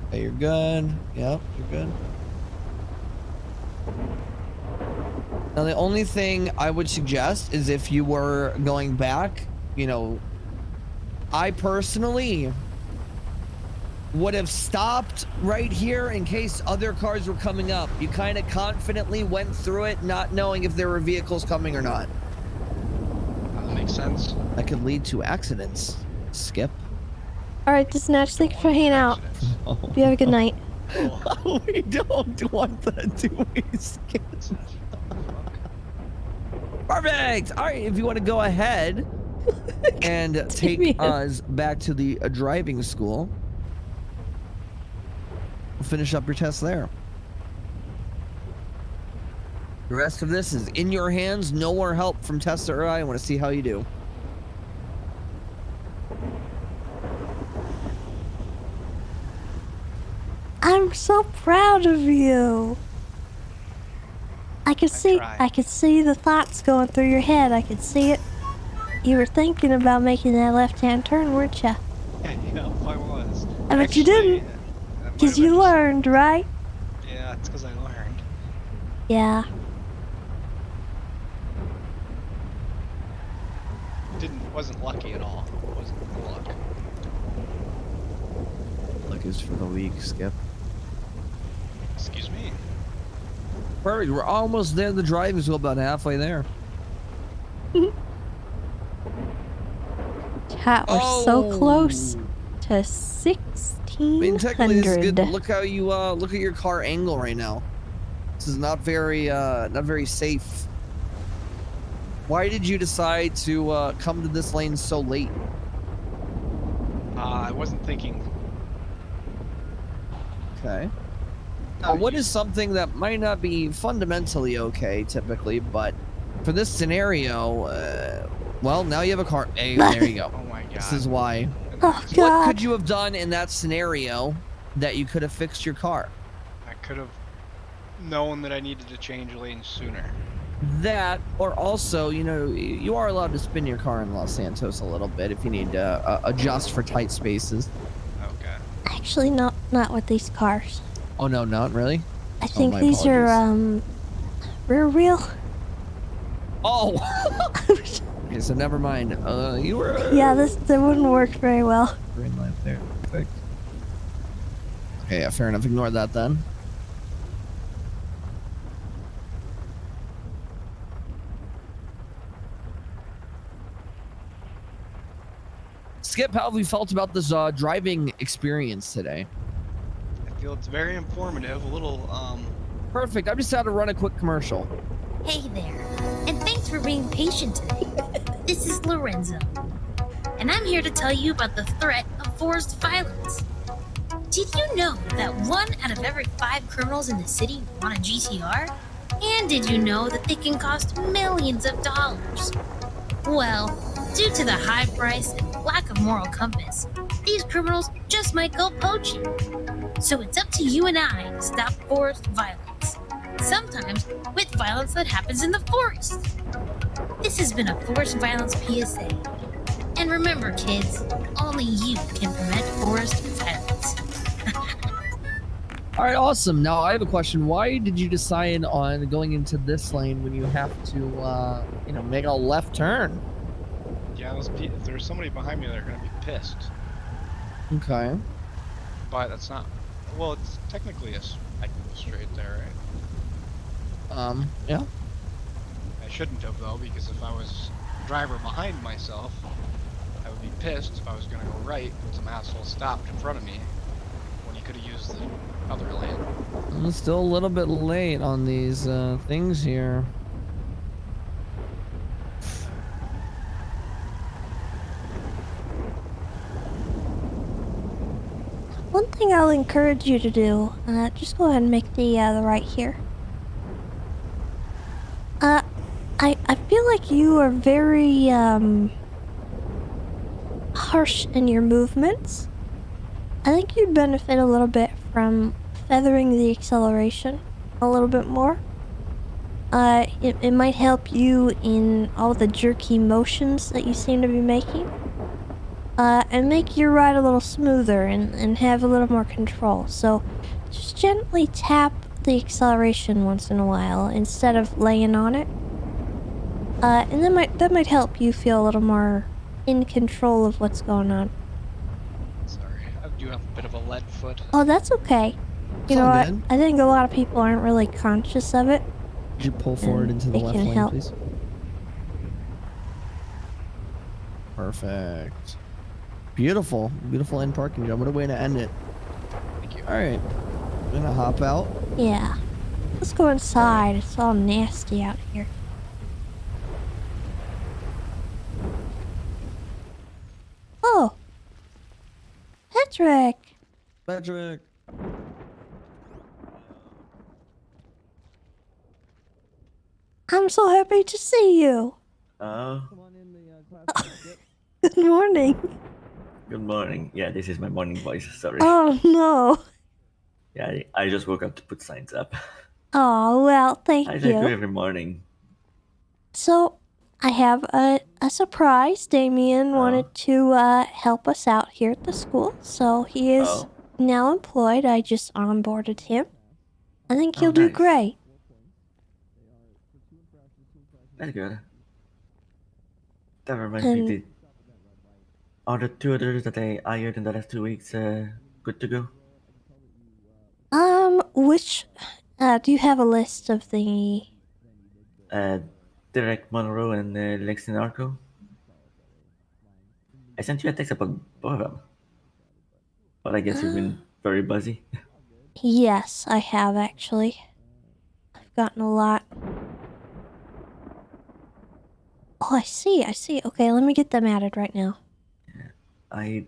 Okay, you're good. Yep, you're good. Now, the only thing I would suggest is if you were going back, you know, I personally would have stopped right here in case other cars were coming up. You kind of confidently went through it, not knowing if there were vehicles coming or not. That makes sense. That could lead to accidents. Skip. Alright, this Snatch, thank you for hanging out. You have a good night. We don't want that, do we, Skip? Perfect! Alright, if you want to go ahead and take us back to the driving school, we'll finish up your test there. The rest of this is in your hands. No more help from Tessa or I want to see how you do. I'm so proud of you. I could see the thoughts going through your head. I could see it. You were thinking about making that left-hand turn, weren't you? Yeah, I was. I bet you didn't. Because you learned, right? Yeah, it's because I learned. Yeah. Wasn't lucky at all. It wasn't luck. Luck is for the weak, Skip. Excuse me. Perfect. We're almost there. The driving school, about halfway there. Chat, we're so close to 1600. I mean, technically, this is good. But look how you look at your car angle right now. This is not very safe. Why did you decide to come to this lane so late? I wasn't thinking. Okay. What is something that might not be fundamentally okay, typically, but for this scenario, well, now you have a car. Hey, there you go. Oh my god. This is why. Oh, what could you have done in that scenario that you could have fixed your car? I could have known that I needed to change lanes sooner. That, or also, you know, you are allowed to spin your car in Los Santos a little bit if you need to adjust for tight spaces. Okay. Actually, not with these cars. Oh no, not really? I think these are rear wheel. Oh. Okay, so never mind. You were. Yeah, that wouldn't work very well. Green light there. Perfect. Okay, yeah, fair enough. Ignore that then. Skip, how have you felt about this driving experience today? I feel it's very informative. A little Perfect. I just had to run a quick commercial. Hey there, and thanks for being patient today. This is Lorenzo, and I'm here to tell you about the threat of forced violence. Did you know that 1 out of every 5 criminals in the city want a GTR? And did you know that they can cost millions of dollars? Well, due to the high price and lack of moral compass, these criminals just might go poaching. So it's up to you and I to stop forced violence. Sometimes with violence that happens in the forest. This has been a forced violence PSA. And remember, kids, only you can prevent forced violence. All right, awesome. Now I have a question. Why did you decide on going into this lane when you have to, make a left turn? Yeah, if there's somebody behind me, they're gonna be pissed. Okay. But that's not. Well, it's technically I can go straight there, right? Yeah. I shouldn't have though, because if I was the driver behind myself, I would be pissed if I was gonna go right and some asshole stopped in front of me when he could have used the other lane. I'm still a little bit late on these things here. One thing I'll encourage you to do, just go ahead and make the right here. I feel like you are very, harsh in your movements. I think you'd benefit a little bit from feathering the acceleration a little bit more. It might help you in all the jerky motions that you seem to be making. And make your ride a little smoother and have a little more control. So just gently tap the acceleration once in a while instead of laying on it. And that might help you feel a little more in control of what's going on. Sorry, I do have a bit of a lead foot. Oh, that's okay. You know what? I think a lot of people aren't really conscious of it. Could you pull forward into the left lane, please? Perfect. Beautiful. Beautiful end parking job. What a way to end it. Thank you. All right. I'm gonna hop out. Yeah. Let's go inside. It's all nasty out here. Oh. Patrick. Patrick. I'm so happy to see you. Good morning. Good morning. Yeah, this is my morning voice. Sorry. Oh, no. Yeah, I just woke up to put signs up. Oh, well, thank I you. do every morning. So, I have a surprise. Damien wanted to help us out here at the school, so he is now employed. I just onboarded him. I think he'll do great. That's good. That reminds me, are the two others that I hired in the last 2 weeks good to go? Which, do you have a list of the... Derek Monroe and Lexi Narco? I sent you a text about both of them. But I guess you've been very busy. Yes, I have actually. I've gotten a lot. Oh, I see. Okay, let me get them added right now. We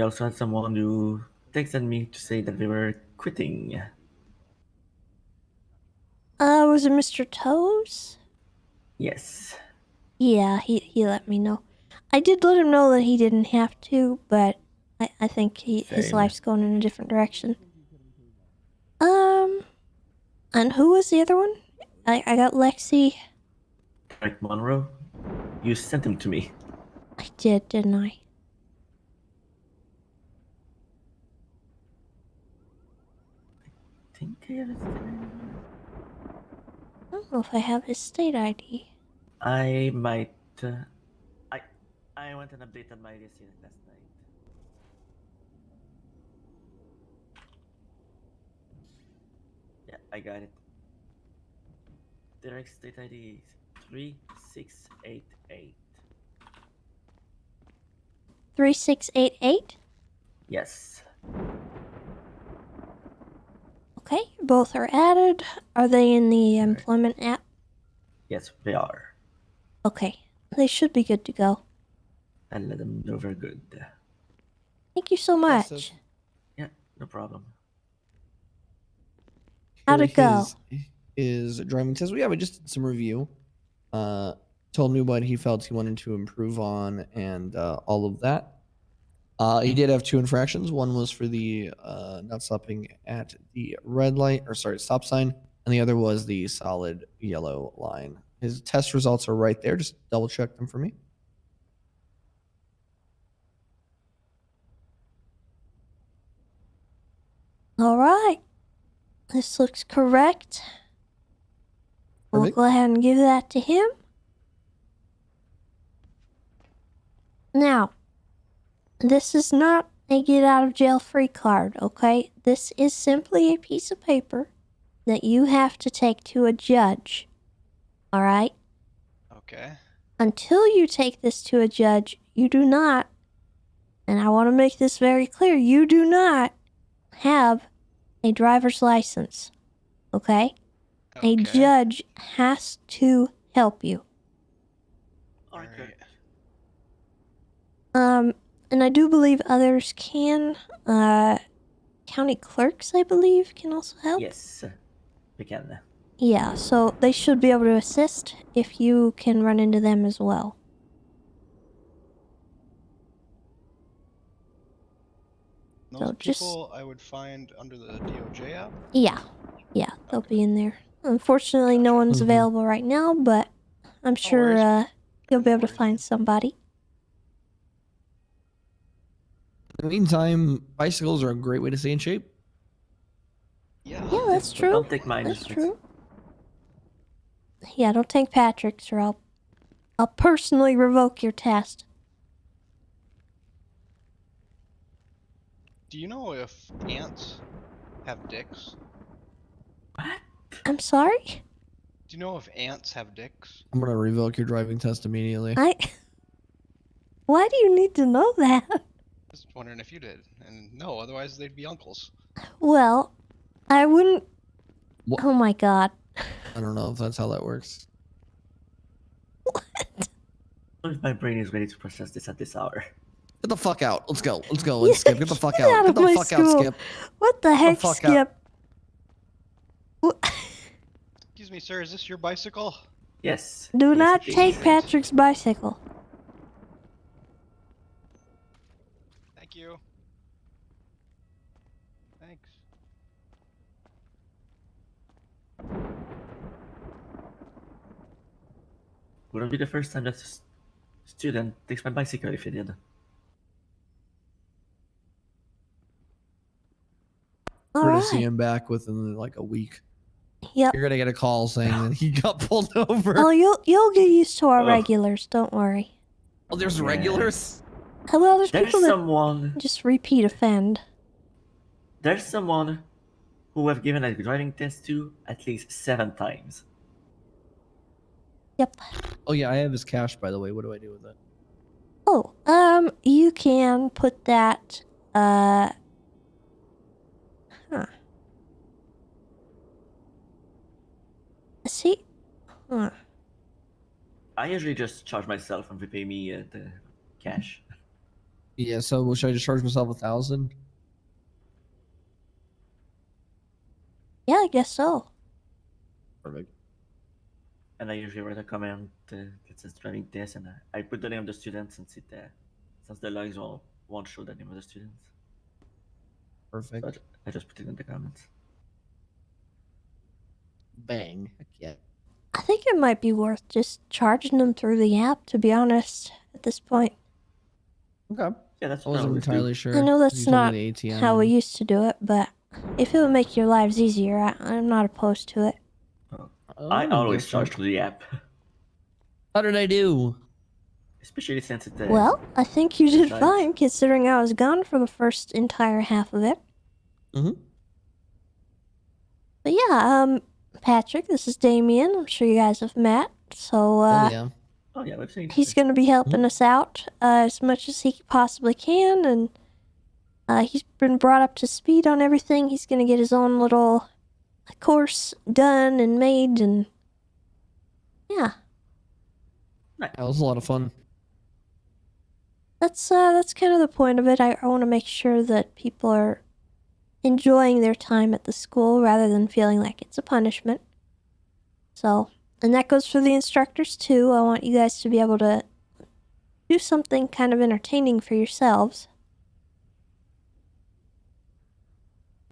also had someone who texted me to say that they were quitting. Was it Mr. Toes? Yes. Yeah, he let me know. I did let him know that he didn't have to, but I think his life's going in a different direction. And who was the other one? I got Lexi. Derek Monroe? You sent him to me. I did, didn't I? I think I have his I don't know if I have his state ID. I might. I went and updated my resume last night. Yeah, I got it. Direct state ID is 3688. 3688? Yes. Okay, both are added. Are they in the employment app? Yes, they are. Okay, they should be good to go. I'll let them know they're good. Thank you so much. Yeah, no problem. How'd it go? His driving test. We have just some review. Told me what he felt he wanted to improve on and all of that. He did have 2 infractions. One was for the not stopping at the red light, or sorry, stop sign, and the other was the solid yellow line. His test results are right there. Just double check them for me. All right. This looks correct. We'll Perfect. go ahead and give that to him. Now, this is not a get out of jail free card, okay? This is simply a piece of paper that you have to take to a judge. All right? Okay. Until you take this to a judge, you do not, and I want to make this very clear, you do not have a driver's license, okay? A judge has to help you. Alright. And I do believe others can. County clerks, I believe, can also help. Yes, we can. Yeah, so they should be able to assist if you can run into them as well. Those So just people I would find under the DOJ app? yeah, they'll be in there. Unfortunately, no one's available right now, but I'm sure you'll be able to find somebody. In the meantime, bicycles are a great way to stay in shape. Yeah, that's true. Don't take mine. That's true. Yeah, don't take Patrick's, or I'll personally revoke your test. Do you know if ants have dicks? I'm sorry? Do you know if ants have dicks? I'm gonna revoke your driving test immediately. Why do you need to know that? Just wondering if you did. And no, otherwise they'd be uncles. Well, I wouldn't... Oh my god. I don't know if that's how that works. My brain is ready to process this at this hour. Get the fuck out. Let's go. Let's go. Let's Skip. Get the fuck Get out. out Get of the my fuck out, school. Skip. What the heck, fuck out. Skip? Excuse me, sir, is this your bicycle? Yes. Do not take Patrick's bicycle. Thank you. Thanks. Wouldn't be the first time that a student takes my bicycle if you did. We're gonna see him back within like a week. Yep. You're gonna get a call saying that he got pulled over. Oh, you'll get used to our regulars. Don't worry. Oh, there's regulars. Well, there's There's people that someone. just repeat offend. There's someone who I've given a driving test to at least 7 times. Yep. Oh yeah, I have his cash, by the way. What do I do with it? Oh, you can put that, See? Huh. I usually just charge myself and they pay me the cash. Yeah. So should I just charge myself 1,000? Yeah, I guess so. Perfect. And I usually write a comment that says driving test, and I put the name of the student since the logs won't show the name of the students. Perfect. So I just put it in the comments. Bang. Heck yeah. I think it might be worth just charging them through the app, to be honest, at this point. Okay. Yeah, that's I what wasn't entirely sure. I know You that's told not me the ATM. how we used to do it, but if it would make your lives easier, I'm not opposed to it. I always charge through the app. How did I do? Especially since it's Well, I think you did nice. fine, considering I was gone for the first entire half of it. Mm-hmm. But yeah, Patrick, this is Damien. I'm sure you guys have met. So, yeah. Oh yeah, we've seen. he's going to be helping us out as much as he possibly can, and he's been brought up to speed on everything. He's going to get his own little course done and made, and yeah. That was a lot of fun. That's kind of the point of it. I want to make sure that people are enjoying their time at the school rather than feeling like it's a punishment. So, and that goes for the instructors too. I want you guys to be able to do something kind of entertaining for yourselves.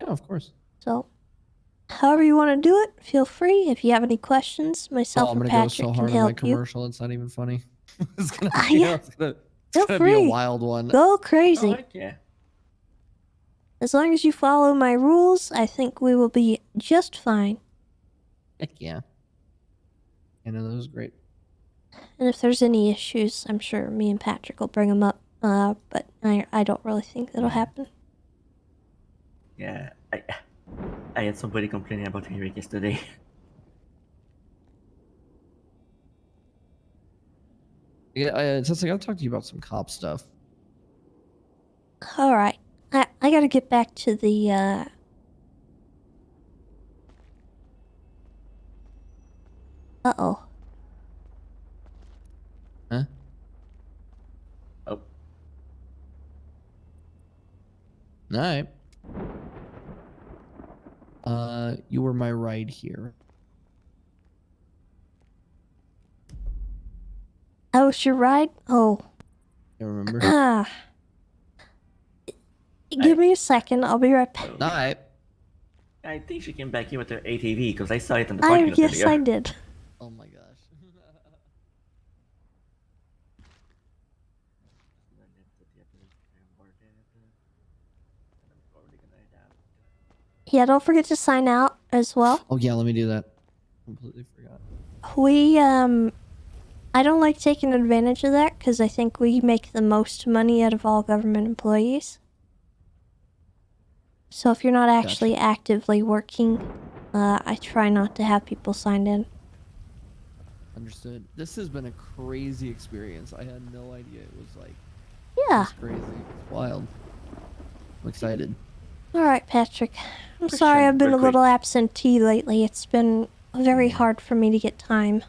Yeah, of course. So, however you want to do it, feel free. If you have any questions, myself I'm or gonna go Patrick so can hard on that help you. commercial. It's not even funny. It's gonna Yeah. it's Feel gonna free. be a wild one. Go crazy. Yeah. As long as you follow my rules, I think we will be just fine. Heck yeah. I know that was great. And if there's any issues, I'm sure me and Patrick will bring them up. But I don't really think that'll happen. Yeah, I had somebody complaining about Eric yesterday. Yeah, Tessa, I gotta talk to you about some cop stuff. All right, I gotta get back to the. Uh-oh. Huh? Oh. Alright. You were my ride here. Oh, it's your ride? Oh. I remember. Ah. Give me a second. I'll be right back. Alright. I think she came back here with her ATV because I saw it in the parking lot Yes, earlier. I did. Oh my gosh. Yeah, don't forget to sign out as well. Oh yeah, let me do that. Completely forgot. I don't like taking advantage of that because I think we make the most money out of all government employees. So if you're not actually actively working, I try not to have people signed in. Understood. This has been a crazy experience. I had no idea it was like Yeah. this crazy. It's wild. I'm excited. All right, Patrick. I'm sorry I've been real a little absentee lately. It's been very hard for me to get time.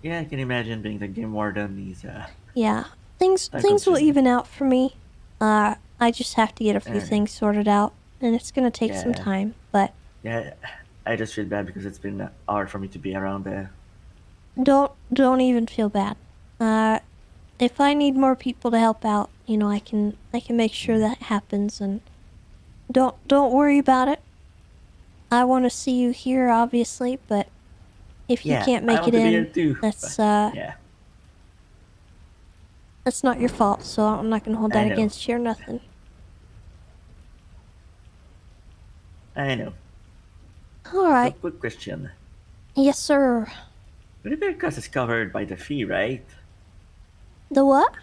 Yeah, I can imagine being the game warden. Yeah, things will consuming. even out for me. I just have to get a few Alright. things sorted out, and it's gonna take some Yeah. time. But Yeah, I just feel bad because it's been hard for me to be around there. don't even feel bad. If I need more people to help out, I can make sure that happens, and don't worry about it. I want to see you here, obviously, but if you Yeah, can't I make want it to be in, here too, that's but, yeah. that's not your fault. So I'm not gonna hold I that know. against you or nothing. I know. All right. So, quick question. Yes, sir. The repair cost is covered by the fee, right? The what?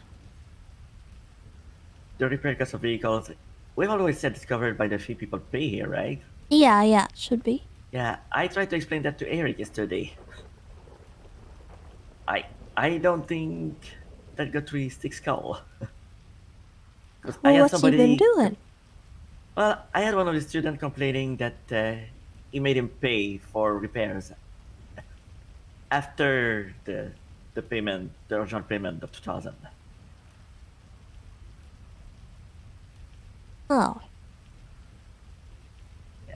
The repair cost of vehicles, we've always said it's covered by the fee people pay here, right? Yeah, it should be. Yeah, I tried to explain that to Eric yesterday. I don't think that got through his thick skull. Because I Well, had what's he somebody. been doing? Well, I had one of the students complaining that he made him pay for repairs after the payment, the original payment of 2,000. Oh.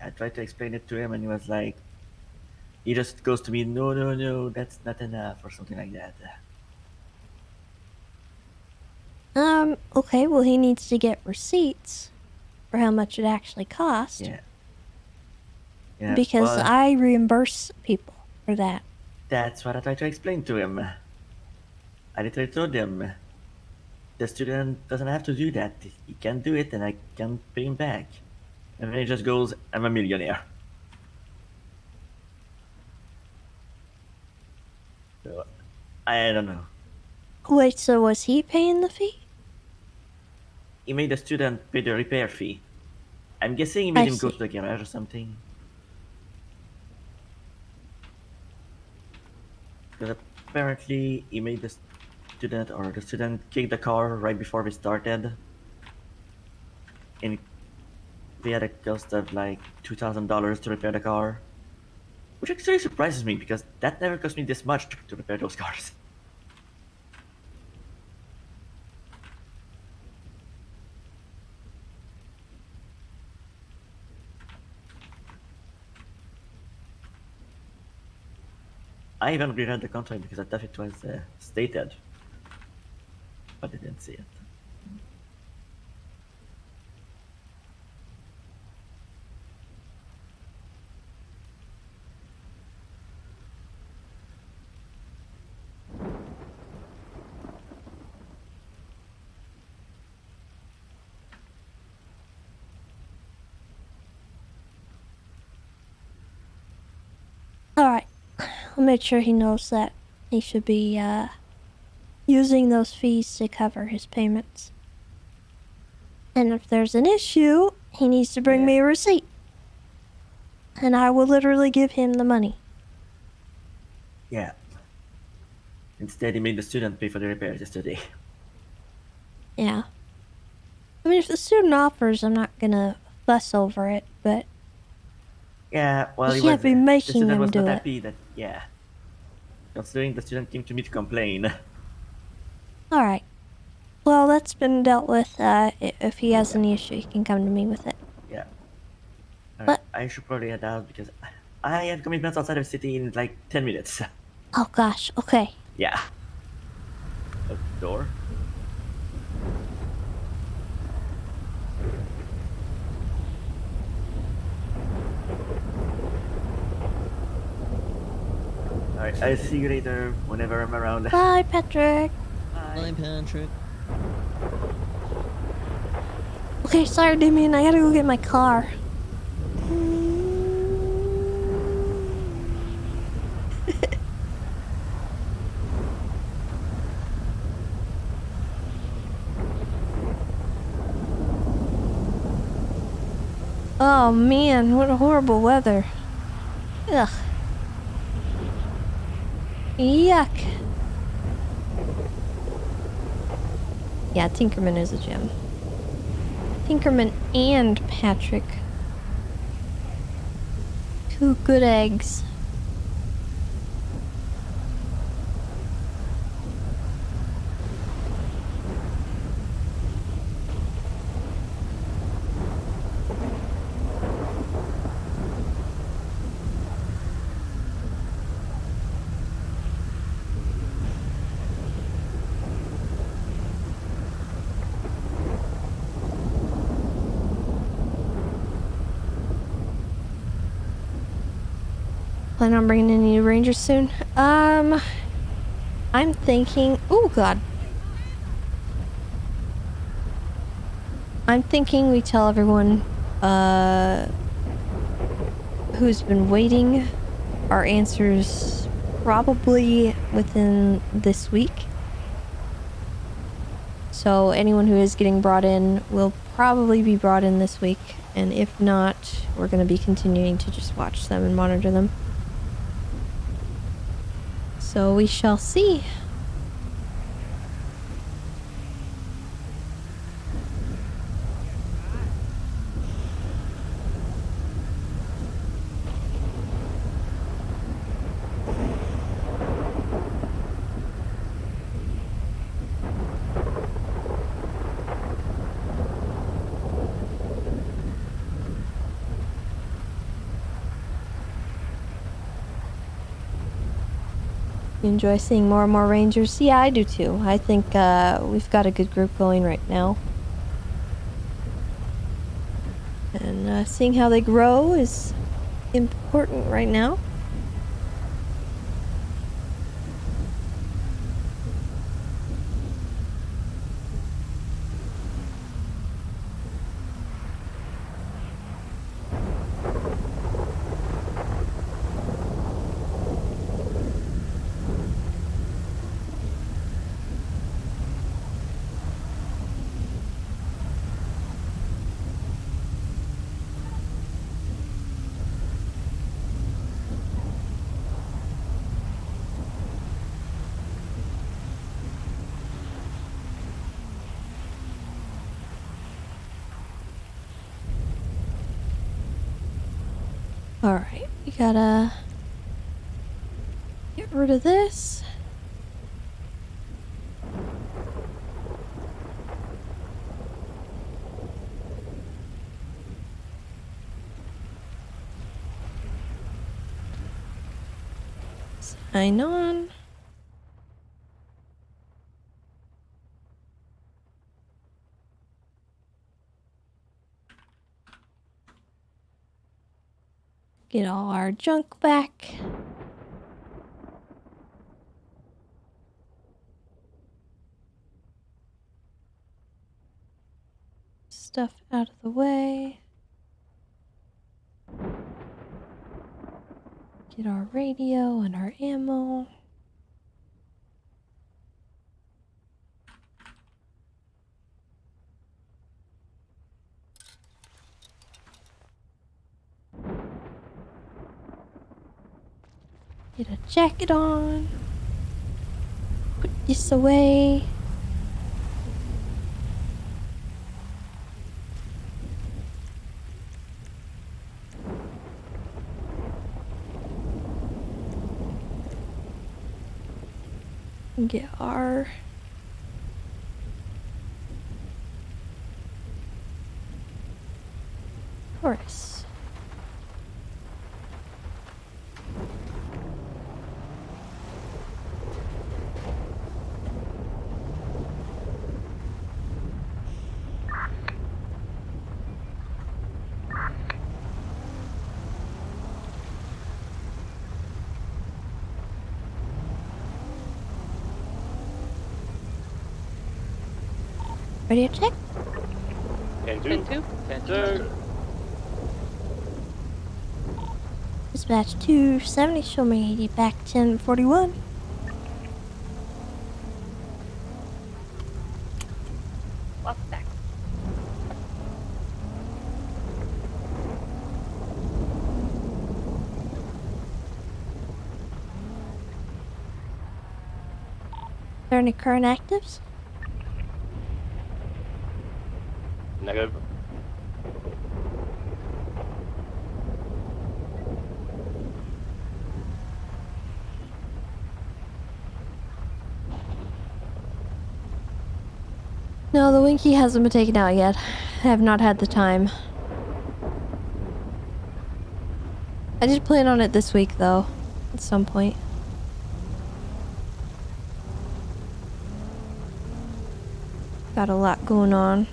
I tried to explain it to him, and he was like, he just goes to me, no, that's not enough, or something like that. Okay, well, he needs to get receipts for how much it actually cost. Yeah. Yeah, Because well, I reimburse people for that. that's what I tried to explain to him. I literally told him, the student doesn't have to do that. He can do it, and I can pay him back. And then he just goes, I'm a millionaire. So, I don't know. Wait, so was he paying the fee? He made the student pay the repair fee. I'm guessing he made I him go see. to the garage or something. Because apparently he made the student kick the car right before we started. And we had a cost of like $2,000 to repair the car. Which actually surprises me because that never cost me this much to repair those cars. I even reread the contract because I thought it was stated. But I didn't see it. Alright. I'll make sure he knows that he should be, using those fees to cover his payments. And if there's an issue, he needs to bring me a receipt. And I will literally give him the money. Yeah. Instead, he made the student pay for the repairs yesterday. Yeah. I mean, if the student offers, I'm not gonna fuss over it, but Yeah, well, you can't be the making student him was do not it. happy that, considering the student came to me to complain. Alright. Well, that's been dealt with. If he has any issue, he can come to me with it. Yeah. Alright, I should probably head out because I have commitments outside of the city in like 10 minutes. Oh gosh, okay. Yeah. Open the door. Alright, I'll see you later whenever I'm around. Bye, Patrick. Bye, Patrick. Okay, sorry, Damien. I gotta go get my car. Oh man, what a horrible weather. Ugh. Yuck. Yeah, Tinkerman is a gem. Tinkerman and Patrick. Two good eggs. Plan on bringing in any rangers soon? I'm thinking... Oh, God. I'm thinking we tell everyone, who's been waiting our answers probably within this week. So anyone who is getting brought in will probably be brought in this week. And if not, we're going to be continuing to just watch them and monitor them. So we shall see. You enjoy seeing more and more rangers? Yeah, I do too. I think we've got a good group going right now. And seeing how they grow is important right now. Alright, we gotta get rid of this. Sign on. Get all our junk back. Stuff out of the way. Get our radio and our ammo. Get a jacket on. Put this away. And get our Taurus. Ready to check? 10-2. 10-2. Dispatch 270, show me 80 back 1041. What's that? Are there any current actives? Negative. No, the Winky hasn't been taken out yet. I have not had the time. I did plan on it this week, though, at some point. Got a lot going on.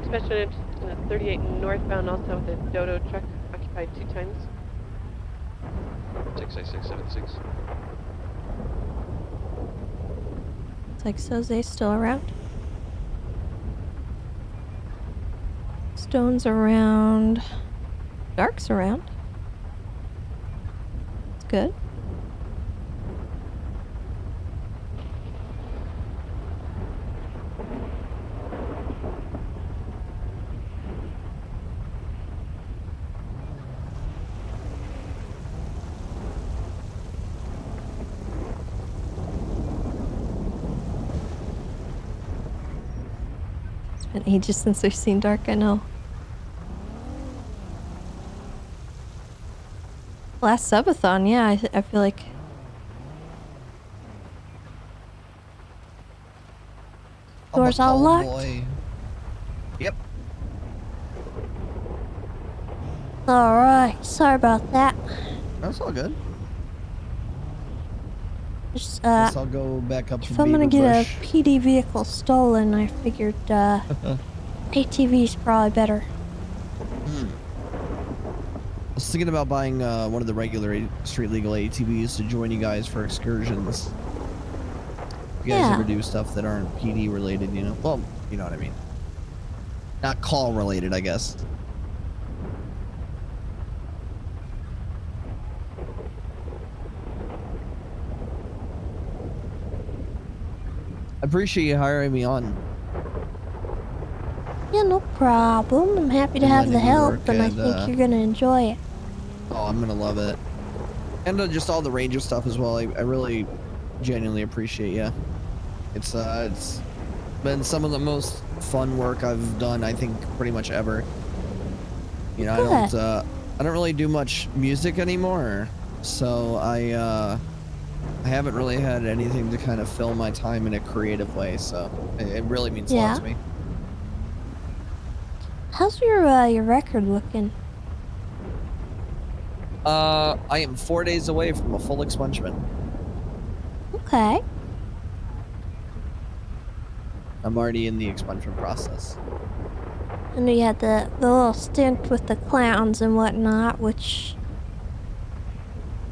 Dispatch unit 38 northbound, also with a Dodo truck occupied 2 times. 66676. It's like Soze's still around. Stone's around. Dark's around. It's good. It's been ages since we've seen Dark, I know. Last subathon, yeah, I feel like. Doors all locked? Boy. Yep. Alright, sorry about that. That's all good. Just, Guess I'll go back up to if I'm gonna get Beaver Bush. a PD vehicle stolen, I figured, ATV's probably better. I was thinking about buying one of the regular street legal ATVs to join you guys for excursions. You guys Yeah. ever do stuff that aren't PD related, you know? Well, you know what I mean. Not call related, I guess. I appreciate you hiring me on. Yeah, no problem. I'm happy to And have the letting me help, work and I and, think you're gonna enjoy it. Oh, I'm gonna love it. And just all the Ranger stuff as well. I really genuinely appreciate you. It's been some of the most fun work I've done, I think, pretty much ever. You know, I don't really do much music anymore, so I haven't really had anything to kind of fill my time in a creative way, so it really means a lot to me. How's your record looking? I am 4 days away from a full expungement. Okay. I'm already in the expungement process. I know you had the little stint with the clowns and whatnot, which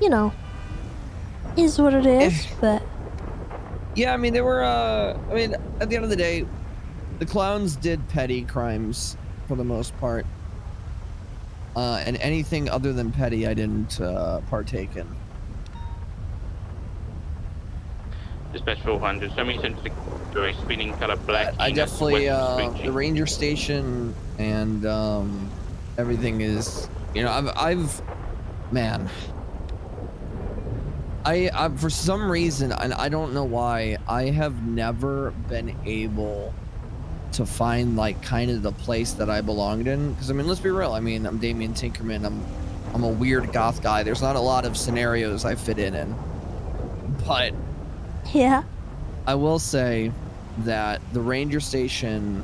you know, is what it is, but... Yeah, I mean, they were, I mean, at the end of the day, the clowns did petty crimes for the most part. And anything other than petty, I didn't partake in. Dispatch 400, show me sent to a spinning color black. I definitely, the ranger station and, everything is, you know, man. I for some reason, and I don't know why, I have never been able to find like kind of the place that I belonged in. Because I mean, let's be real. I mean, I'm Damien Tinkerman. I'm a weird goth guy. There's not a lot of scenarios I fit in. But yeah, I will say that the ranger station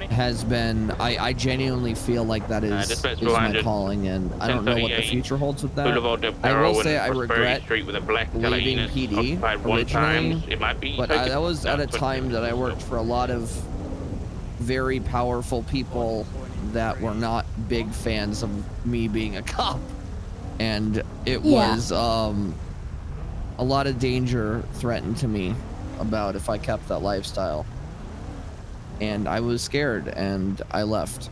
has been. I genuinely feel like that is my calling, and I don't know what the future holds with that. I will say I regret leaving PD originally, but that was at a time that I worked for a lot of very powerful people that were not big fans of me being a cop, and it was a lot of danger threatened to me about if I kept that lifestyle, and I was scared and I left.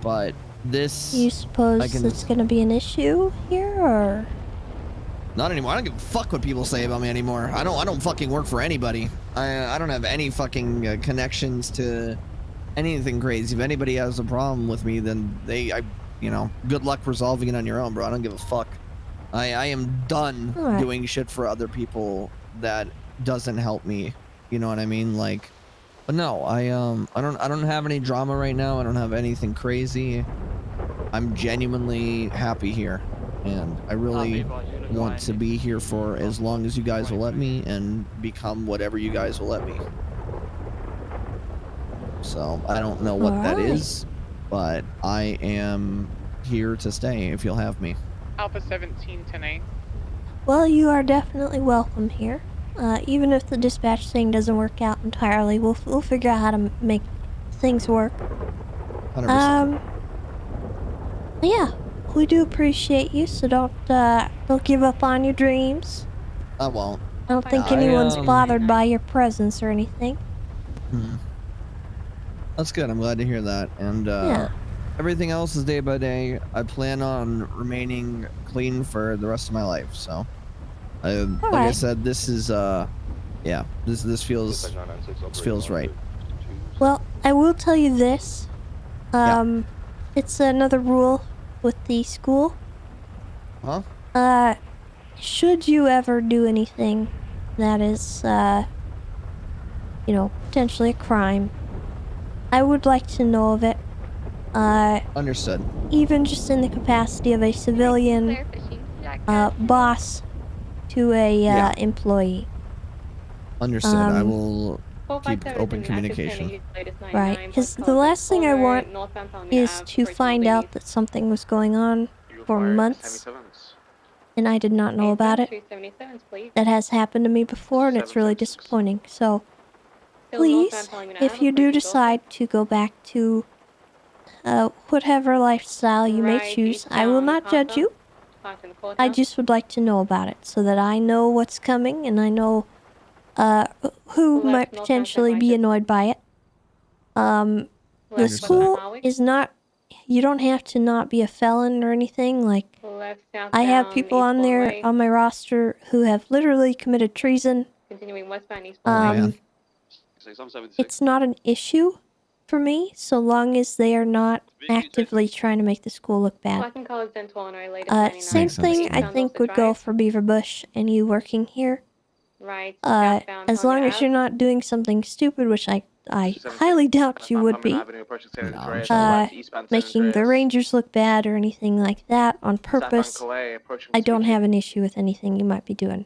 But this, you suppose it's gonna be an issue here, or not anymore? I don't give a fuck what people say about me anymore. I don't fucking work for anybody. I don't have any fucking connections to anything crazy. If anybody has a problem with me, then you know, good luck resolving it on your own, bro. I don't give a fuck. I am done doing shit for other people that doesn't help me. You know what I mean? Like, but no, I don't have any drama right now. I don't have anything crazy. I'm genuinely happy here, and I really want to be here for as long as you guys will let me, and become whatever you guys will let me. So I don't know what that is, but I am here to stay if you'll have me. Alpha 17 10A. well, you are definitely welcome here. Even if the dispatch thing doesn't work out entirely, we'll figure out how to make things work. 100%. Yeah, we do appreciate you, so don't give up on your dreams. I won't. I don't think anyone's bothered by your presence or anything. That's good. I'm glad to hear that. And everything else is day by day. I plan on remaining clean for the rest of my life. So, like I said, this is yeah, this feels right. Well, I will tell you this. It's another rule with the school. Huh? Should you ever do anything that is, you know, potentially a crime, I would like to know of it. Understood. Even just in the capacity of a civilian boss to a employee. Understood. I will keep open communication. Right, because the last thing I want is to find out that something was going on for months and I did not know about it. That has happened to me before, and it's really disappointing. So, please, if you do decide to go back to whatever lifestyle you may choose, I will not judge you. I just would like to know about it so that I know what's coming and I know who might potentially be annoyed by it. The school is not, you don't have to not be a felon or anything. Like, I have people on there, on my roster, who have literally committed treason. It's not an issue for me, so long as they are not actively trying to make the school look bad. Same thing I think would go for Beaver Bush and you working here. As long as you're not doing something stupid, which I highly doubt you would be, making the Rangers look bad or anything like that on purpose, I don't have an issue with anything you might be doing.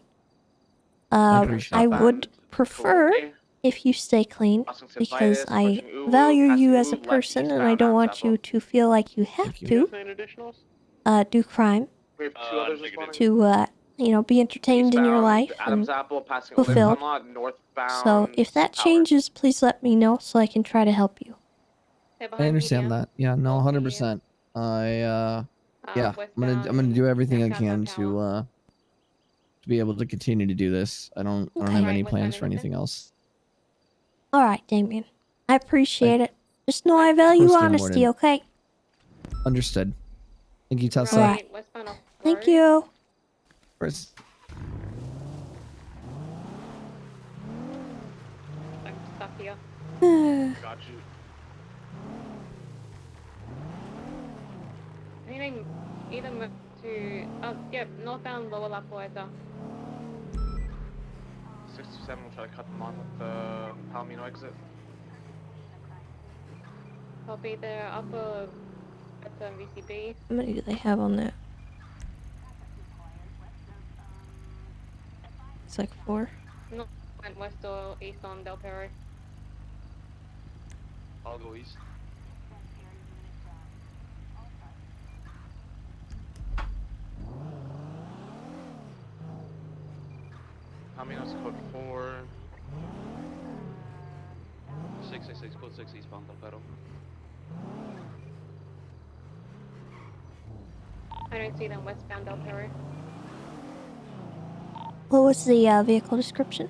I would prefer if you stay clean, because I value you as a person and I don't want you to feel like you have to do crime to you know, be entertained in your life and fulfilled. So if that changes, please let me know so I can try to help you. I understand that. Yeah, no, 100%. Yeah, I'm gonna do everything I can to to be able to continue to do this. I don't have any plans for anything else. All right, Damien. I appreciate it. Just know I value First thing honesty, morning. okay? Understood. Thank you, Tessa. All right. Thank you. First. I'm stuck here. Got you. Anything, either move to, yep, northbound lower lap Loeta. 67 will try to cut them on with the Palomino exit. Copy there, upper at VCB. How many do they have on that? It's like 4. North and west or east on Del Perro. I'll go east. Palomino's code 4. 666, code 6 eastbound Del Perro. I don't see them westbound Del Perro. What was the vehicle description?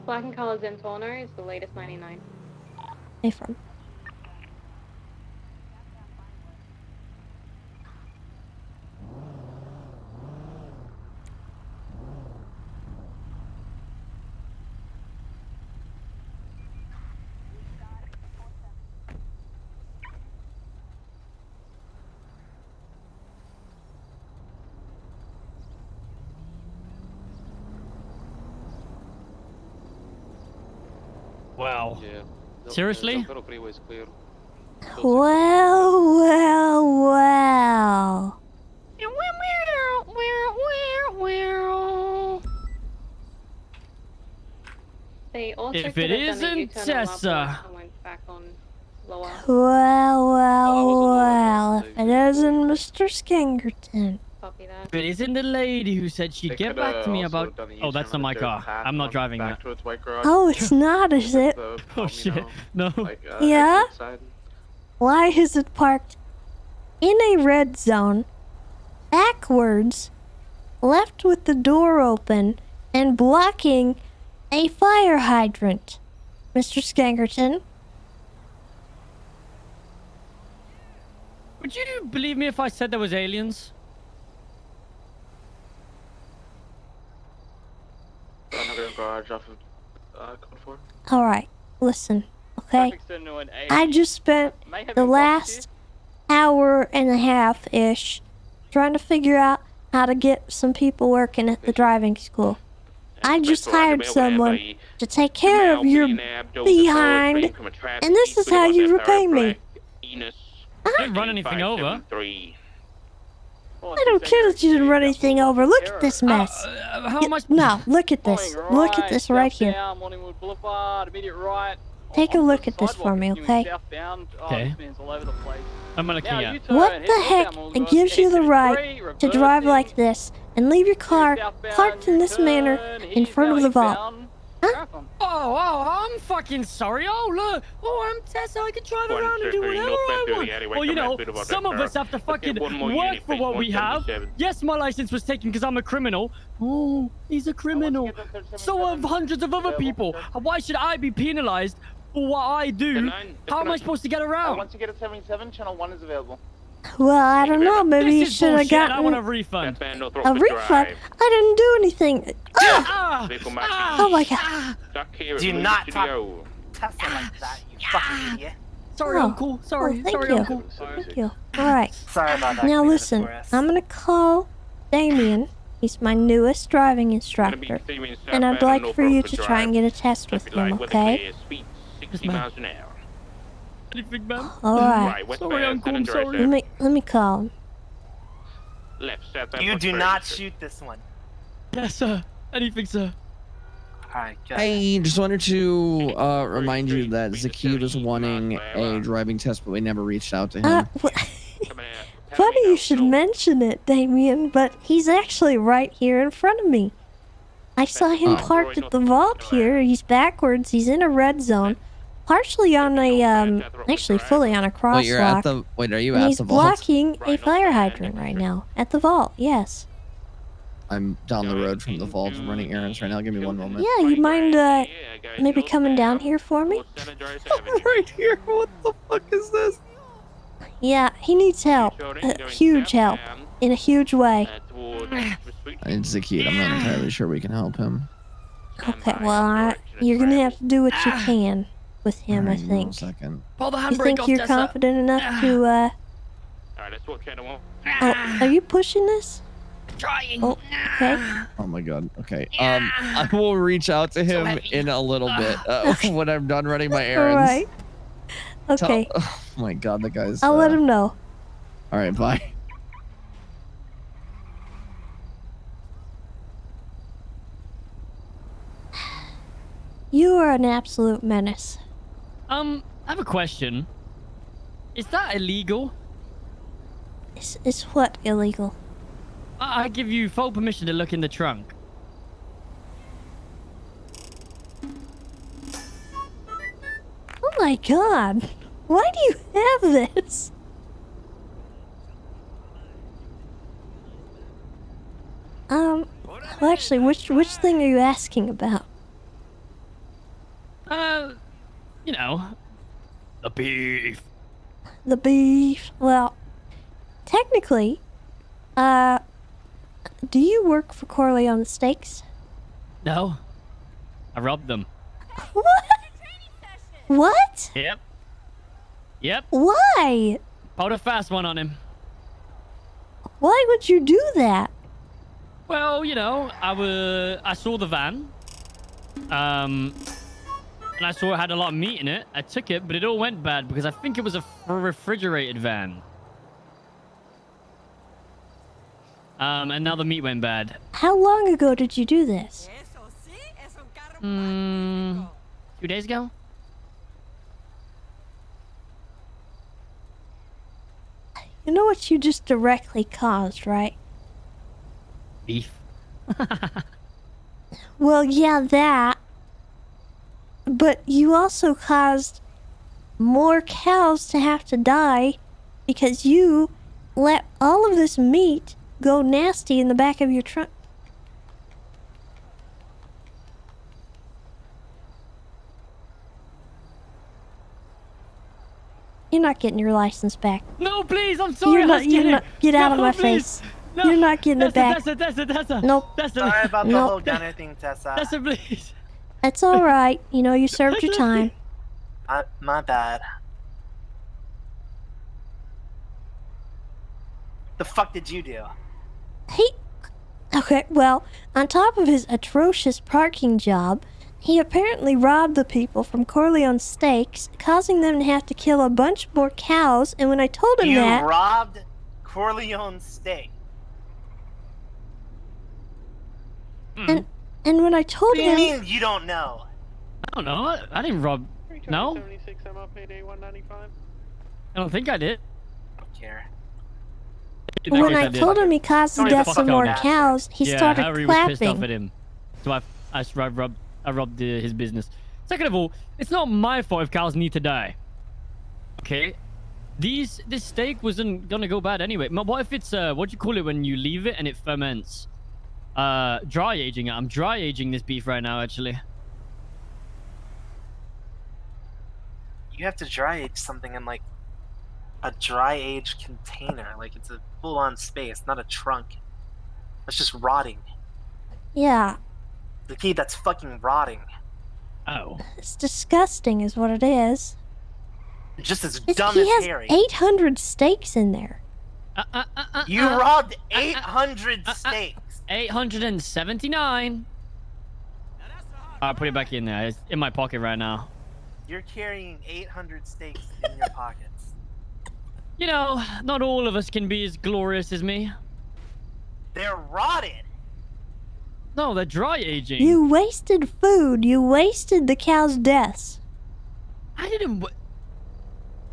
Black and color Zentorno is the latest 99. Hey, from. Wow. Yeah. Seriously? Del Perro freeway is clear. Well. They also If could it have done a isn't U-turn on Tessa. Lava and went back on lower. Well. If it isn't Mr. Skangerton. Copy that. If it isn't the lady who said she'd get back to me about. Oh, that's not my car. I'm not driving that. Oh, it's not, is it? Oh shit. No. Yeah? Why is it parked in a red zone, backwards, left with the door open, and blocking a fire hydrant? Mr. Skangerton? Would you believe me if I said there was aliens? Another garage off of code 4. Alright, listen, okay? I just spent the last hour and a half-ish trying to figure out how to get some people working at the driving school. I just hired someone to take care of your behind, and this is how you repay me. I didn't run anything over. I don't care that you didn't run anything over. Look at this mess. How am I? No, look at this. Look at this right here. Take a look at this for me, okay? Okay. I'm looking at. What the heck gives you the right to drive like this and leave your car parked in this manner in front of the vault? Huh? Oh, I'm fucking sorry. Oh, look. Oh, I'm Tessa. I can drive around and do whatever I want. Well, you know, some of us have to fucking work for what we have. Yes, my license was taken because I'm a criminal. Oh, he's a criminal. So are hundreds of other people. Why should I be penalized for what I do? How am I supposed to get around? Once you get a 77, channel 1 is available. Well, I don't know. Maybe you should have gotten I want a refund. a refund. I didn't do anything. Oh my god. Do not talk Tessa like that, you fucking idiot. Sorry, Uncle. Sorry. Thank Sorry, you. Uncle. Thank you. All right. Sorry about that. Now listen, I'm gonna call Damien. He's my newest driving instructor, and I'd like for you to try and get a test with him, okay? Anything, ma'am? All right. Sorry, Uncle. I'm sorry. Let me call him. You do not shoot this one. Yes, sir. Anything, sir. Alright, I just wanted to remind you that Zaki was wanting a driving test, but we never reached out to him. Funny you should mention it, Damien, but he's actually right here in front of me. I saw him parked at the vault here. He's backwards. He's in a red zone. Partially on a, actually fully on a crosswalk. Wait, you're at the, wait, are you and at he's the vault? blocking a fire hydrant right now. At the vault, yes. I'm down the road from the vault. I'm running errands right now. Give me one moment. Yeah, you mind maybe coming down here for me? Right here. What the fuck is this? Yeah, he needs help. Huge help. In a huge way. It's the kid. I'm not entirely sure we can help him. Okay, well, you're gonna have to do what you can with him, I Give me 1 think. second. Pull the You handbrake think off, you're Tessa. confident enough to, Alright, let's watch channel 1. Oh, are you pushing this? Trying. Oh, okay. Oh my god. Okay. I will reach out to him in a little bit when I'm done running my errands. Alright. Okay. Oh my god, the guy's. I'll let him know. All right, bye. You are an absolute menace. I have a question. Is that illegal? Is what illegal? I give you full permission to look in the trunk. Oh my god. Why do you have this? Well, actually, which thing are you asking about? You know, the beef. The beef. Well, technically, do you work for Corleone Steaks? No. I robbed them. What? What? Yep. Yep. Why? Pulled a fast one on him. Why would you do that? Well, you know, I saw the van. And I saw it had a lot of meat in it. I took it, but it all went bad because I think it was a refrigerated van. And now the meat went bad. How long ago did you do this? 2 days ago? You know what you just directly caused, right? Beef. Well, yeah, that. But you also caused more cows to have to die because you let all of this meat go nasty in the back of your trunk. You're not getting your license back. No, please, I'm sorry. Get out of my please. face. No. You're not getting it back. Tessa. Nope. Sorry about the Nope. whole gunner thing, Tessa. Tessa, please. That's all right. You know, you served your time. My bad. The fuck did you do? Okay, well, on top of his atrocious parking job, he apparently robbed the people from Corleone Steaks, causing them to have to kill a bunch more cows, and when I told him You that... robbed Corleone Steak. And when I told What do you him... mean you don't know? I don't know. I didn't rob. No? I don't think I did. I don't care. When I told him he caused the deaths of more cows, he started Harry was pissed off at clapping. him. So I robbed his business. Second of all, it's not my fault if cows need to die. Okay? This steak wasn't gonna go bad anyway. What if it's what do you call it when you leave it and it ferments? Dry aging it. I'm dry aging this beef right now, actually. You have to dry age something in like a dry age container. Like it's a full-on space, not a trunk. That's just rotting. Yeah, The key that's fucking rotting. Oh. it's disgusting is what it is. Just as It's- dumb he as has Harry. 800 steaks in there. You robbed 800 steaks. 879. I'll put it back in there. It's in my pocket right now. You're carrying 800 steaks in your pockets. You know, not all of us can be as glorious as me. They're rotted. No, they're dry aging. You wasted food. You wasted the cows' deaths. I didn't.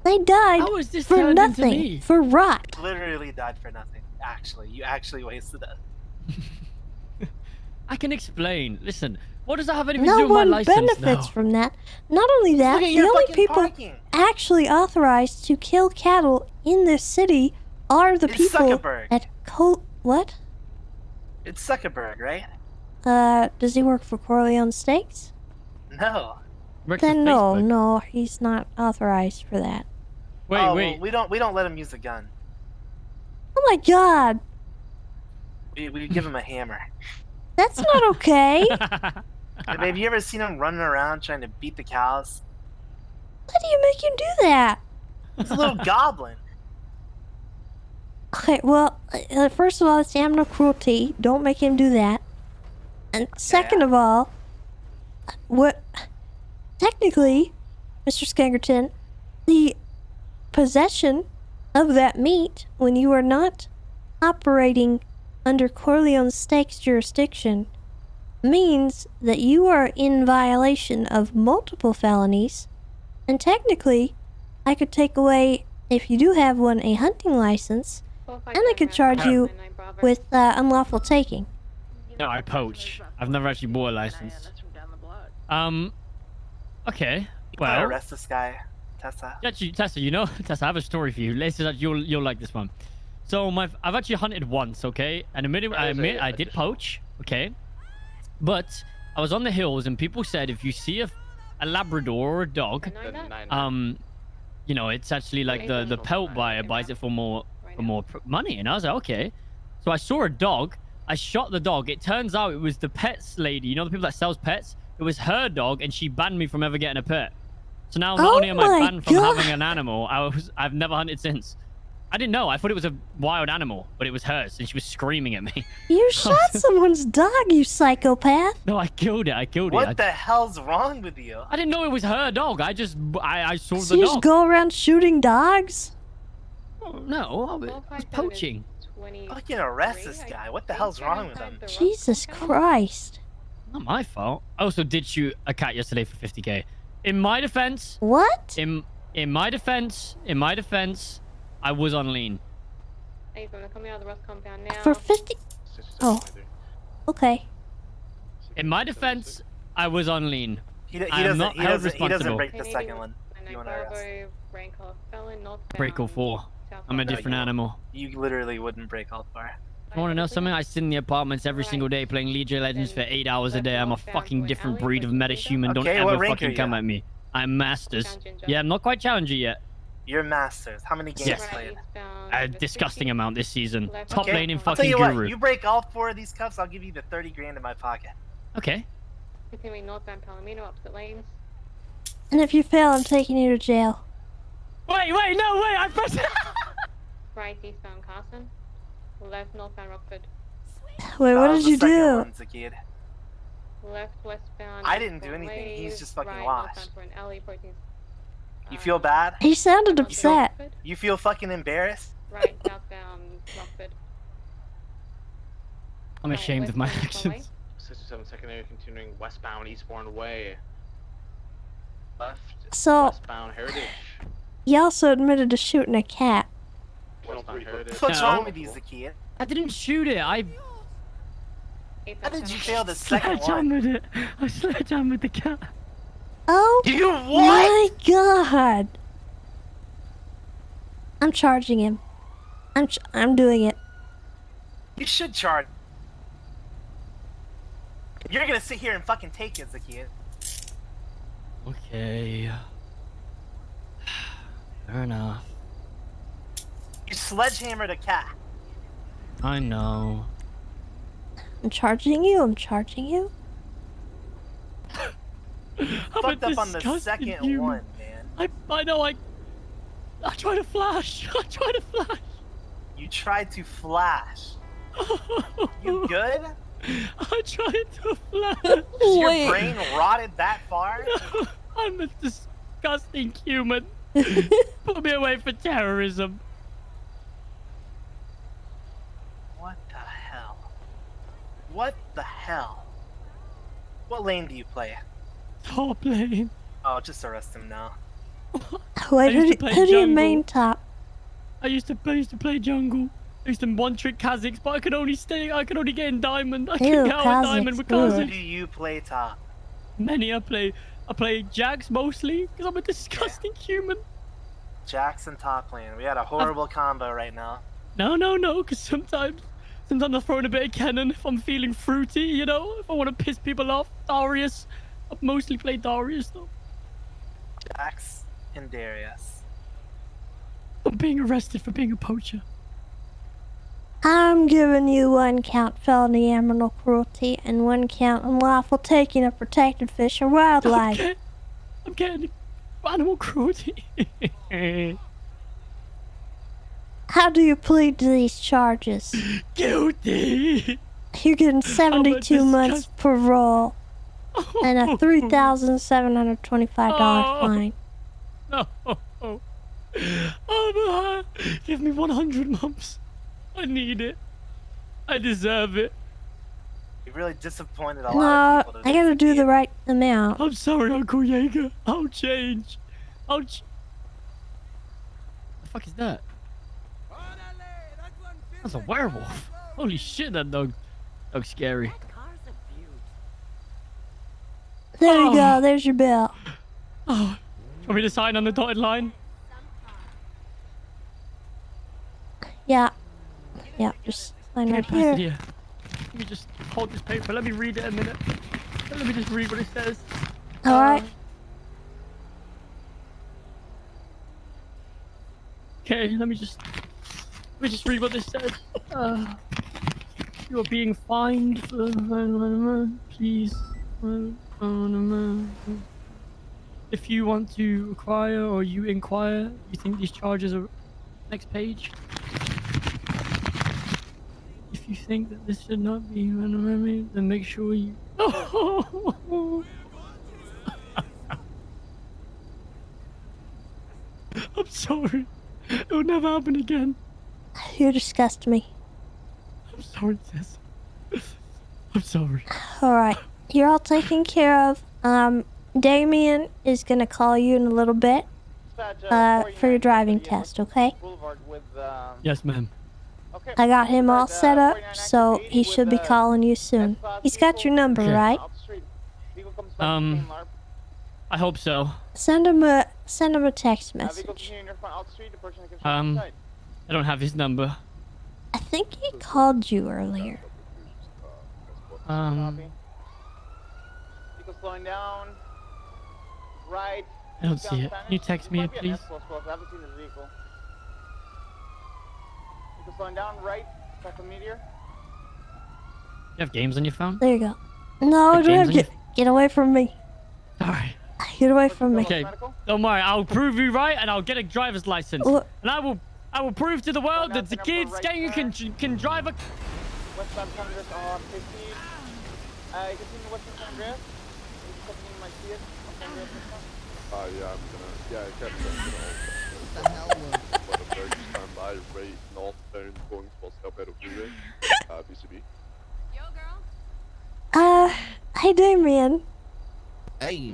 They died How is this for turned into nothing. me? For rot. Literally died for nothing. Actually, you actually wasted it. I can explain. Listen, what does that have anything to No do with my one license? benefits No. from that. Not only that, Look at the your only fucking people parking. actually authorized to kill cattle in this city are the It's people Zuckerberg. at What? It's Zuckerberg, right? Does he work for Corleone Steaks? No. Then no, he's not authorized for that. Well, we don't let him use a gun. Oh my god, We give him a hammer. that's not okay. Hey, have you ever seen him running around trying to beat the cows? Why do you make him do that? He's a little goblin. Okay, well, first of all, it's animal cruelty. Don't make him do that. And second of all, technically, Mr. Skangerton, the possession of that meat when you are not operating under Corleone Steaks jurisdiction means that you are in violation of multiple felonies, and technically, I could take away, if you do have one, a hunting license, and I could charge you with unlawful taking. No, I poach. I've never actually bought a license. Okay. You Well. wanna arrest this guy, Tessa? Actually, Tessa, you know, Tessa, I have a story for you. You'll like this one. So I've actually hunted once, okay? And I admit I did poach, okay? But I was on the hills and people said if you see a Labrador or a dog, you know, it's actually like the pelt buyer buys it for more money. And I was like, okay. So I saw a dog. I shot the dog. It turns out it was the pets lady. You know the people that sells pets? It was her dog, and she banned me from ever getting a pet. So now not only am I banned from having an animal, I've never hunted since. I didn't know. I thought it was a wild animal, but it was hers, and she was screaming at me. You shot someone's dog, you psychopath. No, I killed it. What the hell's wrong with you? I didn't know it was her dog. I saw So the you dog. just go around shooting dogs? Oh, no, I was poaching. Fucking arrest this guy. What the hell's wrong with him? Jesus Christ. Not my fault. I also did shoot a cat yesterday for 50k. In my defense. What? In my defense, I was on lean. Hey, I'm coming out of the Rust compound now. For 50? Oh. Okay. In my defense, I was on lean. He doesn't break the second one. You want to arrest? Break all four. I'm a different animal. You literally wouldn't break all four. I want to know something? I sit in the apartments every single day playing League of Legends for 8 hours a day. I'm a fucking different breed of metahuman. Don't ever fucking come at me. I'm Masters. Yeah, I'm not quite Challenger yet. You're Masters. How many games Yes. played? A disgusting amount this season. Top Okay, lane in I'll tell fucking you what, Guru. you break all four of these cups, I'll give you the 30 grand in my pocket. Okay. Continuing northbound Palomino, opposite lanes. And if you fail, I'm taking you to jail. Wait, no, wait, I pressed Right eastbound Carson. Left northbound Rockford. Wait, what did you do? Left westbound. I didn't do anything. He's just fucking washed. Northbound for an alley approaching. You feel bad? He sounded upset. You feel fucking embarrassed? Right southbound Rockford. I'm ashamed of my actions. 67 secondary continuing westbound Eastbourne Way. Left So, westbound Heritage. he also admitted to shooting a cat. Westbound Heritage. What's wrong with you, Zakia? I didn't shoot it. How did you fail the second one? Sledgehammered it. I sledgehammered the cat. Oh You my what? god! I'm charging him. I'm doing it. You should charge. You're gonna sit here and fucking take it, Zakia. Okay. Fair enough. You sledgehammered a cat. I know. I'm charging you. I'm charging you. Fucked up on the second one, man. I know. I tried to flash. You tried to flash. You good? I tried to flash. Is your brain rotted that far? I'm a disgusting human. Put me away for terrorism. What the hell? What the hell? What lane do you play? Top lane. Oh, just arrest him now. Wait, who do you main top? I used to play jungle. I used to one-trick Kazakhs, but I could only get in diamond. I couldn't get out of diamond with Who Kazakh. do you play top? Many I play Jax mostly, because I'm a disgusting human. Jackson top lane. We had a horrible combo right now. No, because Sometimes I'm throwing a bit of cannon if I'm feeling fruity, you know? If I want to piss people off. Darius. I've mostly played Darius, though. Jax and Darius. I'm being arrested for being a poacher. I'm giving you 1 count felony animal cruelty and 1 count unlawful taking of protected fish or wildlife. I'm getting animal cruelty. How do you plead to these charges? Guilty. You're getting 72 months parole and a $3,725 fine. No. Oh, give me 100 months. I need it. I deserve it. You really disappointed a No, lot of people. I gotta do the right amount. I'm sorry, Uncle Jaeger. I'll change. The fuck is that? That's a werewolf. Holy shit, that dog's scary. There you go. There's your bill. Oh, want me to sign on the dotted line? Yeah. Yeah, just sign right Pass it here. here. Let me just hold this paper. Let me read it a minute. Let me just read what it says. All right. Okay, let me just read what this says. You are being fined for please. If you want to acquire or you inquire, you think these charges are next page. If you think that this should not be then make sure you. I'm sorry. It will never happen again. You disgust me. I'm sorry, Tess. I'm sorry. Alright. You're all taken care of. Damien is gonna call you in a little bit. For your driving test, okay? Yes, ma'am. I got him all set up, so he should be calling you soon. He's got your number, Okay. right? I hope so. Send him a text message. I don't have his number. I think he called you earlier. Slowing down. Right. I don't see it. Can you text me it, please? I haven't seen his vehicle. Slowing down. Right. Back to meteor. You have games on your phone? There you go. No, Like don't games on get away from me. Alright. Get away from me. Okay. Don't worry. I'll prove you right, and I'll get a driver's license. Look. And I will prove to the world that the kids can drive a. Westbound San Andreas on 15. You can see me westbound San Andreas. My Fiat on San Andreas westbound. Yeah, I'm gonna. Yeah, I kept that. What the hell? Stand by, right northbound, going towards Alberto Freeway. BCB. Hey Damien. Hey.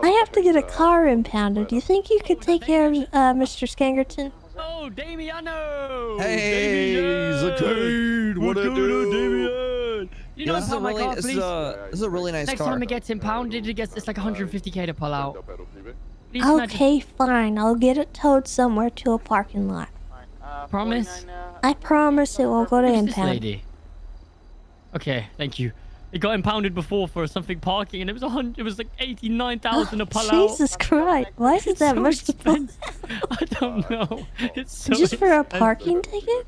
I have to get a car impounded. Do you think you could take care of Mr. Skangerton? Oh, Damiano! Hey, Zacade, what I do? You know, this is a my car, this please. is a really nice Next car. time it gets impounded, it's like 150k to pull out. Please, can I just- Okay, fine. I'll get it towed somewhere to a parking lot. Promise? I promise it won't go to Who's this impound. lady? Okay, thank you. It got impounded before for something parking, and it was like 89,000 to pull out. Jesus Christ! Why is it that much to pull? I don't know. It's so Just for a expensive. parking ticket?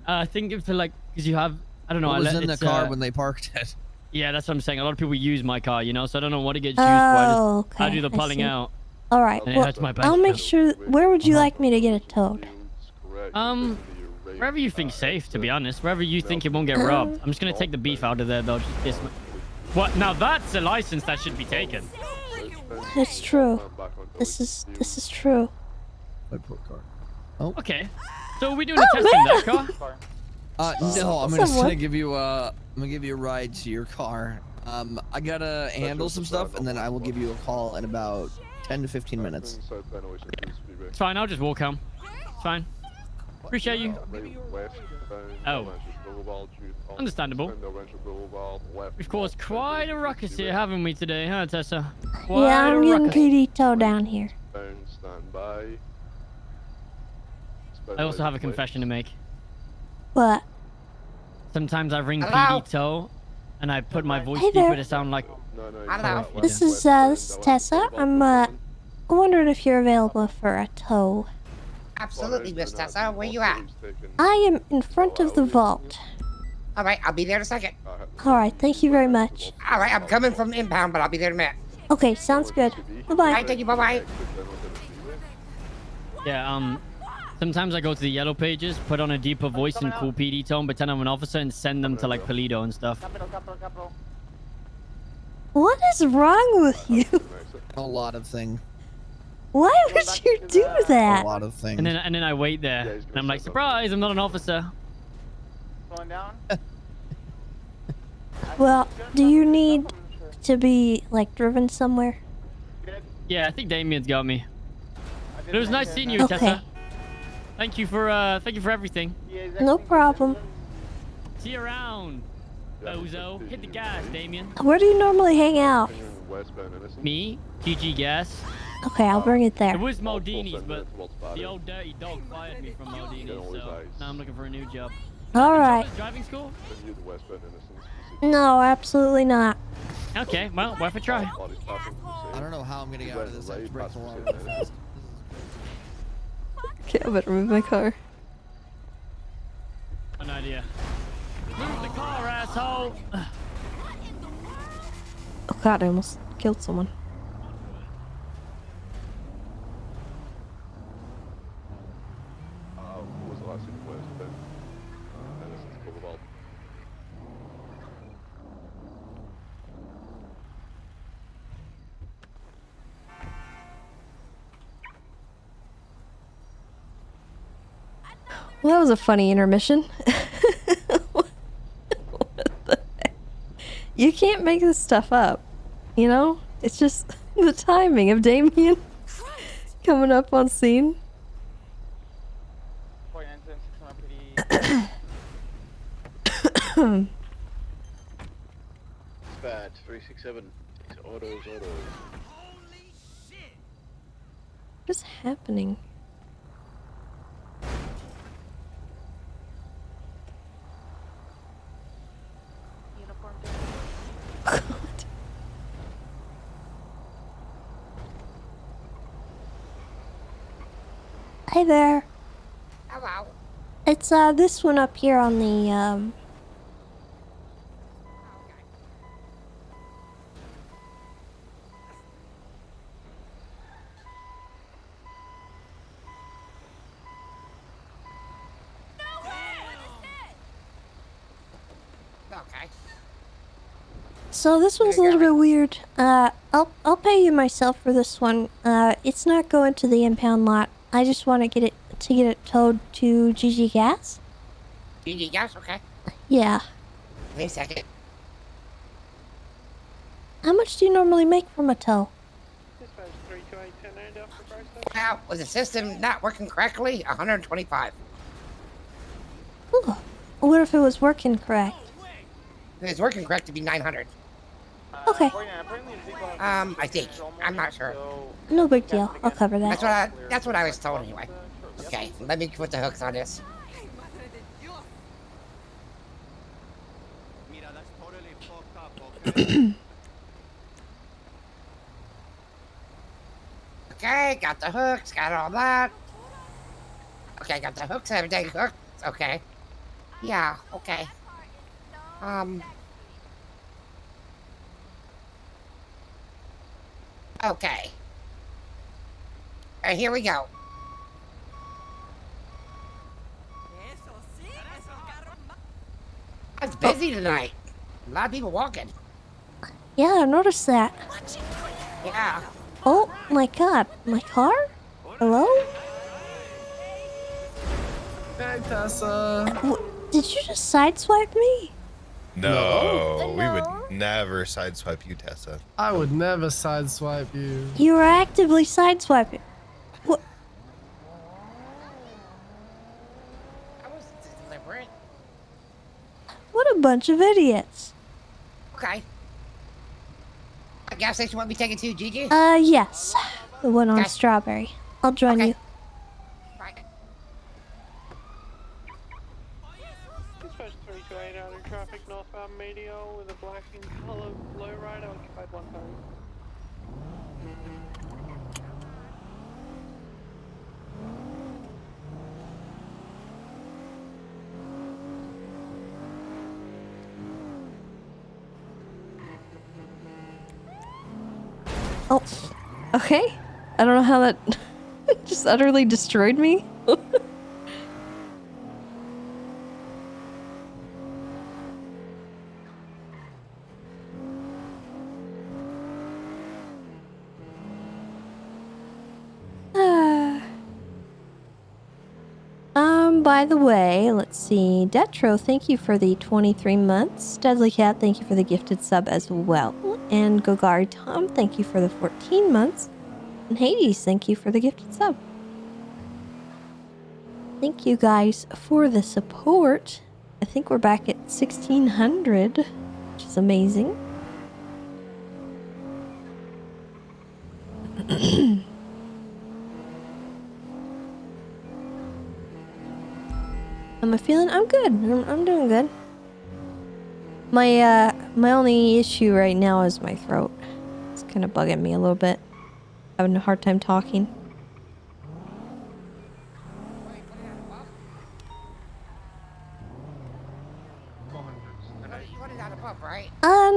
I think it's for like because you have I don't know. What was in the it's, car when they parked it? Yeah, that's what I'm saying. A lot of people use my car, you know, so I don't know what it gets used Oh, for. I do okay, the I pulling see. out. All right. And it Well, hurts my bank I'll make account. sure. Where would you like me to get it towed? Wherever you think safe, to be honest. Wherever you think it won't get robbed. I'm just gonna take the beef out of there, though. What? Now that's a license that should be taken. It's true. This is true. Oh. Okay. So are we doing a test in that car? No, I'm just Someone. gonna give you a ride to your car. I gotta handle some stuff, and then I will give you a call in about 10 to 15 minutes. It's fine. I'll just walk home. It's fine. Appreciate you. Oh. Understandable. We've caused quite a ruckus here, haven't we, today, huh, Tessa? Quite Yeah, I'm a getting ruckus. PD towed down here. I also have a confession to make. What? Sometimes I ring Hello? PD tow, and I put my voice Hey deeper there. to sound like. Hello. This is Tessa. I'm wondering if you're available for a tow. Absolutely, Miss Tessa. Where you at? I am in front of the vault. All right, I'll be there in a second. All right, thank you very much. All right, I'm coming from inbound, but I'll be there in a minute. Okay, sounds good. All Bye-bye. right, thank you. Bye-bye. Yeah, sometimes I go to the yellow pages, put on a deeper voice and cool PD tone, pretend I'm an officer, and send them to like Polido and stuff. What is wrong with you? A lot of things. Why would you do that? A lot of things. And then I wait there, and I'm like, surprise, I'm not an officer. Slowing down. Well, do you need to be like driven somewhere? Yeah, I think Damien's got me. But it was nice seeing you, Okay. Tessa. Thank you for everything. No problem. See you around, bozo. Hit the gas, Damien. Where do you normally hang out? Me, GG Gas. Okay, I'll bring it there. It was Modini's, but the old dirty dog fired me from Modini's, so now I'm looking for a new job. All right. Driving school? No, absolutely not. Okay, well, worth a try. I don't know how I'm gonna get out of this. I have to break the law. Okay, I better move my car. An idea. Move the car, asshole! Oh god, I almost killed someone. What was the last thing you played? Innocence Boulevard. Well, that was a funny intermission. What the heck? You can't make this stuff up, you know? It's just the timing of Damien coming up on scene. Bad 367. It's autos. What is happening? Hi there. Hello. It's this one up here on the Okay. So this one's a little bit weird. I'll pay you myself for this one. It's not going to the impound lot. I just want to get it towed to GG Gas. GG Gas, okay. Yeah. Wait a second. How much do you normally make from a tow? Well, with the system not working correctly, 125. Ooh. What if it was working correct? If it's working correct, it'd be 900. Okay. I think. I'm not sure. No big deal. I'll cover that. That's what I was told anyway. Okay, let me put the hooks on this. Okay, got the hooks, got all that. Okay, got the hooks, everything hooked. Okay. Yeah, okay. Okay. Alright, here we go. It's busy tonight. A lot of people walking. Yeah, I noticed that. Yeah. Oh my god, my car? Hello? Hey, Tessa. Did you just sideswipe me? No, we would never sideswipe you, Tessa. I would never sideswipe you. You were actively sideswiping. What? That was deliberate. What a bunch of idiots. Okay. What gas station want me taking to, Gigi? Yes. The one on Okay. Strawberry. I'll join you. Right. Oh, okay. I don't know how that just utterly destroyed me. By the way, let's see. Detro, thank you for the 23 months. Deadly Cat, thank you for the gifted sub as well. And Gogari Tom, thank you for the 14 months. And Hades, thank you for the gifted sub. Thank you guys for the support. I think we're back at 1600, which is amazing. Am I feeling? I'm good. I'm doing good. My only issue right now is my throat. It's kind of bugging me a little bit. Having a hard time talking.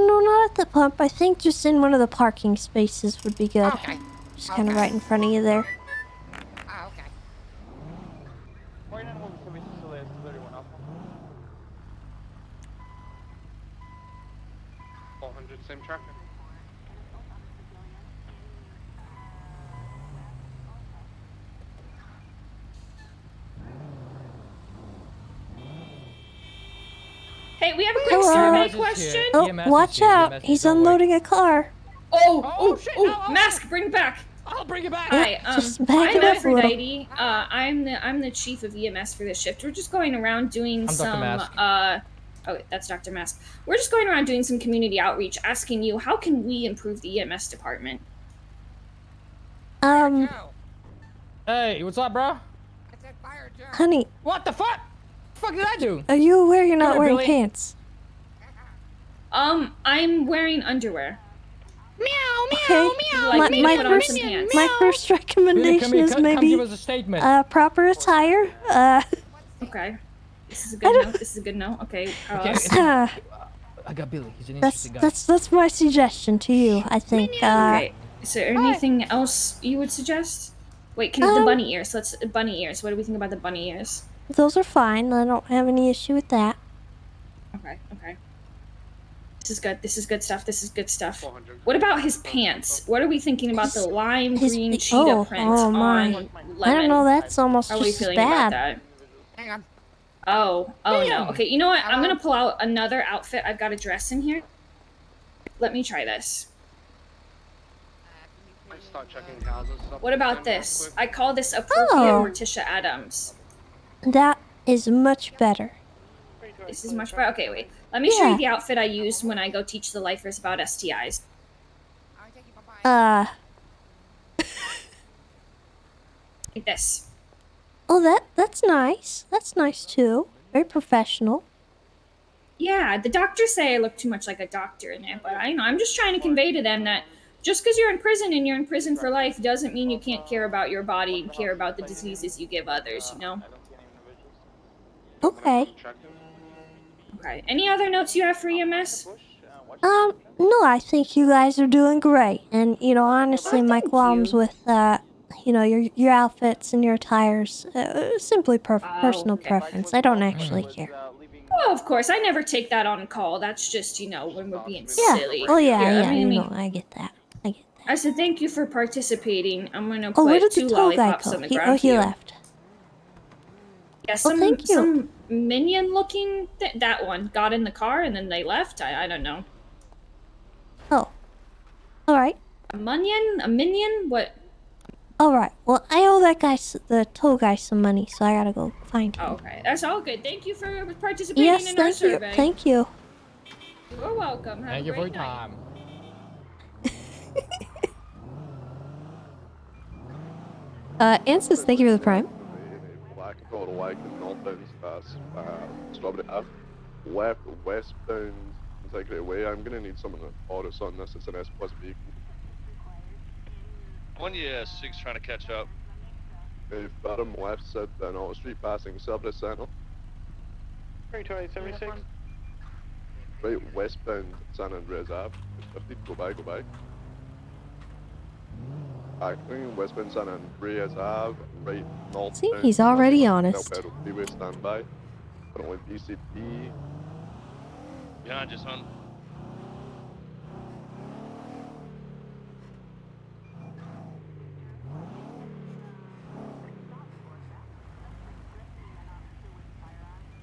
No, not at the pump. I think just in one of the parking spaces would be good. Okay. Just kind of right in front of you there. Ah, okay. 49 will be service to 31 Alpha. 400, same traffic. Hey, we have a quick survey question. Oh, watch out. He's unloading a car. Oh, mask, bring it back. I'll bring it back. Hi, just back I'm it up a little. Aphrodite. I'm the chief of EMS for this shift. We're just going around doing some oh, that's Dr. Mask. We're just going around doing some community outreach, asking you how can we improve the EMS department? Hey, what's up, bro? Honey. What the fuck? What the fuck did I do? Are you aware you're not wearing Billy. pants? I'm wearing underwear. Okay. My first recommendation is maybe proper attire. Okay. This is a good note. This is a good note. Okay. I got Billy. He's an interesting guy. That's my suggestion to you. I think. Okay. Is there anything else you would suggest? Wait, can the bunny ears? Let's bunny ears. What do we think about the bunny ears? Those are fine. I don't have any issue with that. Okay. Okay. This is good. This is good stuff. This is good stuff. What about his pants? What are we thinking about the lime green cheetah print on lemon? I don't know. That's almost How are we just as feeling about bad. that? Hang on. Oh no. Okay, you know what? I'm gonna pull out another outfit. I've got a dress in here. Let me try this. Start checking houses. What about this? I call this appropriate Morticia Adams. That is much better. This is much better. Okay, wait. Let me show you the outfit I used when I go teach the lifers about STIs. Like this. Oh, that's nice. That's nice too. Very professional. Yeah, the doctors say I look too much like a doctor in it, but I'm just trying to convey to them that just because you're in prison and you're in prison for life doesn't mean you can't care about your body and care about the diseases you give others, you know? Okay. Okay. Any other notes you have for EMS? No, I think you guys are doing great. And, you know, honestly, my qualms with, you know, your outfits and your attires, simply personal preference. I don't actually care. Well, of course, I never take that on call. That's just, you know, when we're being Yeah. silly. Oh, yeah, Here, yeah, I you mean, know, I get that. I said thank you for participating. I'm gonna Oh, where put did the 2 tow guy lollipops go? on the ground He here. left. Yeah, thank you. some minion-looking that one got in the car and then they left. I don't know. Oh. Alright. A minion? What? Alright. Well, I owe that guy, the tow guy, some money, so I gotta go find him. Oh, okay, that's all good. Thank you for participating Yes, in our thank you. survey. Thank you. You're welcome. Have Thank a you for your great night. time. Ansys, thank you for the prime. Black and Total Lake and northbound Strawberry Ave. Left westbound Integrity Way. I'm gonna need someone to order us on this. It's an S plus vehicle. One year, 6 trying to catch up. If bottom left said then on the street passing Silver Center. 32876. Right westbound San Andreas Ave. 50, go by. Acting westbound San Andreas Ave, right north. See, he's already honest. Del Perro Freeway standby. Currently BCD. Behind you, son.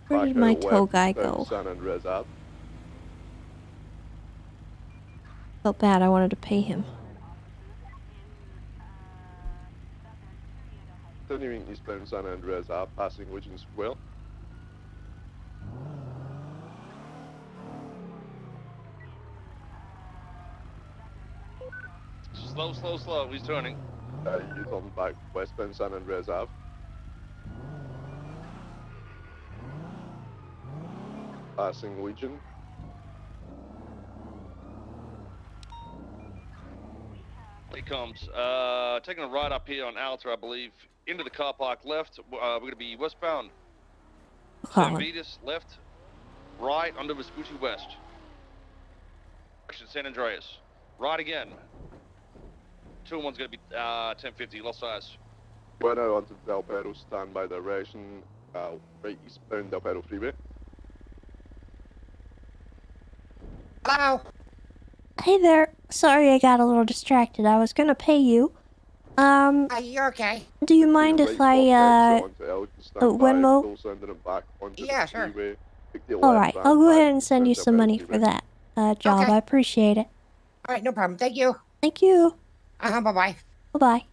Where did my tow guy go? San Andreas Ave. Felt bad, I wanted to pay him. Continuing eastbound San Andreas Ave, passing Legion Square. Slow, slow, slow. He's turning. You turn back westbound San Andreas Ave. Passing Legion. He comes. Taking a right up here on Alta, I believe. Into the car park left. We're going to be westbound. San Vitus left. Right under Vespucci West. Direction San Andreas. Right again. 2 and 1's going to be 1050, Los Eyes. We're now onto Del Perro, standby direction. Right eastbound Del Perro Freeway. Hello? Hey there. Sorry I got a little distracted. I was gonna pay you. You're okay. Do you mind if I, Venmo? Yeah, sure. Alright, I'll go ahead and send you some money for that, job. Okay. I appreciate it. Alright, no problem. Thank you. Thank you. Bye-bye. Bye-bye.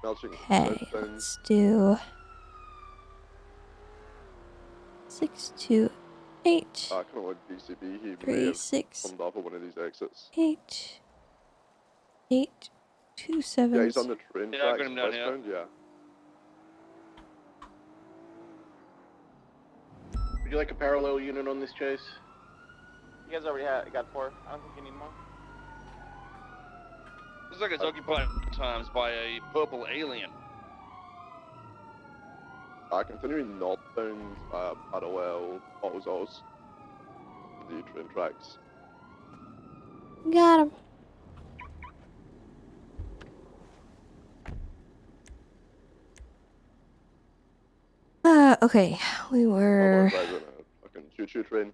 Okay, let's do 628 3 6 off of one of these exits. 8 8 2 7. Yeah, he's on the train Yeah, I tracks got him down here. westbound, yeah. Would you like a parallel unit on this chase? You guys already got 4. I don't think you need more. Looks like it's occupied at times by a purple alien. Continuing northbound, parallel Oz. The train tracks. Got him. Okay, we were. Fucking choo-choo train.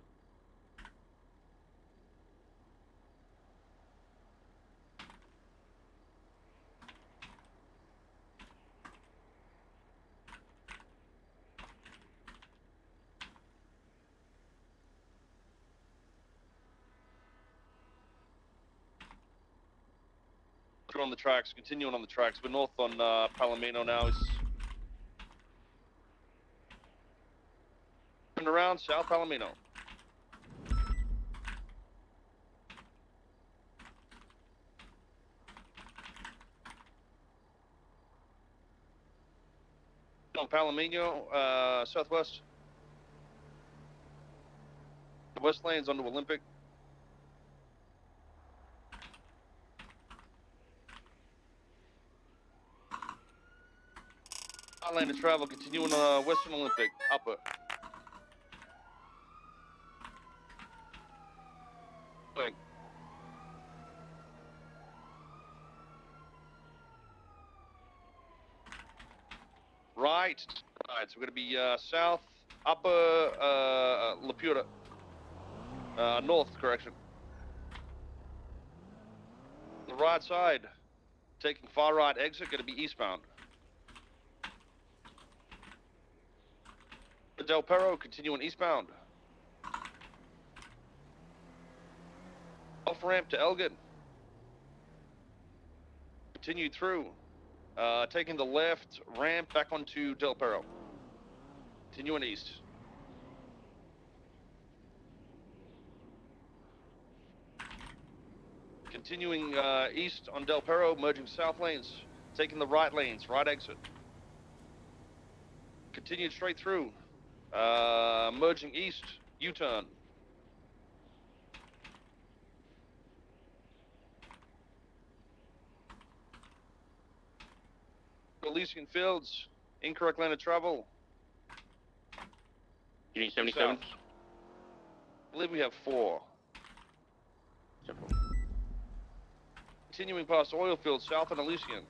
We're on the tracks, continuing on the tracks. We're north on Palomino now. He's turning around South Palomino. On Palomino, southwest. The west lane's onto Olympic. Lane to travel, continuing Western Olympic, upper. Wing. Right, so we're going to be south, upper Laputa, north, correction. The right side, taking far right exit, going to be eastbound. Del Perro, continuing eastbound. Off ramp to Elgin. Continue through. Taking the left ramp back onto Del Perro. Continuing east. Continuing east on Del Perro, merging south lanes. Taking the right lanes, right exit. Continue straight through. Merging east, U-turn. Elysian Fields, incorrect lane of travel. You need 77? I believe we have 4. Simple. Continuing past oil fields south on Elysian.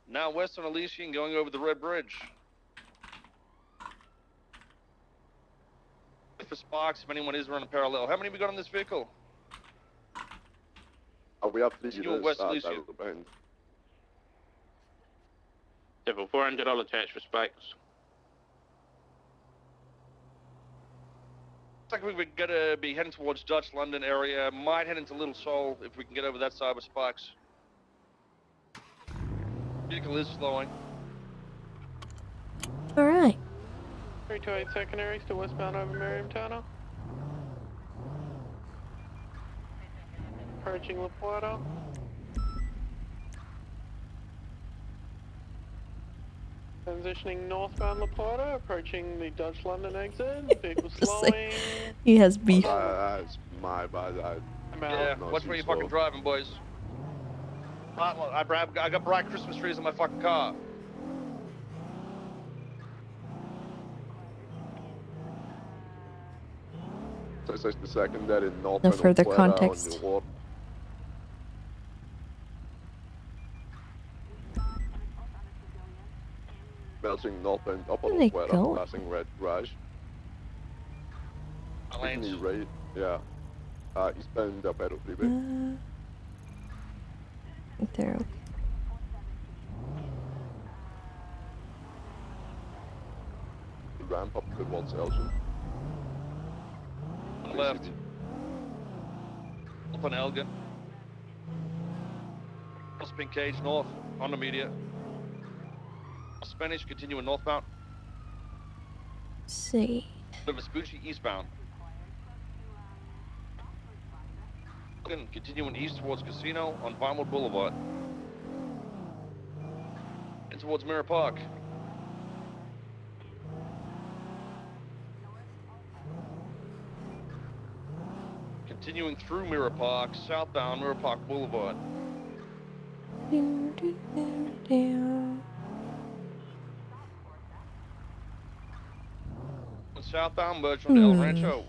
Now west on Elysian, going over the Red Bridge. For sparks, if anyone is running parallel. How many we got on this vehicle? We have 3 Continue units west at Elysian. the bend. Several $400 attached for spikes. Looks like we're gonna be heading towards Dutch London area. Might head into Little Seoul if we can get over that side with spikes. Vehicle is slowing. All right. 328 secondary, still westbound over Miriam Turner. Approaching La Plata. Transitioning northbound La Plata, approaching the Dutch London exit. Vehicle slowing. He has beef. That's my bad. Yeah, watch where you're fucking driving, boys. I got bright Christmas trees in my fucking car. So it's the secondary north. No further context. Belching northbound up Where on they the going? passing red garage. Lanes. Right, yeah. Eastbound up at freeway. Right there. Okay. Ramp up towards Elgin. On the left. Up on Elgin. Spin cage north on the media. Spanish continuing northbound. Let's see. The Vespucci eastbound. Continuing east towards Casino on Vinewood Boulevard. And towards Mirror Park. Continuing through Mirror Park, southbound Mirror Park Boulevard. Southbound merge on El Rancho.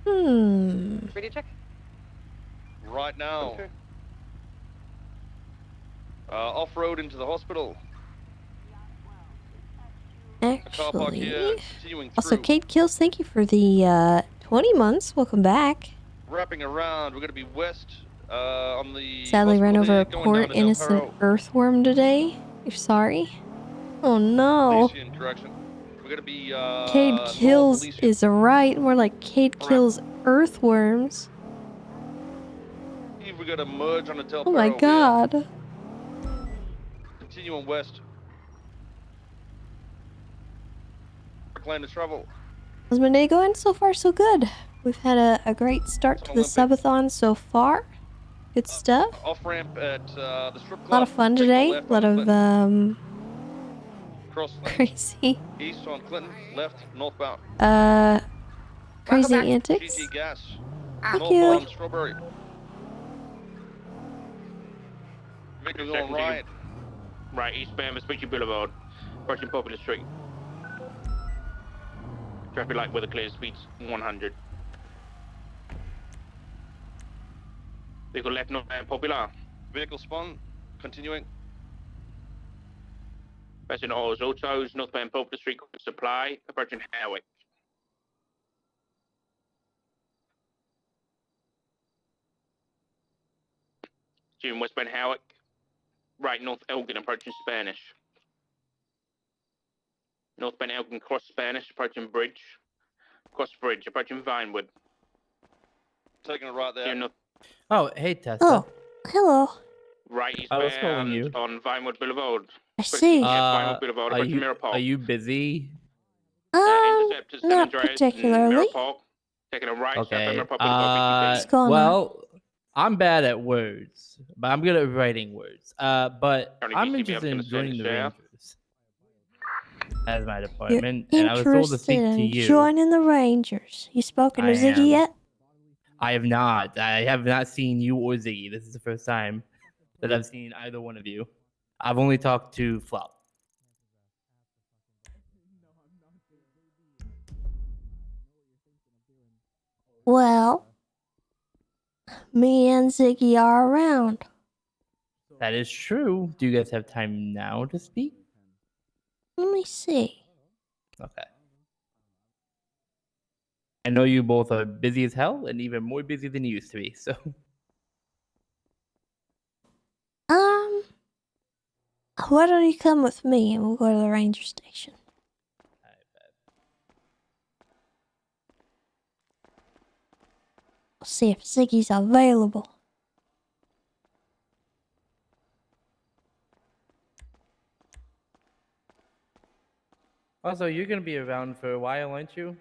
Ready to check? Right now. Off-road into the hospital. Car park here, Actually, continuing also through. Kate Kills, thank you for the 20 months. Welcome back. Wrapping around, we're going to be west on the Sadly ran over a going poor down to Del innocent Perro. earthworm today. You're sorry? Oh no. Elysian direction. We're going to be Cade north Kills Elysian. is right. More like Cade Kills earthworms. We're going to merge on the Del Oh my Perro god. here. Continuing west. Plan to travel. How's my day going? So far, so good. We've had a great start to the subathon so far. Good stuff. Off ramp at the strip A club. lot of fun today. A lot of Cross crazy east on Clinton, left northbound. crazy antics. GT gas. Thank you. Northbound Strawberry. Vehicle going right. Right, eastbound Vespucci Boulevard, approaching Popular Street. Traffic light with a clear speeds 100. Vehicle left northbound Popular. Vehicle spun, continuing. Passing Oz Autos, northbound Popular Street Supply, approaching Howick. June westbound Howick. Right, North Elgin, approaching Spanish. Northbound Elgin, cross Spanish, approaching Bridge. Cross Bridge, approaching Vinewood. Taking a right there. Oh, hey, Tessa. Oh, hello. Right I was calling eastbound you. on Vinewood Boulevard. I see. Vinewood Boulevard, Are approaching Mirror Park. you busy? Intercept San Not Andreas and particularly. Mirror Park. Taking a right south Okay. Mirror Park Boulevard. What's going on? Well, I'm bad at words, but I'm good at writing words. But Only I'm BCB interested in Afghanistan joining the staff. Rangers as my You're department, and I was told to interested speak to in you. joining the Rangers. You spoken to I Ziggy am. yet? I have not. I have not seen you or Ziggy. This is the first time that I've seen either one of you. I've only talked to Flop. Well, me and Ziggy are around. That is true. Do you guys have time now to speak? Let me see. Okay. I know you both are busy as hell and even more busy than you used to be, so. Why don't you come with me and we'll go to the ranger station? We'll see if Ziggy's available. Also, you're gonna be around for a while, aren't you?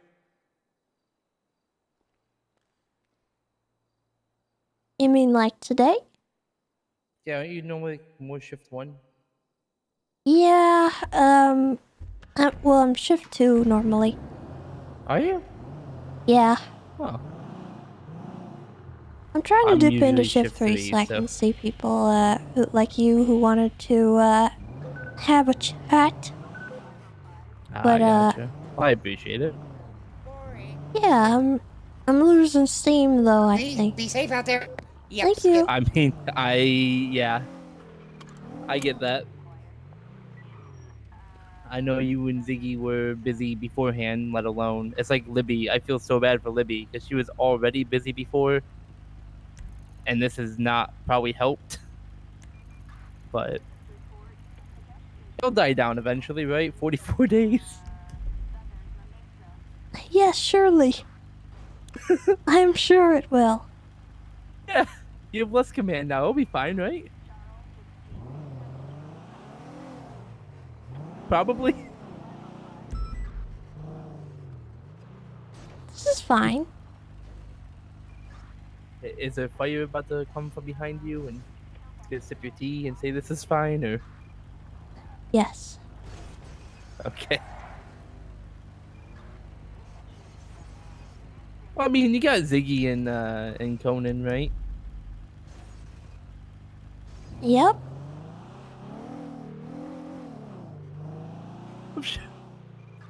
You mean like today? Yeah, aren't you normally more shift 1? Yeah, well, I'm shift 2 normally. Are you? Yeah. Oh. I'm trying to I'm dip into usually shift shift 3 3, so I can see people like you who wanted to have a chat. But I gotcha. I appreciate it. yeah, I'm losing steam though, I think. Be safe out there. Yep, Thank you. I mean, yeah. I get that. I know you and Ziggy were busy beforehand, let alone... It's like Libby. I feel so bad for Libby, because she was already busy before. And this has not probably helped. But... It'll die down eventually, right? 44 days. Yes, surely. I'm sure it will. Yeah. You have less command now. It'll be fine, right? Probably. This is fine. Is there fire about to come from behind you and get a sip your tea and say this is fine, or? Yes. Okay. Well, I mean, you got Ziggy and Conan, right? Yep.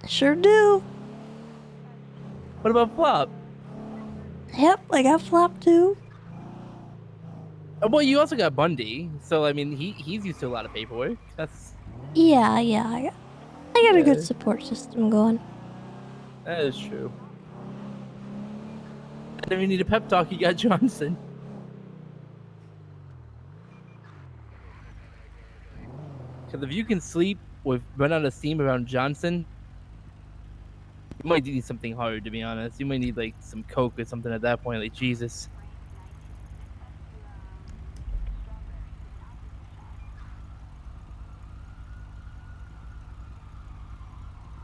Sure do. What about Flop? Yep, I got Flop too. Well, you also got Bundy, so I mean, he's used to a lot of paperwork. That's Yeah, I got a good support system going. that is true. And if you need a pep talk, you got Johnson. Because if you can sleep or run out of steam around Johnson, you might need something hard, to be honest. You might need like some coke or something at that point. Like Jesus.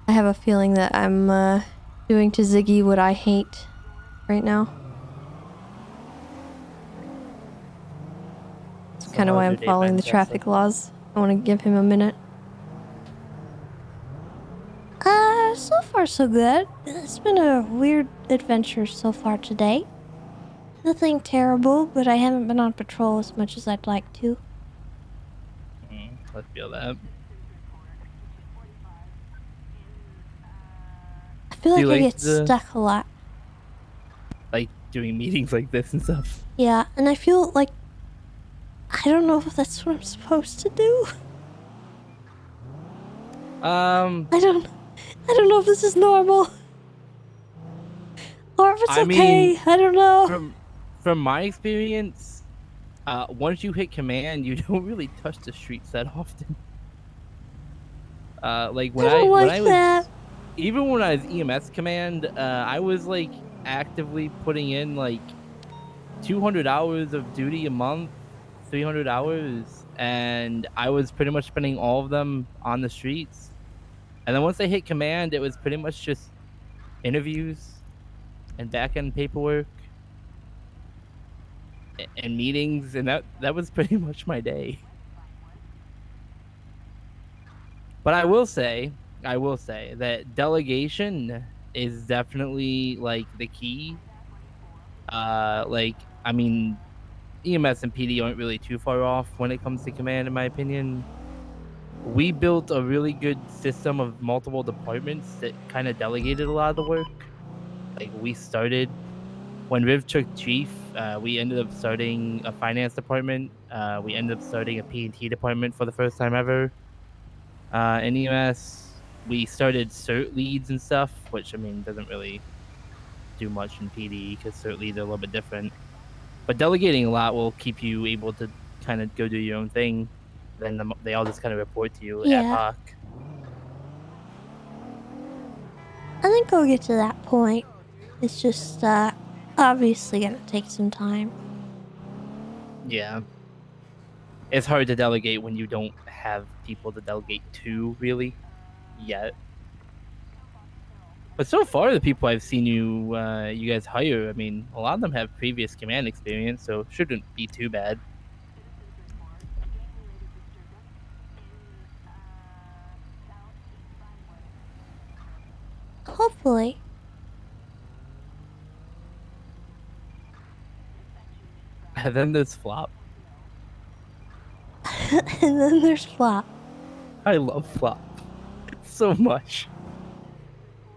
I have a feeling that I'm doing to Ziggy what I hate right now. That's kind of why I'm following the traffic laws. I want to give him a minute. So far so good. It's been a weird adventure so far today. Nothing terrible, but I haven't been on patrol as much as I'd like to. I feel that. I feel like I get stuck a lot. Like doing meetings like this and stuff. Yeah, and I feel like I don't know if that's what I'm supposed to do. I don't know if this is normal. Or if it's okay. I don't know. From my experience, once you hit command, you don't really touch the streets that often. Like when I was even when I was EMS command, I was like actively putting in like 200 hours of duty a month, 300 hours, and I was pretty much spending all of them on the streets. And then once I hit command, it was pretty much just interviews and back-end paperwork and meetings, and that was pretty much my day. But I will say that delegation is definitely like the key. Like, I mean, EMS and PD aren't really too far off when it comes to command, in my opinion. We built a really good system of multiple departments that kind of delegated a lot of the work. Like, we started when Riv took chief, we ended up starting a finance department. We ended up starting a P&T department for the first time ever. In EMS, we started cert leads and stuff, which I mean doesn't really do much in PD because cert leads are a little bit different. But delegating a lot will keep you able to kind of go do your own thing. Then they all just kind of report to you ad Yeah. hoc. I think I'll get to that point. It's just obviously gonna take some time. Yeah. It's hard to delegate when you don't have people to delegate to, really, yet. But so far, the people I've seen you guys hire, I mean, a lot of them have previous command experience, so shouldn't be too bad. Hopefully. And then there's Flop. And then there's Flop. I love Flop so much.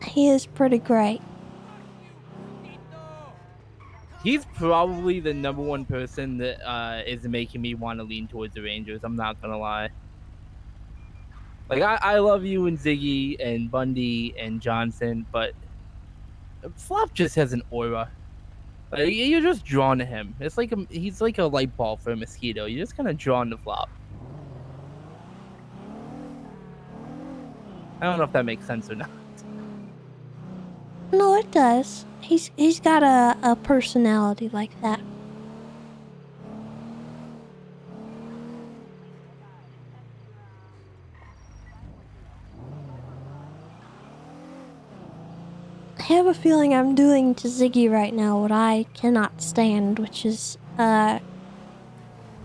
He is pretty great. He's probably the number one person that is making me want to lean towards the Rangers. I'm not gonna lie. Like I love you and Ziggy and Bundy and Johnson, but Flop just has an aura. You're just drawn to him. It's like he's like a light bulb for a mosquito. You're just kind of drawn to Flop. I don't know if that makes sense or not. No, it does. He's got a personality like that. I have a feeling I'm doing to Ziggy right now what I cannot stand, which is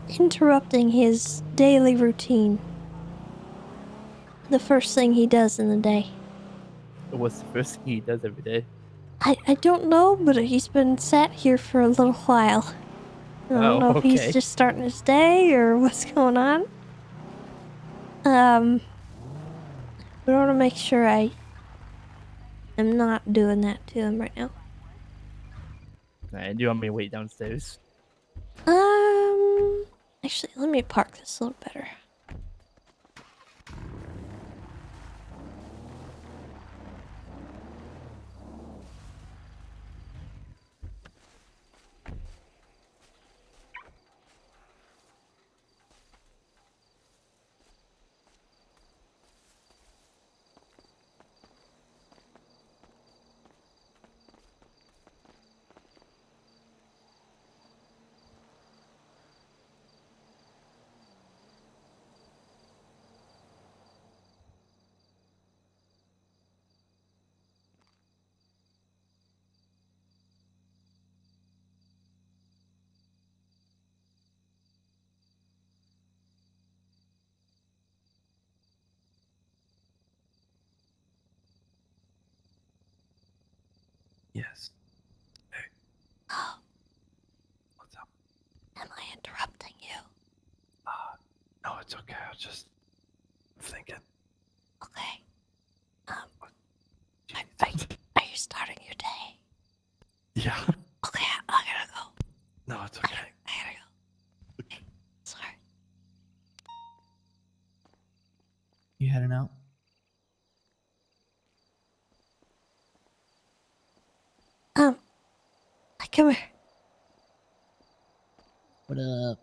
interrupting his daily routine. The first thing he does in the day. What's the first thing he does every day? I don't know, but he's been sat here for a little while. I don't know if he's just starting his day or what's going on. But I want to make sure I am not doing that to him right now. Alright, do you want me to wait downstairs? Actually, let me park this a little better. Yes. Hey. Oh. What's up? Am I interrupting you? No, it's okay. I was just thinking. Okay. Are you starting your day? Yeah. Okay, I gotta go. No, it's okay. I gotta go. Okay. Sorry. You heading out? Come here. What up?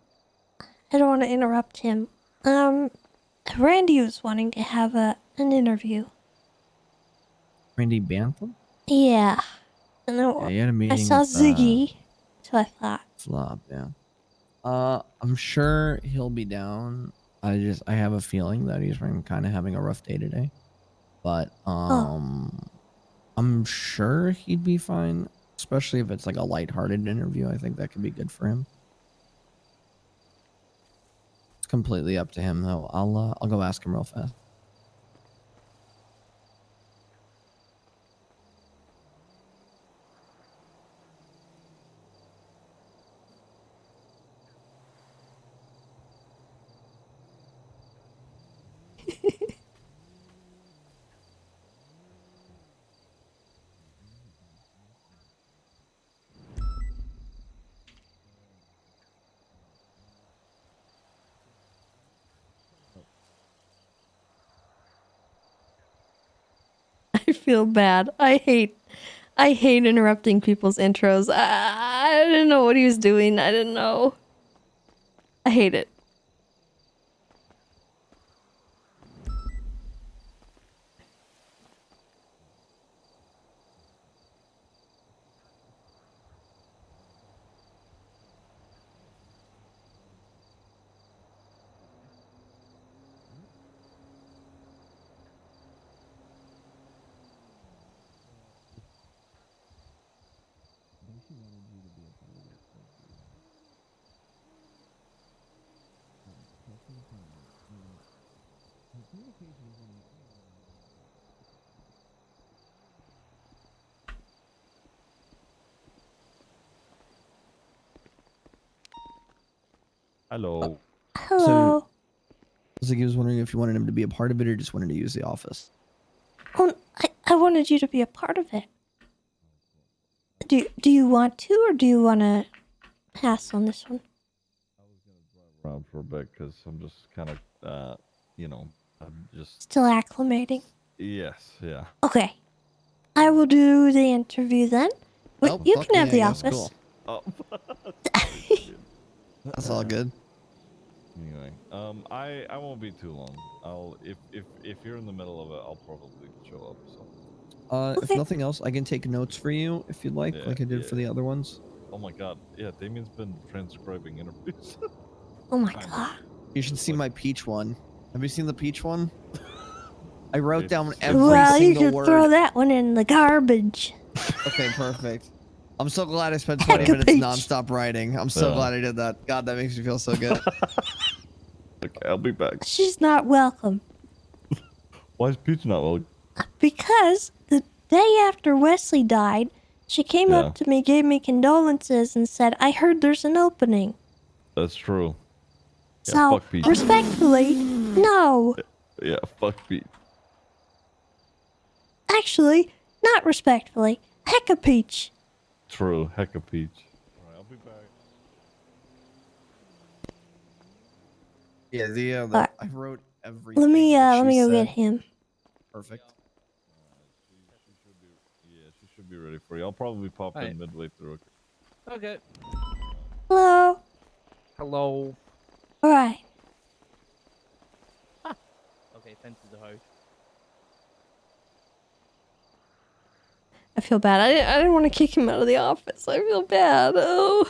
I don't want to interrupt him. Randy was wanting to have an interview. Randy Bantham? Yeah. And Yeah, you had a meeting I saw with, Ziggy, so I thought. Flop, yeah. I'm sure he'll be down. I have a feeling that he's kind of having a rough day today. But, I'm sure he'd be fine. Especially if it's like a lighthearted interview. I think that could be good for him. It's completely up to him though. I'll go ask him real fast. I feel bad. I hate interrupting people's intros. I didn't know what he was doing. I didn't know. I hate it. Hello. Hello. So he was wondering if you wanted him to be a part of it or just wanted to use the office. Oh, I wanted you to be a part of it. Do you want to, or do you want to pass on this one? Around for a bit because I'm just kind of, I'm just. Still acclimating. Yes, yeah. Okay. I will do the interview then. Wait, Oh, you fuck can have yeah, the that's office. Oh. That's all good. Anyway, I won't be too long. I'll if you're in the middle of it, I'll probably show up. So. If nothing else, I can take notes for you if you'd like I did for the other ones. Oh my god, yeah, Damien's been transcribing interviews. Oh my Kind of. god. You should see my peach one. Have you seen the peach one? I wrote It's down every Well, you single could word. throw that one in the garbage. Okay, perfect. I'm so glad I spent 20 minutes nonstop writing. I'm so glad I did that. God, that makes me feel so good. Okay, I'll be back. She's not welcome. Why is Peach not welcome? Because the day after Wesley died, she came up to me, gave me condolences, and said, I heard there's an opening. That's true. Yeah, So, fuck Peach. respectfully, no. Yeah, fuck Peach. Actually, not respectfully. Heck a peach. True, heck of Peach. Alright, I'll be back. Yeah, I wrote every. Let me go get him. Perfect. She should be ready for you. I'll probably pop in midway through. Okay. Hello. Hello. All right. Okay, fences are hard. I feel bad. I didn't want to kick him out of the office. I feel bad. Oh.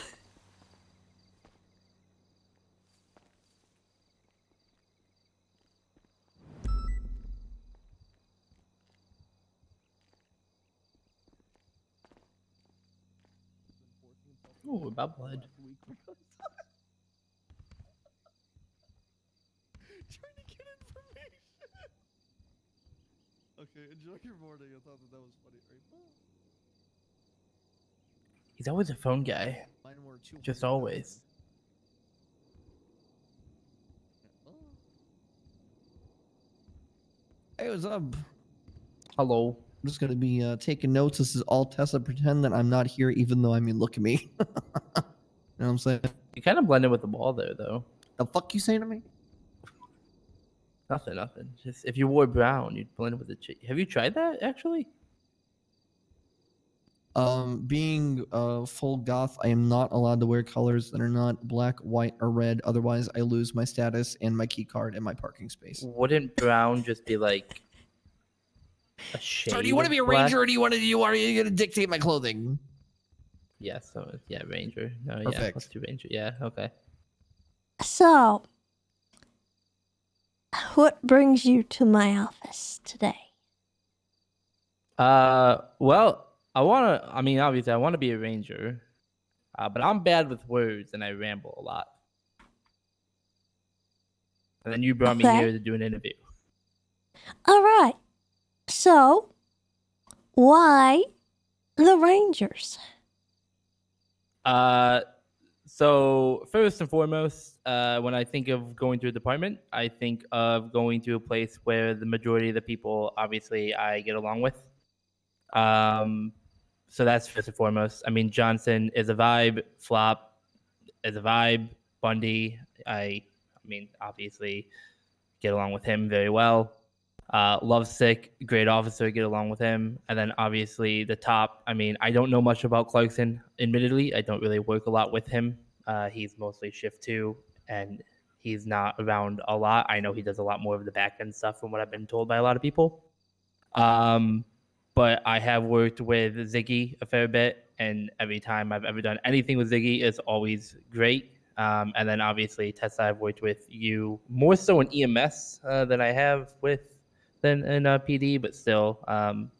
Ooh, about blood. Trying to get information. Okay, enjoy your morning. I thought that was funny, right? He's always a phone guy. Just always. Hey, what's up? Hello. I'm just gonna be taking notes. This is all Tessa. Pretend that I'm not here, even though look at me. You know what I'm saying? You kind of blended with the wall there, though. The fuck you saying to me? Nothing. Just if you wore brown, you'd blend with the chick. Have you tried that actually? Being full goth, I am not allowed to wear colors that are not black, white, or red. Otherwise, I lose my status and my key card and my parking space. Wouldn't brown just be like a shade? So, do you want to be a ranger, or are you gonna dictate my clothing? Yes. Yeah, so yeah, ranger. No, yeah, Perfect. let's do ranger. Yeah, okay. So, what brings you to my office today? Well, obviously I want to be a ranger, but I'm bad with words and I ramble a lot. And then you brought me here to do an interview. All right. So, why the Rangers? So first and foremost, when I think of going to a department, I think of going to a place where the majority of the people, obviously, I get along with. So that's first and foremost. I mean, Johnson is a vibe. Flop is a vibe. Bundy, I mean, obviously, get along with him very well. Lovesick, great officer, get along with him. And then obviously the top, I mean, I don't know much about Clarkson, admittedly. I don't really work a lot with him. He's mostly shift 2, and he's not around a lot. I know he does a lot more of the back end stuff from what I've been told by a lot of people. But I have worked with Ziggy a fair bit, and every time I've ever done anything with Ziggy, it's always great. And then obviously Tessa, I've worked with you more so in EMS than I have than in PD, but still,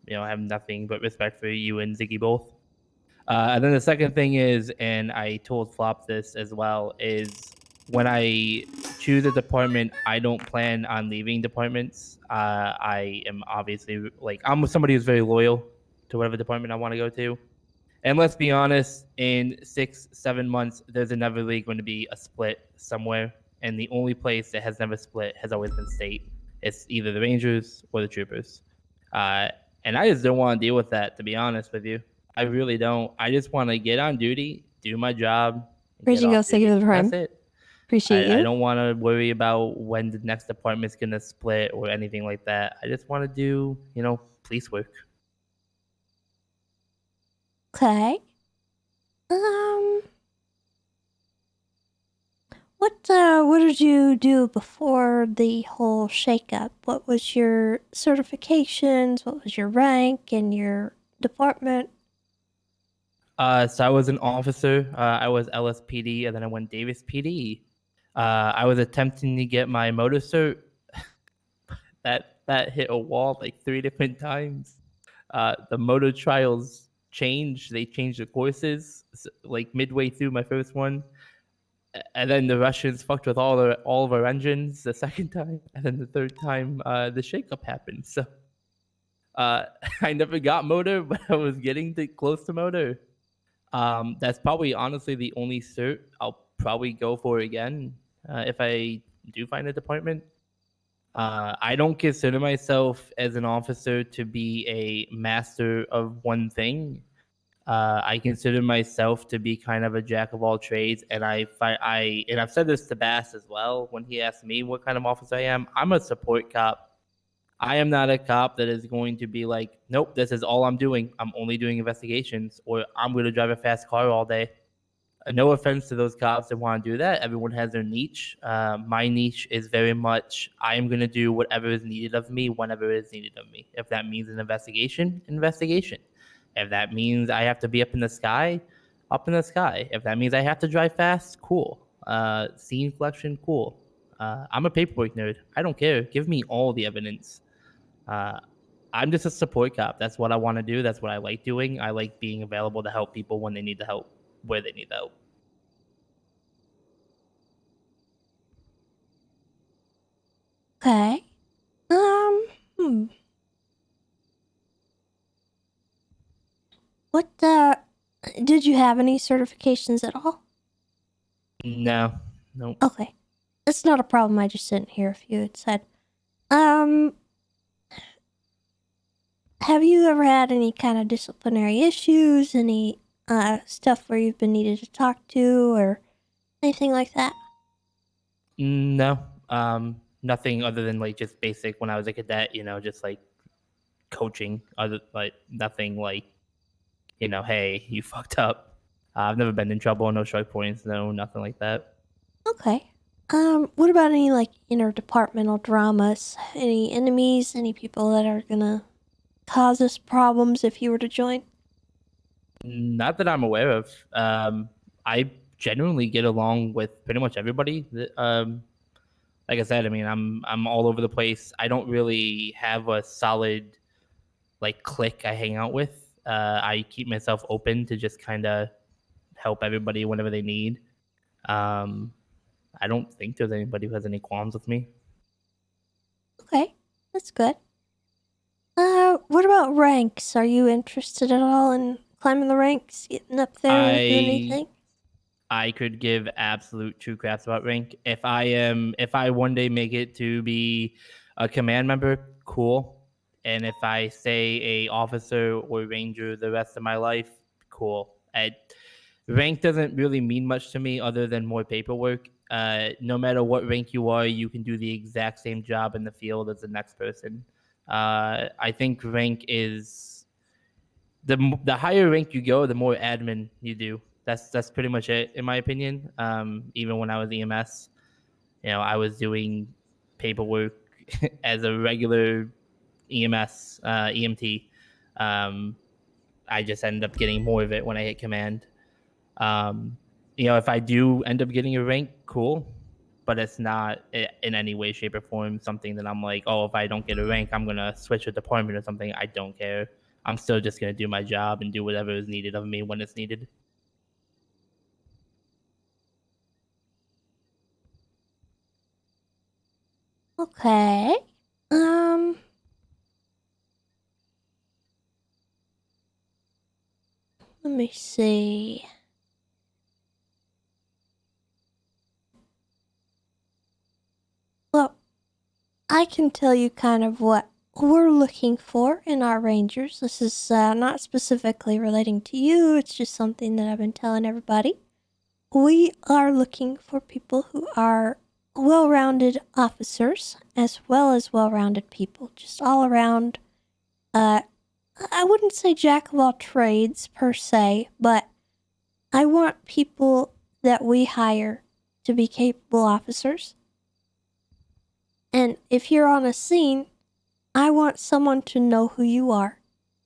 you know, I have nothing but respect for you and Ziggy both. And then the second thing is, and I told Flop this as well, is when I choose a department, I don't plan on leaving departments. I am obviously I'm somebody who's very loyal to whatever department I want to go to. And let's be honest, in 6-7 months, there's inevitably going to be a split somewhere. And the only place that has never split has always been state. It's either the Rangers or the Troopers. And I just don't want to deal with that, to be honest with you. I really don't. I just want to get on duty, do my job. Bridging goes save the prime. That's it. Appreciate you. I don't want to worry about when the next department's going to split or anything like that. I just want to do, you know, police work. Okay. What did you do before the whole shakeup? What was your certifications? What was your rank in your department? So I was an officer. I was LSPD, and then I went Davis PD. I was attempting to get my motor cert. that hit a wall like 3 different times. The motor trials changed. They changed the courses like midway through my first one. And then the Russians fucked with all of our engines the second time, and then the third time the shakeup happened. So I never got motor, but I was getting close to motor. That's probably honestly the only cert I'll probably go for again if I do find a department. I don't consider myself as an officer to be a master of one thing. I consider myself to be kind of a jack of all trades, and I've said this to Bass as well when he asked me what kind of officer I am. I'm a support cop. I am not a cop that is going to be like, nope, this is all I'm doing. I'm only doing investigations, or I'm going to drive a fast car all day. No offense to those cops that want to do that. Everyone has their niche. My niche is very much, I am going to do whatever is needed of me whenever it is needed of me. If that means an investigation. If that means I have to be up in the sky. If that means I have to drive fast, cool. Scene collection, cool. I'm a paperwork nerd. I don't care. Give me all the evidence. I'm just a support cop. That's what I want to do. That's what I like doing. I like being available to help people when they need the help, where they need the help. Okay. What, did you have any certifications at all? No. Nope. Okay. It's not a problem. I just didn't hear if you had said. Have you ever had any kind of disciplinary issues? Any, stuff where you've been needed to talk to or anything like that? No. Nothing other than like just basic when I was a cadet, you know, just like coaching, nothing like, you know, hey, you fucked up. I've never been in trouble, no strike points, no, nothing like that. Okay. What about any like interdepartmental dramas? Any enemies? Any people that are gonna cause us problems if you were to join? Not that I'm aware of. I genuinely get along with pretty much everybody. Like I said, I mean, I'm all over the place. I don't really have a solid like clique I hang out with. I keep myself open to just kind of help everybody whenever they need. I don't think there's anybody who has any qualms with me. Okay, that's good. What about ranks? Are you interested at all in climbing the ranks, getting up there and doing anything? I could give absolute true craps about rank. If I one day make it to be a command member, cool. And if I stay a officer or ranger the rest of my life, cool. Rank doesn't really mean much to me other than more paperwork. No matter what rank you are, you can do the exact same job in the field as the next person. I think rank is the higher rank you go, the more admin you do. That's pretty much it, in my opinion. Even when I was EMS, I was doing paperwork as a regular EMS EMT. I just ended up getting more of it when I hit command. If I do end up getting a rank, cool, but it's not in any way, shape, or form something that I'm like, oh, if I don't get a rank, I'm gonna switch a department or something. I don't care. I'm still just gonna do my job and do whatever is needed of me when it's needed. Okay. Let me see. Well, I can tell you kind of what we're looking for in our rangers. This is not specifically relating to you, it's just something that I've been telling everybody. We are looking for people who are well-rounded officers as well as well-rounded people, just all around. I wouldn't say jack of all trades per se, but I want people that we hire to be capable officers. And if you're on a scene, I want someone to know who you are.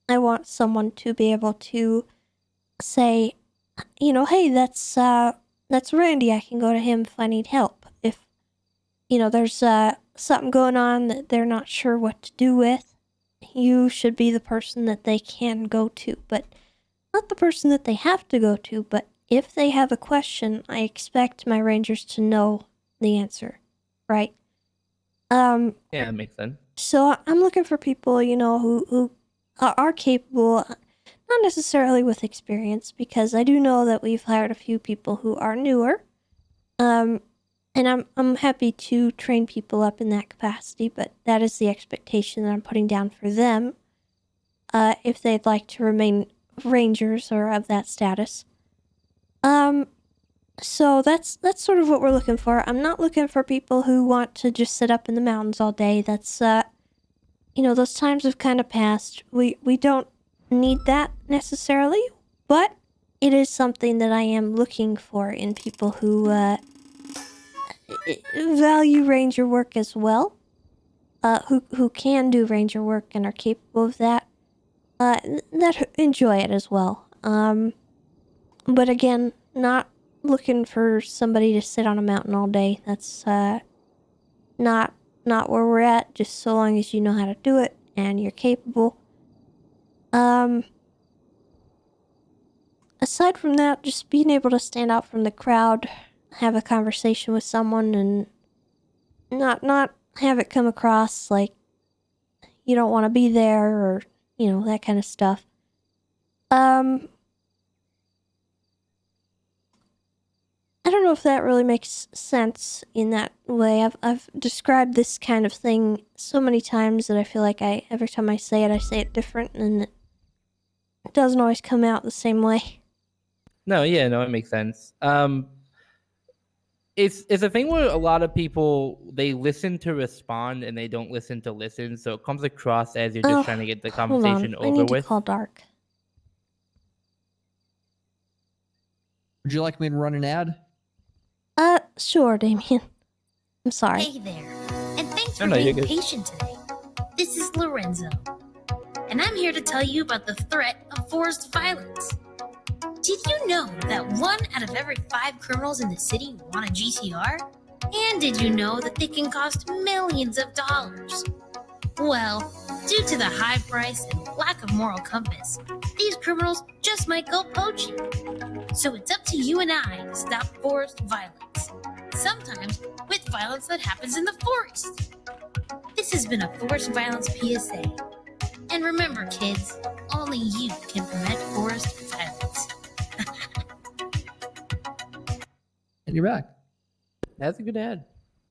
I want someone to be able to say, hey, that's Randy. I can go to him if I need help. If, there's something going on that they're not sure what to do with, you should be the person that they can go to. But not the person that they have to go to, but if they have a question, I expect my rangers to know the answer, right? Yeah, that makes sense. So I'm looking for people, who are capable, not necessarily with experience, because I do know that we've hired a few people who are newer. And I'm happy to train people up in that capacity, but that is the expectation that I'm putting down for them, if they'd like to remain rangers or of that status. So that's sort of what we're looking for. I'm not looking for people who want to just sit up in the mountains all day. That's, those times have kind of passed. We don't need that necessarily, but it is something that I am looking for in people who value ranger work as well, who can do ranger work and are capable of that, that enjoy it as well. But again, not looking for somebody to sit on a mountain all day. That's not where we're at, just so long as you know how to do it and you're capable. Aside from that, just being able to stand out from the crowd, have a conversation with someone, and not have it come across like you don't want to be there, or that kind of stuff. I don't know if that really makes sense in that way. I've described this kind of thing so many times that I feel like every time I say it different, and it doesn't always come out the same way. No, it makes sense. It's a thing where a lot of people, they listen to respond and they don't listen to listen, so it comes across as you're just trying to get the conversation over with. I need to call Dark. Would you like me to run an ad? Sure, Damien. I'm sorry. Hey there, and thanks for being patient today. This is Lorenzo, and I'm here to tell you about the threat of forced violence. Did you know that 1 out of every 5 criminals in the city want a GTR? And did you know that they can cost millions of dollars? Well, due to the high price and lack of moral compass, these criminals just might go poaching. So it's up to you and I to stop forced violence. Sometimes with violence that happens in the forest. This has been a forced violence PSA. And remember, kids, only you can prevent forced violence. And you're back. That's a good ad.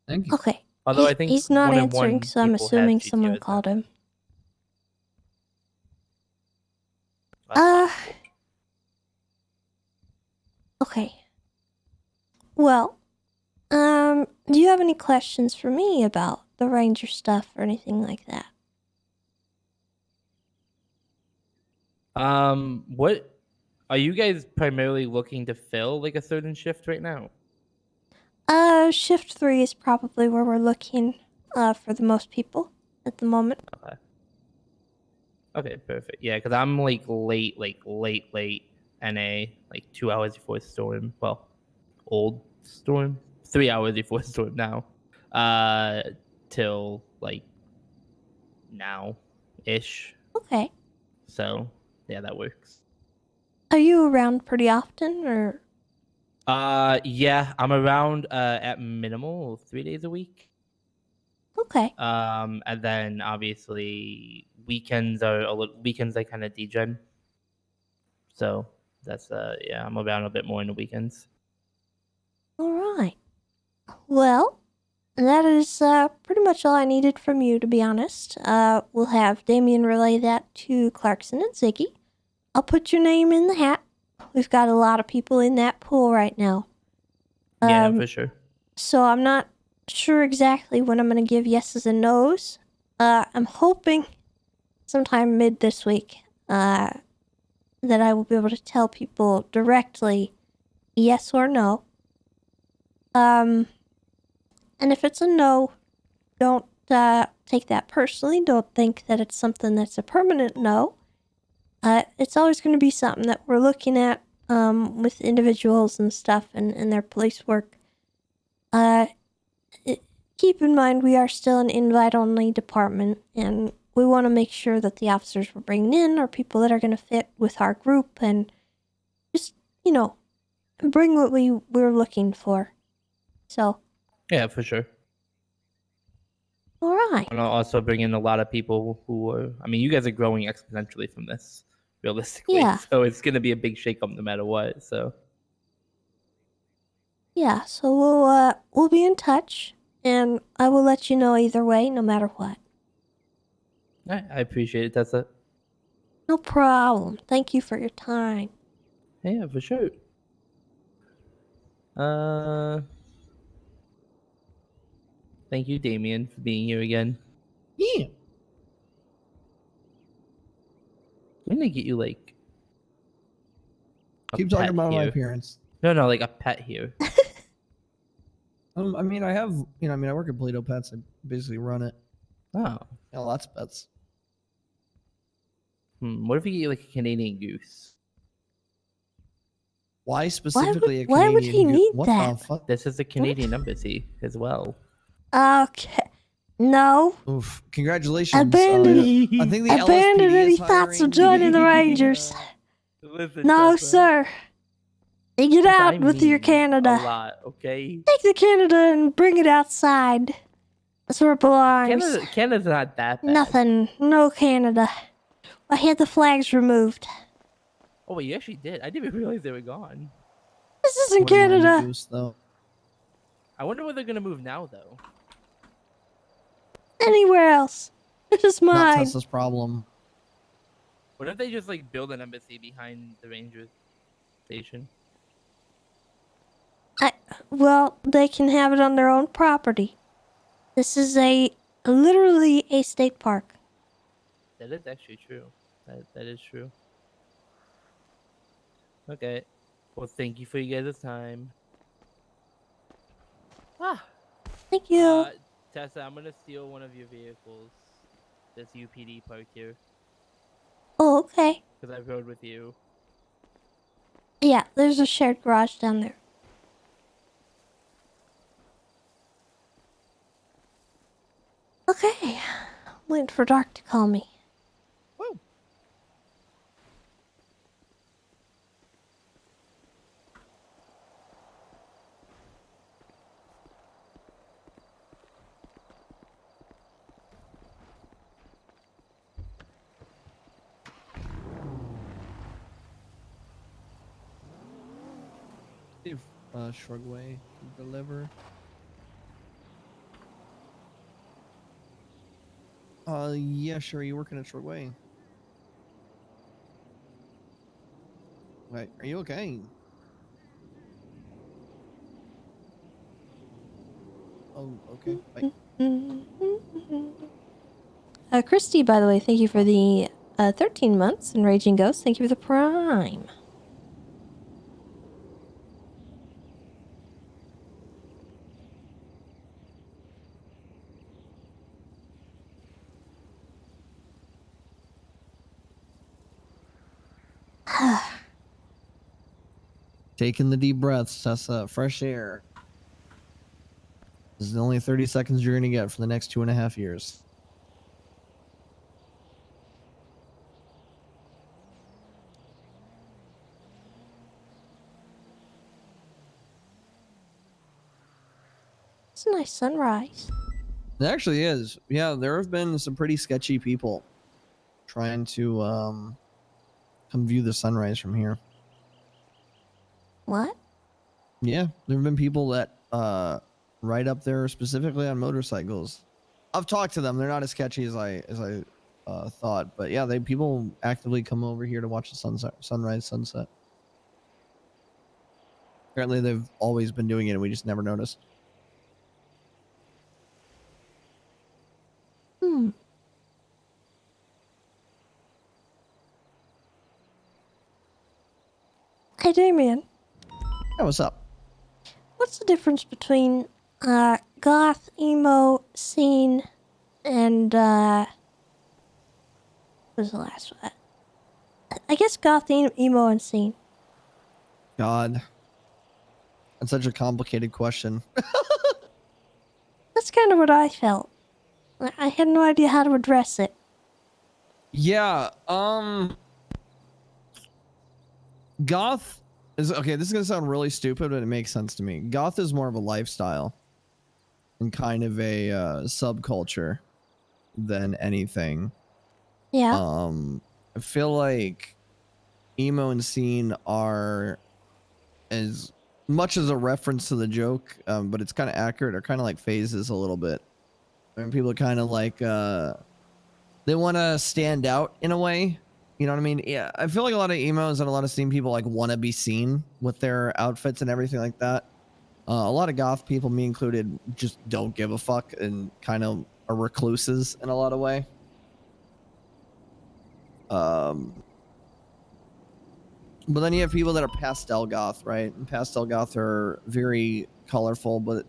Thank you. Okay. Although I think he's not 1 in answering, 1 so I'm people assuming have someone GTRs called him. Okay. Well, do you have any questions for me about the ranger stuff or anything like that? What are you guys primarily looking to fill, like a certain shift right now? Shift 3 is probably where we're looking, for the most people at the moment. Okay. Okay, perfect. Yeah, because I'm like late NA, like 2 hours before storm. Well, old storm, 3 hours before storm now. Till like now ish. Okay. So yeah, that works. Are you around pretty often, or? Yeah, I'm around at minimal 3 days a week. Okay. And then obviously weekends I kind of degen. So that's yeah, I'm around a bit more in the weekends. All right. Well, that is pretty much all I needed from you, to be honest. We'll have Damien relay that to Clarkson and Ziggy. I'll put your name in the hat. We've got a lot of people in that pool right now. Yeah, for sure. So I'm not sure exactly when I'm going to give yeses and nos. I'm hoping sometime mid this week that I will be able to tell people directly yes or no. And if it's a no, don't take that personally. Don't think that it's something that's a permanent no. It's always going to be something that we're looking at with individuals and stuff and their police work. Keep in mind we are still an invite-only department, and we want to make sure that the officers we're bringing in are people that are going to fit with our group and just, bring what we're looking for. So. Yeah, for sure. All right. And I'll also bring in a lot of people who are. I mean, you guys are growing exponentially from this, realistically. Yeah. So it's gonna be a big shakeup no matter what. So. Yeah. So we'll be in touch, and I will let you know either way, no matter what. I appreciate it, Tessa. No problem. Thank you for your time. Yeah, for sure. Thank you, Damien, for being here again. Yeah. I'm gonna get you like. Keep talking about my appearance. No, like a pet here. I mean, I work at Play-Doh Pets. I basically run it. Oh. Yeah, lots of pets. What if we get you like a Canadian goose? Why specifically a Canadian Why would he need what that? the fuck? This is the Canadian embassy as well. Okay. No. Oof. Congratulations. Abandon any thoughts of joining the Rangers. Listen, No, Tessa. sir. You get out with your Canada. A lot, okay? Take the Canada and bring it outside. That's where it belongs. Canada's not that bad. Nothing. No Canada. I had the flags removed. Oh, wait, you actually did. I didn't even realize they were gone. This isn't Canada. Goose, though. I wonder where they're gonna move now, though. Anywhere else. This is Not mine. Tessa's problem. What if they just like build an embassy behind the Ranger station? Well, they can have it on their own property. This is literally a state park. That is actually true. That is true. Okay. Well, thank you for you guys' time. Thank you. Tessa, I'm gonna steal one of your vehicles. This UPD park here. Oh, okay. Because I rode with you. Yeah, there's a shared garage down there. Okay. Waiting for Dark to call me. Woo. If Shrugway can deliver. Yeah, sure. You working at Shrugway? Wait, are you okay? Oh, okay. Bye. Christy, by the way, thank you for the 13 months. And Raging Ghost, thank you for the prime. Taking the deep breaths, Tessa. Fresh air. This is the only 30 seconds you're going to get for the next 2.5 years. It's a nice sunrise. It actually is. Yeah, there have been some pretty sketchy people trying to come view the sunrise from here. What? Yeah, there have been people that ride up there specifically on motorcycles. I've talked to them. They're not as sketchy as I thought, but yeah, people actively come over here to watch the sunrise, sunset. Apparently, they've always been doing it, and we just never noticed. Hey, Damien. Yeah, what's up? What's the difference between goth, emo, scene, and what was the last one? I guess goth, emo, and scene. God. That's such a complicated question. That's kind of what I felt. I had no idea how to address it. Yeah, goth is okay. This is gonna sound really stupid, but it makes sense to me. Goth is more of a lifestyle and kind of a subculture than anything. Yeah. I feel like emo and scene are as much as a reference to the joke, but it's kind of accurate, or kind of like phases a little bit. I mean, people are kind of like they want to stand out in a way. You know what I mean? Yeah, I feel like a lot of emos and a lot of scene people like want to be seen with their outfits and everything like that. A lot of goth people, me included, just don't give a fuck and kind of are recluses in a lot of way. But then you have people that are pastel goth, right? And pastel goth are very colorful, but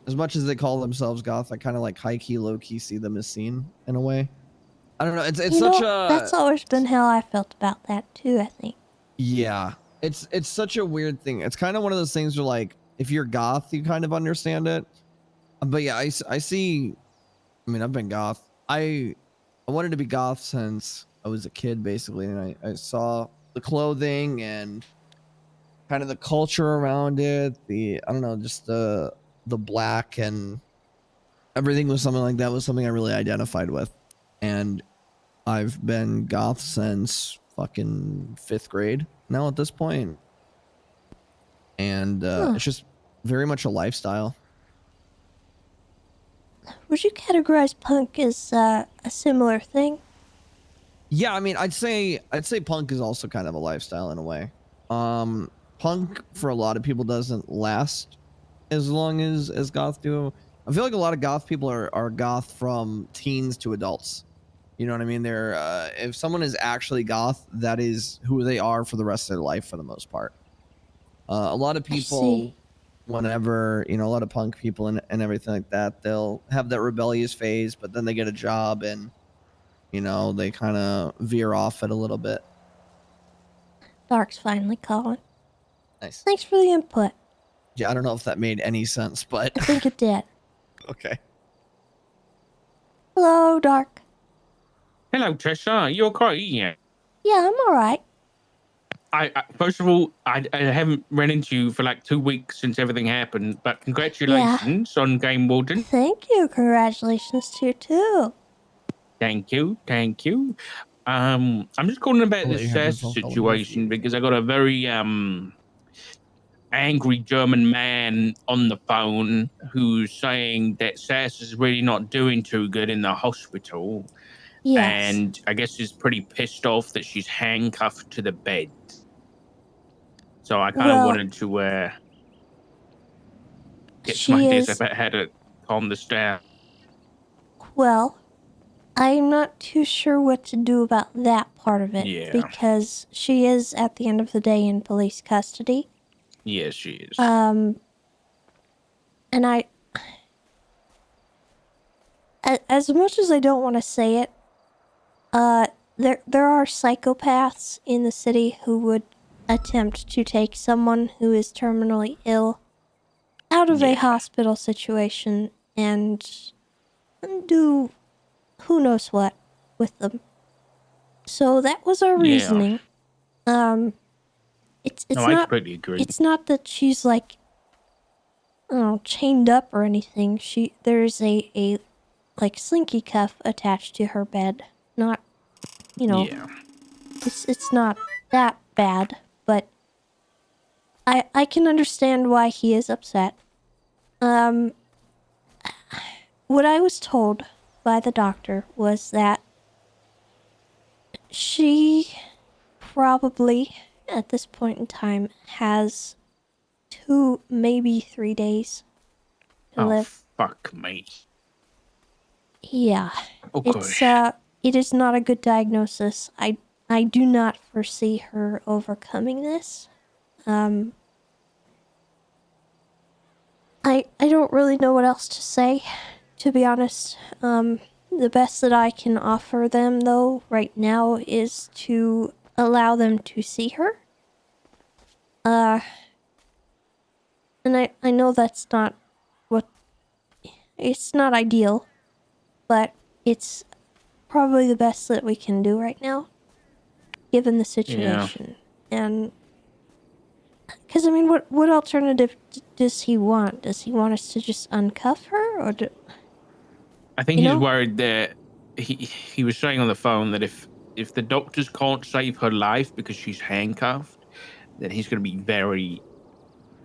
as much as they call themselves goth, I kind of like high key, low key see them as scene in a way. I don't know. It's such a. That's always been how I felt about that too. I think. Yeah, it's such a weird thing. It's kind of one of those things where like if you're goth, you kind of understand it. But yeah, I see. I mean, I've been goth. I wanted to be goth since I was a kid, basically, and I saw the clothing and kind of the culture around it. I don't know, just the black and everything was something like that was something I really identified with. And I've been goth since fucking 5th grade now at this point. And it's just very much a lifestyle. Would you categorize punk as a similar thing? Yeah, I mean, I'd say punk is also kind of a lifestyle in a way. Punk for a lot of people doesn't last as long as goth do. I feel like a lot of goth people are goth from teens to adults. You know what I mean? They're if someone is actually goth, that is who they are for the rest of their life for the most part. A lot of people, whenever, you know, a lot of punk people and everything like that, they'll have that rebellious phase, but then they get a job and, you know, they kind of veer off it a little bit. Dark's finally calling. Nice. Thanks for the input. Yeah, I don't know if that made any sense, but I think it did. Okay. Hello, Dark. Hello, Tessa. You okay? Yeah. Yeah, I'm all right. I first of all, I haven't run into you for like 2 weeks since everything happened, but congratulations on Game Warden. Thank you. Congratulations to you too. Thank you. I'm just calling about this SAS situation because I got a very angry German man on the phone who's saying that SAS is really not doing too good in the hospital. Yes. And I guess he's pretty pissed off that she's handcuffed to the bed. So I kind of wanted to get some ideas about how to calm this down. Well, I'm not too sure what to do about that part of it. Yeah. Because she is, at the end of the day, in police custody. Yes, she is. And as much as I don't want to say it, there are psychopaths in the city who would attempt to take someone who is terminally ill out of a hospital situation and do who knows what with them. So that was our reasoning. It's No, I not completely agree. It's not that she's like, chained up or anything. There's a like slinky cuff attached to her bed. Not, Yeah. It's not that bad, but I can understand why he is upset. What I was told by the doctor was that she probably, at this point in time, has 2, maybe 3 days to live. Fuck me. Yeah. Okay. It is not a good diagnosis. I do not foresee her overcoming this. I don't really know what else to say, to be honest. The best that I can offer them, though, right now is to allow them to see her. And I know that's not it's not ideal, but it's probably the best that we can do right now, given the situation. And because, I mean, what alternative does he want? Does he want us to just uncuff her, or I think he's worried that he was saying on the phone that if the doctors can't save her life because she's handcuffed, then he's going to be very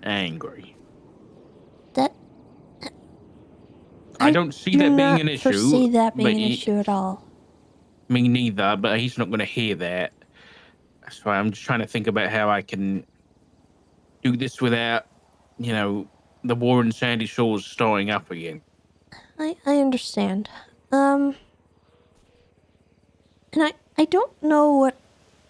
angry. I don't see that being an issue. I do not foresee that being an issue at all. Me neither, but he's not going to hear that. That's why I'm just trying to think about how I can do this without, the Warren Sandy Shores starting up again. I understand. And I don't know what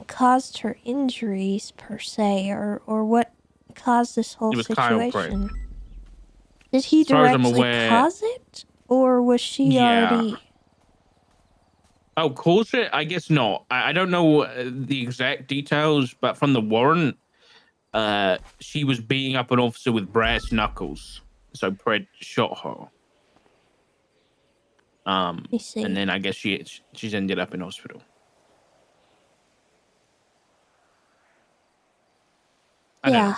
caused her injuries per se, or what caused this whole situation. Did he directly cause it, or was she already? Oh, cause it? I guess not. I don't know the exact details, but from the warrant, she was beating up an officer with brass knuckles. So Pred shot her. And then I guess she's ended up in hospital. Yeah.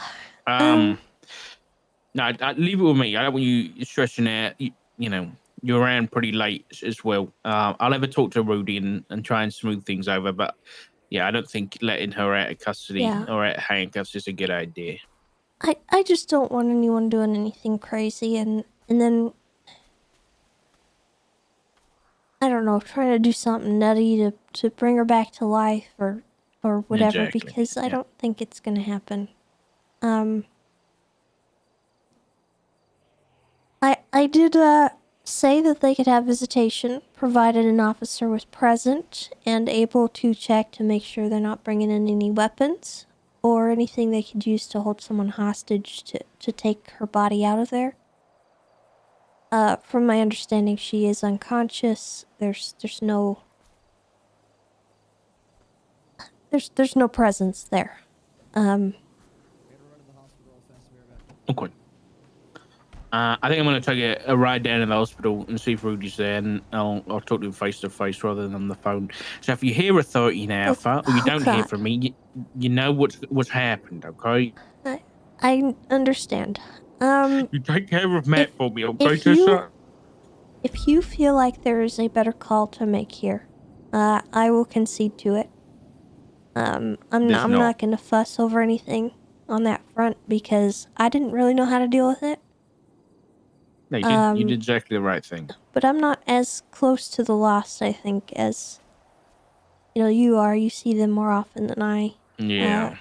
No, leave it with me. I don't want you stressing out. You're around pretty late as well. I'll ever talk to Rudy and try and smooth things over. But yeah, I don't think letting her out of custody or out of handcuffs is a good idea. I just don't want anyone doing anything crazy and then, I don't know, trying to do something nutty to bring her back to life or whatever, because I don't think it's gonna happen. I did say that they could have visitation, provided an officer was present and able to check to make sure they're not bringing in any weapons or anything they could use to hold someone hostage to take her body out of there. From my understanding, she is unconscious. There's no presence there. Okay. I think I'm going to take a ride down to the hospital and see if Rudy's there, and I'll talk to him face to face rather than on the phone. So if you hear a 13 Alpha, or you don't hear from me, you know what's happened, okay? I understand. You take care of Matt for me, okay, Tessa? If you feel like there is a better call to make here, I will concede to it. I'm not going to fuss over anything on that front because I didn't really know how to deal with it. No, you did exactly the right thing. But I'm not as close to the lost, I think, as you are. You see them more often than I. Yeah.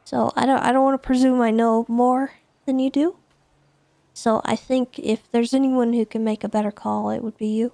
So I don't want to presume I know more than you do. So I think if there's anyone who can make a better call, it would be you.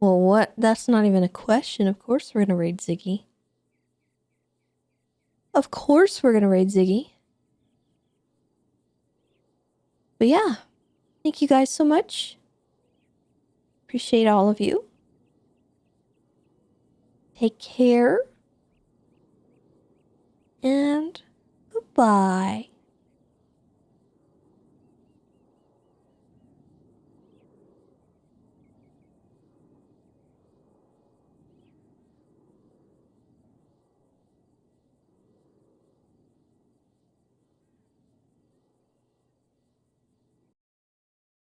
Well, what? That's not even a question. Of course we're gonna raid Ziggy. Of course we're gonna raid Ziggy. But yeah, thank you guys so much. Appreciate all of you. Take care. And goodbye.